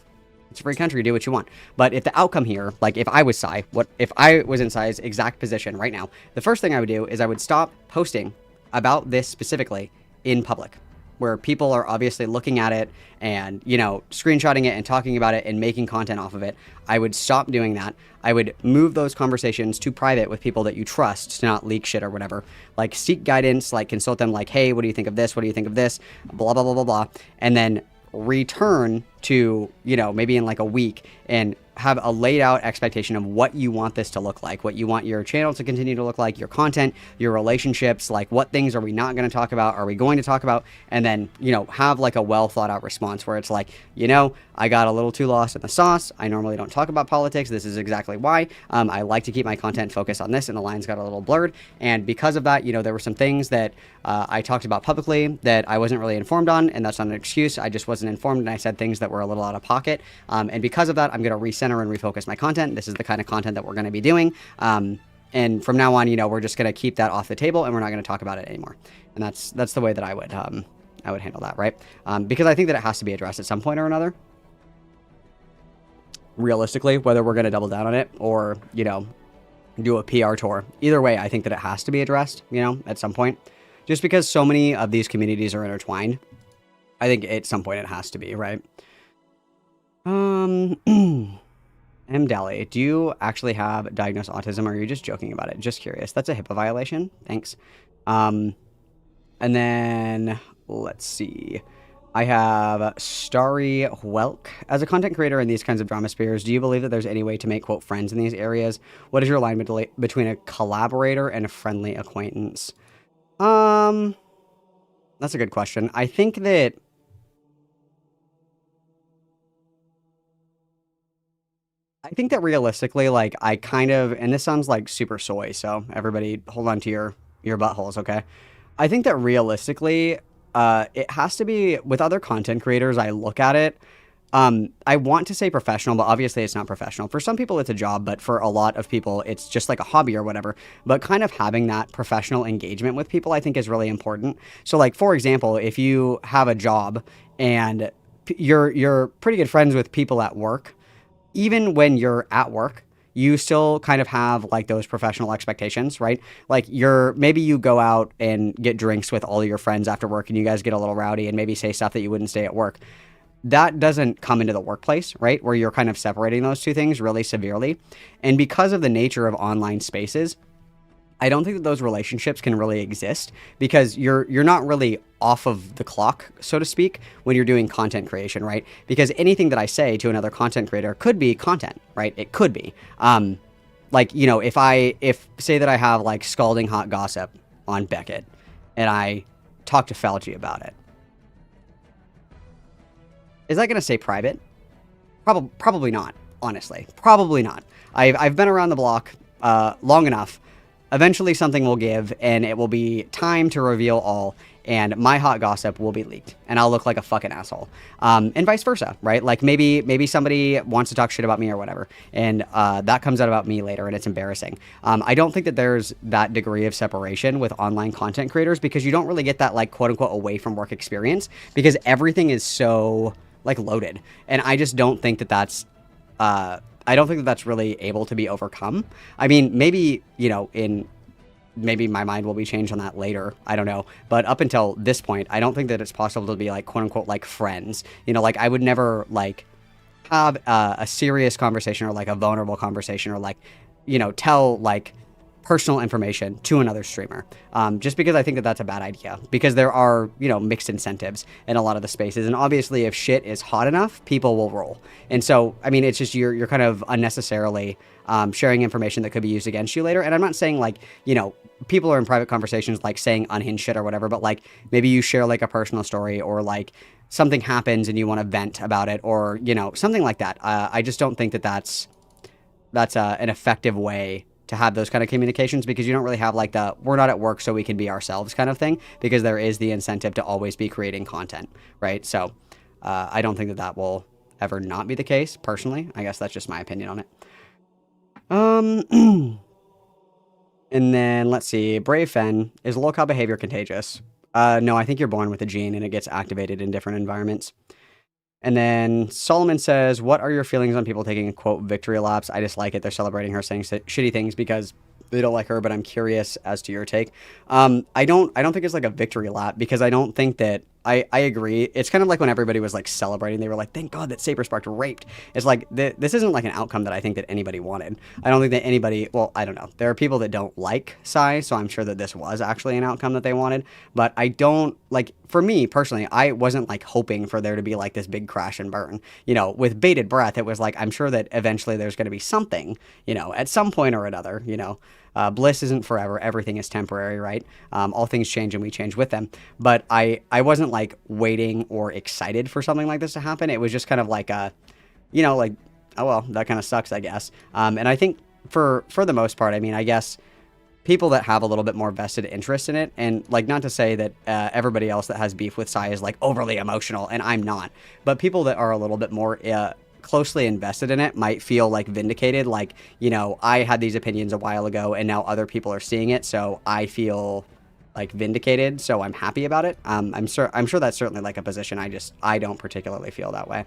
it's a free country, do what you want. But if the outcome here, like if I was Sai, if I was in Sai's exact position right now, the first thing I would do is I would stop posting about this specifically in public, where people are obviously looking at it and, you know, screenshotting it and talking about it and making content off of it. I would stop doing that. I would move those conversations to private with people that you trust to not leak shit or whatever. Like, seek guidance, like consult them, like, hey, what do you think of this? What do you think of this? Blah, blah, blah, blah, blah. And then return to, you know, maybe in like a week and have a laid out expectation of what you want this to look like, what you want your channel to continue to look like, your content, your relationships, like what things are we not going to talk about, are we going to talk about, and then, you know, have like a well thought out response where it's like, you know, I got a little too lost in the sauce. I normally don't talk about politics. This is exactly why. I like to keep my content focused on this, and the lines got a little blurred. And because of that, you know, there were some things that I talked about publicly that I wasn't really informed on, and that's not an excuse. I just wasn't informed, and I said things that were a little out of pocket. And because of that, I'm going to recenter and refocus my content. This is the kind of content that we're going to be doing. And from now on, you know, we're just going to keep that off the table, and we're not going to talk about it anymore. And that's the way that I would handle that, right? Because I think that it has to be addressed at some point or another. Realistically, whether we're going to double down on it or, you know, do a PR tour. Either way, I think that it has to be addressed, you know, at some point. Just because so many of these communities are intertwined, I think at some point it has to be, right? M. Dally, do you actually have diagnosed autism, or are you just joking about it? Just curious. That's a HIPAA violation. Thanks. And then, let's see. I have Starry Welk. As a content creator in these kinds of drama spheres, do you believe that there's any way to make, quote, friends in these areas? What is your line between a collaborator and a friendly acquaintance? That's a good question. I think that realistically, like, I kind of, and this sounds like super soy, so everybody hold on to your buttholes, okay? I think that realistically, it has to be, with other content creators, I look at it, I want to say professional, but obviously it's not professional. For some people, it's a job, but for a lot of people, it's just like a hobby or whatever. But kind of having that professional engagement with people, I think, is really important. So, like, for example, if you have a job and you're pretty good friends with people at work, even when you're at work, you still kind of have like those professional expectations, right? Like maybe you go out and get drinks with all of your friends after work and you guys get a little rowdy and maybe say stuff that you wouldn't say at work. That doesn't come into the workplace, right? Where you're kind of separating those two things really severely. And because of the nature of online spaces, I don't think that those relationships can really exist because you're not really off of the clock, so to speak, when you're doing content creation, right? Because anything that I say to another content creator could be content, right? It could be. Like, you know, if say that I have like scalding hot gossip on Beckett and I talk to Fauci about it, is that going to stay private? Probably not, honestly. Probably not. I've been around the block long enough. Eventually something will give, and it will be time to reveal all, and my hot gossip will be leaked, and I'll look like a fucking asshole. And vice versa, right? Like, maybe somebody wants to talk shit about me or whatever, and that comes out about me later, and it's embarrassing. I don't think that there's that degree of separation with online content creators, because you don't really get that, like, quote-unquote, away-from-work experience, because everything is so, like, loaded. And I just don't think that that's... I don't think that that's really able to be overcome. I mean, maybe, you know, maybe my mind will be changed on that later. I don't know. But up until this point, I don't think that it's possible to be like, quote unquote, like friends. You know, like I would never like have a serious conversation or like a vulnerable conversation or like, you know, tell like personal information to another streamer, just because I think that that's a bad idea, because there are, you know, mixed incentives in a lot of the spaces. And obviously if shit is hot enough, people will roll. And so, I mean, it's just, you're kind of unnecessarily sharing information that could be used against you later. And I'm not saying like, you know, people are in private conversations like saying unhinged shit or whatever, but like maybe you share like a personal story, or like something happens and you want to vent about it, or, you know, something like that. I just don't think that that's an effective way to have those kind of communications, because you don't really have like the we're not at work so we can be ourselves kind of thing, because there is the incentive to always be creating content, right? So I don't think that that will ever not be the case, personally. I guess that's just my opinion on it. And then let's see, Brave Fen, is lolcow behavior contagious? No, I think you're born with a gene and it gets activated in different environments. And then Solomon says, what are your feelings on people taking, quote, victory laps? I dislike it. They're celebrating her, saying shitty things because they don't like her, but I'm curious as to your take. I don't think it's like a victory lap, because I don't think that, I agree. It's kind of like when everybody was like celebrating, they were like, thank God that Saber Sparked raped. It's like, this isn't like an outcome that I think that anybody wanted. I don't think that anybody, well, I don't know. There are people that don't like Sai, so I'm sure that this was actually an outcome that they wanted. But I don't, like, for me personally, I wasn't like hoping for there to be like this big crash and burn. You know, with bated breath, it was like, I'm sure that eventually there's going to be something, you know, at some point or another, you know. Bliss isn't forever. Everything is temporary, right? All things change and we change with them. But I wasn't like waiting or excited for something like this to happen. It was just kind of like you know, like, oh, well, that kind of sucks, I guess. And I think for the most part, I mean, I guess people that have a little bit more vested interest in it, and like, not to say that everybody else that has beef with Sai is like overly emotional, and I'm not, but people that are a little bit more closely invested in it might feel like vindicated, like, you know, I had these opinions a while ago and now other people are seeing it, so I feel like vindicated, so I'm happy about it. I'm sure that's certainly like a position. I don't particularly feel that way.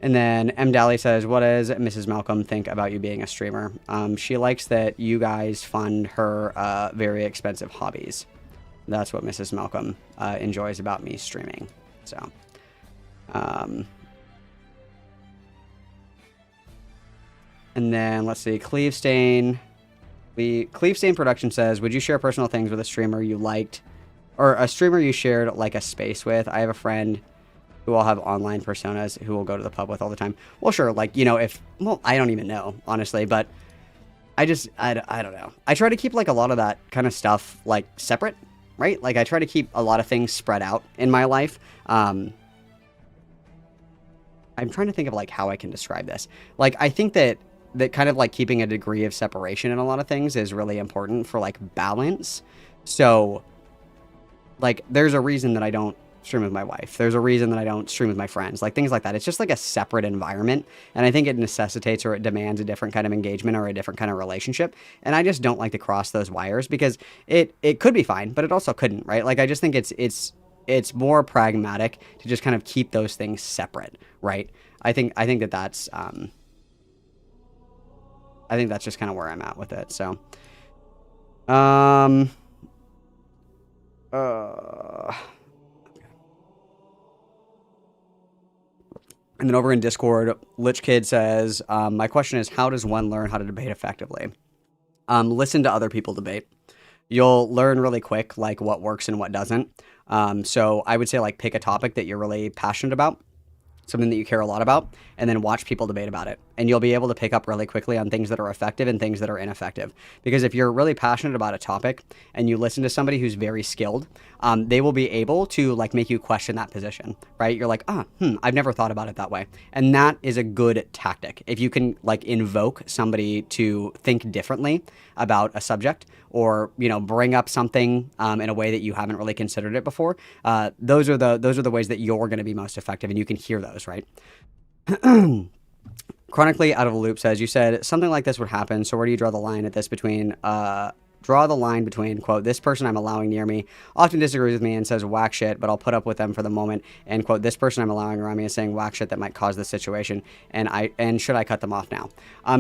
And then M. Daly says, what does Mrs. Malcolm think about you being a streamer? She likes that you guys fund her very expensive hobbies. That's what Mrs. Malcolm enjoys about me streaming. So and then let's see, Cleavestain Production says, would you share personal things with a streamer you liked, or a streamer you shared like a space with? I have a friend who all have online personas who will go to the pub with all the time. Well, sure, like, you know, I don't even know, honestly, but I don't know. I try to keep like a lot of that kind of stuff like separate, right? Like I try to keep a lot of things spread out in my life. I'm trying to think of like how I can describe this. Like, I think that kind of like keeping a degree of separation in a lot of things is really important for like balance. So like, there's a reason that I don't stream with my wife. There's a reason that I don't stream with my friends, like things like that. It's just like a separate environment. And I think it necessitates, or it demands, a different kind of engagement or a different kind of relationship. And I just don't like to cross those wires, because it could be fine, but it also couldn't, right? Like, I just think it's more pragmatic to just kind of keep those things separate, right? I think that that's, I think that's just kind of where I'm at with it. So, and then over in Discord, Lich Kid says, my question is, how does one learn how to debate effectively? Listen to other people debate. You'll learn really quick, like, what works and what doesn't. So I would say, like, pick a topic that you're really passionate about, something that you care a lot about, and then watch people debate about it. And you'll be able to pick up really quickly on things that are effective and things that are ineffective. Because if you're really passionate about a topic and you listen to somebody who's very skilled, they will be able to like make you question that position, right? You're like, I've never thought about it that way. And that is a good tactic. If you can like invoke somebody to think differently about a subject, or, you know, bring up something in a way that you haven't really considered it before, those are the ways that you're going to be most effective, and you can hear those, right? Chronically Out of a Loop says, you said something like this would happen, so where do you draw the line at this between, quote, this person I'm allowing near me often disagrees with me and says whack shit, but I'll put up with them for the moment, and quote, this person I'm allowing around me is saying whack shit that might cause the situation, and should I cut them off now?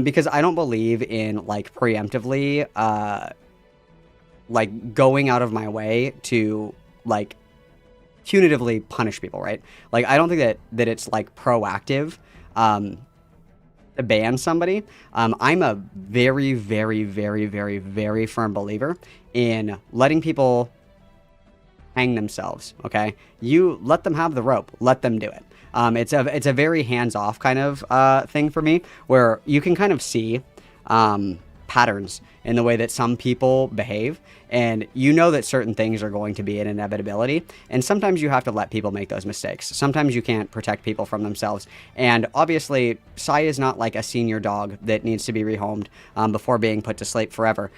Because I don't believe in, like, preemptively, like, going out of my way to, like, punitively punish people, right? Like, I don't think that it's, like, proactive, to ban somebody, I'm a very, very, very, very, very firm believer in letting people hang themselves. Okay, you let them have the rope, let them do it. It's a very hands-off kind of thing for me, where you can kind of see patterns in the way that some people behave, and you know that certain things are going to be an inevitability, and sometimes you have to let people make those mistakes. Sometimes you can't protect people from themselves, and obviously Sai is not like a senior dog that needs to be rehomed before being put to sleep forever.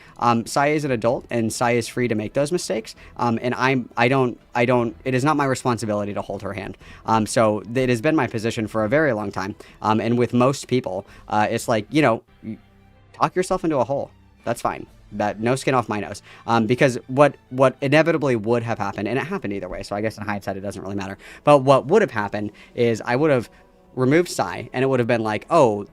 Sai is an adult, and Sai is free to make those mistakes, and I don't, it is not my responsibility to hold her hand. So it has been my position for a very long time, and with most people, it's like, you know, talk yourself into a hole. That's fine. That no skin off my nose. Because what inevitably would have happened, and it happened either way, so I guess in hindsight it doesn't really matter. But what would have happened is I would have removed Sai, and it would have been like, oh,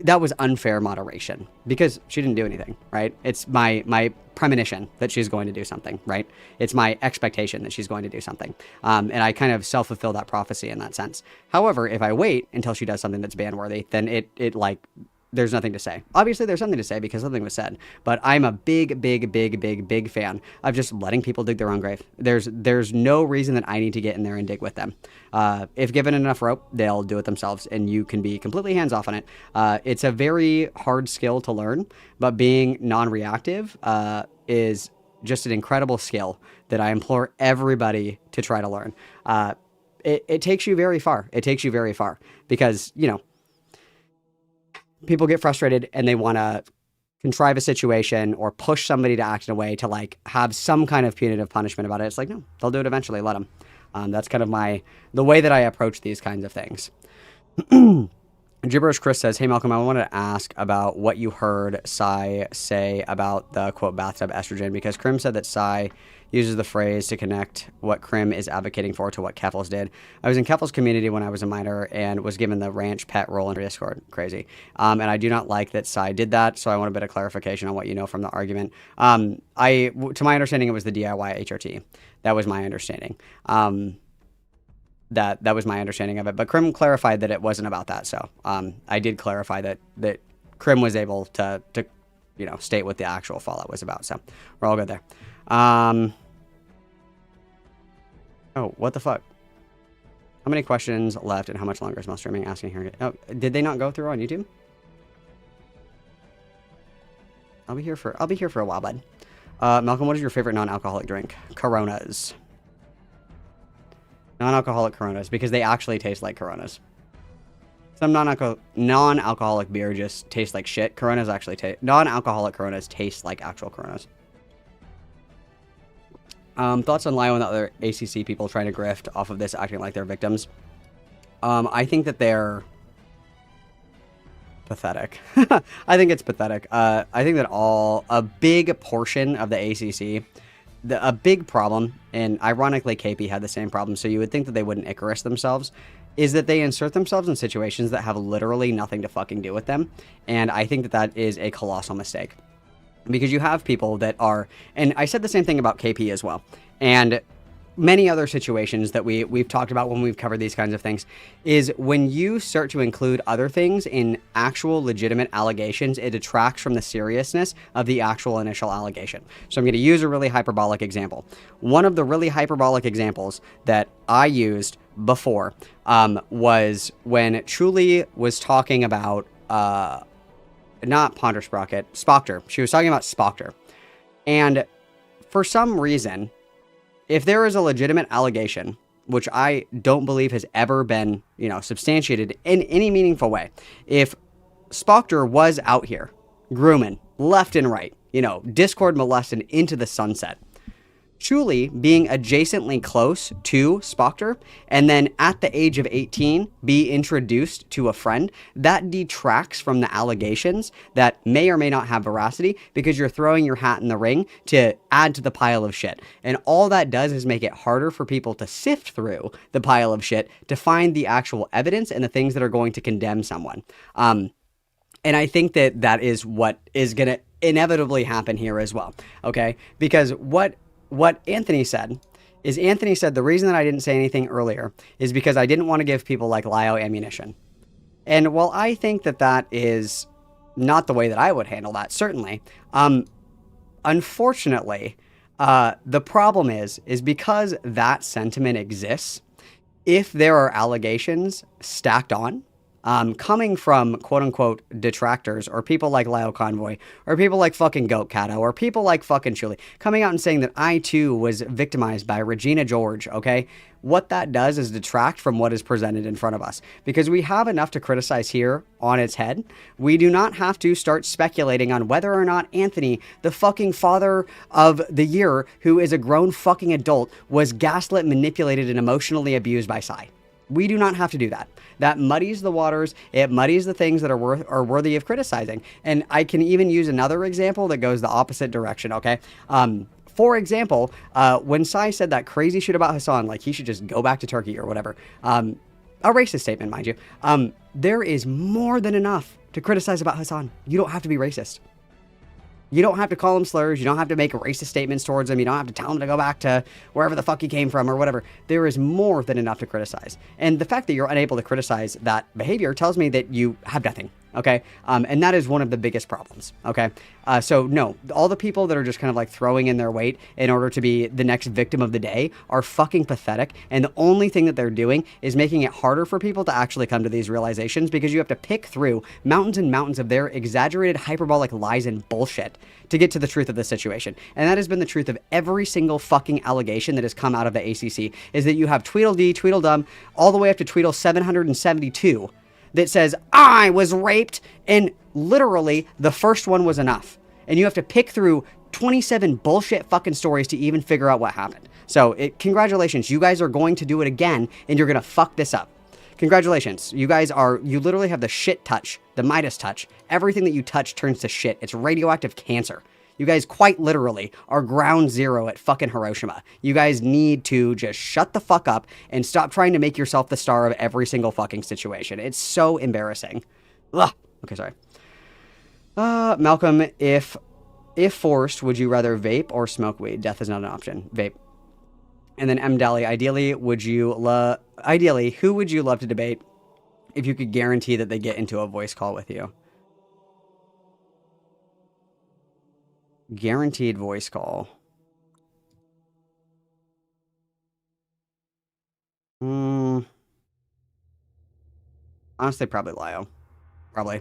that was unfair moderation because she didn't do anything, right? It's my premonition that she's going to do something, right? It's my expectation that she's going to do something. And I kind of self-fulfill that prophecy in that sense. However, if I wait until she does something that's ban-worthy, then it like, there's nothing to say. Obviously, there's something to say because something was said, but I'm a big fan of just letting people dig their own grave. There's no reason that I need to get in there and dig with them. If given enough rope, they'll do it themselves, and you can be completely hands-off on it. It's a very hard skill to learn, but being non-reactive is just an incredible skill that I implore everybody to try to learn. It takes you very far. It takes you very far because, you know, people get frustrated and they want to contrive a situation or push somebody to act in a way to like have some kind of punitive punishment about it. It's like, no, they'll do it eventually. Let them. That's kind of the way that I approach these kinds of things. Gibberish Chris says, hey Malcolm, I wanted to ask about what you heard Sai say about the quote bathtub estrogen, because Krim said that Sai uses the phrase to connect what Krim is advocating for to what Keffels did. I was in Keffels' community when I was a minor and was given the ranch pet role in Discord. Crazy. And I do not like that Sai did that, so I want a bit of clarification on what you know from the argument. To my understanding, it was the DIY HRT. That was my understanding. That was my understanding of it. But Krim clarified that it wasn't about that, so I did clarify that Krim was able to you know, state what the actual fallout was about, so we're all good there. Oh, what the fuck? How many questions left and how much longer is Mel streaming? Asking here. Oh, did they not go through on YouTube? I'll be here for a while, bud. Malcolm, what is your favorite non-alcoholic drink? Coronas. Non-alcoholic Coronas, because they actually taste like Coronas. Some non-alcoholic beer just tastes like shit. Coronas actually non-alcoholic Coronas taste like actual Coronas. Thoughts on Lio and the other ACC people trying to grift off of this, acting like they're victims? I think that they're pathetic. I think it's pathetic. I think that a big portion of the ACC, a big problem, and ironically KP had the same problem, so you would think that they wouldn't Icarus themselves, is that they insert themselves in situations that have literally nothing to fucking do with them, and I think that that is a colossal mistake. Because you have people that are, and I said the same thing about KP as well, and many other situations that we've talked about when we've covered these kinds of things, is when you start to include other things in actual legitimate allegations, it detracts from the seriousness of the actual initial allegation. So I'm going to use a really hyperbolic example. One of the really hyperbolic examples that I used before was when Truly was talking about not Pondersprocket, Spoctor. She was talking about Spoctor. And for some reason, if there is a legitimate allegation, which I don't believe has ever been, you know, substantiated in any meaningful way, if Spoctor was out here grooming left and right, you know, Discord molesting into the sunset, Truly being adjacently close to Spoctor, and then at the age of 18 be introduced to a friend, that detracts from the allegations that may or may not have veracity, because you're throwing your hat in the ring to add to the pile of shit. And all that does is make it harder for people to sift through the pile of shit to find the actual evidence and the things that are going to condemn someone. And I think that that is what is going to inevitably happen here as well. Okay? Because what Anthony said is, Anthony said the reason that I didn't say anything earlier is because I didn't want to give people like Lio ammunition. And while I think that that is not the way that I would handle that, certainly, unfortunately, the problem is because that sentiment exists, if there are allegations stacked on, coming from quote unquote detractors or people like Lyle Convoy or people like fucking Goat Cato or people like fucking Chuli coming out and saying that I too was victimized by Regina George, okay? What that does is detract from what is presented in front of us because we have enough to criticize here on its head. We do not have to start speculating on whether or not Anthony, the fucking father of the year, who is a grown fucking adult, was gaslit, manipulated, and emotionally abused by Sai. We do not have to do that. That muddies the waters. It muddies the things that are worthy of criticizing. And I can even use another example that goes the opposite direction, okay? For example, when Sai said that crazy shit about Hassan, like he should just go back to Turkey or whatever, a racist statement, mind you, there is more than enough to criticize about Hassan. You don't have to be racist. You don't have to call him slurs. You don't have to make racist statements towards him. You don't have to tell him to go back to wherever the fuck he came from or whatever. There is more than enough to criticize. And the fact that you're unable to criticize that behavior tells me that you have nothing. Okay. And that is one of the biggest problems. Okay. So no, all the people that are just kind of like throwing in their weight in order to be the next victim of the day are fucking pathetic. And the only thing that they're doing is making it harder for people to actually come to these realizations because you have to pick through mountains and mountains of their exaggerated hyperbolic lies and bullshit to get to the truth of the situation. And that has been the truth of every single fucking allegation that has come out of the ACC is that you have Tweedledee, Tweedledum, all the way up to Tweedle 772 that says, I was raped, and literally the first one was enough. And you have to pick through 27 bullshit fucking stories to even figure out what happened. So, congratulations, you guys are going to do it again, and you're going to fuck this up. Congratulations, you literally have the shit touch, the Midas touch. Everything that you touch turns to shit. It's radioactive cancer. You guys quite literally are ground zero at fucking Hiroshima. You guys need to just shut the fuck up and stop trying to make yourself the star of every single fucking situation. It's so embarrassing. Ugh. Okay, sorry. Malcolm, if forced, would you rather vape or smoke weed? Death is not an option. Vape. And then M. Dally, ideally, who would you love to debate if you could guarantee that they get into a voice call with you? Guaranteed voice call. Honestly, probably Lio. Probably.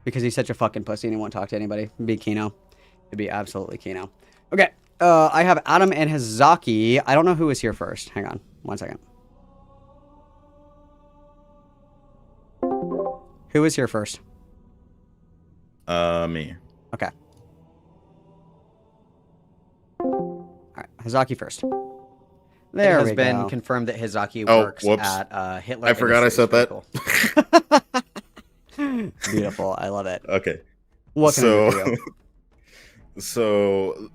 Because he's such a fucking pussy and he won't talk to anybody. It'd be Kino. It'd be absolutely Kino. Okay. I have Adam and Hazaki. I don't know who is here first. Hang on. 1 second. Who is here first? Me. Okay. Alright, Hazaki first. There it has we been go. confirmed that Hazaki Oh, works whoops. at Hitler. I forgot I said Industries. that. Cool. Beautiful. I love it. Okay. What can I do for you? So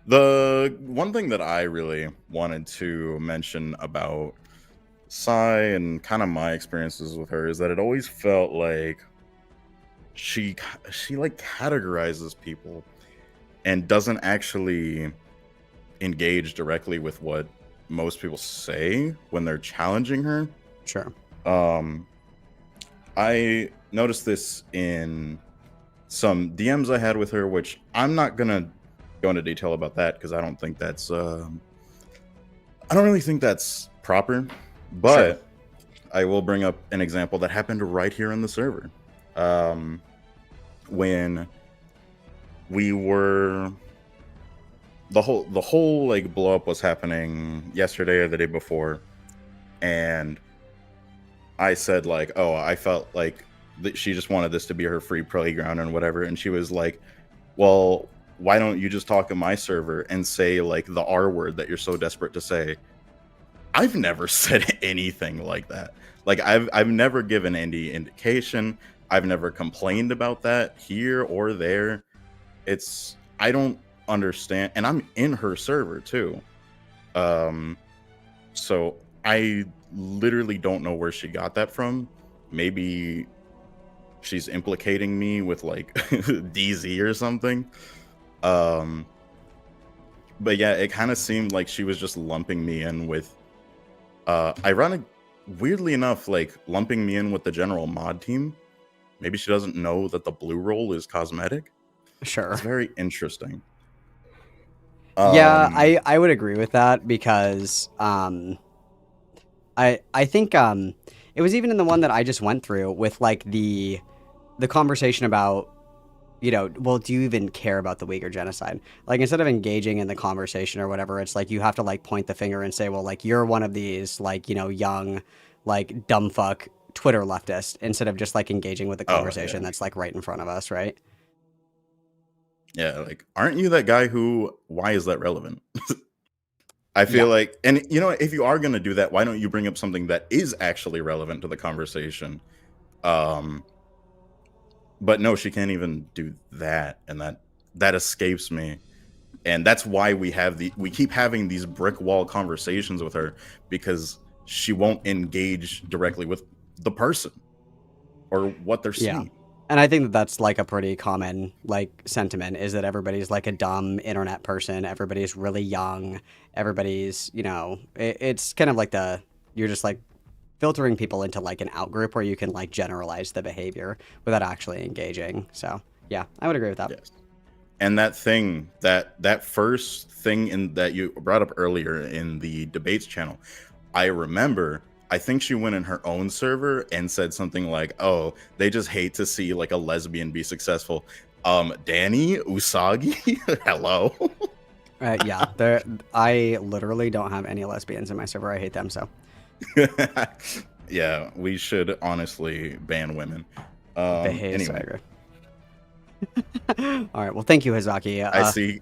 the one thing that I really wanted to mention about Sai and kind of my experiences with her is that it always felt like she like categorizes people and doesn't actually engage directly with what most people say when they're challenging her. Sure. I noticed this in some DMs I had with her, which I'm not gonna go into detail about that because I don't think that's I don't really think that's proper. But Sure. I will bring up an example that happened right here on the server. When we were the whole like blow up was happening yesterday or the day before, and I said like, oh, I felt like she just wanted this to be her free playground and whatever, and she was like, well, why don't you just talk in my server and say like the R word that you're so desperate to say? I've never said anything like that. Like I've never given any indication. I've never complained about that here or there. I don't understand, and I'm in her server too. So I literally don't know where she got that from. Maybe she's implicating me with like DZ or something. But yeah, it kind of seemed like she was just lumping me in with weirdly enough, like lumping me in with the general mod team, maybe she doesn't know that the blue roll is cosmetic. Sure. It's very interesting. Yeah, I would agree with that because I think it was even in the one that I just went through with like the conversation about, you know, well, do you even care about the Uyghur genocide? Like, instead of engaging in the conversation or whatever, it's like you have to like point the finger and say, well, like, you're one of these like, you know, young, like, dumb fuck Twitter leftist, instead of just like engaging with the conversation that's like right in front of us, right? Yeah, like, aren't you that guy who, why is that relevant? I feel like, and you know, if you are going to do that, why don't you bring up something that is actually relevant to the conversation? But no, she can't even do that, and that escapes me. And that's why we keep having these brick wall conversations with her, because she won't engage directly with the person or what they're saying. And I think that that's like a pretty common like sentiment, is that everybody's like a dumb internet person. Everybody's really young. Everybody's, you know, it's kind of like you're just like filtering people into like an out group where you can like generalize the behavior without actually engaging. So yeah, I would agree with that. Yes. And that thing, that first thing that you brought up earlier in the debates channel, I remember, I think she went in her own server and said something like, oh, they just hate to see like a lesbian be successful. Danny Usagi, hello. Yeah, I literally don't have any lesbians in my server. I hate them so. Yeah, we should honestly ban women. Anyway. All right, well, thank you, Hizaki. I see.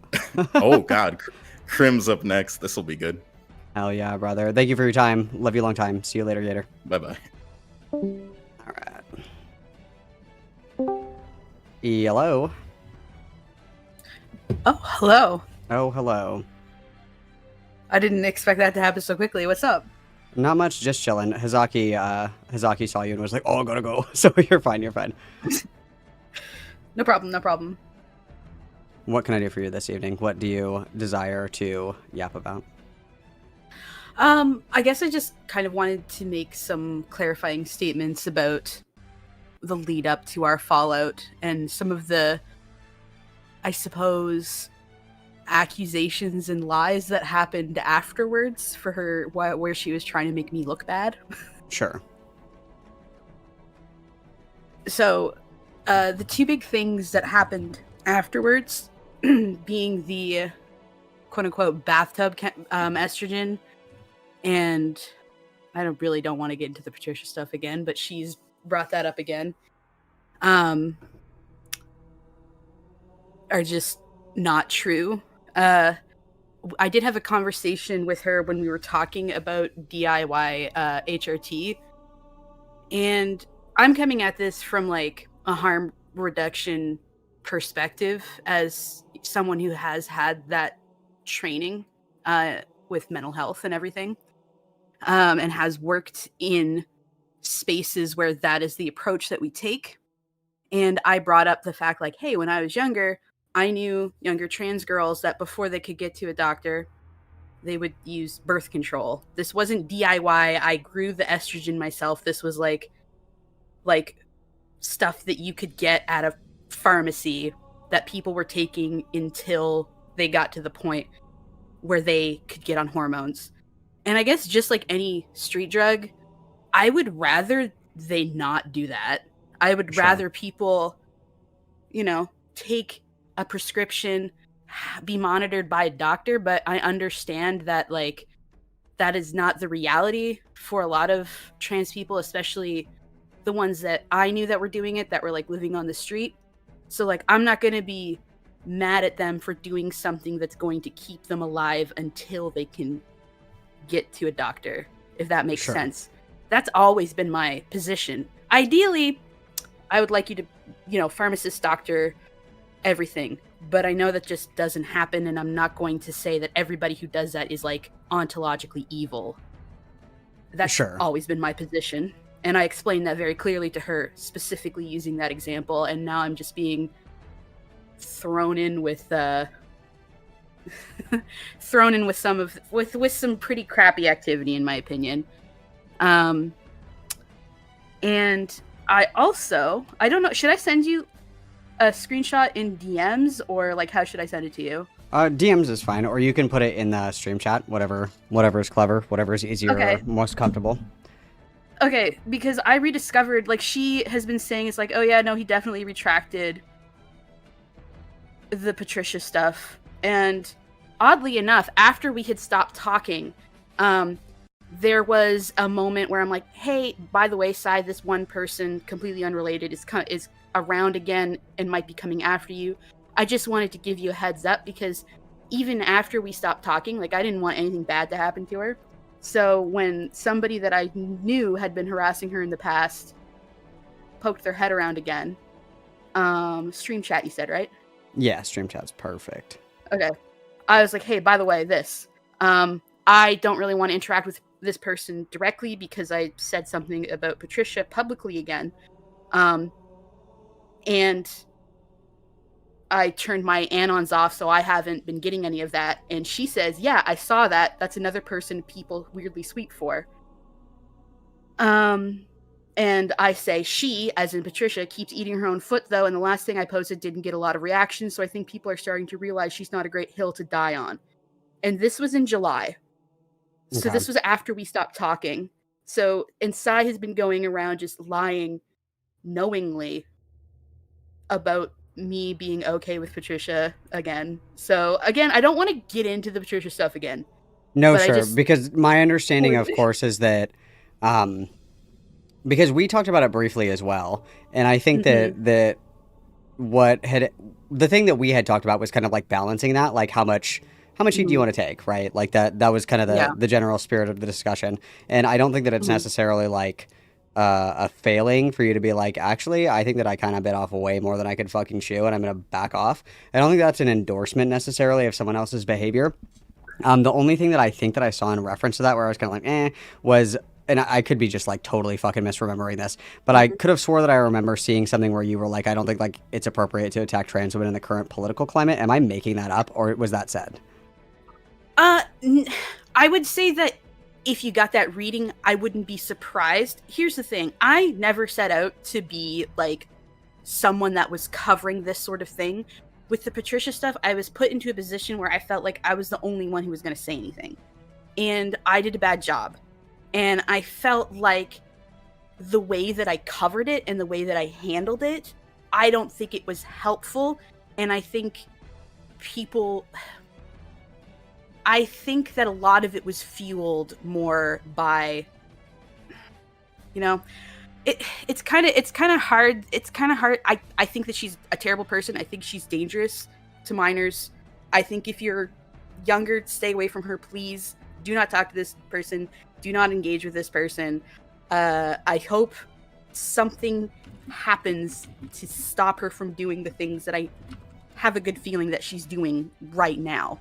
Oh God, Crim's up next. This will be good. Hell yeah, brother. Thank you for your time. Love you long time. See you later, Gator. Bye bye. All right. Hello. Oh, hello. Oh, hello. I didn't expect that to happen so quickly. What's up? Not much, just chilling. Hizaki saw you and was like, "Oh, I gotta go." So you're fine. You're fine. No problem. No problem. What can I do for you this evening? What do you desire to yap about? I guess I just kind of wanted to make some clarifying statements about the lead up to our fallout and some of the, I suppose, accusations and lies that happened afterwards for her, where she was trying to make me look bad. Sure. So, the two big things that happened afterwards being the quote-unquote bathtub estrogen, and I don't want to get into the Patricia stuff again, but she's brought that up again, are just not true. I did have a conversation with her when we were talking about DIY HRT, and I'm coming at this from like a harm reduction perspective as someone who has had that training with mental health and everything, and has worked in spaces where that is the approach that we take. And I brought up the fact like, hey, when I was younger, I knew younger trans girls that before they could get to a doctor, they would use birth control. This wasn't DIY. I grew the estrogen myself. This was like stuff that you could get at a pharmacy that people were taking until they got to the point where they could get on hormones. And I guess just like any street drug, I would rather they not do that. I would rather people, take a prescription, be monitored by a doctor, but I understand that like that is not the reality for a lot of trans people, especially the ones that I knew that were doing it, that were like living on the street. So like I'm not going to be mad at them for doing something that's going to keep them alive until they can get to a doctor, if that makes sense. That's always been my position. Ideally, I would like you to, pharmacist, doctor, everything. But I know that just doesn't happen, and I'm not going to say that everybody who does that is like ontologically evil. That's always been my position. And I explained that very clearly to her, specifically using that example, and now I'm just being thrown in with some pretty crappy activity, in my opinion. And I don't know, should I send you a screenshot in DMs, or like how should I send it to you? DMs is fine, or you can put it in the stream chat, whatever is clever, whatever is easier or most comfortable. Okay, because I rediscovered, like, she has been saying it's like, oh yeah, no, he definitely retracted the Patricia stuff. And oddly enough, after we had stopped talking, there was a moment where I'm like, hey, by the way, Sai, this one person, completely unrelated, is around again and might be coming after you. I just wanted to give you a heads up, because even after we stopped talking, like, I didn't want anything bad to happen to her. So when somebody that I knew had been harassing her in the past poked their head around again, stream chat, you said, right? Yeah, stream chat's perfect. Okay. I was like, hey, by the way, this. I don't really want to interact with this person directly because I said something about Patricia publicly again. And I turned my anons off, so I haven't been getting any of that. And she says, yeah, I saw that. That's another person people weirdly sweep for. And I say, she, as in Patricia, keeps eating her own foot, though, and the last thing I posted didn't get a lot of reaction, so I think people are starting to realize she's not a great hill to die on. And this was in July. So this was after we stopped talking. So, and Sai has been going around just lying knowingly about me being okay with Patricia again. So, again, I don't want to get into the Patricia stuff again. No, sure, because my understanding, of course, is that, because we talked about it briefly as well, and I think that the thing that we had talked about was kind of like balancing that, like how much heat do you want to take, right? Like that was kind of the general spirit of the discussion, and I don't think that it's necessarily like a failing for you to be like, actually, I think that I kind of bit off way more than I could fucking chew, and I'm going to back off. I don't think that's an endorsement necessarily of someone else's behavior. The only thing that I think that I saw in reference to that where I was kind of like, was, and I could be just like totally fucking misremembering this, but I could have swore that I remember seeing something where you were like, I don't think like it's appropriate to attack trans women in the current political climate. Am I making that up, or was that said? I would say that if you got that reading, I wouldn't be surprised. Here's the thing. I never set out to be like someone that was covering this sort of thing. With the Patricia stuff, I was put into a position where I felt like I was the only one who was going to say anything. And I did a bad job. And I felt like the way that I covered it and the way that I handled it, I don't think it was helpful. And I think that a lot of it was fueled more by, it's kind of hard. I think that she's a terrible person. I think she's dangerous to minors. I think if you're younger, stay away from her, please. Do not talk to this person. Do not engage with this person. I hope something happens to stop her from doing the things that I have a good feeling that she's doing right now.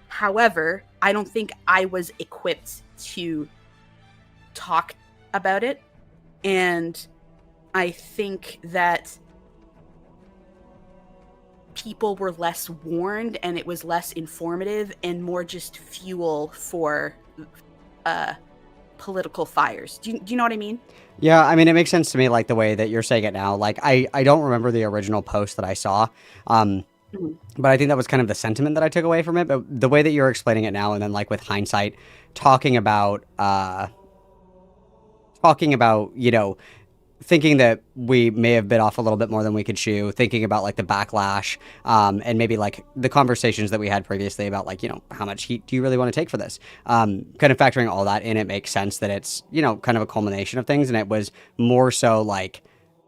However, I don't think I was equipped to talk about it. And I think that people were less warned and it was less informative and more just fuel for political fires. Do you know what I mean? Yeah, I mean, it makes sense to me, like the way that you're saying it now. Like, I don't remember the original post that I saw. But I think that was kind of the sentiment that I took away from it. But the way that you're explaining it now, and then like with hindsight, talking about, thinking that we may have bit off a little bit more than we could chew, thinking about like the backlash, and maybe like the conversations that we had previously about like, how much heat do you really want to take for this? Kind of factoring all that in, it makes sense that it's, kind of a culmination of things. And it was more so like,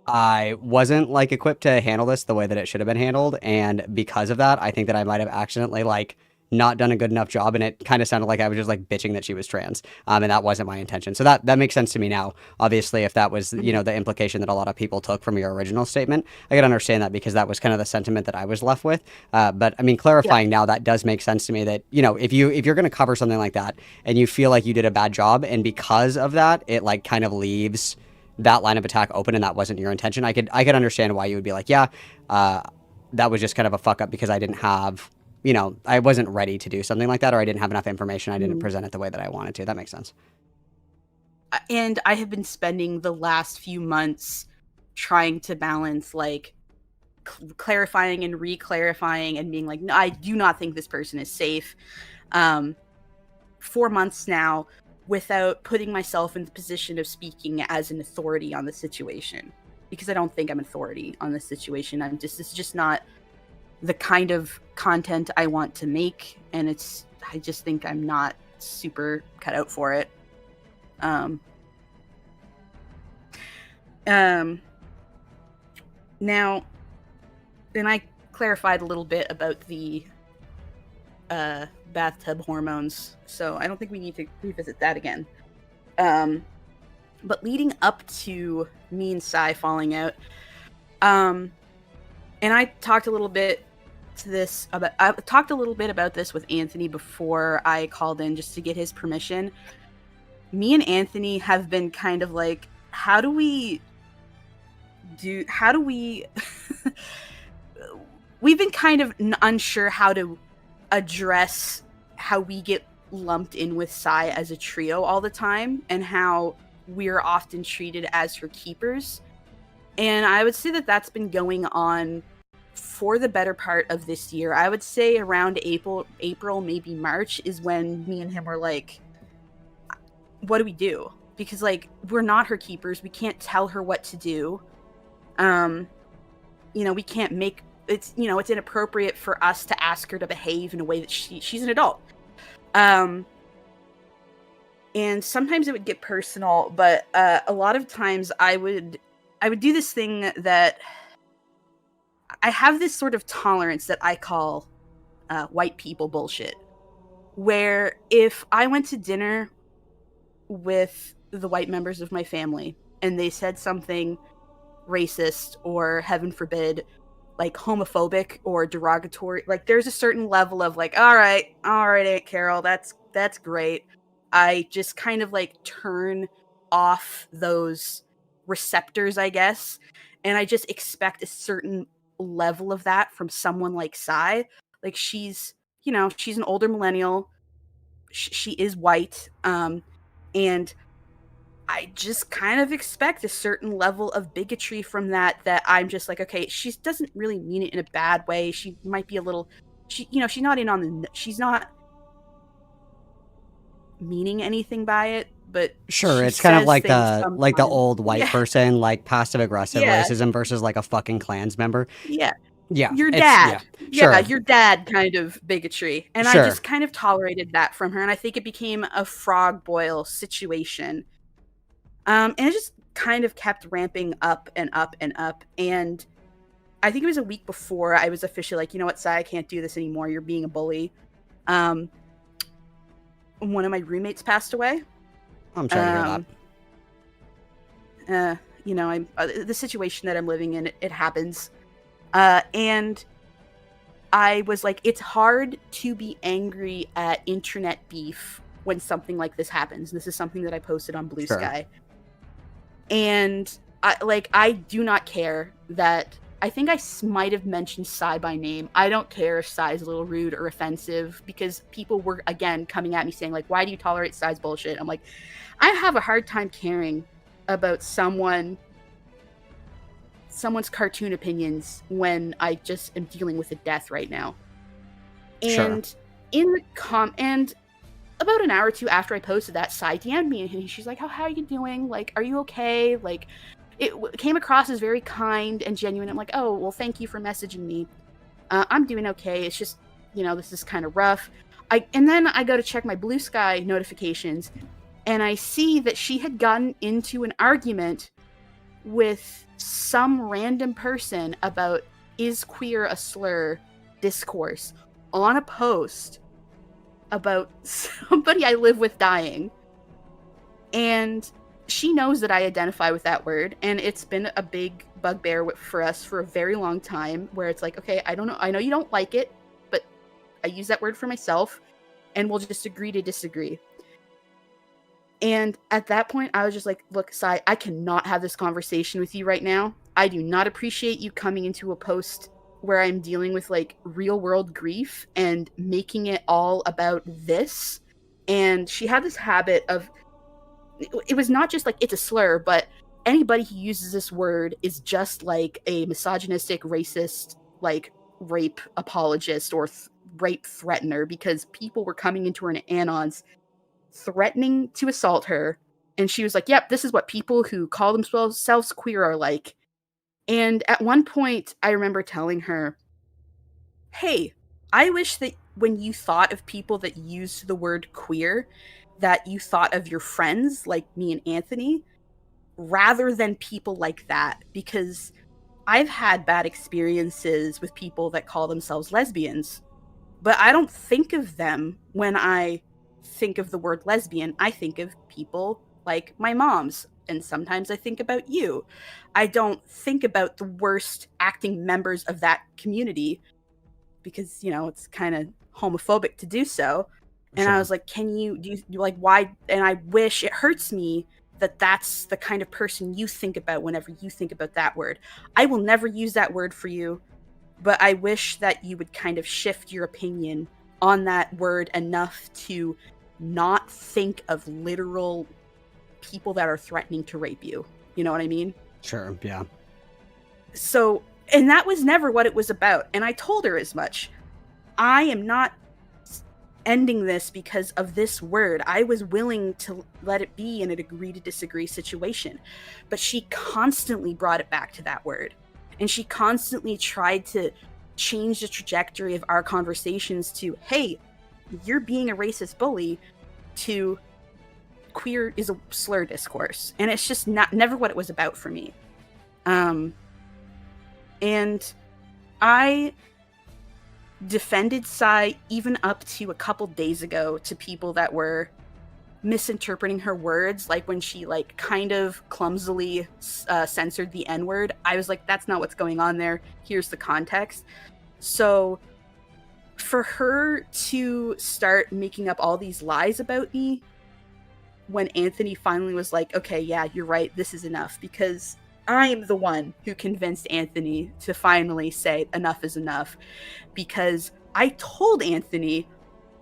I wasn't like equipped to handle this the way that it should have been handled, and because of that, I think that I might have accidentally like not done a good enough job, and it kind of sounded like I was just like bitching that she was trans, and that wasn't my intention. So that makes sense to me now. Obviously, if that was the implication that a lot of people took from your original statement, I could understand that because that was kind of the sentiment that I was left with. But I mean, clarifying now, that does make sense to me that if you're going to cover something like that and you feel like you did a bad job, and because of that, it like kind of leaves that line of attack open, and that wasn't your intention. I could understand why you would be like, that was just kind of a fuck up because I didn't have, I wasn't ready to do something like that, or I didn't have enough information. I didn't present it the way that I wanted to. That makes sense. and I have been spending the last few months trying to balance like clarifying and re-clarifying and being like, no, I do not think this person is safe. 4 months now without putting myself in the position of speaking as an authority on the situation, because I don't think I'm an authority on the situation. This is just not the kind of content I want to make, and I just think I'm not super cut out for it. Now, then I clarified a little bit about the bathtub hormones, so I don't think we need to revisit that again. But leading up to me and Sai falling out, and I talked a little bit about this with Anthony before I called in just to get his permission. Me and Anthony have been kind of like, how do we we've been kind of unsure how to address how we get lumped in with Sai as a trio all the time, and how we're often treated as her keepers. And I would say that that's been going on for the better part of this year. I would say around April, maybe March is when me and him were like, what do we do? Because like, we're not her keepers. We can't tell her what to do. We can't make it's inappropriate for us to ask her to behave in a way that she's an adult. And sometimes it would get personal, but a lot of times I would do this thing that I have this sort of tolerance that I call white people bullshit, where if I went to dinner with the white members of my family and they said something racist or, heaven forbid, like homophobic or derogatory, like there's a certain level of like, all right, Aunt Carol, that's great. I just kind of like turn off those receptors, I guess, and I just expect a certain level of that from someone like Sai. Like she's an older millennial. She is white, and I just kind of expect a certain level of bigotry from that I'm just like, okay, she doesn't really mean it in a bad way. She might be a little, she's not meaning anything by it, but sure, it's kind of like the old white person, like passive aggressive racism versus like a fucking Klans member. Yeah. Yeah. Your dad. Sure. Your dad kind of bigotry. And Sure. I just kind of tolerated that from her, and I think it became a frog boil situation. And it just kind of kept ramping up and up and up. And I think it was a week before I was officially like, you know what, Sai, I can't do this anymore. You're being a bully. One of my roommates passed away. I'm sorry to hear that. The situation that I'm living in, it happens. And I was like, it's hard to be angry at internet beef when something like this happens. This is something that I posted on Blue Sky. And I do not care that, I think I might have mentioned Sai by name. I don't care if Sai's a little rude or offensive, because people were, again, coming at me saying, like, why do you tolerate Sai's bullshit? I'm like, I have a hard time caring about someone's cartoon opinions when I just am dealing with a death right now. And and about an hour or two after I posted that, Sai DM'd me, and she's like, how are you doing? Like, are you okay? Like, it came across as very kind and genuine. I'm like, oh, well, thank you for messaging me. I'm doing okay. It's just, this is kind of rough. And then I go to check my Blue Sky notifications, and I see that she had gotten into an argument with some random person about is queer a slur discourse on a post about somebody I live with dying. And she knows that I identify with that word, and it's been a big bugbear for us for a very long time, where it's like, okay, I know you don't like it, but I use that word for myself, and we'll just agree to disagree. And at that point, I was just like, look, Sai, I cannot have this conversation with you right now. I do not appreciate you coming into a post where I'm dealing with like real world grief and making it all about this. And she had this habit of it was not just like it's a slur, but anybody who uses this word is just like a misogynistic, racist, like rape apologist or rape threatener, because people were coming into her anons threatening to assault her. And she was like, yep, this is what people who call themselves queer are like. And at one point, I remember telling her, hey, I wish that when you thought of people that used the word queer, that you thought of your friends like me and Anthony, rather than people like that. Because I've had bad experiences with people that call themselves lesbians, but I don't think of them when I think of the word lesbian. I think of people like my mom's, and sometimes I think about you. I don't think about the worst acting members of that community because, you know, it's kind of homophobic to do so. And Sure. I was like, can you do like, why? And I wish, it hurts me that that's the kind of person you think about whenever you think about that word. I will never use that word for you, but I wish that you would kind of shift your opinion on that word enough to not think of literal people that are threatening to rape you. You know what I mean? Sure. Yeah. So, and that was never what it was about. And I told her as much. I am not ending this because of this word. I was willing to let it be in an agree to disagree situation. But she constantly brought it back to that word. And she constantly tried to change the trajectory of our conversations to, hey, you're being a racist bully, to queer is a slur discourse. And it's just never what it was about for me. And I defended Sai even up to a couple days ago to people that were misinterpreting her words, like when she like kind of clumsily censored the N-word. I was like, that's not what's going on there. Here's the context. So for her to start making up all these lies about me when Anthony finally was like, okay, yeah, you're right, this is enough, because I'm the one who convinced Anthony to finally say enough is enough, because I told Anthony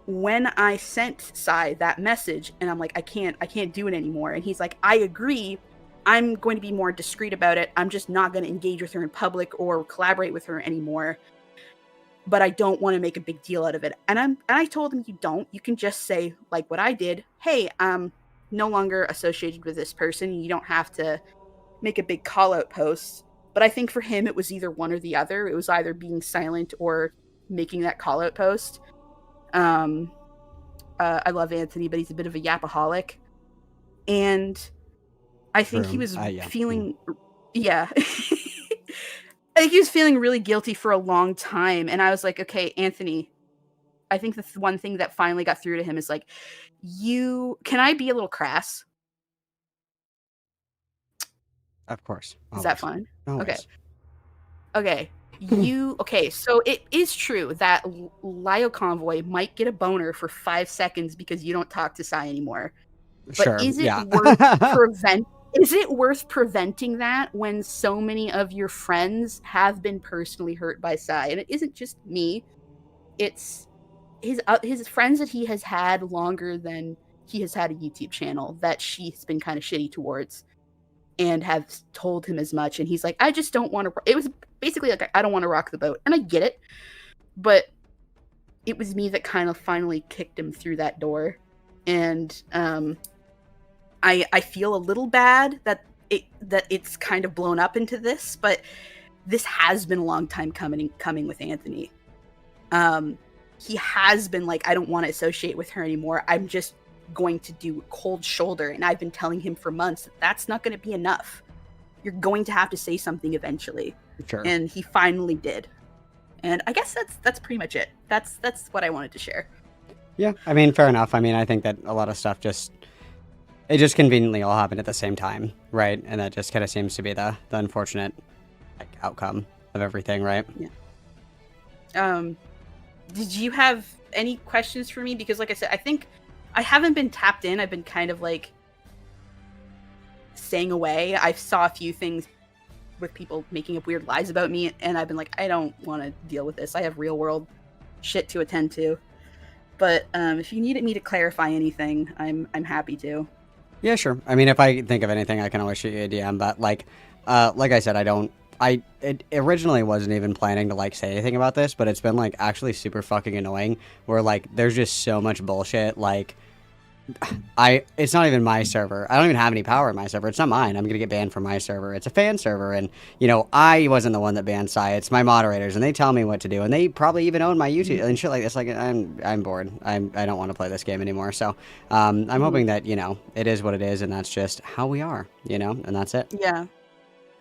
when I sent Sai that message, and I'm like, I can't do it anymore. And he's like, I agree. I'm going to be more discreet about it. I'm just not going to engage with her in public or collaborate with her anymore. But I don't want to make a big deal out of it. And I told him, you don't. You can just say, like what I did, hey, I'm no longer associated with this person. You don't have to make a big call out post. But I think for him, it was either one or the other. It was either being silent or making that call out post. I love Anthony, but he's a bit of a yapaholic. And I think he was feeling, yeah. I think he was feeling really guilty for a long time. And I was like, okay, Anthony, I think the one thing that finally got through to him is like, can I be a little crass? Of course. Is that fine? Always. Okay. Okay, so it is true that Lio Convoy might get a boner for 5 seconds because you don't talk to Sai anymore. But Sure, is it yeah. worth preventing that when so many of your friends have been personally hurt by Sai? And it isn't just me. It's his friends that he has had longer than he has had a YouTube channel that she's been kind of shitty towards, and have told him as much. And he's like, I just don't want to. It was basically like, I don't want to rock the boat. And I get it. But it was me that kind of finally kicked him through that door. And I feel a little bad that it's kind of blown up into this, but this has been a long time coming with Anthony. He has been like, I don't want to associate with her anymore. I'm just going to do cold shoulder. And I've been telling him for months that that's not going to be enough. You're going to have to say something eventually. Sure. And he finally did. And I guess that's pretty much it. That's what I wanted to share. Yeah, I mean, fair enough. I mean, I think that a lot of stuff just conveniently all happened at the same time, right? And that just kind of seems to be the unfortunate outcome of everything, right? Yeah. Did you have any questions for me? Because like I said, I think I haven't been tapped in. I've been kind of like staying away. I saw a few things with people making up weird lies about me, and I've been like, I don't want to deal with this. I have real world shit to attend to. But if you needed me to clarify anything, I'm happy to. Yeah, sure. I mean, if I think of anything, I can always shoot you a DM. But like I said, it originally wasn't even planning to like say anything about this, but it's been like actually super fucking annoying. Where like there's just so much bullshit. Like it's not even my server. I don't even have any power in my server. It's not mine. I'm gonna get banned from my server. It's a fan server, and you know I wasn't the one that banned Sai. It's my moderators, and they tell me what to do, and they probably even own my YouTube and shit like this. Like I'm bored. I don't want to play this game anymore. So I'm hoping that it is what it is, and that's just how we are. And that's it. Yeah.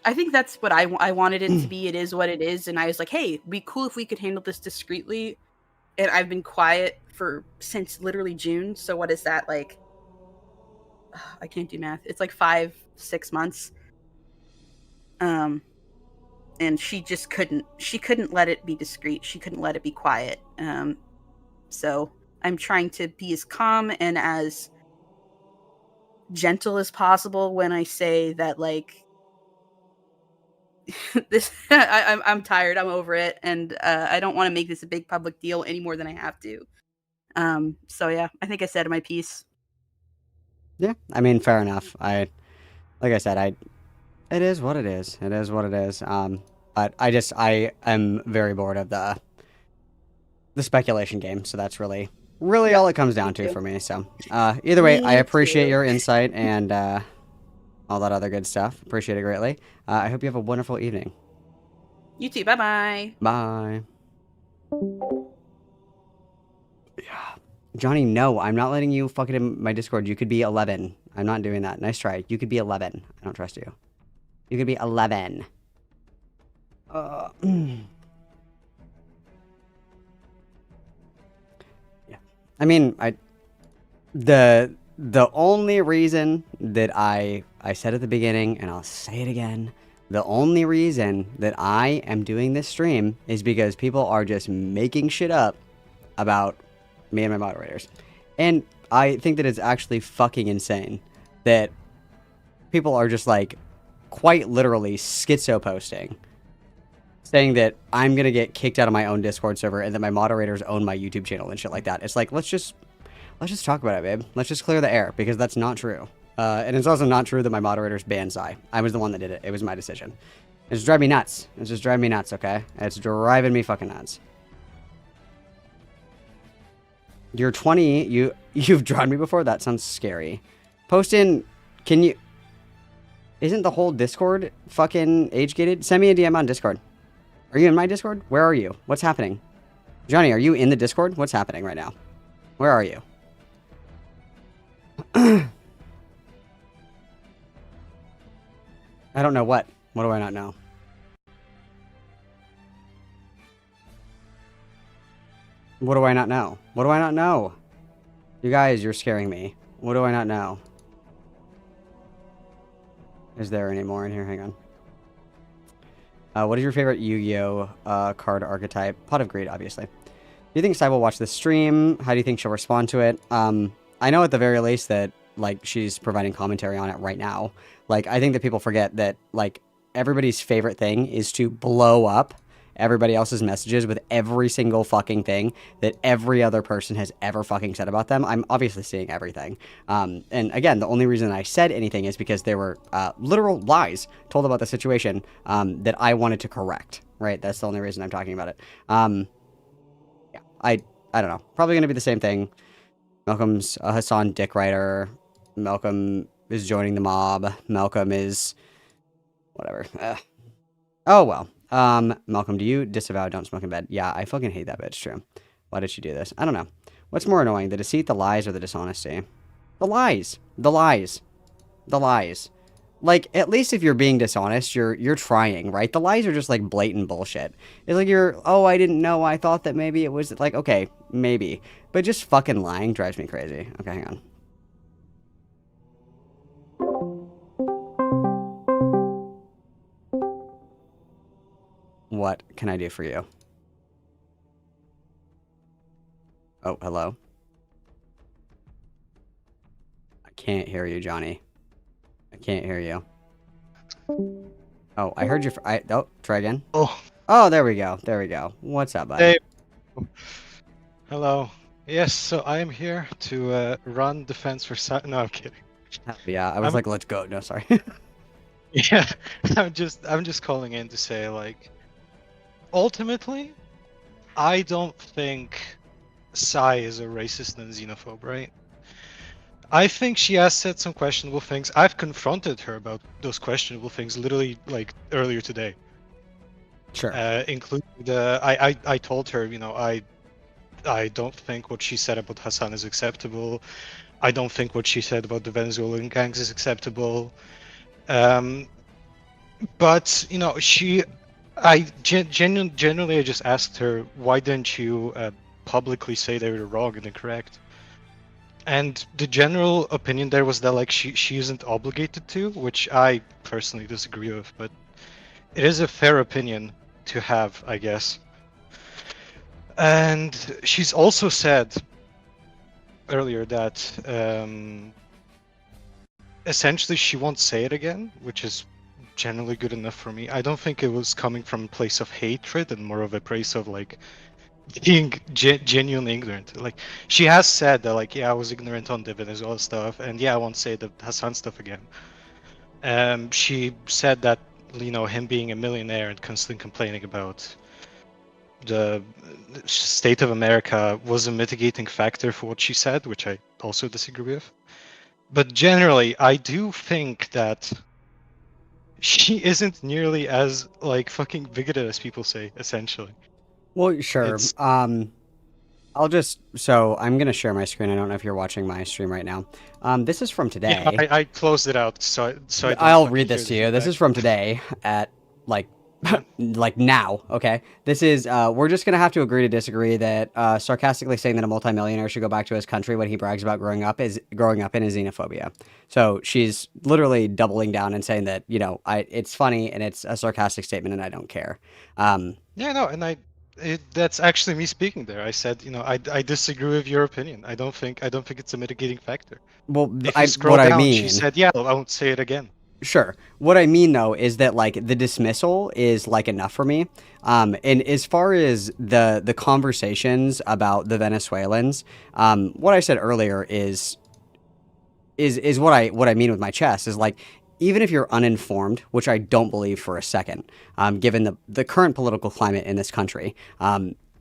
I think that's what I wanted it to be. It is what it is. And I was like, hey, it'd be cool if we could handle this discreetly. And I've been quiet since literally June. So what is that, like? I can't do math. It's like 5-6 months. And she just couldn't let it be discreet. She couldn't let it be quiet. So I'm trying to be as calm and as gentle as possible when I say that, like, this I'm tired, I'm over it, and I don't want to make this a big public deal any more than I have to. So yeah, I think I said my piece. Yeah, I mean, fair enough. Like I said, it is what it is. It is what it is. But I am very bored of the speculation game. So that's really all it comes down to for me. So either way, I appreciate your insight and all that other good stuff. Appreciate it greatly. I hope you have a wonderful evening. You too. Bye-bye. Bye. Yeah. Johnny, no, I'm not letting you fuck it in my Discord. You could be 11. I'm not doing that. Nice try. You could be 11. I don't trust you. You could be 11. Yeah. I mean, the only reason that I said at the beginning, and I'll say it again, the only reason that I am doing this stream is because people are just making shit up about me and my moderators. And I think that it's actually fucking insane that people are just like quite literally schizo posting, saying that I'm gonna get kicked out of my own Discord server and that my moderators own my YouTube channel and shit like that. It's like, let's just talk about it, babe. Let's just clear the air, because that's not true. And it's also not true that my moderators banned Sai. I was the one that did it. It was my decision. It's driving me nuts. It's just driving me nuts, okay? It's driving me fucking nuts. You're 20. You've drawn me before? That sounds scary. Post in... Can you... Isn't the whole Discord fucking age-gated? Send me a DM on Discord. Are you in my Discord? Where are you? What's happening? Johnny, are you in the Discord? What's happening right now? Where are you? I don't know what. What do I not know? What do I not know? What do I not know? You guys, you're scaring me. What do I not know? Is there any more in here? Hang on. What is your favorite Yu-Gi-Oh card archetype? Pot of Greed, obviously. Do you think Sai will watch the stream? How do you think she'll respond to it? I know at the very least that, like, she's providing commentary on it right now. Like, I think that people forget that, like, everybody's favorite thing is to blow up everybody else's messages with every single fucking thing that every other person has ever fucking said about them. I'm obviously seeing everything. And again, the only reason I said anything is because there were literal lies told about the situation that I wanted to correct, right? That's the only reason I'm talking about it. Yeah, I don't know. Probably going to be the same thing. Malcolm's a Hassan dick writer. Malcolm is joining the mob. Malcolm is... whatever. Oh, well. Malcolm, do you disavow don't smoke in bed? Yeah, I fucking hate that bitch, true. Why did she do this? I don't know. What's more annoying, the deceit, the lies, or the dishonesty? The lies. The lies. The lies. Like, at least if you're being dishonest, you're trying, right? The lies are just, like, blatant bullshit. It's like oh, I didn't know, I thought that maybe it was, like, okay, maybe. But just fucking lying drives me crazy. Okay, hang on. What can I do for you? Oh, hello? I can't hear you, Johnny. I can't hear you. Oh, I heard you. Oh, try again. Oh, there we go. There we go. What's up, buddy? Hey. Hello. Yes, so I am here to run defense for No, I'm kidding. Yeah, I was I'm- like, let's go. No, sorry. Yeah, I'm just calling in to say, like, ultimately, I don't think Sai is a racist and xenophobe, right? I think she has said some questionable things. I've confronted her about those questionable things literally like earlier today. Sure. Including I told her, I don't think what she said about Hassan is acceptable. I don't think what she said about the Venezuelan gangs is acceptable. But generally I just asked her, why didn't you publicly say they were wrong and incorrect? And the general opinion there was that like she isn't obligated to, which I personally disagree with, but it is a fair opinion to have, I guess. And she's also said earlier that essentially she won't say it again, which is generally good enough for me. I don't think it was coming from a place of hatred and more of a place of like being genuinely ignorant. Like she has said that, like, yeah, I was ignorant on the Venezuela stuff, and yeah, I won't say the Hassan stuff again. She said that, him being a millionaire and constantly complaining about the state of America was a mitigating factor for what she said, which I also disagree with. But generally, I do think that she isn't nearly as like fucking bigoted as people say, essentially. Well, sure. It's- So I'm gonna share my screen. I don't know if you're watching my stream right now. This is from today. Yeah, I closed it out, so I don't I'll fucking read this hear to the you. This feedback. is from today at like like now, okay? This is we're just gonna have to agree to disagree that sarcastically saying that a multimillionaire should go back to his country when he brags about growing up in is xenophobia. So she's literally doubling down and saying that, it's funny and it's a sarcastic statement and I don't care. Yeah, no, and that's actually me speaking there. I said, I disagree with your opinion. I don't think it's a mitigating factor. Well, If you scroll what I down, mean, she said, yeah, I won't say it again. sure. What I mean though is that like the dismissal is like enough for me. And as far as the conversations about the Venezuelans, what I said earlier is what I mean with my chest is like, even if you're uninformed, which I don't believe for a second, given the current political climate in this country,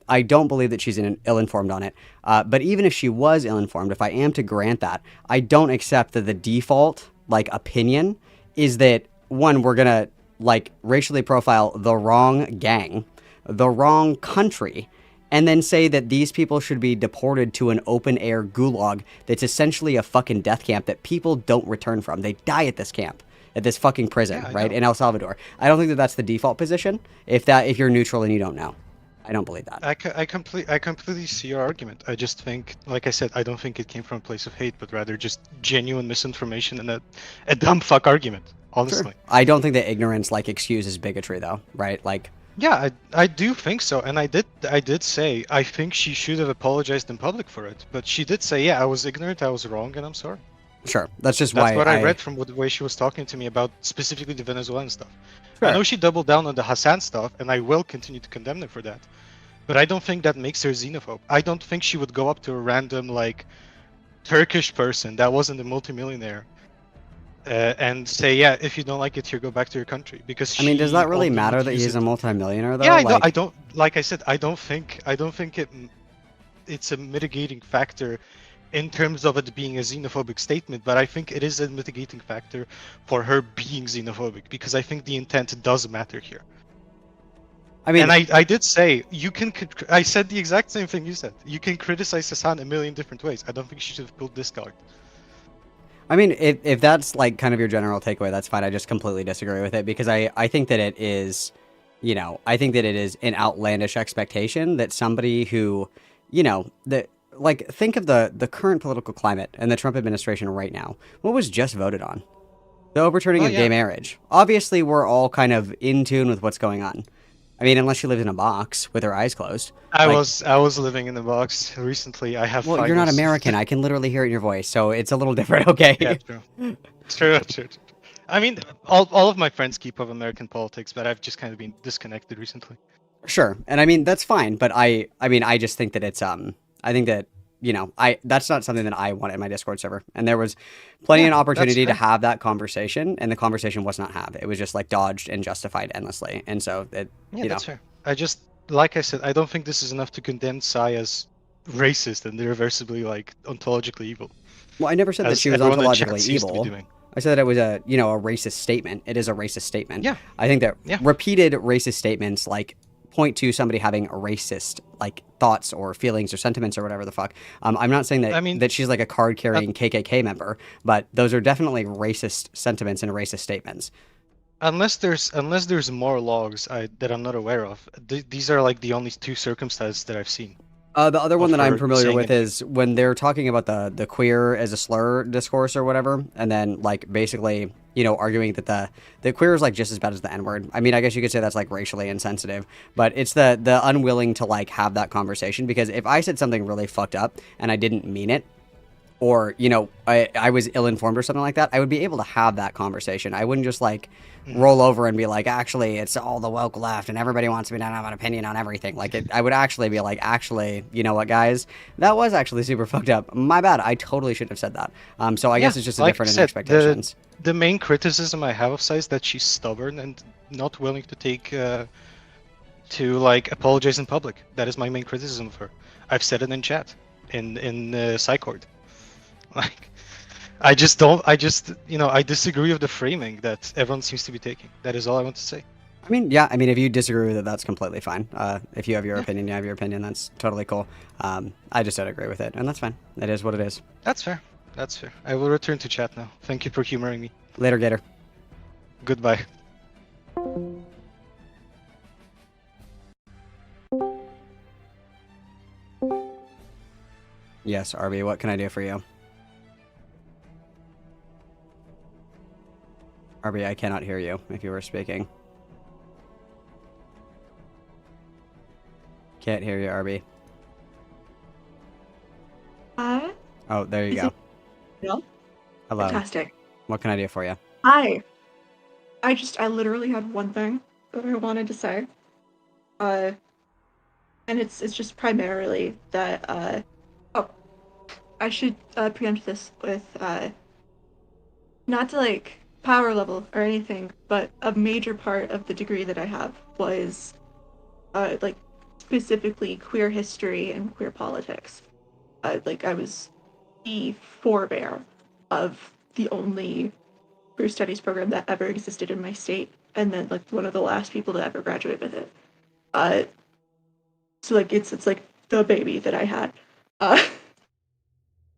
I don't believe that she's ill-informed on it. But even if she was ill-informed, if I am to grant that, I don't accept that the default like opinion is that, one, we're gonna like racially profile the wrong gang, the wrong country, and then say that these people should be deported to an open-air gulag that's essentially a fucking death camp that people don't return from. They die at this camp, at this fucking prison, Yeah, I right, know. in El Salvador. I don't think that that's the default position. If you're neutral and you don't know, I don't believe that. I completely see your argument. I just think, like I said, I don't think it came from a place of hate, but rather just genuine misinformation and a dumb fuck argument. Honestly. Sure. I don't think that ignorance like excuses bigotry, though, right? Like, Yeah, I do think so, and I did say I think she should have apologized in public for it, but she did say, yeah, I was ignorant, I was wrong, and I'm sorry. sure. That's just That's why what I read from the way she was talking to me about specifically the Venezuelan stuff. Sure. I know she doubled down on the Hassan stuff, and I will continue to condemn her for that. But I don't think that makes her xenophobe. I don't think she would go up to a random like Turkish person that wasn't a multimillionaire and say, yeah, if you don't like it here, go back to your country. Because I mean, does that really openly matter that accused he's a multimillionaire, though? Yeah, like, I don't. Like I said, I don't think it's a mitigating factor in terms of it being a xenophobic statement, but I think it is a mitigating factor for her being xenophobic because I think the intent does matter here. I mean, And I did say I said the exact same thing you said. You can criticize Hassan a million different ways. I don't think she should have pulled this card. I mean, if that's like kind of your general takeaway, that's fine. I just completely disagree with it because I think that it is, I think that it is an outlandish expectation that somebody who, that like think of the current political climate and the Trump administration right now. What was just voted on? The overturning of gay marriage. Obviously, we're all kind of in tune with what's going on. I mean, unless she lives in a box with her eyes closed. I was living in the box recently. I have. Well, you're not finals. American. I can literally hear it in your voice, so it's a little different. Okay. Yeah, true. I mean, all of my friends keep up American politics, but I've just kind of been disconnected recently. Sure, and I mean that's fine, but I mean I just think that it's I think that you know, that's not something that I want in my Discord server. And there was plenty an opportunity to have that conversation, and the conversation was not had. It was just like dodged and justified endlessly. And so it, you that's know, fair. I just, like I said, I don't think this is enough to condemn Sai as racist and irreversibly like ontologically evil. well, I never said that As she was everyone in chat ontologically seems to be evil. doing. I said that it was a, you know, a racist statement. It is a racist statement. Yeah. I think that Yeah. repeated racist statements like point to somebody having racist like thoughts or feelings or sentiments or whatever the fuck. I'm not saying that I mean, that she's like a card carrying KKK member, but those are definitely racist sentiments and racist statements. Unless there's more logs that I'm not aware of. These are like the only two circumstances that I've seen. The other one of that I'm her familiar saying with anything. is when they're talking about the queer as a slur discourse or whatever, and then like basically, you know, arguing that the queer is like just as bad as the N-word. I mean, I guess you could say that's like racially insensitive, but it's the unwilling to like have that conversation, because if I said something really fucked up and I didn't mean it, or, you know, I was ill-informed or something like that, I would be able to have that conversation. I wouldn't just like roll over and be like, actually, it's all the woke left and everybody wants me to have an opinion on everything. Like, I would actually be like, actually, you know what, guys, that was actually super fucked up. My bad. I totally shouldn't have said that. So I guess it's just a like different I in said, expectations. The main criticism I have of Sai is that she's stubborn and not willing to take to like apologize in public. That is my main criticism of her. I've said it in chat in Psycord. Like, I disagree with the framing that everyone seems to be taking. That is all I want to say. I mean, yeah, I mean, if you disagree with it, that's completely fine. If you have your opinion, you have your opinion. That's totally cool. I just don't agree with it, and that's fine. It is what it is. That's fair. That's fair. I will return to chat now. Thank you for humoring me. Later, Gator. Goodbye. Yes, RB, what can I do for you? RB, I cannot hear you if you were speaking. Can't hear you, RB. Hi. Oh, there you go. No? Hello. Fantastic. What can I do for you? Hi. I literally had one thing that I wanted to say. And it's just primarily that I should preempt this with not to like power level or anything, but a major part of the degree that I have was like specifically queer history and queer politics. Like I was the forebear of the only queer studies program that ever existed in my state, and then like one of the last people to ever graduate with it. So like it's like the baby that I had.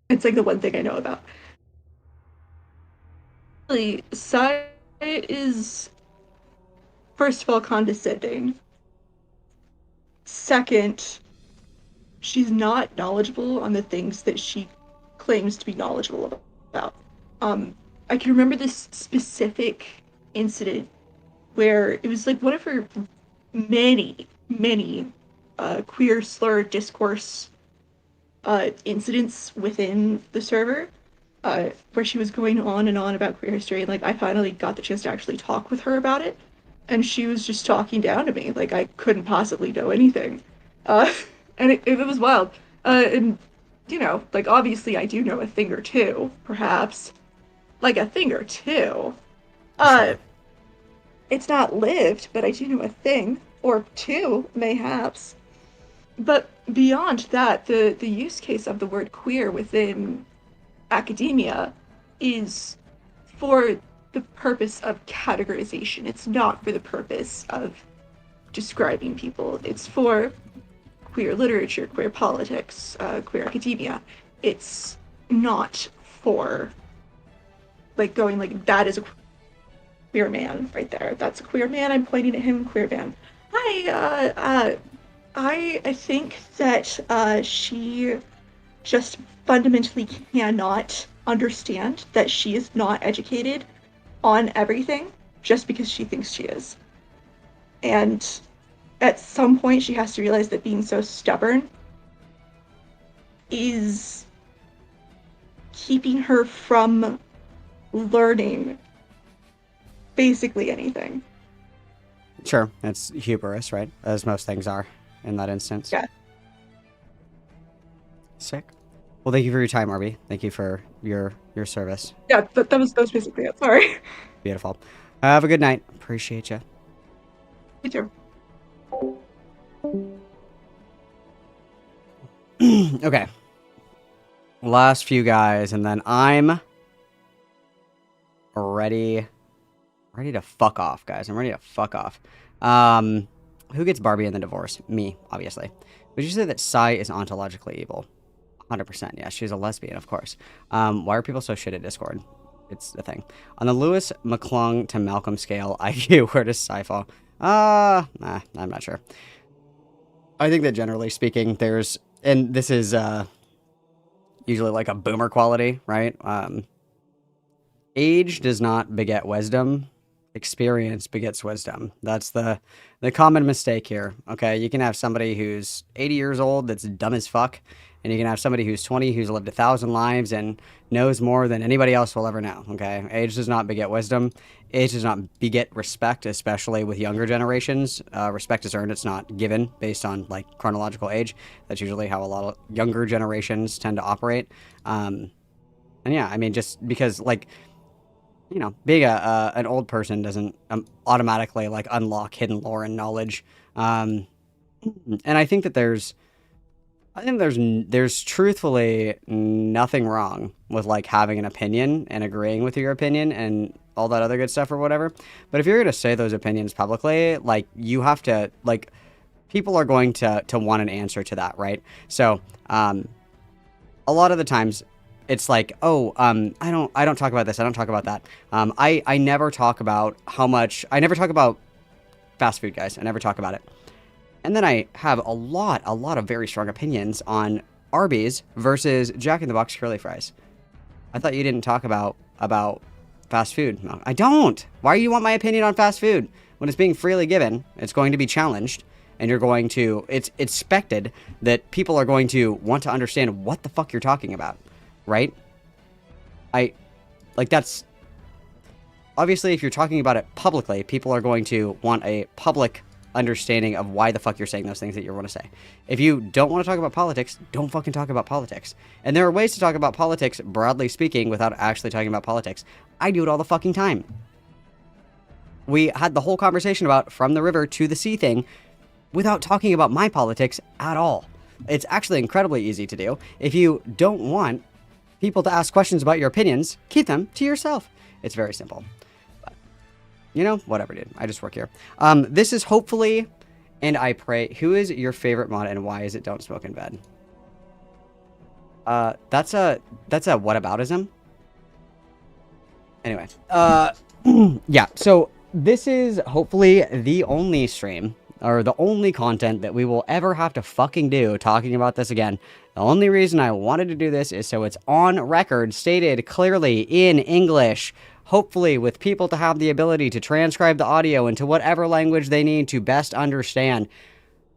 It's like the one thing I know about. Really, Sai is first of all condescending. Second, she's not knowledgeable on the things that she claims to be knowledgeable about. I can remember this specific incident where it was like one of her many queer slur discourse incidents within the server, where she was going on and on about queer history, and like I finally got the chance to actually talk with her about it, and she was just talking down to me like I couldn't possibly know anything, and it was wild. And you know, like obviously I do know a thing or two, perhaps, like a thing or two. Sure. It's not lived, but I do know a thing or two, mayhaps. But beyond that, the use case of the word queer within academia is for the purpose of categorization. It's not for the purpose of describing people. It's for queer literature, queer politics, queer academia. It's not for like going like that is a queer man right there. That's a queer man. I'm pointing at him. Queer man. I think that she just fundamentally cannot understand that she is not educated on everything just because she thinks she is. And at some point she has to realize that being so stubborn is keeping her from learning basically anything. Sure, it's hubris, right? As most things are in that instance. Yeah. Sick. Well, thank you for your time, Arby. Thank you for your service. Yeah, that was basically it. Sorry. Beautiful. Have a good night. Appreciate you. You too. Okay. Last few guys, and then I'm ready to fuck off, guys. I'm ready to fuck off. Who gets Barbie in the divorce? Me, obviously. Would you say that Sai is ontologically evil? 100%, yeah. She's a lesbian, of course. Why are people so shit at Discord? It's the thing. On the Lewis McClung to Malcolm scale, IQ, where does Sai fall? I'm not sure. I think that generally speaking, there's, and this is usually like a boomer quality, right? Age does not beget wisdom. Experience begets wisdom. That's the common mistake here. Okay, you can have somebody who's 80 years old that's dumb as fuck, and you can have somebody who's 20 who's lived 1,000 lives and knows more than anybody else will ever know. Okay, age does not beget wisdom. Age does not beget respect, especially with younger generations. Respect is earned; it's not given based on like chronological age. That's usually how a lot of younger generations tend to operate. And yeah, I mean, just because like, you know, being an old person doesn't automatically like unlock hidden lore and knowledge. And I think that there's truthfully nothing wrong with like having an opinion and agreeing with your opinion and all that other good stuff or whatever. But if you're going to say those opinions publicly, like you have to, like, people are going to want an answer to that, right? So, a lot of the times it's like, oh, I don't talk about this. I don't talk about that. I never talk about I never talk about fast food, guys. I never talk about it. And then I have a lot of very strong opinions on Arby's versus Jack in the Box curly fries. I thought you didn't talk about fast food. No, I don't. Why do you want my opinion on fast food? When it's being freely given, it's going to be challenged, and it's expected that people are going to want to understand what the fuck you're talking about, right? That's obviously, if you're talking about it publicly, people are going to want a public understanding of why the fuck you're saying those things that you want to say. If you don't want to talk about politics, don't fucking talk about politics. And there are ways to talk about politics, broadly speaking, without actually talking about politics. I do it all the fucking time. We had the whole conversation about from the river to the sea thing without talking about my politics at all. It's actually incredibly easy to do. If you don't want people to ask questions about your opinions, keep them to yourself. It's very simple. You know, whatever, dude. I just work here. This is hopefully, and I pray, who is your favorite mod and why is it don't smoke in bed? That's a whataboutism. Anyway, yeah, so this is hopefully the only stream, or the only content that we will ever have to fucking do talking about this again. The only reason I wanted to do this is so it's on record, stated clearly in English, hopefully with people to have the ability to transcribe the audio into whatever language they need to best understand.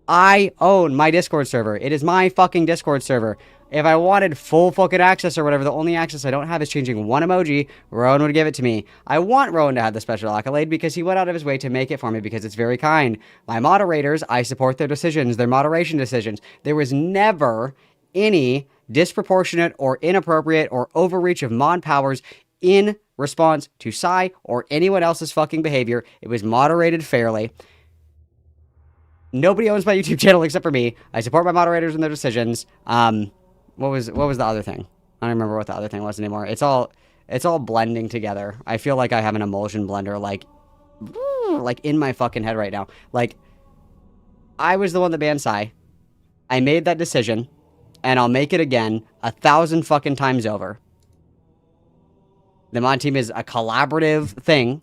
I own my Discord server. It is my fucking Discord server. If I wanted full fucking access or whatever, the only access I don't have is changing one emoji. Rowan would give it to me. I want Rowan to have the special accolade because he went out of his way to make it for me because it's very kind. My moderators, I support their decisions, their moderation decisions. There was never any disproportionate or inappropriate or overreach of mod powers in response to Sai or anyone else's fucking behavior. It was moderated fairly. Nobody owns my YouTube channel except for me. I support my moderators and their decisions. What was the other thing? I don't remember what the other thing was anymore. It's all blending together. I feel like I have an emulsion blender like in my fucking head right now. Like, I was the one that banned Sai. I made that decision, and I'll make it again 1,000 fucking times over. The mod team is a collaborative thing.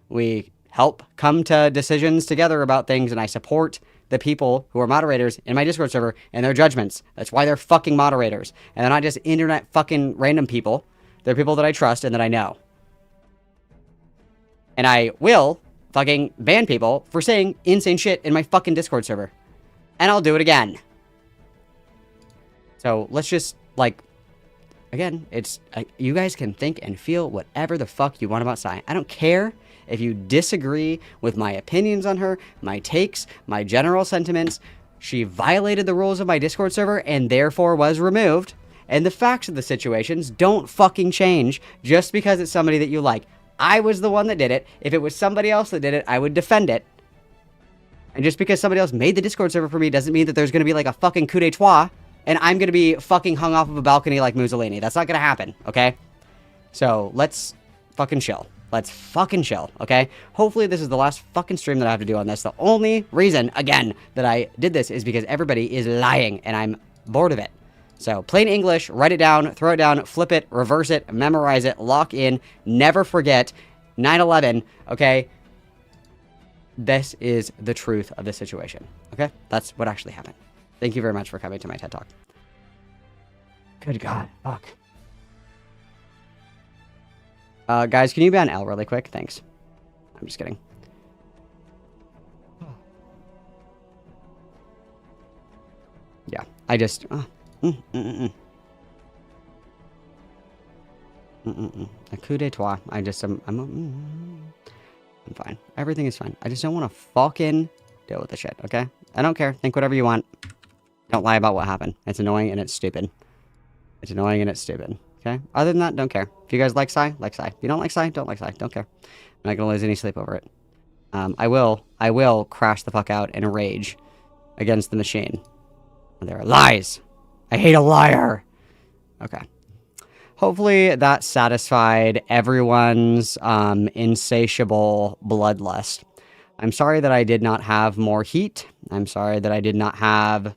We help come to decisions together about things, and I support the people who are moderators in my Discord server and their judgments. That's why they're fucking moderators. And they're not just internet fucking random people. They're people that I trust and that I know. And I will fucking ban people for saying insane shit in my fucking Discord server. And I'll do it again. So let's just, like, again, it's, you guys can think and feel whatever the fuck you want about Sai. I don't care if you disagree with my opinions on her, my takes, my general sentiments. She violated the rules of my Discord server and therefore was removed. And the facts of the situations don't fucking change just because it's somebody that you like. I was the one that did it. If it was somebody else that did it, I would defend it. And just because somebody else made the Discord server for me doesn't mean that there's going to be like a fucking coup d'etat and I'm going to be fucking hung off of a balcony like Mussolini. That's not going to happen, okay? So let's fucking chill. Let's fucking chill, okay? Hopefully this is the last fucking stream that I have to do on this. The only reason, again, that I did this is because everybody is lying and I'm bored of it. So plain English, write it down, throw it down, flip it, reverse it, memorize it, lock in, never forget. 9/11, okay? This is the truth of the situation, okay? That's what actually happened. Thank you very much for coming to my TED Talk. Good God, fuck. Guys, can you ban L really quick? Thanks. I'm just kidding. Yeah, I just... A coup d'etat. I'm fine. Everything is fine. I just don't want to fucking deal with the shit, okay? I don't care. Think whatever you want. Don't lie about what happened. It's annoying and it's stupid. It's annoying and it's stupid. Okay? Other than that, don't care. If you guys like Sai, like Sai. If you don't like Sai, don't like Sai. Don't care. I'm not gonna lose any sleep over it. I will crash the fuck out and rage against the machine. There are lies. I hate a liar. Okay. Hopefully that satisfied everyone's insatiable bloodlust. I'm sorry that I did not have more heat. I'm sorry that I did not have,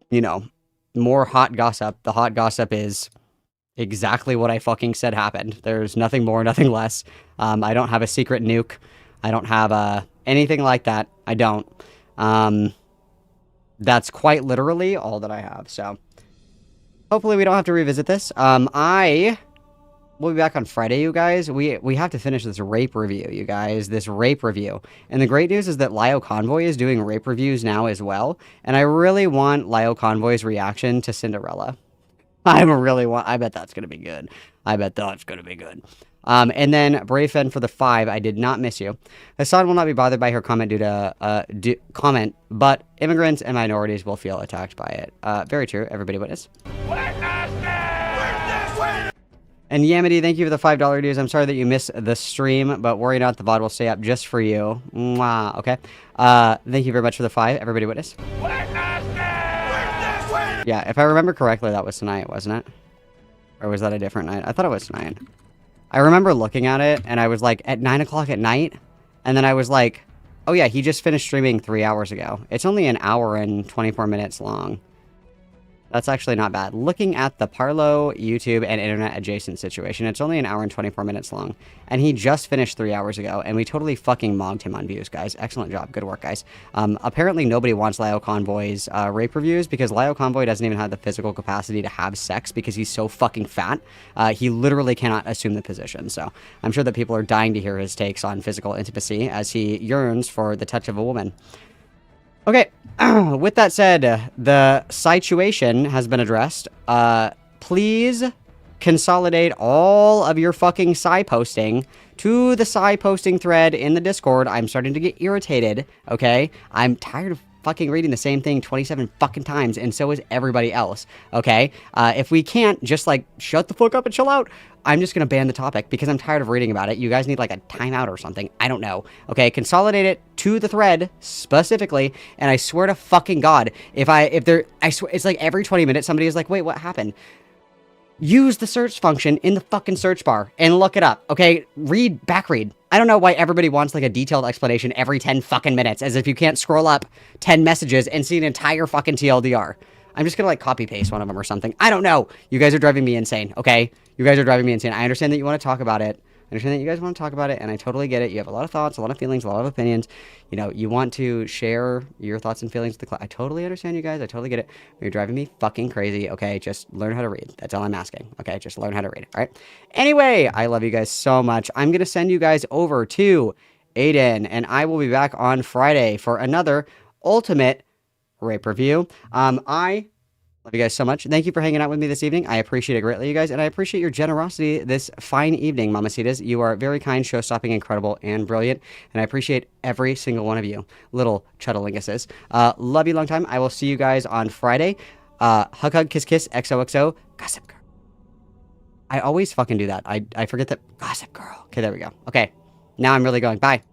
you know, more hot gossip. The hot gossip is exactly what I fucking said happened. There's nothing more, nothing less. I don't have a secret nuke. I don't have anything like that. I don't. That's quite literally all that I have. So hopefully we don't have to revisit this. I will be back on Friday, you guys. We have to finish this rape review, you guys. This rape review. And the great news is that Lio Convoy is doing rape reviews now as well. And I really want Lio Convoy's reaction to Cinderella. I bet that's going to be good. I bet that's going to be good. And then Brave Fen for the 5. I did not miss you. Hassan will not be bothered by her comment due to comment, but immigrants and minorities will feel attacked by it. Very true. Everybody witness. And Yamity, thank you for the $5 dues. I'm sorry that you missed the stream, but worry not, the VOD will stay up just for you. Mwah, okay. Thank you very much for the 5. Everybody witness. Yeah, if I remember correctly, that was tonight, wasn't it? Or was that a different night? I thought it was tonight. I remember looking at it, and I was like, at 9 o'clock at night? And then I was like, oh yeah, he just finished streaming 3 hours ago. It's only an hour and 24 minutes long. That's actually not bad. Looking at the Parlo, YouTube, and internet adjacent situation, it's only an hour and 24 minutes long. And he just finished 3 hours ago, and we totally fucking mogged him on views, guys. Excellent job. Good work, guys. Apparently, nobody wants Lio Convoy's rape reviews because Lio Convoy doesn't even have the physical capacity to have sex because he's so fucking fat. He literally cannot assume the position. So I'm sure that people are dying to hear his takes on physical intimacy as he yearns for the touch of a woman. Okay, with that said, the SAI-TUATION has been addressed. Please consolidate all of your fucking Sai posting to the Sai posting thread in the Discord. I'm starting to get irritated, okay? I'm tired of fucking reading the same thing 27 fucking times, and so is everybody else, okay? If we can't just, like, shut the fuck up and chill out, I'm just gonna ban the topic because I'm tired of reading about it. You guys need, like, a timeout or something. I don't know, okay? Consolidate it to the thread, specifically, and I swear to fucking God, I swear, it's like every 20 minutes somebody is like, wait, what happened? Use the search function in the fucking search bar and look it up, okay? Backread. I don't know why everybody wants, like, a detailed explanation every 10 fucking minutes, as if you can't scroll up 10 messages and see an entire fucking TLDR. I'm just gonna, like, copy-paste one of them or something. I don't know. You guys are driving me insane, okay? You guys are driving me insane. I understand that you want to talk about it. I understand that you guys want to talk about it, and I totally get it. You have a lot of thoughts, a lot of feelings, a lot of opinions. You know, you want to share your thoughts and feelings with the class. I totally understand you guys. I totally get it. You're driving me fucking crazy, okay? Just learn how to read. That's all I'm asking, okay? Just learn how to read, all right? Anyway, I love you guys so much. I'm going to send you guys over to Aiden, and I will be back on Friday for another Ultimate Rape Review. Love you guys so much. Thank you for hanging out with me this evening. I appreciate it greatly, you guys, and I appreciate your generosity this fine evening, Mamacitas. You are very kind, show-stopping, incredible, and brilliant, and I appreciate every single one of you, little chuddalinguses. Love you long time. I will see you guys on Friday. Hug hug kiss kiss XOXO gossip girl. I always fucking do that. I forget that gossip girl. Okay, there we go. Okay, now I'm really going. Bye.